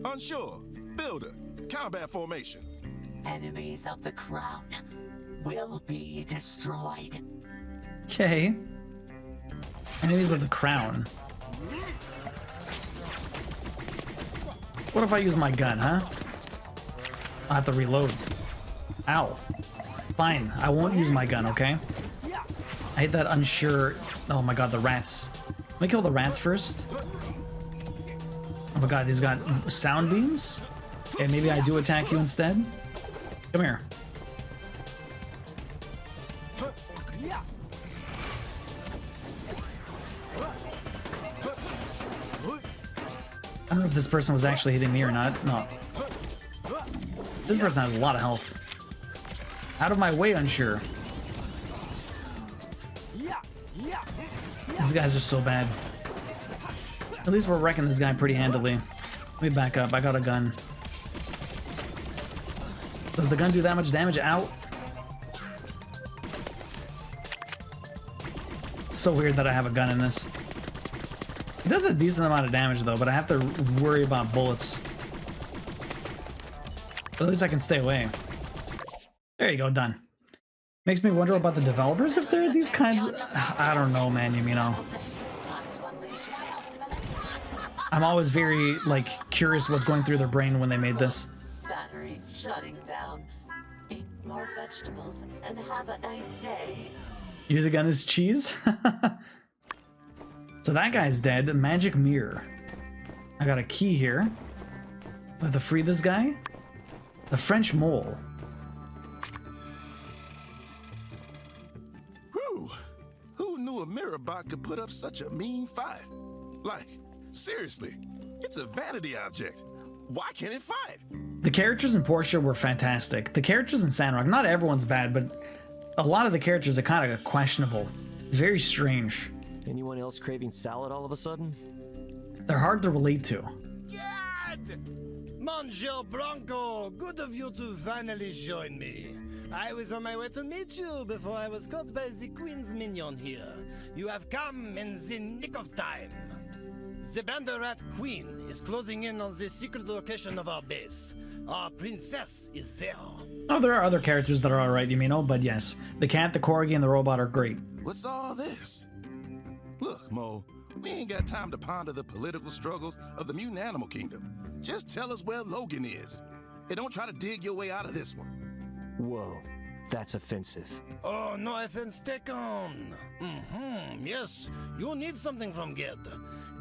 V: Unsure. Builder. Combat formation.
L: Enemies of the crown will be destroyed.
A: Okay. Enemies of the crown. What if I use my gun, huh? I'll have to reload. Ow. Fine, I won't use my gun, okay? I hate that unsure... Oh my god, the rats. Let me kill the rats first. Oh my god, these got sound beams? Okay, maybe I do attack you instead. Come here. I don't know if this person was actually hitting me or not. No. This person has a lot of health. Out of my way, unsure. These guys are so bad. At least we're wrecking this guy pretty handily. Let me back up. I got a gun. Does the gun do that much damage? Ow. It's so weird that I have a gun in this. It does a decent amount of damage though, but I have to worry about bullets. But at least I can stay away. There you go, done. Makes me wonder about the developers if they're these kinds of... I don't know, man, you know. I'm always very, like, curious what's going through their brain when they made this.
L: Battery shutting down. Eat more vegetables and have a nice day.
A: Use a gun as cheese? So that guy's dead. Magic mirror. I got a key here. I have to free this guy. The French mole.
V: Whew. Who knew a mirror bot could put up such a mean fight? Like, seriously, it's a vanity object. Why can't it fight?
A: The characters in Portia were fantastic. The characters in Sandrock, not everyone's bad, but a lot of the characters are kind of questionable. Very strange.
K: Anyone else craving salad all of a sudden?
A: They're hard to relate to.
I: Monsieur Bronco, good of you to finally join me. I was on my way to meet you before I was caught by the Queen's minion here. You have come in the nick of time. The Banderat Queen is closing in on the secret location of our base. Our princess is there.
A: Oh, there are other characters that are alright, Yumino, but yes. The cat, the corgi, and the robot are great.
V: What's all this? Look, Mo, we ain't got time to ponder the political struggles of the mutant animal kingdom. Just tell us where Logan is. And don't try to dig your way out of this one.
K: Whoa, that's offensive.
I: Oh, no offense taken. Yes, you need something from Ged.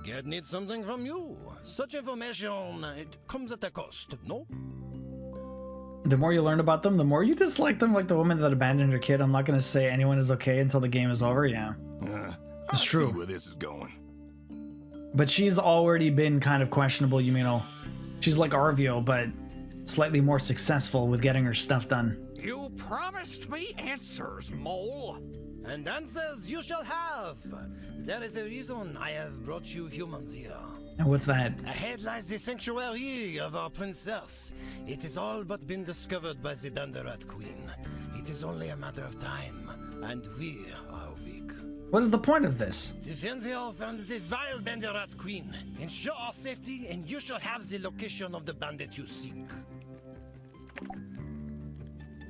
I: Ged needs something from you. Such information, it comes at a cost, no?
A: The more you learn about them, the more you dislike them, like the woman that abandoned her kid. I'm not going to say anyone is okay until the game is over, yeah. It's true.
V: See where this is going.
A: But she's already been kind of questionable, Yumino. She's like Arvio, but slightly more successful with getting her stuff done.
U: You promised me answers, Mole.
I: And answers you shall have. There is a reason I have brought you humans here.
A: And what's that?
I: Ahead lies the sanctuary of our princess. It has all but been discovered by the Banderat Queen. It is only a matter of time, and we are weak.
A: What is the point of this?
I: Defend her from the vile Banderat Queen. Ensure our safety, and you shall have the location of the bandit you seek.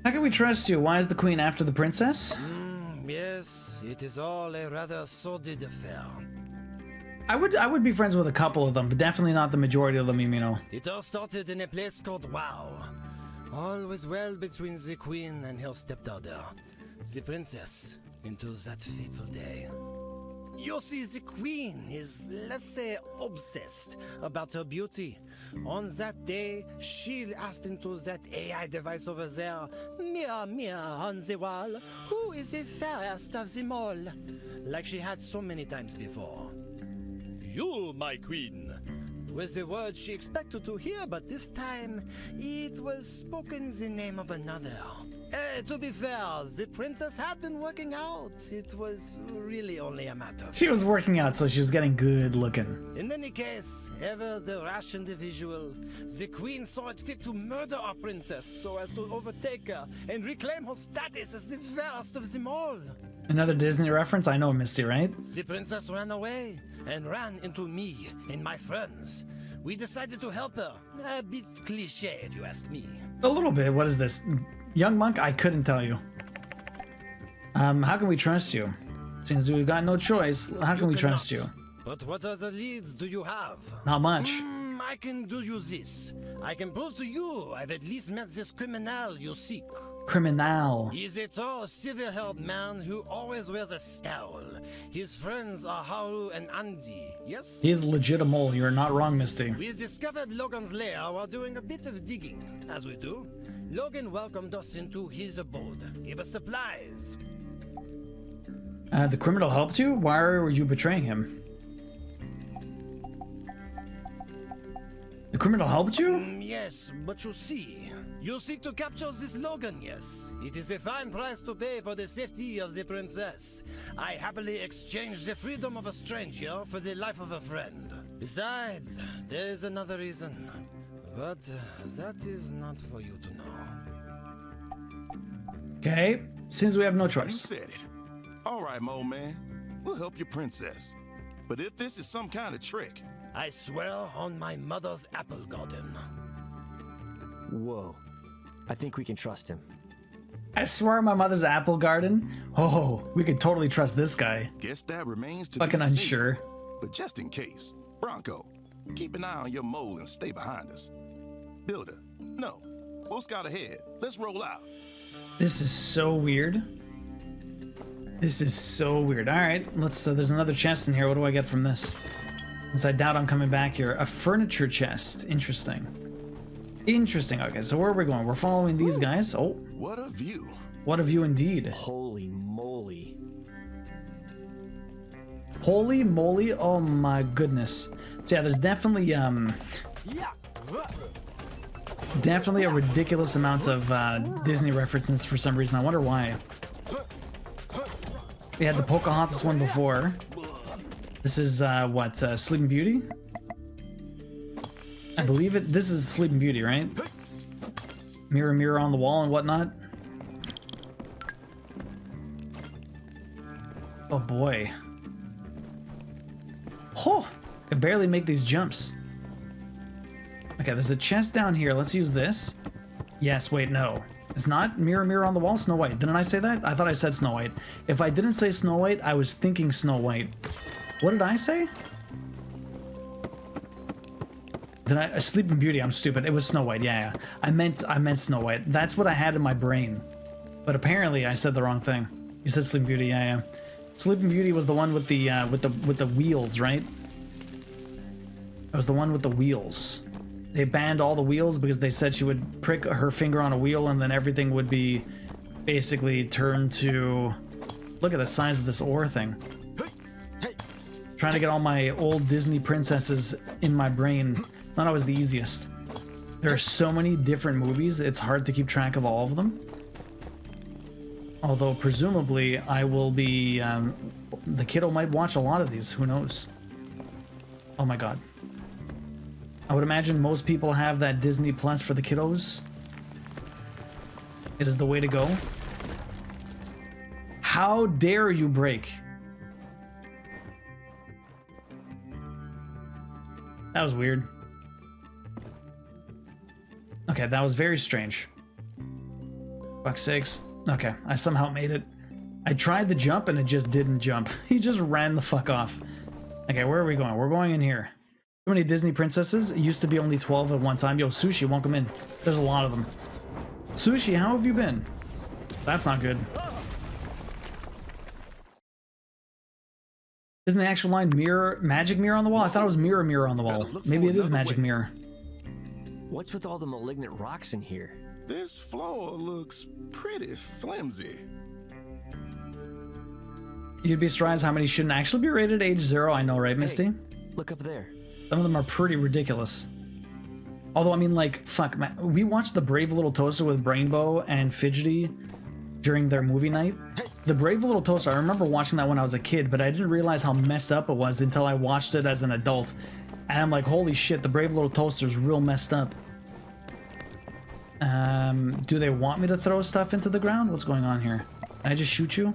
A: How can we trust you? Why is the queen after the princess?
I: Yes, it is all a rather sordid affair.
A: I would be friends with a couple of them, but definitely not the majority of them, Yumino.
I: It all started in a place called Wow. All was well between the queen and her stepdaughter, the princess, until that fateful day. You see, the queen is, let's say, obsessed about her beauty. On that day, she asked into that AI device over there, mirror, mirror on the wall, who is the fairest of them all? Like she had so many times before. You, my queen, was the word she expected to hear, but this time it was spoken in the name of another. To be fair, the princess had been working out. It was really only a matter.
A: She was working out, so she was getting good looking.
I: In any case, ever the rash individual, the queen saw it fit to murder our princess so as to overtake her and reclaim her status as the fairest of them all.
A: Another Disney reference? I know Misty, right?
I: The princess ran away and ran into me and my friends. We decided to help her. A bit cliche, if you ask me.
A: A little bit. What is this? Young monk? I couldn't tell you. How can we trust you? Since we've got no choice, how can we trust you?
I: But what other leads do you have?
A: Not much.
I: I can do you this. I can prove to you I've at least met this criminal you seek.
A: Criminal.
I: He's a tall, silver-haired man who always wears a scowl. His friends are Haru and Andy, yes?
A: He is legit a mole. You're not wrong, Misty.
I: We discovered Logan's lair while doing a bit of digging, as we do. Logan welcomed us into his abode, gave us supplies.
A: The criminal helped you? Why were you betraying him? The criminal helped you?
I: Yes, but you see, you seek to capture this Logan, yes. It is a fine price to pay for the safety of the princess. I happily exchange the freedom of a stranger for the life of a friend. Besides, there is another reason. But that is not for you to know.
A: Okay, seems we have no choice.
V: You said it. All right, Mole Man. We'll help your princess. But if this is some kind of trick...
I: I swear on my mother's apple garden.
K: Whoa. I think we can trust him.
A: I swear on my mother's apple garden? Oh, we could totally trust this guy.
V: Guess that remains to
A: Fucking
V: be seen.
A: unsure.
V: But just in case, Bronco, Keep an eye on your mole and stay behind us. Builder, no. We'll scout ahead. Let's roll out.
A: This is so weird. This is so weird. All right, let's. There's another chest in here. What do I get from this? Since I doubt I'm coming back here. A furniture chest. Interesting. Interesting. Okay, so where are we going? We're following these guys. Oh.
V: What a view.
A: What a view indeed.
K: Holy moly.
A: Holy moly. Oh my goodness. So yeah, there's definitely definitely a ridiculous amount of Disney references for some reason. I wonder why. We had the Pocahontas one before. This is what, Sleeping Beauty? I believe it. This is Sleeping Beauty, right? Mirror, mirror on the wall and whatnot. Oh boy. Oh, I can barely make these jumps. Okay, there's a chest down here. Let's use this. Yes, wait, no. It's not Mirror, Mirror on the Wall, Snow White. Didn't I say that? I thought I said Snow White. If I didn't say Snow White, I was thinking Snow White. What did I say? Did I? Sleeping Beauty, I'm stupid. It was Snow White, yeah. I meant Snow White. That's what I had in my brain. But apparently I said the wrong thing. You said Sleeping Beauty, yeah. Sleeping Beauty was the one with the wheels, right? It was the one with the wheels. They banned all the wheels because they said she would prick her finger on a wheel and then everything would be basically turned to... Look at the size of this ore thing. Trying to get all my old Disney princesses in my brain. It's not always the easiest. There are so many different movies, it's hard to keep track of all of them. Although, presumably, I will be... the kiddo might watch a lot of these, who knows? Oh my god. I would imagine most people have that Disney Plus for the kiddos. It is the way to go. How dare you break? That was weird. Okay, that was very strange. Fuck's sakes. Okay, I somehow made it. I tried the jump and it just didn't jump. He just ran the fuck off. Okay, where are we going? We're going in here. So many Disney princesses. It used to be only 12 at one time. Yo, Sushi, welcome in. There's a lot of them. Sushi, how have you been? That's not good. Isn't the actual line mirror, magic mirror on the wall? I thought it was mirror, mirror on the wall. Maybe it is magic mirror.
K: What's with all the malignant rocks in here?
V: This floor looks pretty flimsy.
A: You'd be surprised how many shouldn't actually be rated age 0. I know, right, Misty?
K: Hey, look up there.
A: Some of them are pretty ridiculous. Although, I mean, like, fuck, man. We watched The Brave Little Toaster with Brainbow and Fidgety during their movie night. The Brave Little Toaster, I remember watching that when I was a kid, but I didn't realize how messed up it was until I watched it as an adult. And I'm like, holy shit, The Brave Little Toaster is real messed up. Do they want me to throw stuff into the ground? What's going on here? Can I just shoot you?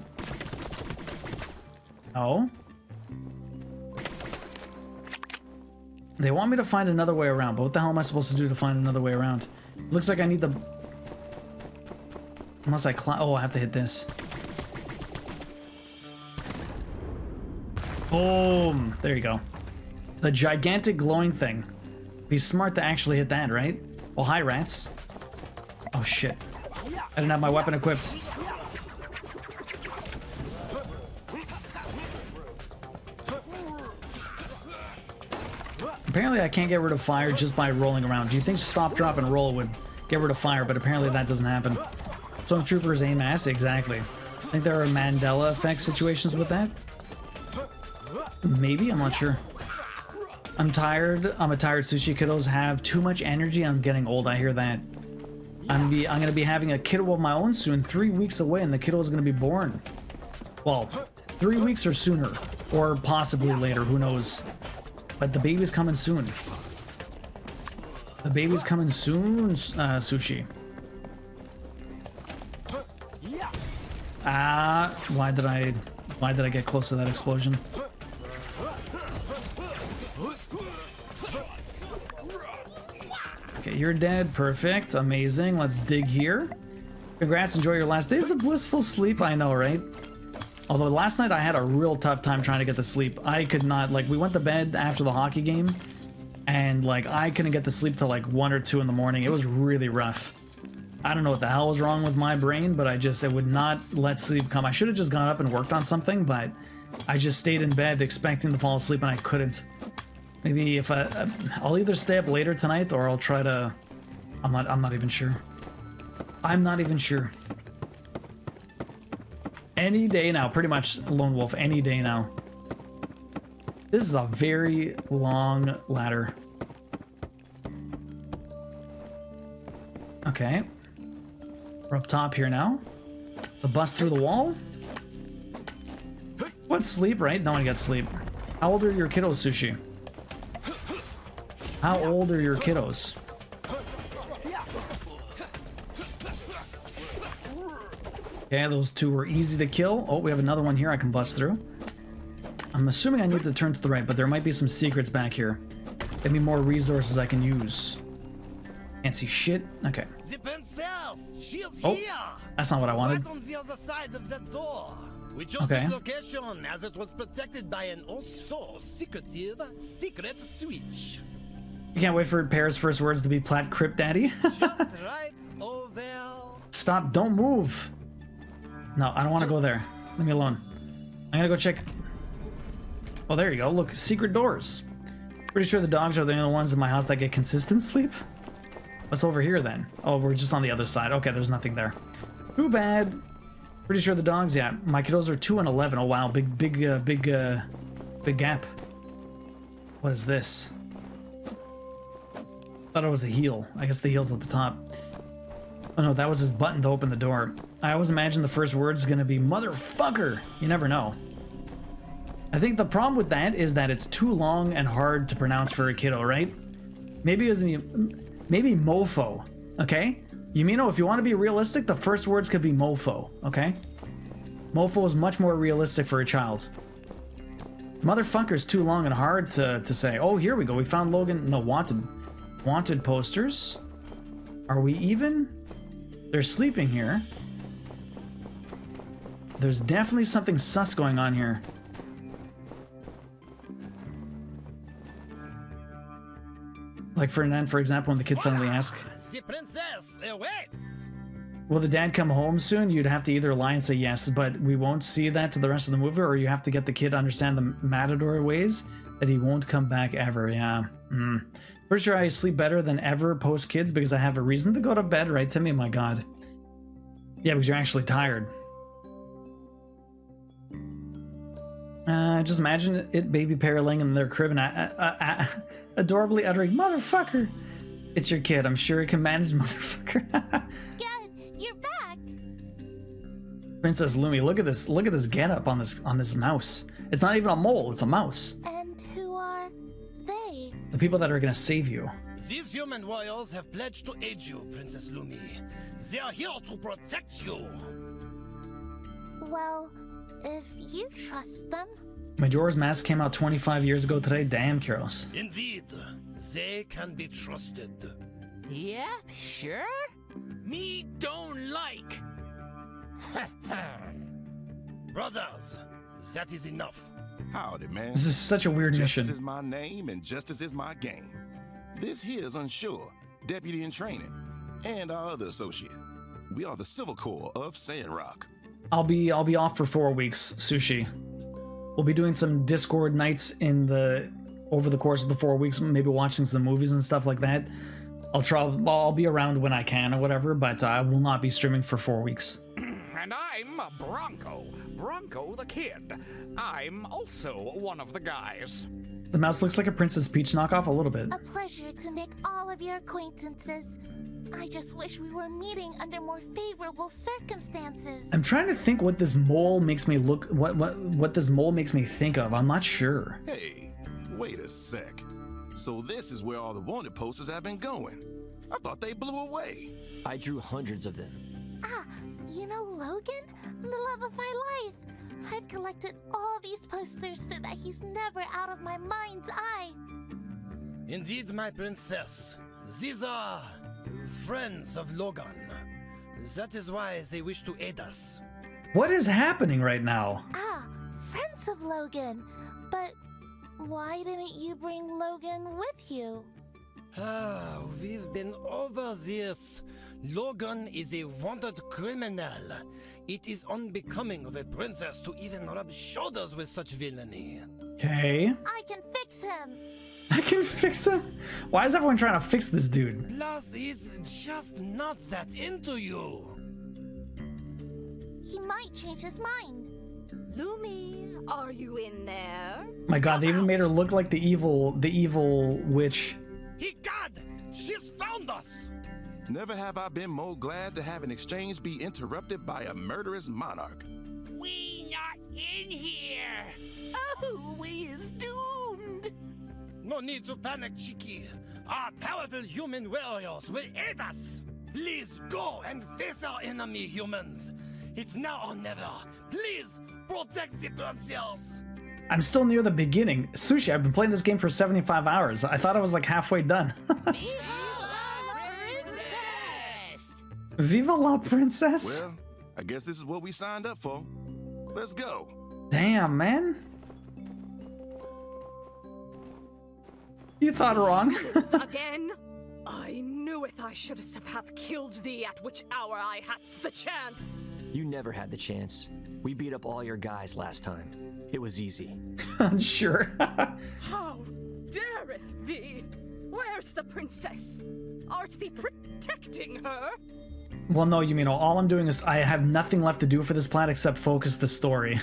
A: Oh? They want me to find another way around, but what the hell am I supposed to do to find another way around? Looks like I need the... Unless I climb... Oh, I have to hit this. Boom! There you go. The gigantic glowing thing. Be smart to actually hit that, right? Well, hi, rats. Oh, shit. I didn't have my weapon equipped. Apparently I can't get rid of fire just by rolling around. Do you think stop, drop, and roll would get rid of fire? But apparently that doesn't happen. Stormtroopers aim ass? Exactly. I think there are Mandela effect situations with that. Maybe? I'm not sure. I'm tired. I'm a tired Sushi. Kiddos have too much energy. I'm getting old. I hear that. I'm gonna be having a kiddo of my own soon. 3 weeks away and the kiddo is gonna be born. Well, 3 weeks or sooner. Or possibly later. Who knows? But the baby's coming soon. The baby's coming soon, Sushi. Why did I get close to that explosion? Okay, you're dead. Perfect. Amazing. Let's dig here. Congrats. Enjoy your last days of blissful sleep. I know, right? Although last night I had a real tough time trying to get to sleep. I could not, like, we went to bed after the hockey game, And like I couldn't get to sleep till like 1 or 2 in the morning. It was really rough. I don't know what the hell was wrong with my brain, but it would not let sleep come. I should have just gone up and worked on something, but I just stayed in bed expecting to fall asleep and I couldn't. Maybe if I'll either stay up later tonight or I'll try to. I'm not even sure. I'm not even sure. Any day now, pretty much, Lone Wolf. Any day now. This is a very long ladder. Okay. We're up top here now. The bust through the wall? What, sleep, right? No one gets sleep. How old are your kiddos, Sushi? How old are your kiddos? Okay, those two were easy to kill. Oh, we have another one here I can bust through. I'm assuming I need to turn to the right, but there might be some secrets back here. Give me more resources I can use. Can't see shit. Okay.
I: The princess, she's
A: Oh,
I: here.
A: that's not what I wanted.
I: Right on the other side of the door. We chose
A: Okay.
I: this location as it was protected by an also secretive secret switch.
A: You can't wait for Pear's first words to be Plat Crypt Daddy.
I: Just right over.
A: Stop, don't move. No, I don't want to go there. Leave me alone. I'm gonna go check. Oh, there you go. Look, secret doors. Pretty sure the dogs are the only ones in my house that get consistent sleep. What's over here then? Oh, we're just on the other side. Okay, there's nothing there. Too bad. Pretty sure the dogs, yeah. My kiddos are 2 and 11. Oh wow, big gap. What is this? Thought it was a heel. I guess the heel's at the top. Oh no, that was his button to open the door. I always imagine the first word's gonna be motherfucker. You never know. I think the problem with that is that it's too long and hard to pronounce for a kiddo, right? Maybe mofo, okay? Yumino, if you want to be realistic, the first words could be mofo, okay? Mofo is much more realistic for a child. Motherfucker's too long and hard to say. Oh, here we go. We found Logan. No, wanted posters. Are we even? They're sleeping here. There's definitely something sus going on here. Like for example, when the kids suddenly ask,
I: The princess awaits.
A: will the dad come home soon? You'd have to either lie and say yes, but we won't see that to the rest of the movie, or you have to get the kid to understand the Matador ways that he won't come back ever. Yeah. Pretty sure I sleep better than ever post kids because I have a reason to go to bed, right, Timmy? My God. Yeah, because you're actually tired. Just imagine it, baby pair laying in their crib and adorably uttering, motherfucker. It's your kid. I'm sure it can manage motherfucker.
G: Good, you're back.
A: Princess Lumi, look at this. Look at this getup on this mouse. It's not even a mole. It's a mouse.
G: And who are they?
A: The people that are gonna save you.
I: These human warriors have pledged to aid you, Princess Lumi. They are here to protect you.
G: Well, if you trust them.
A: Majora's Mask came out 25 years ago today. Damn, Kyros.
I: Indeed, they can be trusted.
E: Yeah, sure. Me don't like.
I: Brothers, that is enough.
V: Howdy, man.
A: This is such a weird mission.
V: Justice is my name and justice is my game. This here's Unsure, deputy in training, and our other associate. We are the Civil Corps of Sandrock.
A: I'll be off for 4 weeks, Sushi. We'll be doing some Discord nights over the course of the 4 weeks, maybe watching some movies and stuff like that. I'll be around when I can or whatever, but I will not be streaming for 4 weeks.
U: And I'm Bronco the Kid. I'm also one of the guys.
A: The mouse looks like a Princess Peach knockoff a little bit.
G: A pleasure to make all of your acquaintances. I just wish we were meeting under more favorable circumstances.
A: I'm trying to think what this mole makes me look. What this mole makes me think of. I'm not sure.
V: Hey, wait a sec. So this is where all the wanted posters have been going. I thought they blew away.
K: I drew hundreds of them.
G: Ah, you know Logan? The love of my life. I've collected all these posters so that he's never out of my mind's eye.
I: Indeed, my princess. These are friends of Logan. That is why they wish to aid us.
A: What is happening right now?
G: Ah, friends of Logan. But Why didn't you bring Logan with you?
I: Ah, we've been over this. Logan is a wanted criminal. It is unbecoming of a princess to even rub shoulders with such villainy.
A: Okay.
G: I can fix him.
A: I can fix him? Why is everyone trying to fix this dude?
I: Plus, he's just not that into you.
G: He might change his mind.
F: Lumi, are you in there?
A: My god, they even made her look like the evil witch.
I: Egad! She's found us!
V: Never have I been more glad to have an exchange be interrupted by a murderous monarch.
I: We not in here!
F: Oh, we is doomed!
I: No need to panic, Chiki. Our powerful human warriors will aid us. Please go and face our enemy, humans. It's now or never. Please protect the princess.
A: I'm still near the beginning. Sushi, I've been playing this game for 75 hours. I thought I was like halfway done. Viva la princess!
V: Well, I guess this is what we signed up for. Let's go.
A: Damn, man. You thought wrong.
F: Again? I knew it. I should have killed thee at which hour I hadst the chance.
K: You never had the chance. We beat up all your guys last time. It was easy.
A: Sure.
F: How dareth thee? Where's the princess? Art thee protecting her?
A: Well, no, you mean all I'm doing is I have nothing left to do for this plan except focus the story.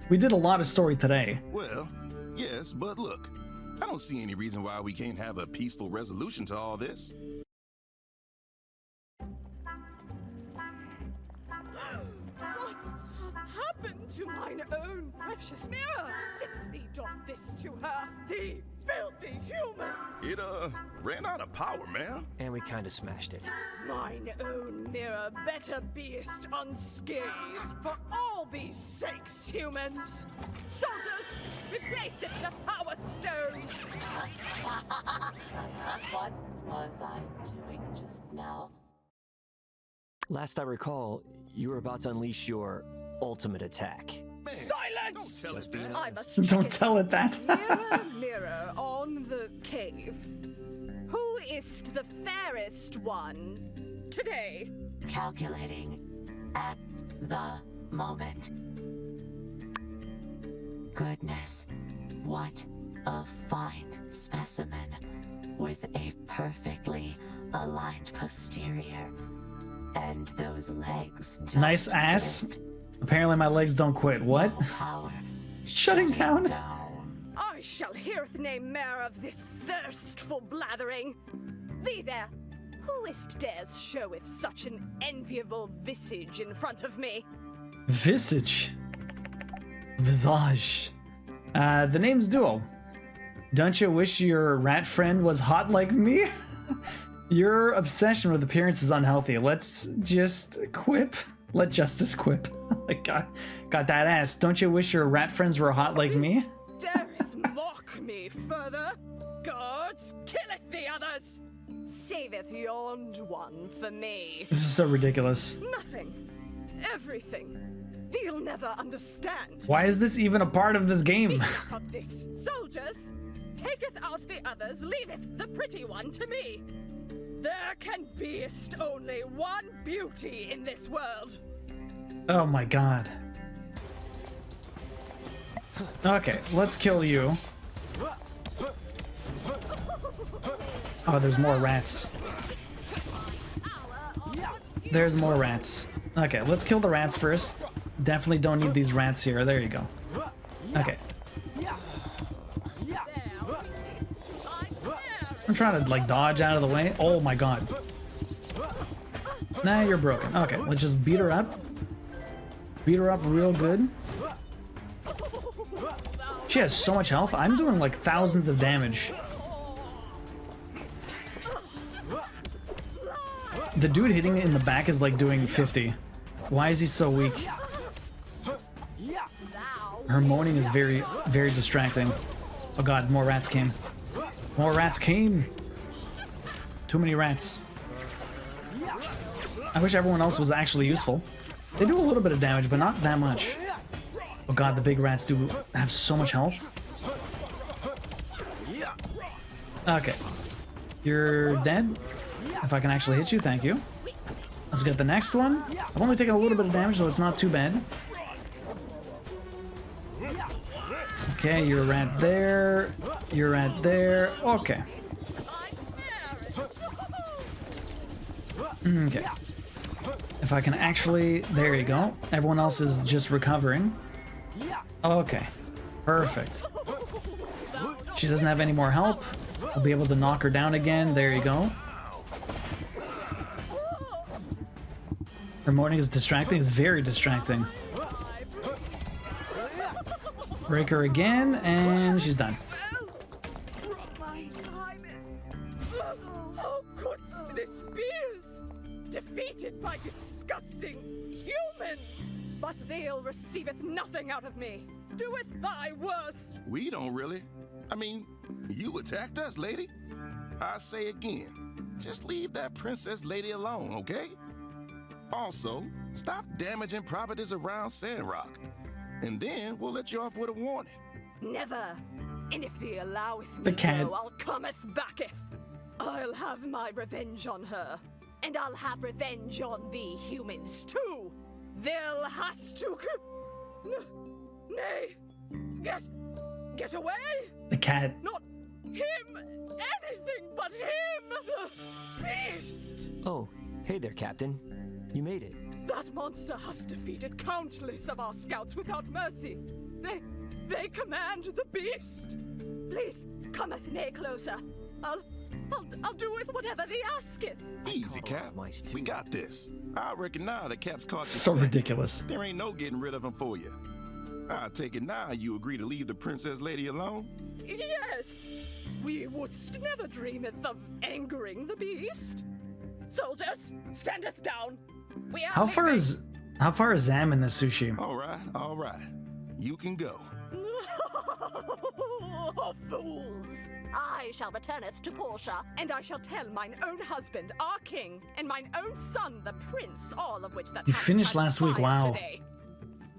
A: We did a lot of story today.
V: Well, yes, but look. I don't see any reason why we can't have a peaceful resolution to all this.
F: What's happened to mine own precious mirror? Didst thee doff this to her, thee filthy human?
V: It, ran out of power, man.
K: And we kinda smashed it.
F: Mine own mirror better beest unscathed for all these sakes, humans. Soldiers, replace it the power stone.
L: What was I doing just now?
K: Last I recall, you were about to unleash your ultimate attack.
F: Silence!
V: Don't tell it that.
F: I must
A: Don't tell it that.
F: Mirror, mirror on the cave. Who is the fairest one today?
L: Calculating at the moment. Goodness, what a fine specimen with a perfectly aligned posterior. And those legs.
A: Nice ass. Apparently my legs don't quit. What?
L: Power.
A: Shutting down.
F: I shall heareth name more of this thirstful blathering. Thee there, who is't dares showeth such an enviable visage in front of me?
A: Visage. Visage. The name's Duo. Don't you wish your rat friend was hot like me? Your obsession with appearance is unhealthy. Let's just quip. Let justice quip. got that ass. Don't you wish your rat friends were hot like me?
F: Dareth mock me further? Guards, killeth the others. Saveth yond one for me.
A: This is so ridiculous.
F: Nothing. Everything. They'll never understand.
A: Why is this even a part of this game?
F: Enough of this. Soldiers, taketh out the others, leaveth the pretty one to me. There can beest only one beauty in this world.
A: Oh my god. Okay, let's kill you. Oh, there's more rats. There's more rats. Okay, let's kill the rats first. Definitely don't need these rats here. There you go. Okay. I'm trying to like dodge out of the way. Oh my god. Nah, you're broken. Okay, let's just beat her up. Beat her up real good. She has so much health. I'm doing like thousands of damage. The dude hitting in the back is like doing 50. Why is he so weak? Her moaning is very, very distracting. Oh god, more rats came. More rats came! Too many rats. I wish everyone else was actually useful. They do a little bit of damage, but not that much. Oh god, the big rats do have so much health. Okay. You're dead. If I can actually hit you, thank you. Let's get the next one. I've only taken a little bit of damage, so it's not too bad. Okay, you're right there. You're right there. Okay. Okay. If I can actually... There you go. Everyone else is just recovering. Okay. Perfect. She doesn't have any more help. I'll be able to knock her down again. There you go. Her morning is distracting. It's very distracting. Break her again, and she's done.
F: How couldst this beast? Defeated by disgusting humans! But they'll receiveth nothing out of me. Doeth thy worst.
V: We don't really. I mean, you attacked us, lady. I say again, just leave that princess lady alone, okay? Also, stop damaging properties around Sandrock. And then we'll let you off with a warning.
F: Never. And if thee alloweth me
A: The cat.
F: go, I'll cometh backeth. I'll have my revenge on her. And I'll have revenge on thee humans too. They'll has to... Nay. Get away.
A: The cat.
F: Not him. Anything but him. Beast.
K: Oh, hey there, Captain. You made it.
F: That monster has defeated countless of our scouts without mercy. They command the beast. Please, cometh nay closer. I'll do with whatever thee asketh.
V: Easy, Cap. We got this. I reckon now that Cap's caught you.
A: So ridiculous.
V: There ain't no getting rid of him for you. I take it now you agree to leave the princess lady alone?
F: Yes. We wouldst never dreameth of angering the beast. Soldiers, standeth down. We are
A: How far
F: leaving.
A: is Zam in this sushi?
V: All right. You can go.
F: Fools! I shall returneth to Portia, and I shall tell mine own husband, our king, and mine own son, the prince, all of which that
A: You
F: hath
A: finished last week,
F: transpired
A: wow.
F: Today.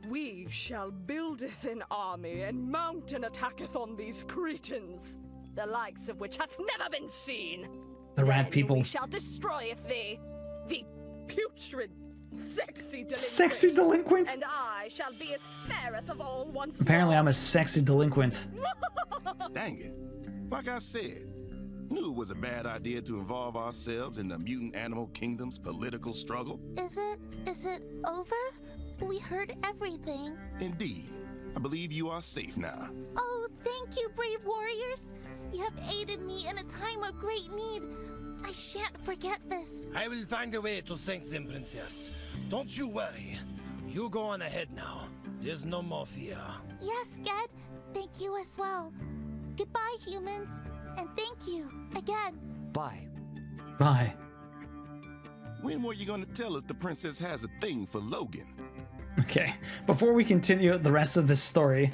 F: We shall buildeth an army and mount and attacketh on these Cretans, the likes of which has never been seen.
A: The rat
F: Then
A: people.
F: we shall destroyeth thee, the putrid, sexy delinquent.
A: Sexy delinquent?
F: And I shall be as fairest of all once
A: Apparently
F: more.
A: I'm a sexy delinquent.
V: Dang it. Like I said, knew it was a bad idea to involve ourselves in the mutant animal kingdom's political struggle.
C: Is it over? We heard everything.
V: Indeed. I believe you are safe now.
C: Oh, thank you, brave warriors. You have aided me in a time of great need. I shan't forget this.
I: I will find a way to thank them, Princess. Don't you worry. You go on ahead now. There's no more fear.
C: Yes, Ged. Thank you as well. Goodbye, humans. And thank you again.
K: Bye.
A: Bye.
V: When were you going to tell us the princess has a thing for Logan?
A: Okay, before we continue the rest of this story,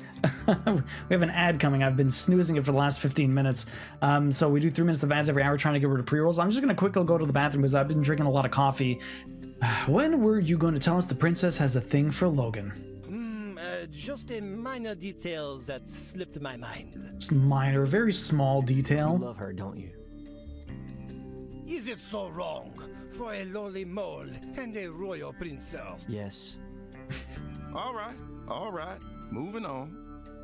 A: we have an ad coming. I've been snoozing it for the last 15 minutes. So we do 3 minutes of ads every hour trying to get rid of pre-rolls. I'm just going to quickly go to the bathroom because I've been drinking a lot of coffee. When were you going to tell us the princess has a thing for Logan?
I: Just a minor detail that slipped my mind.
A: Just minor, very small detail.
K: You love her, don't you?
I: Is it so wrong for a lowly mole and a royal princess?
K: Yes.
V: All right. Moving on.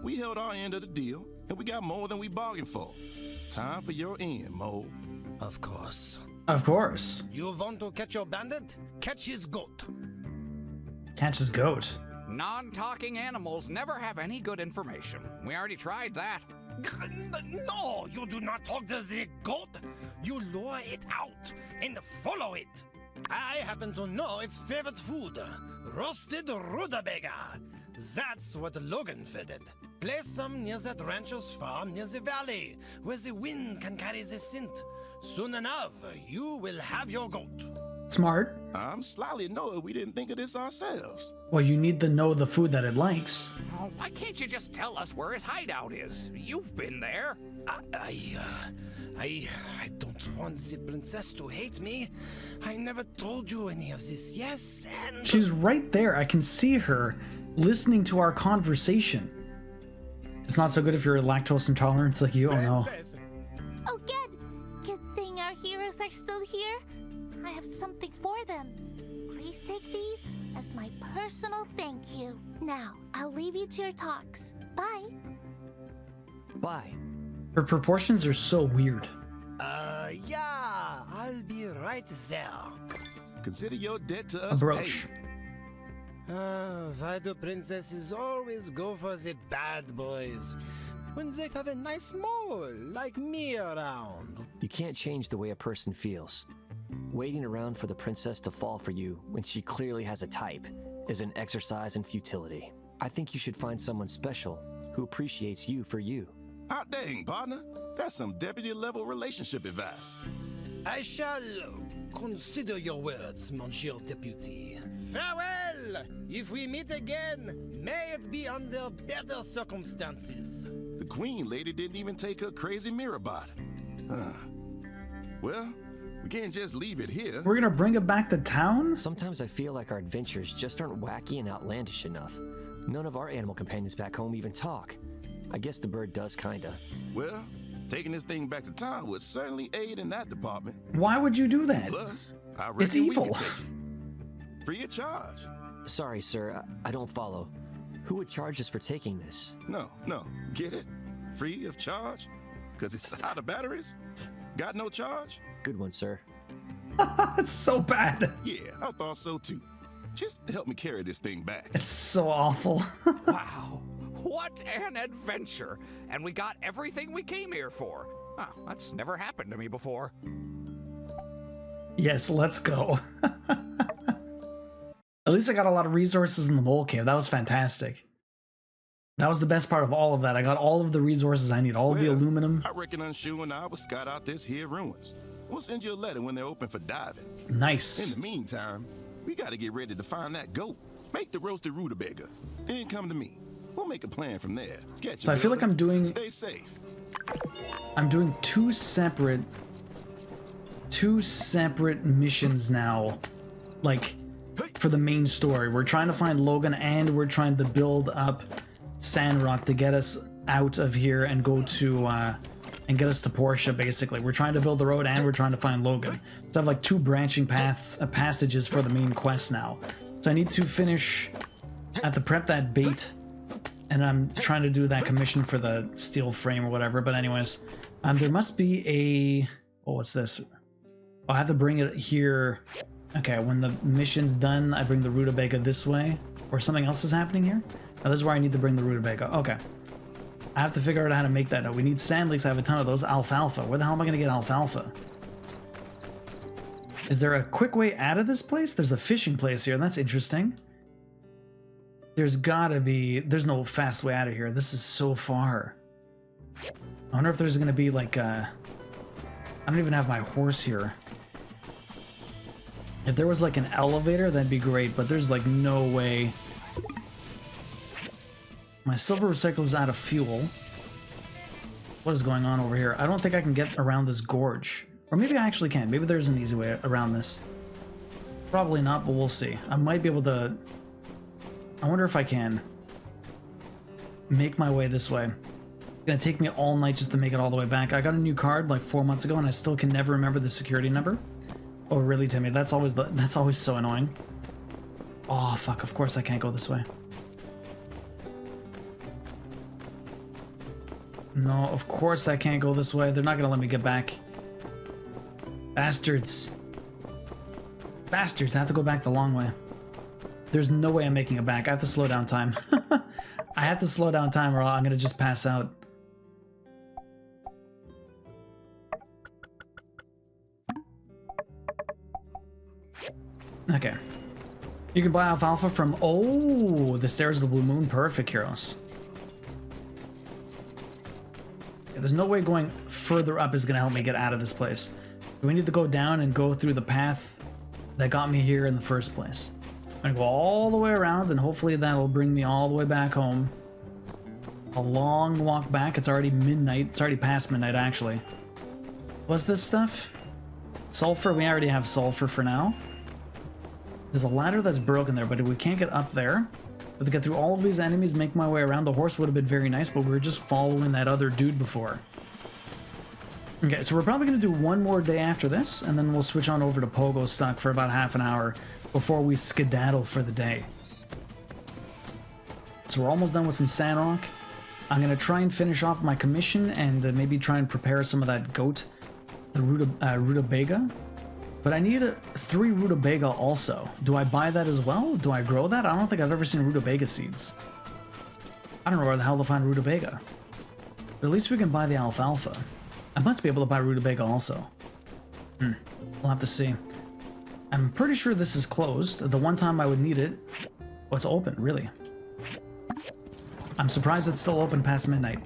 V: We held our end of the deal, and we got more than we bargained for. Time for your end, Mole.
I: Of course.
A: Of course.
I: You want to catch your bandit? Catch his goat.
A: Catch his goat.
U: Non-talking animals never have any good information. We already tried that.
I: No, you do not talk to the goat. You lure it out and follow it. I happen to know its favorite food, roasted rutabaga. That's what Logan fed it. Place some near that rancher's farm near the valley, where the wind can carry the scent. Soon enough, you will have your goat.
A: Smart.
V: I'm slightly annoyed we didn't think of this ourselves.
A: Well, you need to know the food that it likes.
U: Oh, why can't you just tell us where his hideout is? You've been there.
I: I don't want the princess to hate me. I never told you any of this. Yes, and...
A: She's right there. I can see her listening to our conversation. It's not so good if you're lactose intolerant like you. Oh no.
C: Oh, Ged, still here, I have something for them. Please take these as my personal thank you. Now, I'll leave you to your talks. Bye.
K: Bye.
A: Her proportions are so weird.
I: Yeah, I'll be right there.
V: Consider your debt to
A: A
V: us
A: brooch.
V: paid.
I: Why do princesses always go for the bad boys when they have a nice mole like me around?
K: You can't change the way a person feels. Waiting around for the princess to fall for you when she clearly has a type is an exercise in futility. I think you should find someone special who appreciates you for you.
V: Hot dang, partner. That's some deputy-level relationship advice.
I: I shall consider your words, Monsieur Deputy. Farewell! If we meet again, may it be under better circumstances.
V: The queen lady didn't even take her crazy mirror body. Well, we can't just leave it here.
A: We're gonna bring it back to town?
K: Sometimes I feel like our adventures just aren't wacky and outlandish enough. None of our animal companions back home even talk. I guess the bird does kinda.
V: Well, taking this thing back to town would certainly aid in that department.
A: Why would you do that?
V: Plus, I reckon
A: It's evil.
V: we can take it. Free of charge.
K: Sorry, sir, I don't follow. Who would charge us for taking this?
V: No, get it? Free of charge? Because it's out of batteries? Got no charge?
K: Good one, sir.
A: It's so bad.
V: Yeah, I thought so too. Just help me carry this thing back.
A: It's so awful.
U: Wow. What an adventure! And we got everything we came here for. Oh, that's never happened to me before.
A: Yes, let's go. At least I got a lot of resources in the mole cave. That was fantastic. That was the best part of all of that. I got all of the resources I need, all of the aluminum.
V: I reckon Unshu and I will scout out this here ruins. We'll send you a letter when they're open for diving.
A: Nice.
V: In the meantime, we gotta get ready to find that goat. Make the roasted rutabaga. Then come to me. We'll make a plan from there. Catch you,
A: So I feel like I'm doing...
V: Stay safe.
A: I'm doing two separate missions now, like for the main story. We're trying to find Logan and we're trying to build up Sandrock to get us out of here and go to and get us to Portia. Basically, we're trying to build the road and we're trying to find Logan. So I have like two branching passages for the main quest now. So I need to finish. I have to prep that bait. And I'm trying to do that commission for the steel frame or whatever. But anyways, there must be a... Oh, what's this? Oh, I have to bring it here. Okay, when the mission's done, I bring the rutabaga this way. Or something else is happening here? Oh, this is where I need to bring the rutabaga. Okay. I have to figure out how to make that. Oh, we need sand leeks. I have a ton of those. Alfalfa. Where the hell am I going to get alfalfa? Is there a quick way out of this place? There's a fishing place here. That's interesting. There's gotta be... There's no fast way out of here. This is so far. I wonder if there's gonna be like I don't even have my horse here. If there was like an elevator, that'd be great, but there's like no way. My silver recycle is out of fuel. What is going on over here? I don't think I can get around this gorge. Or maybe I actually can. Maybe there's an easy way around this. Probably not, but we'll see. I might be able to... I wonder if I can make my way this way. It's gonna take me all night just to make it all the way back. I got a new card like 4 months ago and I still can never remember the security number. Oh really, Timmy? That's always so annoying. Oh fuck, of course I can't go this way. No, of course I can't go this way. They're not gonna let me get back. Bastards. Bastards, I have to go back the long way. There's no way I'm making it back. I have to slow down time. I have to slow down time or I'm gonna just pass out. Okay. You can buy alfalfa from... Oh, the Stairs of the Blue Moon. Perfect, Heroes. Yeah, there's no way going further up is gonna help me get out of this place. We need to go down and go through the path that got me here in the first place. I'm gonna go all the way around and hopefully that'll bring me all the way back home. A long walk back. It's already midnight. It's already past midnight, actually. What's this stuff? Sulfur? We already have sulfur for now. There's a ladder that's broken there, but we can't get up there. But to get through all of these enemies, make my way around, the horse would have been very nice, but we were just following that other dude before. Okay, so we're probably going to do one more day after this, and then we'll switch on over to Pogo Stuck for about half an hour before we skedaddle for the day. So we're almost done with some Sandrock. I'm going to try and finish off my commission and maybe try and prepare some of that goat, the rutabaga. But I need 3 rutabaga also. Do I buy that as well? Do I grow that? I don't think I've ever seen rutabaga seeds. I don't know where the hell to find rutabaga. But at least we can buy the alfalfa. I must be able to buy rutabaga also. We'll have to see. I'm pretty sure this is closed. The one time I would need it... Oh, it's open, really. I'm surprised it's still open past midnight.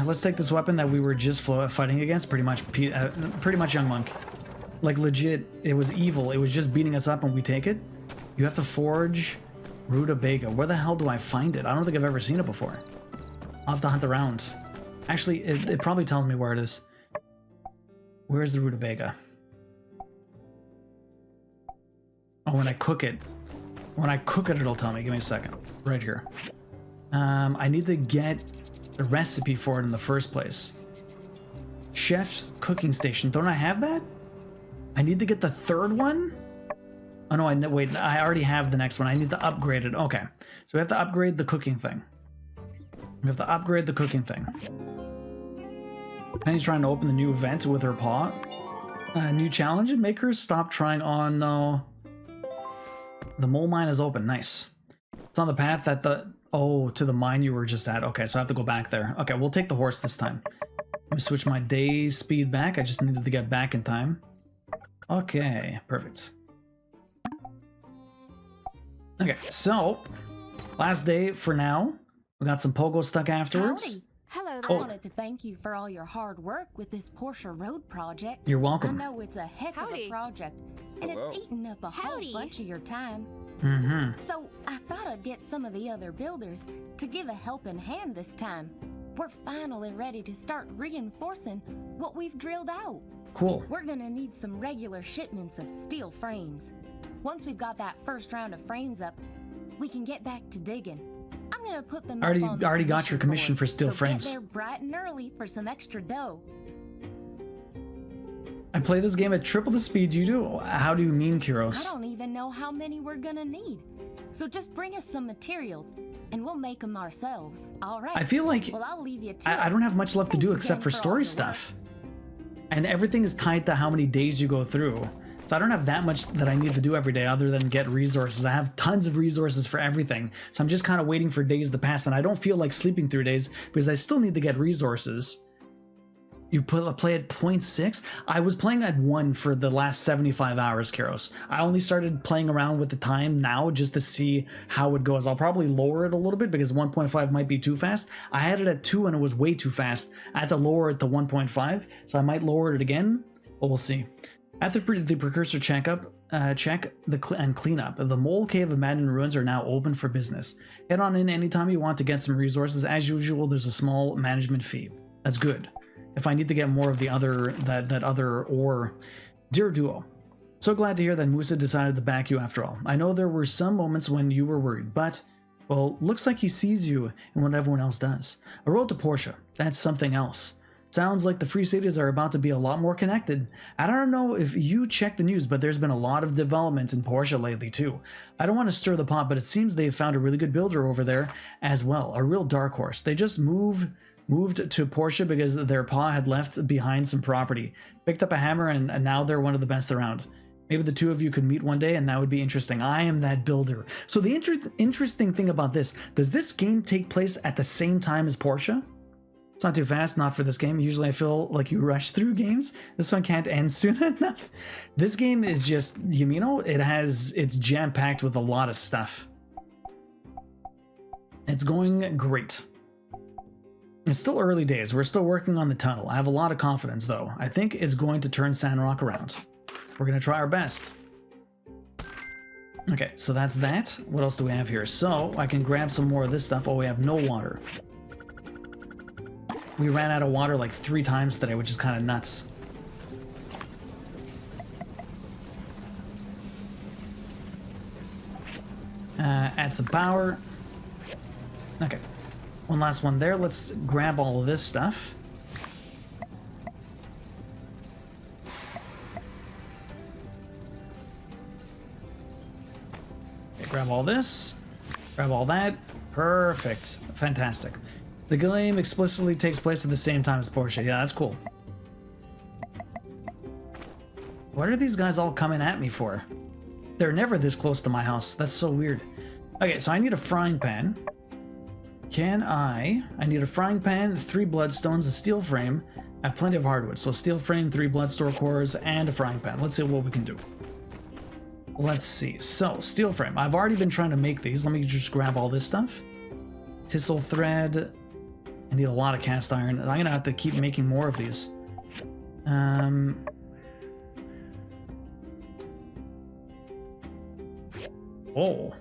A: Let's take this weapon that we were just fighting against. Pretty much Young Monk. Like, legit, it was evil. It was just beating us up and we take it. You have to forge rutabaga. Where the hell do I find it? I don't think I've ever seen it before. I'll have to hunt around. Actually, it probably tells me where it is. Where's the rutabaga? Oh, when I cook it. When I cook it, it'll tell me. Give me a second. Right here. I need to get the recipe for it in the first place. Chef's cooking station. Don't I have that? I need to get the 3rd one? Oh no, wait, I already have the next one. I need to upgrade it. Okay. So we have to upgrade the cooking thing. We have to upgrade the cooking thing. Penny's trying to open the new event with her paw. New challenge and make her stop trying. Oh no. The mole mine is open. Nice. It's on the path that to the mine you were just at. Okay, so I have to go back there. Okay, we'll take the horse this time. Let me switch my day speed back. I just needed to get back in time. Okay, perfect. Okay, so last day for now. We got some Pogo Stuck afterwards.
Q: Howdy. Hello, I wanted to thank you for all your hard work with this Portia Road project.
A: You're welcome.
Q: I know it's a heck of a project, and it's eating up a whole bunch of your time. So I thought I'd get some of the other builders to give a helping hand this time. We're finally ready to start reinforcing what we've drilled out.
A: Cool.
Q: We're gonna need some regular shipments of steel frames. Once we've got that first round of frames up, we can get back to digging. I'm gonna put them
A: already got your commission for steel frames.
Q: Get there bright and early for some extra dough.
A: I play this game at triple the speed you do. How do you mean, Kyros?
Q: I don't even know how many we're gonna need. So just bring us some materials, and we'll make them ourselves. All right.
A: I feel like
Q: I'll leave you to
A: I don't have much left to do except for story stuff. And everything is tied to how many days you go through. So I don't have that much that I need to do every day other than get resources. I have tons of resources for everything. So I'm just kind of waiting for days to pass, and I don't feel like sleeping through days because I still need to get resources. You play at 0.6? I was playing at 1 for the last 75 hours, Kyros. I only started playing around with the time now just to see how it goes. I'll probably lower it a little bit because 1.5 might be too fast. I had it at 2 and it was way too fast. I had to lower it to 1.5, so I might lower it again, but we'll see. After the precursor check and cleanup, the Mole Cave Abandoned Ruins are now open for business. Head on in anytime you want to get some resources. As usual, there's a small management fee. That's good. If I need to get more of the other ore. Dear Duo, so glad to hear that Musa decided to back you after all. I know there were some moments when you were worried, but, well, looks like he sees you in what everyone else does. A road to Portia, that's something else. Sounds like the Free Cities are about to be a lot more connected. I don't know if you check the news, but there's been a lot of developments in Portia lately too. I don't want to stir the pot, but it seems they've found a really good builder over there as well, a real dark horse. They just moved to Portia because their pa had left behind some property, picked up a hammer, and now they're one of the best around. Maybe the two of you could meet one day and that would be interesting. I am that builder. So the interesting thing about this, does this game take place at the same time as Portia? It's not too fast, not for this game. Usually I feel like you rush through games. This one can't end soon enough. This game is just, it's jam-packed with a lot of stuff. It's going great. It's still early days. We're still working on the tunnel. I have a lot of confidence, though. I think it's going to turn Sandrock around. We're going to try our best. Okay, so that's that. What else do we have here? So, I can grab some more of this stuff. Oh, we have no water. We ran out of water like 3 times today, which is kind of nuts. Add some power. Okay. One last one there. Let's grab all of this stuff. grab all this. Grab all that. Perfect. Fantastic. The game explicitly takes place at the same time as Portia. Yeah, that's cool. What are these guys all coming at me for? They're never this close to my house. That's so weird. Okay, so I need a frying pan. I need a frying pan, 3 bloodstones, a steel frame. I have plenty of hardwood. So steel frame, 3 bloodstone cores, and a frying pan. Let's see what we can do. Let's see. So, steel frame. I've already been trying to make these. Let me just grab all this stuff. Tissel thread. I need a lot of cast iron. I'm going to have to keep making more of these. Oh.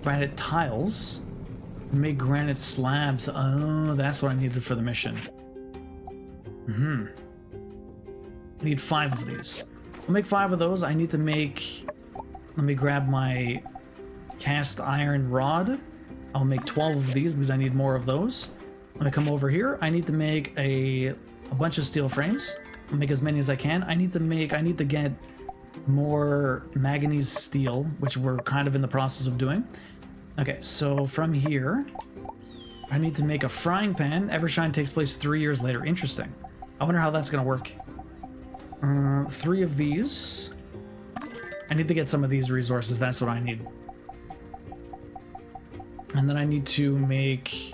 A: Granite tiles. Make granite slabs. Oh, that's what I needed for the mission. I need 5 of these. I'll make 5 of those. I need to make... Let me grab my cast iron rod. I'll make 12 of these because I need more of those. When I come over here, I need to make a bunch of steel frames. I'll make as many as I can. I need to get more manganese steel, which we're kind of in the process of doing. Okay, so from here, I need to make a frying pan. Evershine takes place 3 years later. Interesting. I wonder how that's going to work. 3 of these. I need to get some of these resources. That's what I need. And then I need to make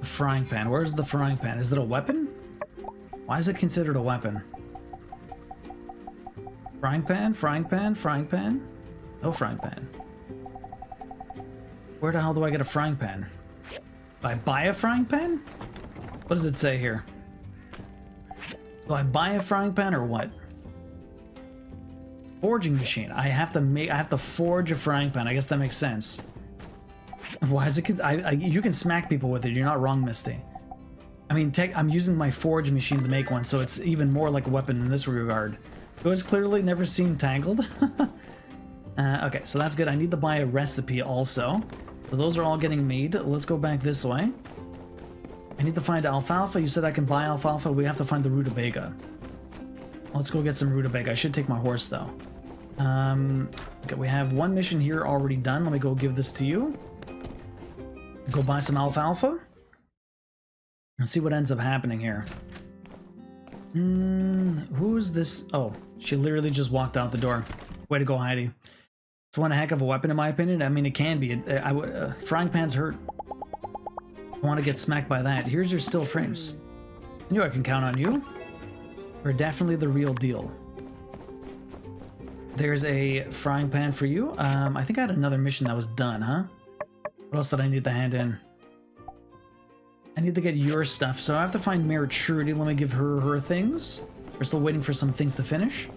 A: a frying pan. Where's the frying pan? Is it a weapon? Why is it considered a weapon? Frying pan, frying pan, frying pan? No frying pan. Where the hell do I get a frying pan? Do I buy a frying pan? What does it say here? Do I buy a frying pan or what? Forging machine. I have to forge a frying pan. I guess that makes sense. Why is it? You can smack people with it. You're not wrong, Misty. I mean, I'm using my forge machine to make one, so it's even more like a weapon in this regard. It was clearly never seen tangled. Okay, so that's good. I need to buy a recipe also. So those are all getting made. Let's go back this way. I need to find alfalfa. You said I can buy alfalfa. We have to find the rutabaga. Let's go get some rutabaga. I should take my horse, though. Okay, we have 1 mission here already done. Let me go give this to you. Go buy some alfalfa. Let's see what ends up happening here. Who's this? Oh, she literally just walked out the door. Way to go, Heidi. It's one heck of a weapon, in my opinion. I mean, it can be. Frying pans hurt. I want to get smacked by that. Here's your steel frames. I knew I can count on you. You're definitely the real deal. There's a frying pan for you. I think I had another mission that was done, huh? What else did I need to hand in? I need to get your stuff, so I have to find Mayor Trudy. Let me give her things. We're still waiting for some things to finish.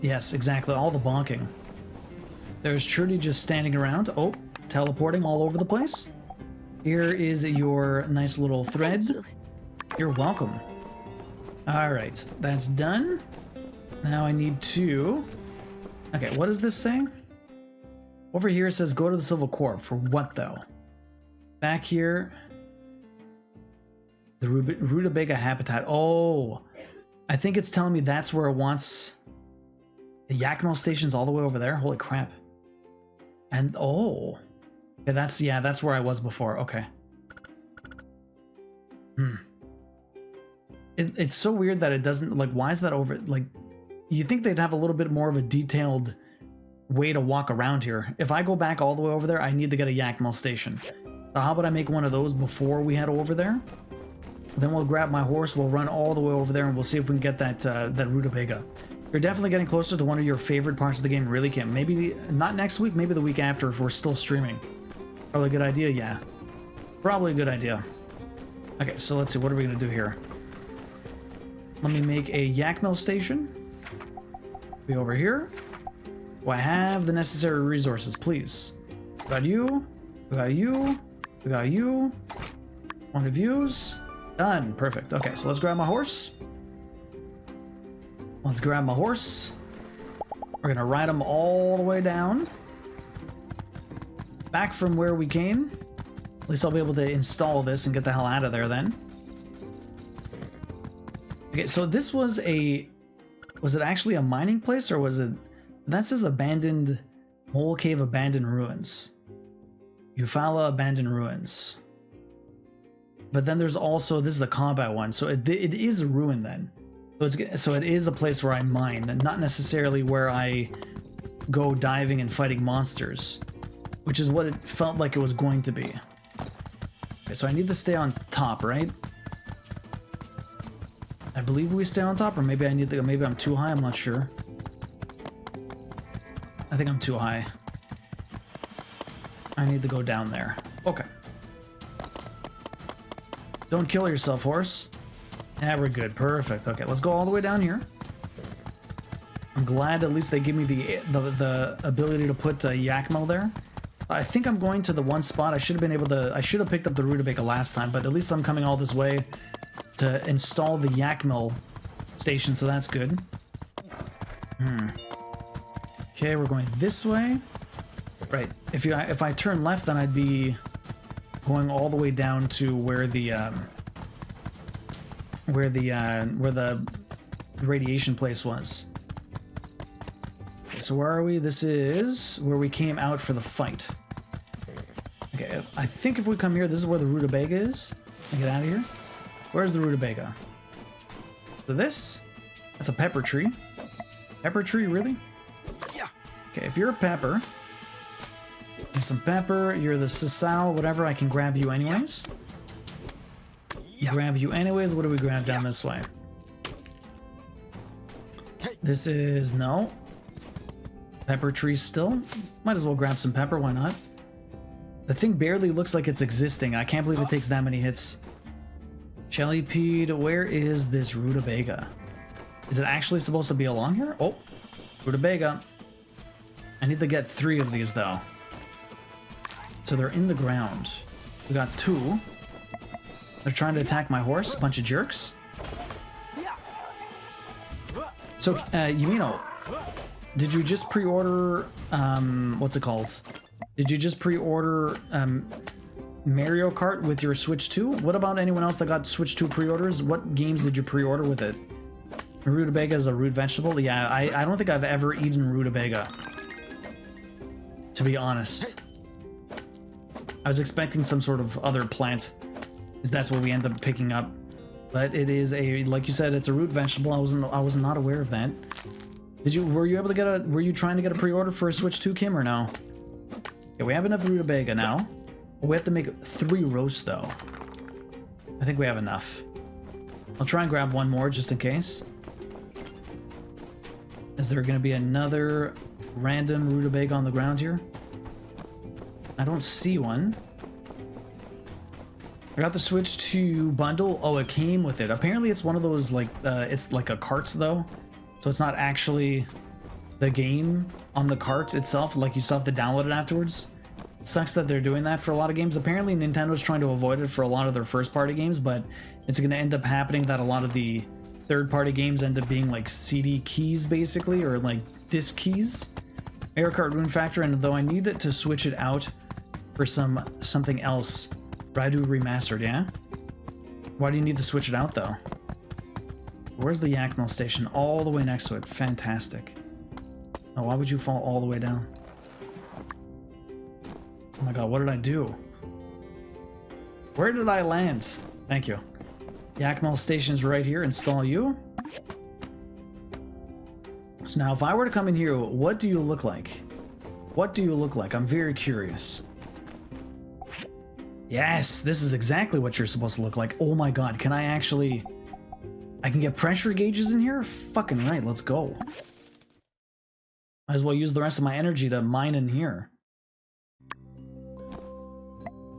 A: Yes, exactly. All the bonking. There's Trudy just standing around. Oh, teleporting all over the place. Here is your nice little thread. You're welcome. Alright, that's done. Now I need to... Okay, what does this say? Over here it says go to the Civil Corp. For what, though? Back here... The rutabaga habitat. Oh, I think it's telling me that's where it wants... The Yakima station's all the way over there? Holy crap. And, oh... Yeah, that's where I was before. Okay. It's so weird that it doesn't, like, why is that over, like, you think they'd have a little bit more of a detailed way to walk around here. If I go back all the way over there, I need to get a Yakima station. So how about I make one of those before we head over there? Then we'll grab my horse, we'll run all the way over there, and we'll see if we can get that rutabaga. You're definitely getting closer to one of your favorite parts of the game, really, Kim. Maybe, not next week, maybe the week after if we're still streaming. Probably a good idea, yeah. Probably a good idea. Okay, so let's see, what are we going to do here? Let me make a yak mill station. Be over here. Do I have the necessary resources, please? We got you. We got you. We got you. One of yous. Done. Perfect. Okay, so let's grab my horse. Let's grab my horse. We're going to ride him all the way down. Back from where we came. At least I'll be able to install this and get the hell out of there then. Okay, so this was a... Was it actually a mining place, or was it... That says abandoned... Mole Cave Abandoned Ruins. Eufaula Abandoned Ruins. But then there's also... This is a combat one, so it is a ruin then. So it is a place where I mine, and not necessarily where I go diving and fighting monsters. Which is what it felt like it was going to be. Okay, so I need to stay on top, right? I believe we stay on top, or maybe I need to... Maybe I'm too high, I'm not sure. I think I'm too high. I need to go down there. Okay. Don't kill yourself, horse. Yeah, we're good. Perfect. Okay, let's go all the way down here. I'm glad at least they give me the ability to put Yakmel there. I think I'm going to the one spot. I should have been able to... I should have picked up the rutabaga last time, but at least I'm coming all this way to install the Yakmel station, so that's good. Okay, we're going this way. Right. If I turn left, then I'd be going all the way down to where the radiation place was. Okay, so where are we? This is where we came out for the fight. Okay, I think if we come here, this is where the rutabaga is. Get out of here. Where's the rutabaga? So this? That's a pepper tree. Pepper tree, really?
I: Yeah.
A: Okay, if you're a pepper, and some pepper, you're the sisal, whatever, I can grab you anyways. Grab you anyways. What do we grab down this way? This is no. Pepper tree still. Might as well grab some pepper, why not? The thing barely looks like it's existing. I can't believe it takes that many hits. Jellypede, where is this rutabaga? Is it actually supposed to be along here? Oh, rutabaga. I need to get 3 of these though. So they're in the ground. We got 2. They're trying to attack my horse, bunch of jerks. So, Yumino, did you just pre-order, what's it called? Did you just pre-order, Mario Kart with your Switch 2? What about anyone else that got Switch 2 pre-orders? What games did you pre-order with it? Rutabaga is a root vegetable? Yeah, I don't think I've ever eaten rutabaga. To be honest. I was expecting some sort of other plant. Because that's what we end up picking up. But it is a, like you said, it's a root vegetable. I was not aware of that. Were you able to get a, were you trying to get a pre-order for a Switch 2, Kim, or no? Okay, we have enough rutabaga now. We have to make 3 roasts, though. I think we have enough. I'll try and grab one more, just in case. Is there going to be another random rutabaga on the ground here? I don't see one. I got the Switch 2 bundle. Oh, it came with it. Apparently it's one of those, like, it's like a carts, though. So it's not actually the game on the cart itself. Like, you still have to download it afterwards. It sucks that they're doing that for a lot of games. Apparently Nintendo's trying to avoid it for a lot of their first-party games, but it's going to end up happening that a lot of the third-party games end up being, like, CD keys, basically, or, like, disc keys. Mario Kart Rune Factor, and though I need it to switch it out for something else... Raidu Remastered, yeah? Why do you need to switch it out, though? Where's the Yakmel station? All the way next to it. Fantastic. Oh, why would you fall all the way down? Oh my god, what did I do? Where did I land? Thank you. Yakmel station's right here. Install you. So now, if I were to come in here, what do you look like? What do you look like? I'm very curious. Yes, this is exactly what you're supposed to look like. Oh my god, can I actually... I can get pressure gauges in here? Fucking right, let's go. Might as well use the rest of my energy to mine in here.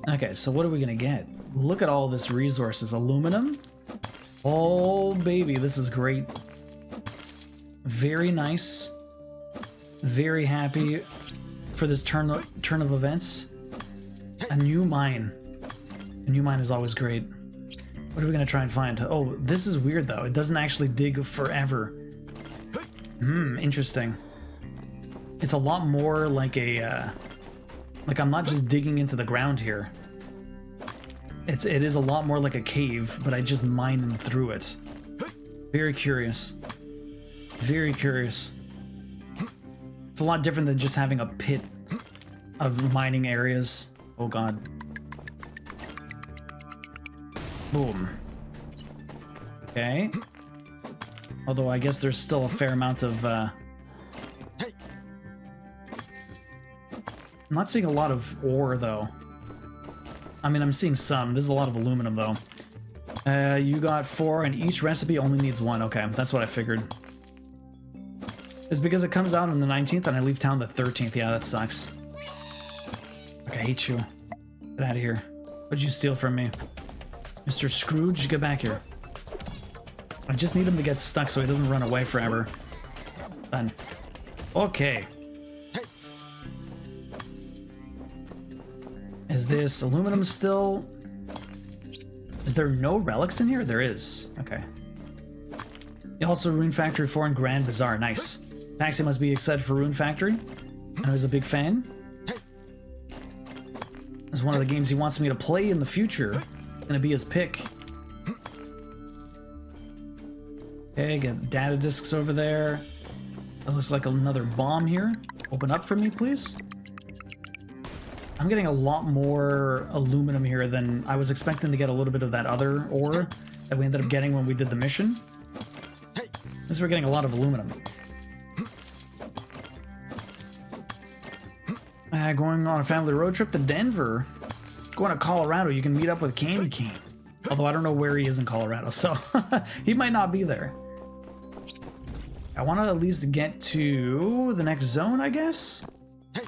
A: Okay, so what are we gonna get? Look at all this resources. Aluminum? Oh baby, this is great. Very nice. Very happy for this turn of events. A new mine. A new mine is always great. What are we gonna try and find? Oh, this is weird though. It doesn't actually dig forever. Interesting. It's a lot more like a, like I'm not just digging into the ground here. It is a lot more like a cave, but I just mine through it. Very curious. Very curious. It's a lot different than just having a pit of mining areas. Oh god. Boom. Okay. Although I guess there's still a fair amount of I'm not seeing a lot of ore though. I mean, I'm seeing some. This is a lot of aluminum though. You got 4 and each recipe only needs 1. Okay, that's what I figured. It's because it comes out on the 19th and I leave town the 13th. Yeah, that sucks. Like, I hate you. Get out of here. What'd you steal from me? Mr. Scrooge, get back here. I just need him to get stuck so he doesn't run away forever. Done. Okay. Is this aluminum still... Is there no relics in here? There is. Okay. Also, Rune Factory 4 and Grand Bazaar. Nice. Taxi must be excited for Rune Factory. I know he's a big fan. It's one of the games he wants me to play in the future. Gonna be his pick. Okay, get data discs over there. That looks like another bomb here. Open up for me, please. I'm getting a lot more aluminum here than I was expecting to get a little bit of that other ore that we ended up getting when we did the mission. Because we're getting a lot of aluminum. Going on a family road trip to Denver. Going to Colorado, you can meet up with Candy Cane. Although I don't know where he is in Colorado, so he might not be there. I want to at least get to the next zone, I guess?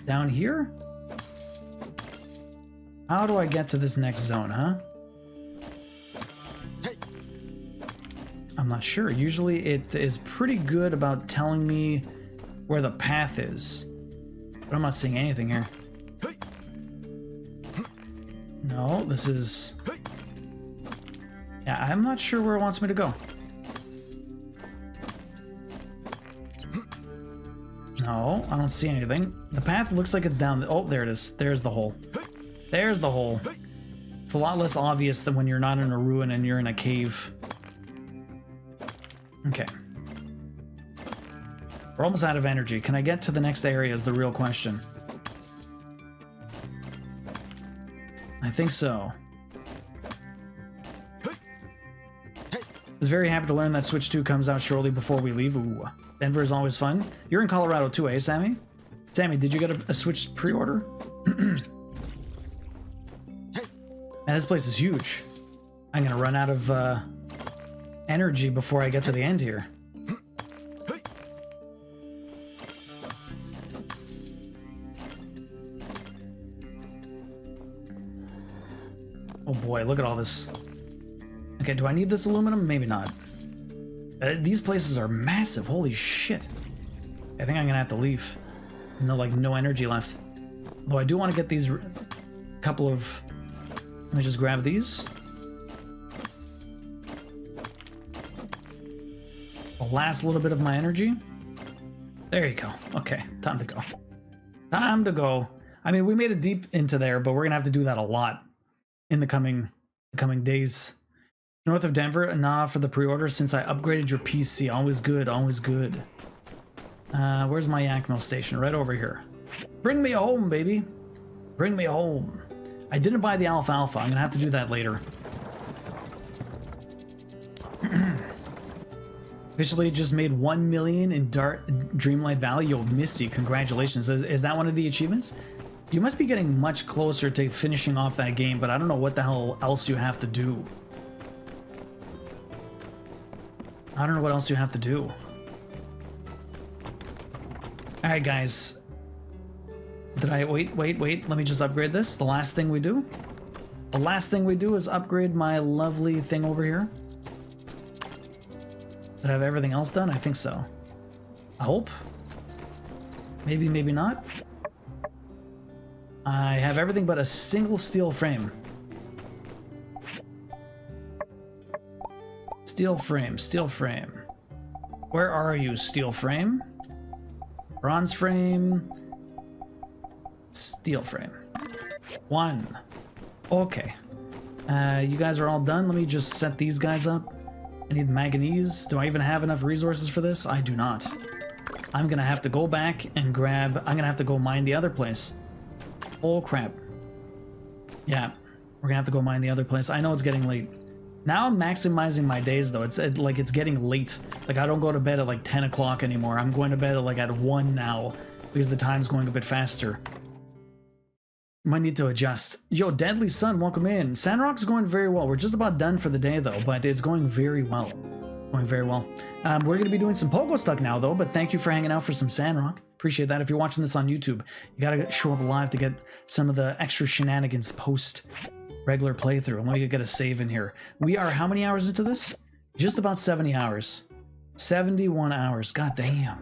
A: Down here? How do I get to this next zone, huh? I'm not sure. Usually it is pretty good about telling me where the path is. But I'm not seeing anything here. No, this is... Yeah, I'm not sure where it wants me to go. No, I don't see anything. The path looks like it's down... Oh, there it is. There's the hole. There's the hole. It's a lot less obvious than when you're not in a ruin and you're in a cave. Okay. We're almost out of energy. Can I get to the next area is the real question. I think so. I was very happy to learn that Switch 2 comes out shortly before we leave. Ooh, Denver is always fun. You're in Colorado too, eh, Sammy? Sammy, did you get a Switch pre-order? Man, this place is huge. I'm gonna run out of energy before I get to the end here. Oh boy, look at all this. Okay, do I need this aluminum? Maybe not. These places are massive. Holy shit. I think I'm gonna have to leave. No, like, no energy left. Though I do want to get these couple of... Let me just grab these. The last little bit of my energy. There you go. Okay, time to go. Time to go. I mean, we made it deep into there, but we're gonna have to do that a lot in the coming days. North of Denver, nah, for the pre-order since I upgraded your PC. Always good, always good. Where's my yak mill station? Right over here. Bring me home, baby. Bring me home. I didn't buy the alfalfa. I'm gonna have to do that later. Officially just made 1 million in Dreamlight Valley. Yo, Misty, congratulations. Is that one of the achievements? You must be getting much closer to finishing off that game, but I don't know what the hell else you have to do. I don't know what else you have to do. Alright, guys. Did I... Wait. Let me just upgrade this. The last thing we do. The last thing we do is upgrade my lovely thing over here. Did I have everything else done? I think so. I hope. Maybe, maybe not. I have everything but a single steel frame. Steel frame, steel frame. Where are you, steel frame? Bronze frame. Steel frame. 1. Okay. You guys are all done. Let me just set these guys up. I need manganese. Do I even have enough resources for this? I do not. I'm gonna have to go back and grab... I'm gonna have to go mine the other place. Oh, crap. Yeah, we're gonna have to go mine the other place. I know it's getting late. Now I'm maximizing my days, though. It's like it's getting late. Like, I don't go to bed at like 10 o'clock anymore. I'm going to bed at like at 1 now because the time's going a bit faster. Might need to adjust. Yo, Deadly Sun, welcome in. Sandrock's going very well. We're just about done for the day, though, but it's going very well. Going very well. We're going to be doing some Pogo Stuck now, though, but thank you for hanging out for some Sandrock. Appreciate that. If you're watching this on YouTube, you got to show up live to get some of the extra shenanigans post regular playthrough. I'm going to get a save in here. We are how many hours into this? Just about 70 hours. 71 hours. God damn.